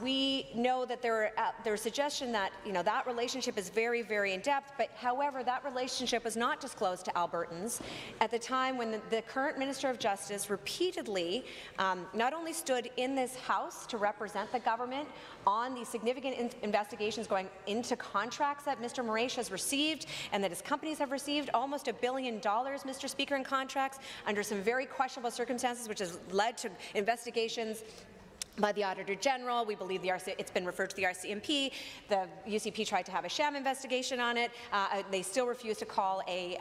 [SPEAKER 2] We know that there's suggestion that that relationship is very, very in depth, but however, that relationship was not disclosed to Albertans at the time when the current Minister of Justice repeatedly not only stood in this House to represent the government on the significant investigations going into contracts that Mr. Raich has received and that his companies have received, almost $1 billion, Mr. Speaker, in contracts under some very questionable circumstances, which has led to investigations by the Auditor General. We believe it's been referred to the RCMP. The UCP tried to have a sham investigation on it. They still refuse to call a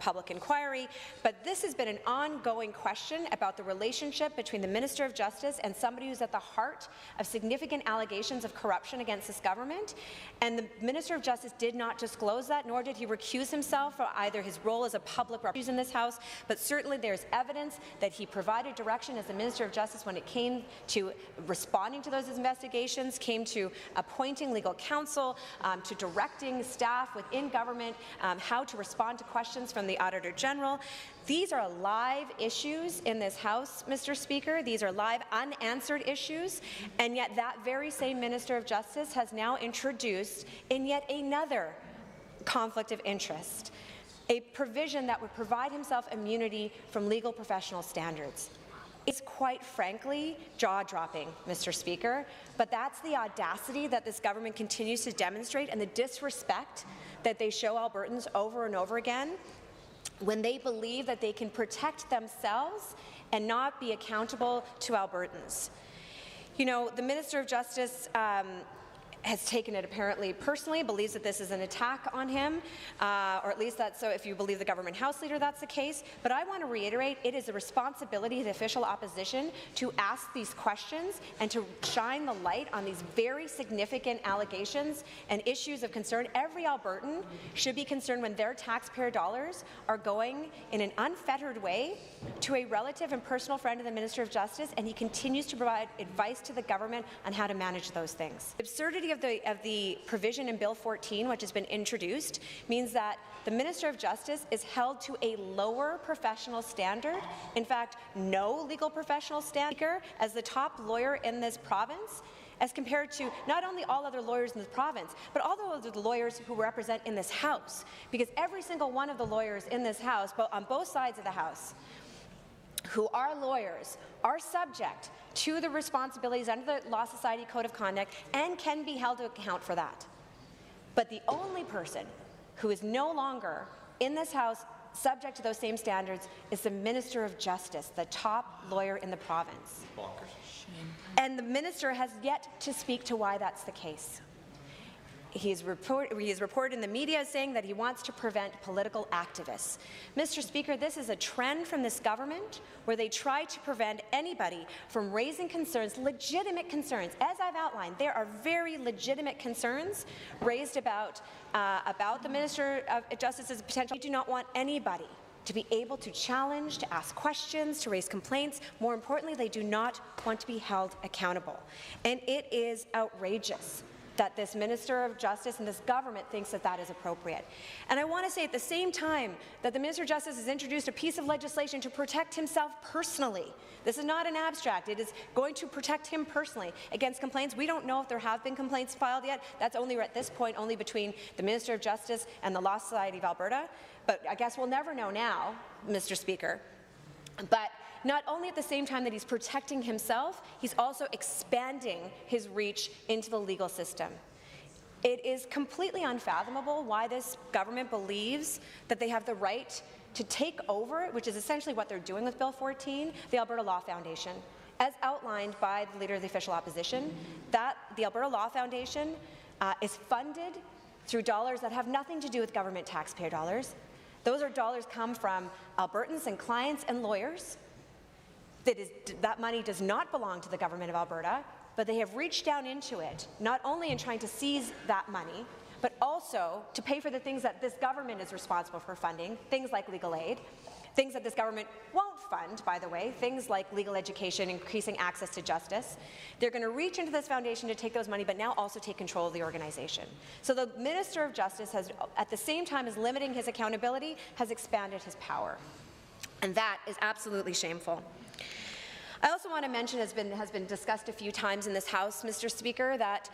[SPEAKER 2] public inquiry. But this has been an ongoing question about the relationship between the Minister of Justice and somebody who's at the heart of significant allegations of corruption against this government. And the Minister of Justice did not disclose that, nor did he recuse himself from either his role as a public representative in this House, but certainly there's evidence that he provided direction as the Minister of Justice when it came to responding to those investigations, came to appointing legal counsel, to directing staff within government how to respond to questions from the Auditor General. These are live issues in this House, Mr. Speaker. These are live unanswered issues, and yet that very same Minister of Justice has now introduced in yet another conflict of interest a provision that would provide himself immunity from legal professional standards. It's quite frankly jaw-dropping, Mr. Speaker, but that's the audacity that this government continues to demonstrate and the disrespect that they show Albertans over and over again when they believe that they can protect themselves and not be accountable to Albertans. You know, the Minister of Justice has taken it apparently personally, believes that this is an attack on him, or at least that's so if you believe the government House Leader that's the case. But I want to reiterate, it is the responsibility of the official opposition to ask these questions and to shine the light on these very significant allegations and issues of concern. Every Albertan should be concerned when their taxpayer dollars are going in an unfettered way to a relative and personal friend of the Minister of Justice, and he continues to provide advice to the government on how to manage those things. The absurdity of the provision in Bill 14, which has been introduced, means that the Minister of Justice is held to a lower professional standard, in fact, no legal professional standard, as the top lawyer in this province, as compared to not only all other lawyers in this province, but all the other lawyers who represent in this House, because every single one of the lawyers in this House, on both sides of the House, who are lawyers, are subject to the responsibilities under the Law Society Code of Conduct and can be held to account for that. But the only person who is no longer in this House subject to those same standards is the Minister of Justice, the top lawyer in the province. And the Minister has yet to speak to why that's the case. He is reported in the media saying that he wants to prevent political activists. Mr. Speaker, this is a trend from this government where they try to prevent anybody from raising concerns, legitimate concerns. As I've outlined, there are very legitimate concerns raised about the Minister of Justice's potential. We do not want anybody to be able to challenge, to ask questions, to raise complaints. More importantly, they do not want to be held accountable. And it is outrageous that this Minister of Justice and this government thinks that that is appropriate. And I want to say at the same time that the Minister of Justice has introduced a piece of legislation to protect himself personally. This is not an abstract. It is going to protect him personally against complaints. We don't know if there have been complaints filed yet. That's only at this point only between the Minister of Justice and the Law Society of Alberta. But I guess we'll never know now, Mr. Speaker. But not only at the same time that he's protecting himself, he's also expanding his reach into the legal system. It is completely unfathomable why this government believes that they have the right to take over, which is essentially what they're doing with Bill 14, the Alberta Law Foundation. As outlined by the Leader of the Official Opposition, that the Alberta Law Foundation is funded through dollars that have nothing to do with government taxpayer dollars. Those are dollars come from Albertans and clients and lawyers. that money does not belong to the government of Alberta, but they have reached down into it, not only in trying to seize that money, but also to pay for the things that this government is responsible for funding, things like legal aid, things that this government won't fund, by the way, things like legal education, increasing access to justice. They're going to reach into this foundation to take those money, but now also take control of the organization. So the Minister of Justice has, at the same time as limiting his accountability, has expanded his power. And that is absolutely shameful. I also want to mention, has been discussed a few times in this House, Mr. Speaker, that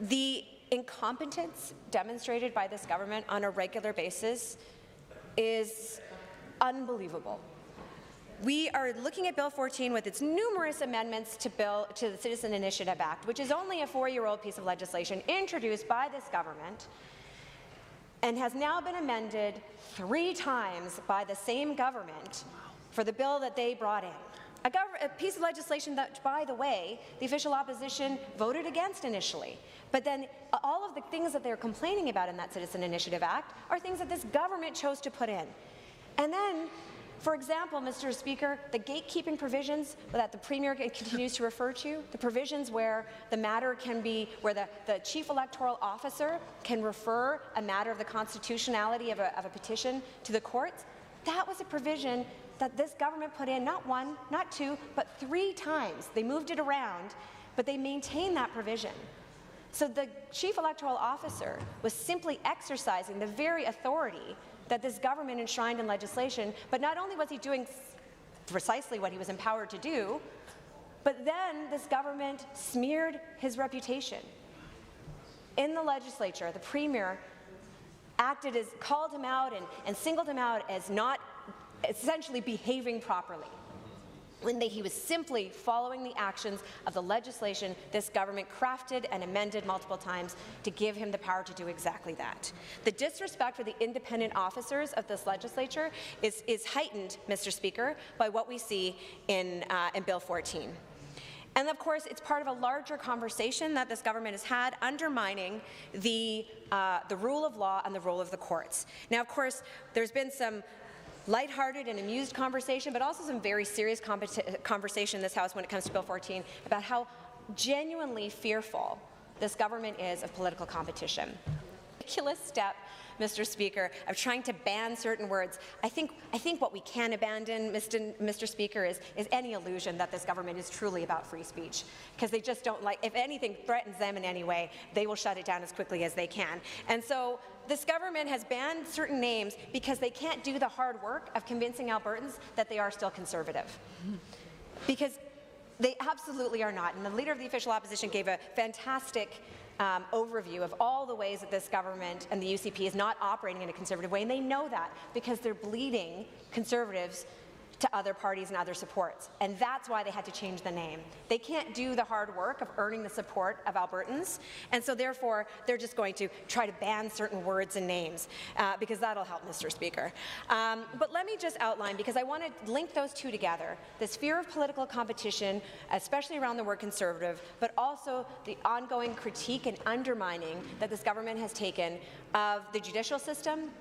[SPEAKER 2] the incompetence demonstrated by this government on a regular basis is unbelievable. We are looking at Bill 14 with its numerous amendments to the Citizen Initiative Act, which is only a 4-year-old piece of legislation introduced by this government and has now been amended 3 times by the same government for the bill that they brought in. A piece of legislation that, by the way, the official opposition voted against initially. But then all of the things that they're complaining about in that Citizen Initiative Act are things that this government chose to put in. And then, for example, Mr. Speaker, the gatekeeping provisions that the Premier continues to refer to, the provisions where the matter can be, where the Chief Electoral Officer can refer a matter of the constitutionality of a petition to the courts, that was a provision that this government put in not 1, not 2, but 3 times. They moved it around, but they maintained that provision. So the Chief Electoral Officer was simply exercising the very authority that this government enshrined in legislation, but not only was he doing precisely what he was empowered to do, but then this government smeared his reputation. In the legislature, the Premier called him out and singled him out as not essentially behaving properly, when he was simply following the actions of the legislation this government crafted and amended multiple times to give him the power to do exactly that. The disrespect for the independent officers of this legislature is heightened, Mr. Speaker, by what we see in Bill 14. And of course, it's part of a larger conversation that this government has had, undermining the rule of law and the role of the courts. Now, of course, there's been some lighthearted and amused conversation, but also some very serious conversation in this House when it comes to Bill 14 about how genuinely fearful this government is of political competition. Ridiculous step, Mr. Speaker, of trying to ban certain words. I think what we can abandon, Mr. Speaker, is any illusion that this government is truly about free speech, because they just don't like, if anything threatens them in any way, they will shut it down as quickly as they can. And so this government has banned certain names because they can't do the hard work of convincing Albertans that they are still conservative. Because they absolutely are not. And the Leader of the Official Opposition gave a fantastic overview of all the ways that this government and the UCP is not operating in a conservative way, and they know that because they're bleeding Conservatives to other parties and other supports, and that's why they had to change the name. They can't do the hard work of earning the support of Albertans, and so therefore they're just going to try to ban certain words and names because that'll help, Mr. Speaker. But let me just outline, because I want to link those two together, this fear of political competition, especially around the word conservative, but also the ongoing critique and undermining that this government has taken of the judicial system,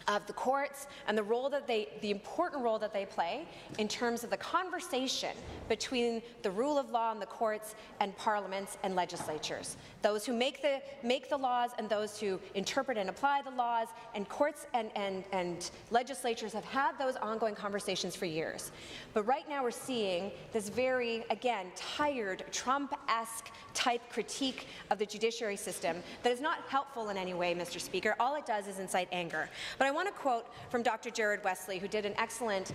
[SPEAKER 2] of the courts, and the important role that they play in terms of the conversation between the rule of law and the courts and parliaments and legislatures. Those who make the laws and those who interpret and apply the laws, and courts and legislatures have had those ongoing conversations for years. But right now we're seeing this very, again, tired, Trump-esque type critique of the judiciary system that is not helpful in any way, Mr. Speaker. All it does is incite anger. But I want to quote from Dr. Jared Wesley, who did an excellent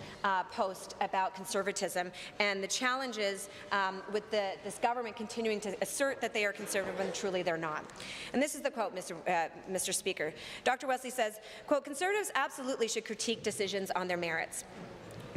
[SPEAKER 2] post about conservatism and the challenges with this government continuing to assert that they are conservative when truly they're not. And this is the quote, Mr. Speaker. Dr. Wesley says, quote, "Conservatives absolutely should critique decisions on their merits.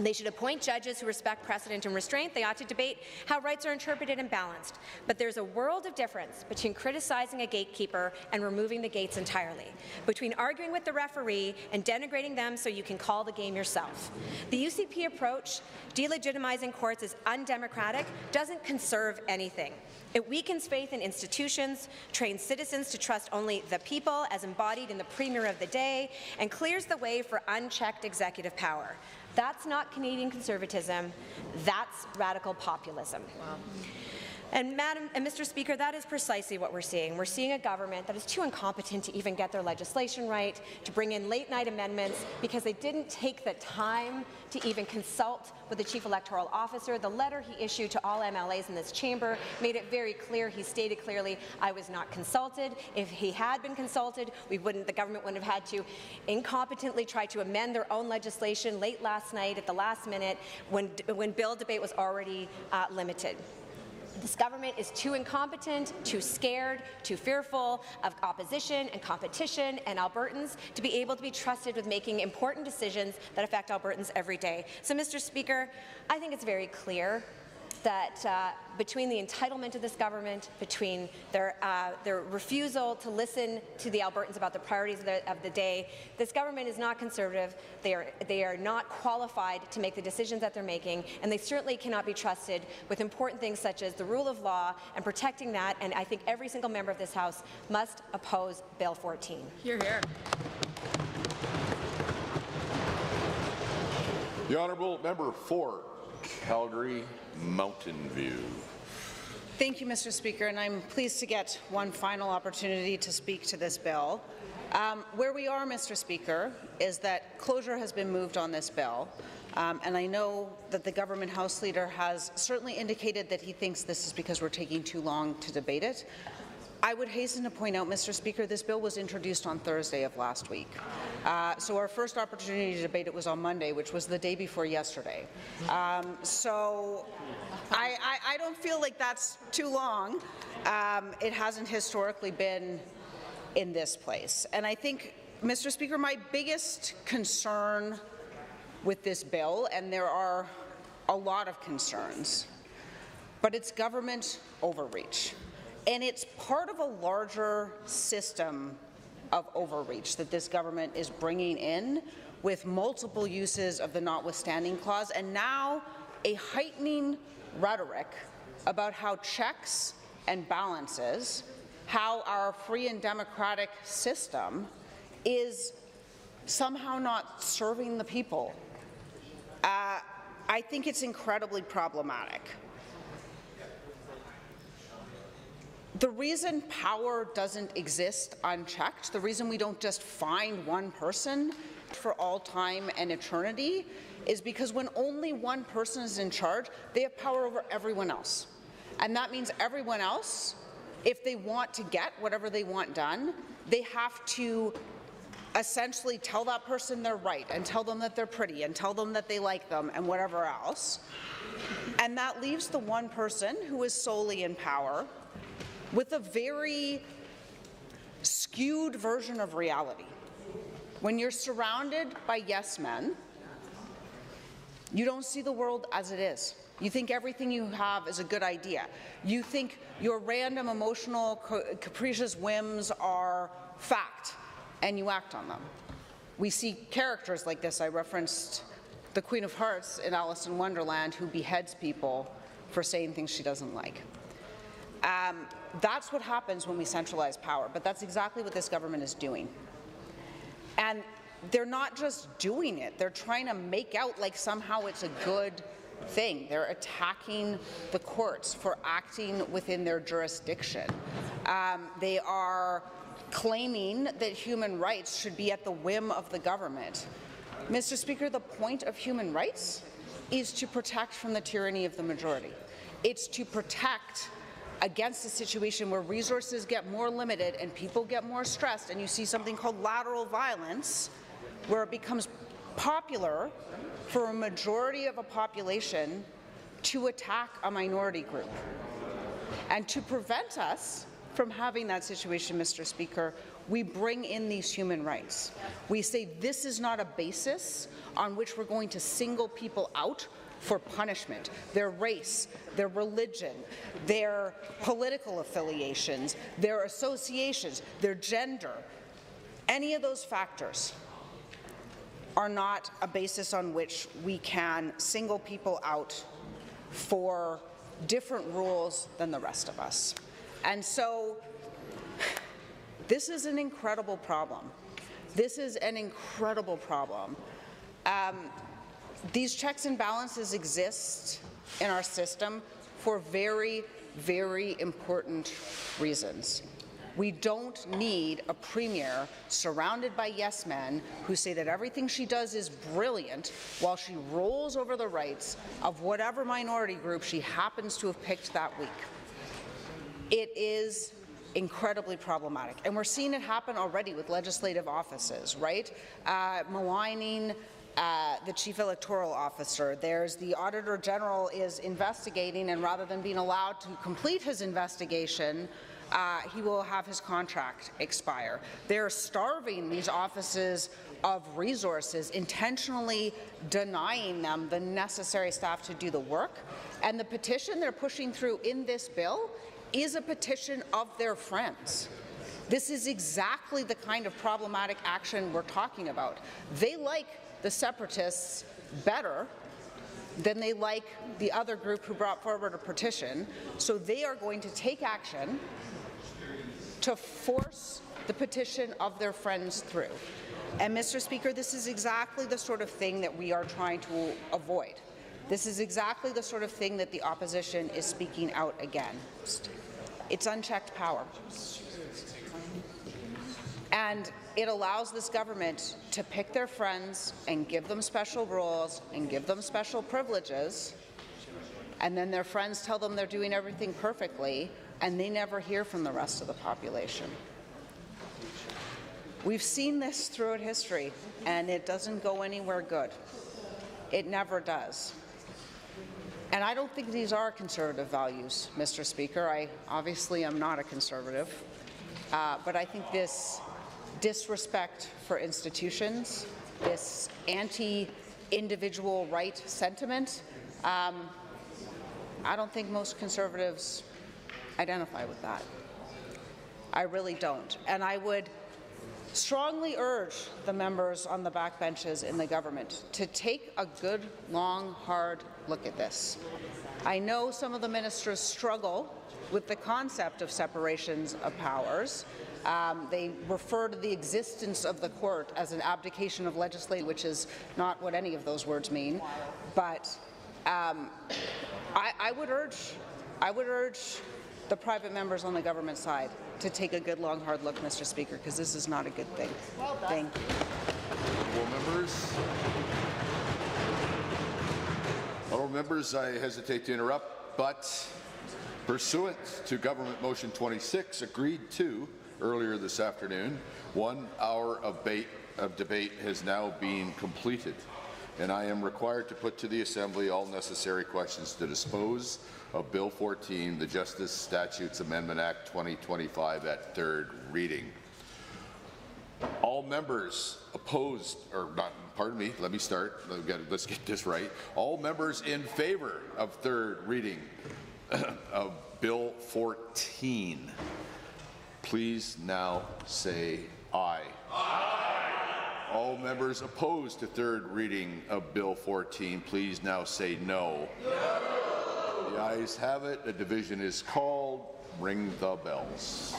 [SPEAKER 2] They should appoint judges who respect precedent and restraint. They ought to debate how rights are interpreted and balanced. But there's a world of difference between criticizing a gatekeeper and removing the gates entirely, between arguing with the referee and denigrating them so you can call the game yourself. The UCP approach, delegitimizing courts as undemocratic, doesn't conserve anything. It weakens faith in institutions, trains citizens to trust only the people as embodied in the Premier of the day, and clears the way for unchecked executive power. That's not Canadian conservatism. That's radical populism. Wow. And Mr. Speaker, that is precisely what we're seeing. We're seeing a government that is too incompetent to even get their legislation right, to bring in late-night amendments because they didn't take the time to even consult with the Chief Electoral Officer. The letter he issued to all MLAs in this chamber made it very clear. He stated clearly, I was not consulted. If he had been consulted, the government wouldn't have had to incompetently try to amend their own legislation late last night at the last minute when bill debate was already limited. This government is too incompetent, too scared, too fearful of opposition and competition and Albertans to be able to be trusted with making important decisions that affect Albertans every day. So, Mr. Speaker, I think it's very clear that between the entitlement of this government, between their refusal to listen to the Albertans about the priorities of the day, this government is not conservative. They are not qualified to make the decisions that they're making, and they certainly cannot be trusted with important things such as the rule of law and protecting that. And I think every single member of this House must oppose Bill 14.
[SPEAKER 9] Hear, hear.
[SPEAKER 1] The honourable member for Calgary Mountain View.
[SPEAKER 13] Thank you, Mr. Speaker, and I'm pleased to get one final opportunity to speak to this bill. Where we are, Mr. Speaker, is that closure has been moved on this bill, and I know that the government House Leader has certainly indicated that he thinks this is because we're taking too long to debate it. I would hasten to point out, Mr. Speaker, this bill was introduced on Thursday of last week. So our first opportunity to debate it was on Monday, which was the day before yesterday. So I don't feel like that's too long. It hasn't historically been in this place. And I think, Mr. Speaker, my biggest concern with this bill, and there are a lot of concerns, but it's government overreach. And it's part of a larger system of overreach that this government is bringing in with multiple uses of the notwithstanding clause, and now a heightening rhetoric about how checks and balances, how our free and democratic system is somehow not serving the people. I think it's incredibly problematic. The reason power doesn't exist unchecked, the reason we don't just find one person for all time and eternity, is because when only one person is in charge, they have power over everyone else. And that means everyone else, if they want to get whatever they want done, they have to essentially tell that person they're right, and tell them that they're pretty, and tell them that they like them, and whatever else. And that leaves the one person who is solely in power with a very skewed version of reality. When you're surrounded by yes men, you don't see the world as it is. You think everything you have is a good idea. You think your random emotional capricious whims are fact, and you act on them. We see characters like this. I referenced the Queen of Hearts in Alice in Wonderland, who beheads people for saying things she doesn't like. That's what happens when we centralize power, but that's exactly what this government is doing. And they're not just doing it, they're trying to make out like somehow it's a good thing. They're attacking the courts for acting within their jurisdiction. They are claiming that human rights should be at the whim of the government. Mr. Speaker, the point of human rights is to protect from the tyranny of the majority. It's to protect against a situation where resources get more limited and people get more stressed, and you see something called lateral violence, where it becomes popular for a majority of a population to attack a minority group. And to prevent us from having that situation, Mr. Speaker, we bring in these human rights. We say this is not a basis on which we're going to single people out for punishment. Their race, their religion, their political affiliations, their associations, their gender, any of those factors are not a basis on which we can single people out for different rules than the rest of us. And so this is an incredible problem. This is an incredible problem. these checks and balances exist in our system for very, very important reasons. We don't need a premier surrounded by yes men who say that everything she does is brilliant while she rolls over the rights of whatever minority group she happens to have picked that week. It is incredibly problematic, and we're seeing it happen already with legislative offices, right? Maligning the Chief Electoral Officer. There's the Auditor General is investigating, and rather than being allowed to complete his investigation, he will have his contract expire. They're starving these offices of resources, intentionally denying them the necessary staff to do the work. And the petition they're pushing through in this bill is a petition of their friends. This is exactly the kind of problematic action we're talking about. They like the separatists better than they like the other group who brought forward a petition, so they are going to take action to force the petition of their friends through. And Mr. Speaker, this is exactly the sort of thing that we are trying to avoid. This is exactly the sort of thing that the opposition is speaking out against. It's unchecked power. And it allows this government to pick their friends and give them special roles and give them special privileges, and then their friends tell them they're doing everything perfectly, and they never hear from the rest of the population. We've seen this throughout history, and it doesn't go anywhere good. It never does. And I don't think these are conservative values, Mr. Speaker. I obviously am not a conservative, but I think this disrespect for institutions, this anti-individual right sentiment, I don't think most conservatives identify with that. I really don't. And I would strongly urge the members on the backbenches in the government to take a good, long, hard look at this. I know some of the ministers struggle with the concept of separations of powers. They refer to the existence of the court as an abdication of legislature, which is not what any of those words mean. But I would urge the private members on the government side to take a good, long, hard look, Mr. Speaker, because this is not a good thing.
[SPEAKER 9] Well done.
[SPEAKER 13] Thank you.
[SPEAKER 22] Honourable members, I hesitate to interrupt, but pursuant to Government Motion 26, agreed to earlier this afternoon, 1 hour of debate has now been completed, and I am required to put to the Assembly all necessary questions to dispose of Bill 14, the Justice Statutes Amendment Act 2025 at third reading. All members opposed, or not, pardon me, let me start, let's get this right. All members in favour of third reading of Bill 14, please now say aye. Aye. All members opposed to third reading of Bill 14, please now say no. No. The ayes have it. A division is called. Ring the bells.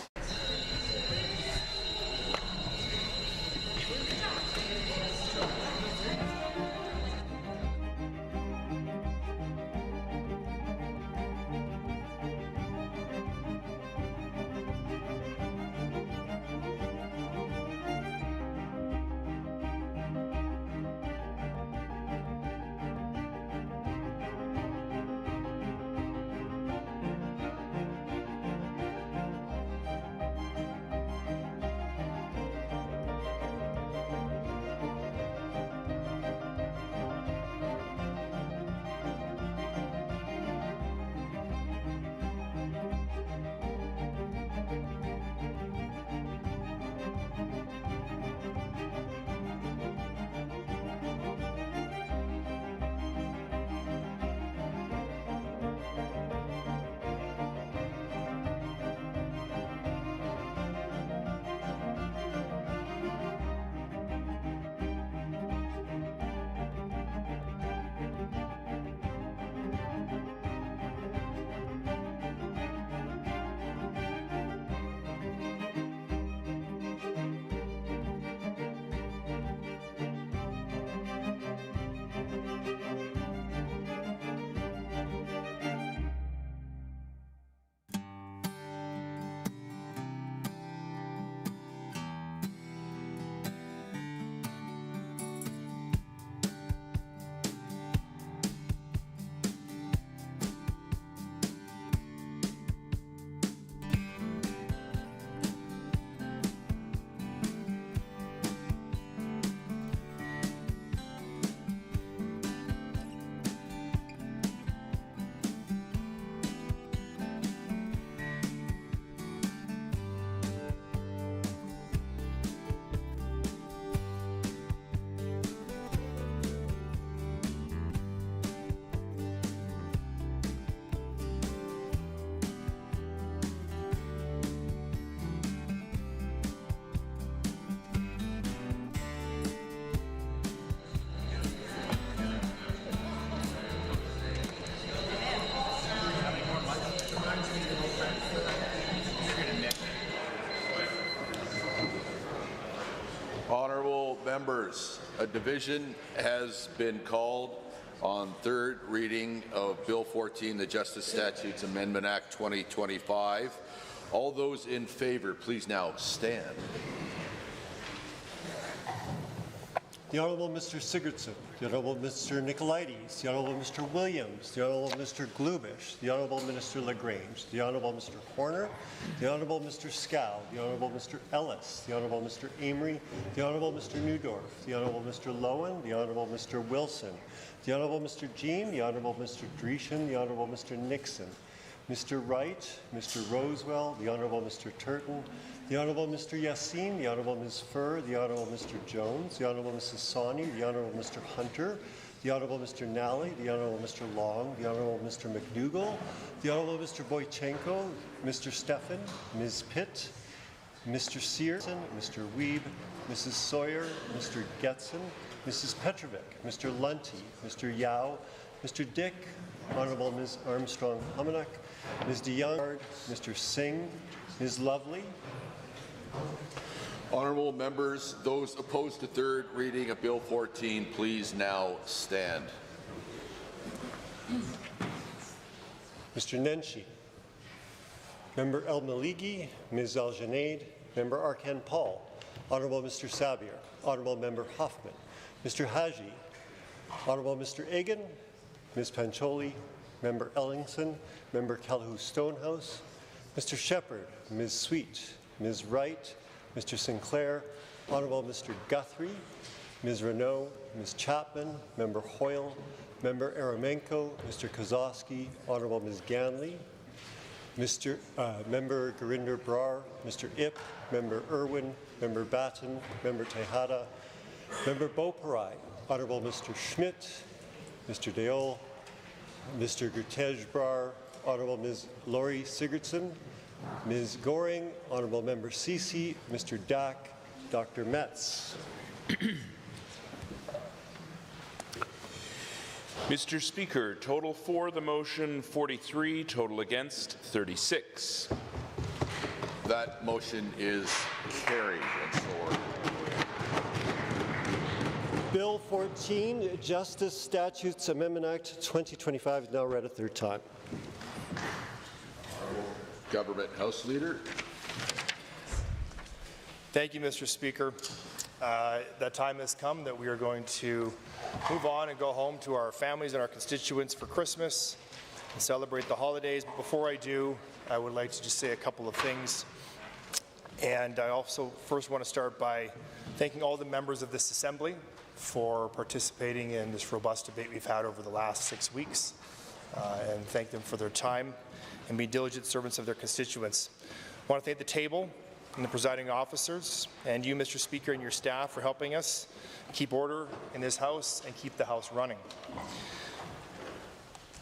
[SPEAKER 22] Honourable members, a division has been called on third reading of Bill 14, the Justice Statutes Amendment Act 2025. All those in favour, please now stand.
[SPEAKER 5] The Honourable Mr. Sigurdsson, the Honourable Mr. Nicolaides, the Honourable Mr. Williams, the Honourable Mr. Glubish, the Honourable Minister Lagrange, the Honourable Mr. Horner, the Honourable Mr. Scow, the Honourable Mr. Ellis, the Honourable Mr. Amory, the Honourable Mr. Newdorf, the Honourable Mr. Lowen, the Honourable Mr. Wilson, the Honourable Mr. Jean, the Honourable Mr. Dreeshen, the Honourable Mr. Nixon, Mr. Wright, Mr. Rosewell, the Honourable Mr. Turton, the Honourable Mr. Yassin, the Honourable Ms. Furr, the Honourable Mr. Jones, the Honourable Mrs. Sawney, the Honourable Mr. Hunter, the Honourable Mr. Nally, the Honourable Mr. Long, the Honourable Mr. McDougall, the Honourable Mr. Boychenko, Mr. Stephan, Ms. Pitt, Mr. Searson, Mr. Wiebe, Mrs. Sawyer, Mr. Getson, Mrs. Petrovic, Mr. Lunty, Mr. Yao, Mr. Dick, Honourable Ms. Armstrong-Humanock, Ms. DeYoung, Mr. Singh, Ms. Lovely.
[SPEAKER 22] Honourable members, those opposed to third reading of Bill 14, please now stand.
[SPEAKER 5] Mr. Nenshi, Member El Maligi, Ms. Al-Junaid, Member Arkan Paul, Honourable Mr. Sabir, Honourable Member Hoffman, Mr. Haji, Honourable Mr. Egan, Ms. Pancholi, Member Ellingson, Member Calhoun Stonehouse, Mr. Shepherd, Ms. Sweet, Ms. Wright, Mr. Sinclair, Honourable Mr. Guthrie, Ms. Renault, Ms. Chapman, Member Hoyle, Member Eremenko, Mr. Kozowski, Honourable Ms. Ganley, Member Gurinder Brar, Mr. Ip, Member Irwin, Member Batten, Member Tejada, Member Beauparai, Honourable Mr. Schmidt, Mr. Deol, Mr. Gurtej Brar, Honourable Ms. Laurie Sigurdsson, Ms. Goring, Honourable Member Ceci, Mr. Dack, Dr. Metz.
[SPEAKER 6] Mr. Speaker, total for the motion 43, total against 36.
[SPEAKER 22] That motion is carried and so ordered.
[SPEAKER 5] Bill 14, Justice Statutes Amendment Act 2025 is now read a third time.
[SPEAKER 22] Government House Leader.
[SPEAKER 14] Thank you, Mr. Speaker. That time has come that we are going to move on and go home to our families and our constituents for Christmas and celebrate the holidays. But before I do, I would like to just say a couple of things. And I also first want to start by thanking all the members of this Assembly for participating in this robust debate we've had over the last 6 weeks, and thank them for their time and be diligent servants of their constituents. I want to thank the table and the presiding officers and you, Mr. Speaker, and your staff for helping us keep order in this House and keep the House running.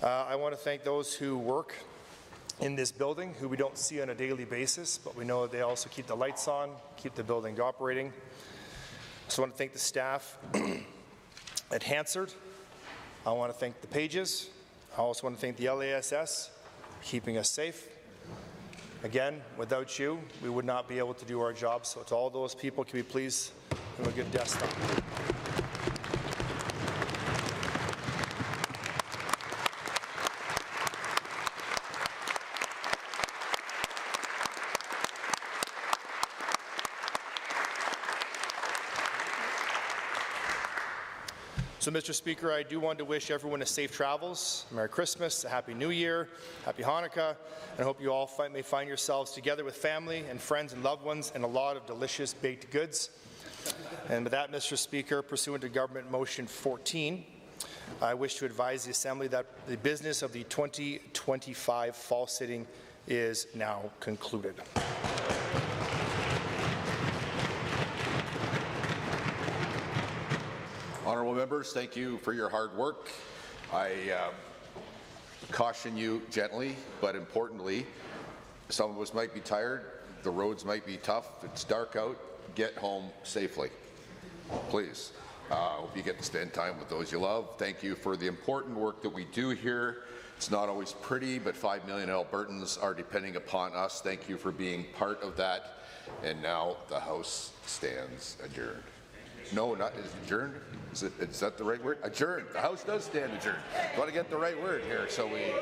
[SPEAKER 14] I want to thank those who work in this building, who we don't see on a daily basis, but we know that they also keep the lights on, keep the building operating. So I want to thank the staff at Hansard. I want to thank the Pages. I also want to thank the LASS, keeping us safe. Again, without you, we would not be able to do our job. So to all those people, can we please have a good desk stop? So, Mr. Speaker, I do want to wish everyone a safe travels, Merry Christmas, a Happy New Year, Happy Hanukkah, and I hope you all may find yourselves together with family and friends and loved ones and a lot of delicious baked goods. And with that, Mr. Speaker, pursuant to Government Motion 14, I wish to advise the Assembly that the business of the 2025 fall sitting is now concluded.
[SPEAKER 22] Honourable members, thank you for your hard work. I caution you gently, but importantly, some of us might be tired, the roads might be tough, it's dark out, get home safely, please. Hope you get to spend time with those you love. Thank you for the important work that we do here. It's not always pretty, but 5 million Albertans are depending upon us. Thank you for being part of that. And now the House stands adjourned.
[SPEAKER 1] No, not is adjourned. Is that the right word? Adjourned. The House does stand adjourned. Want to get the right word here, so we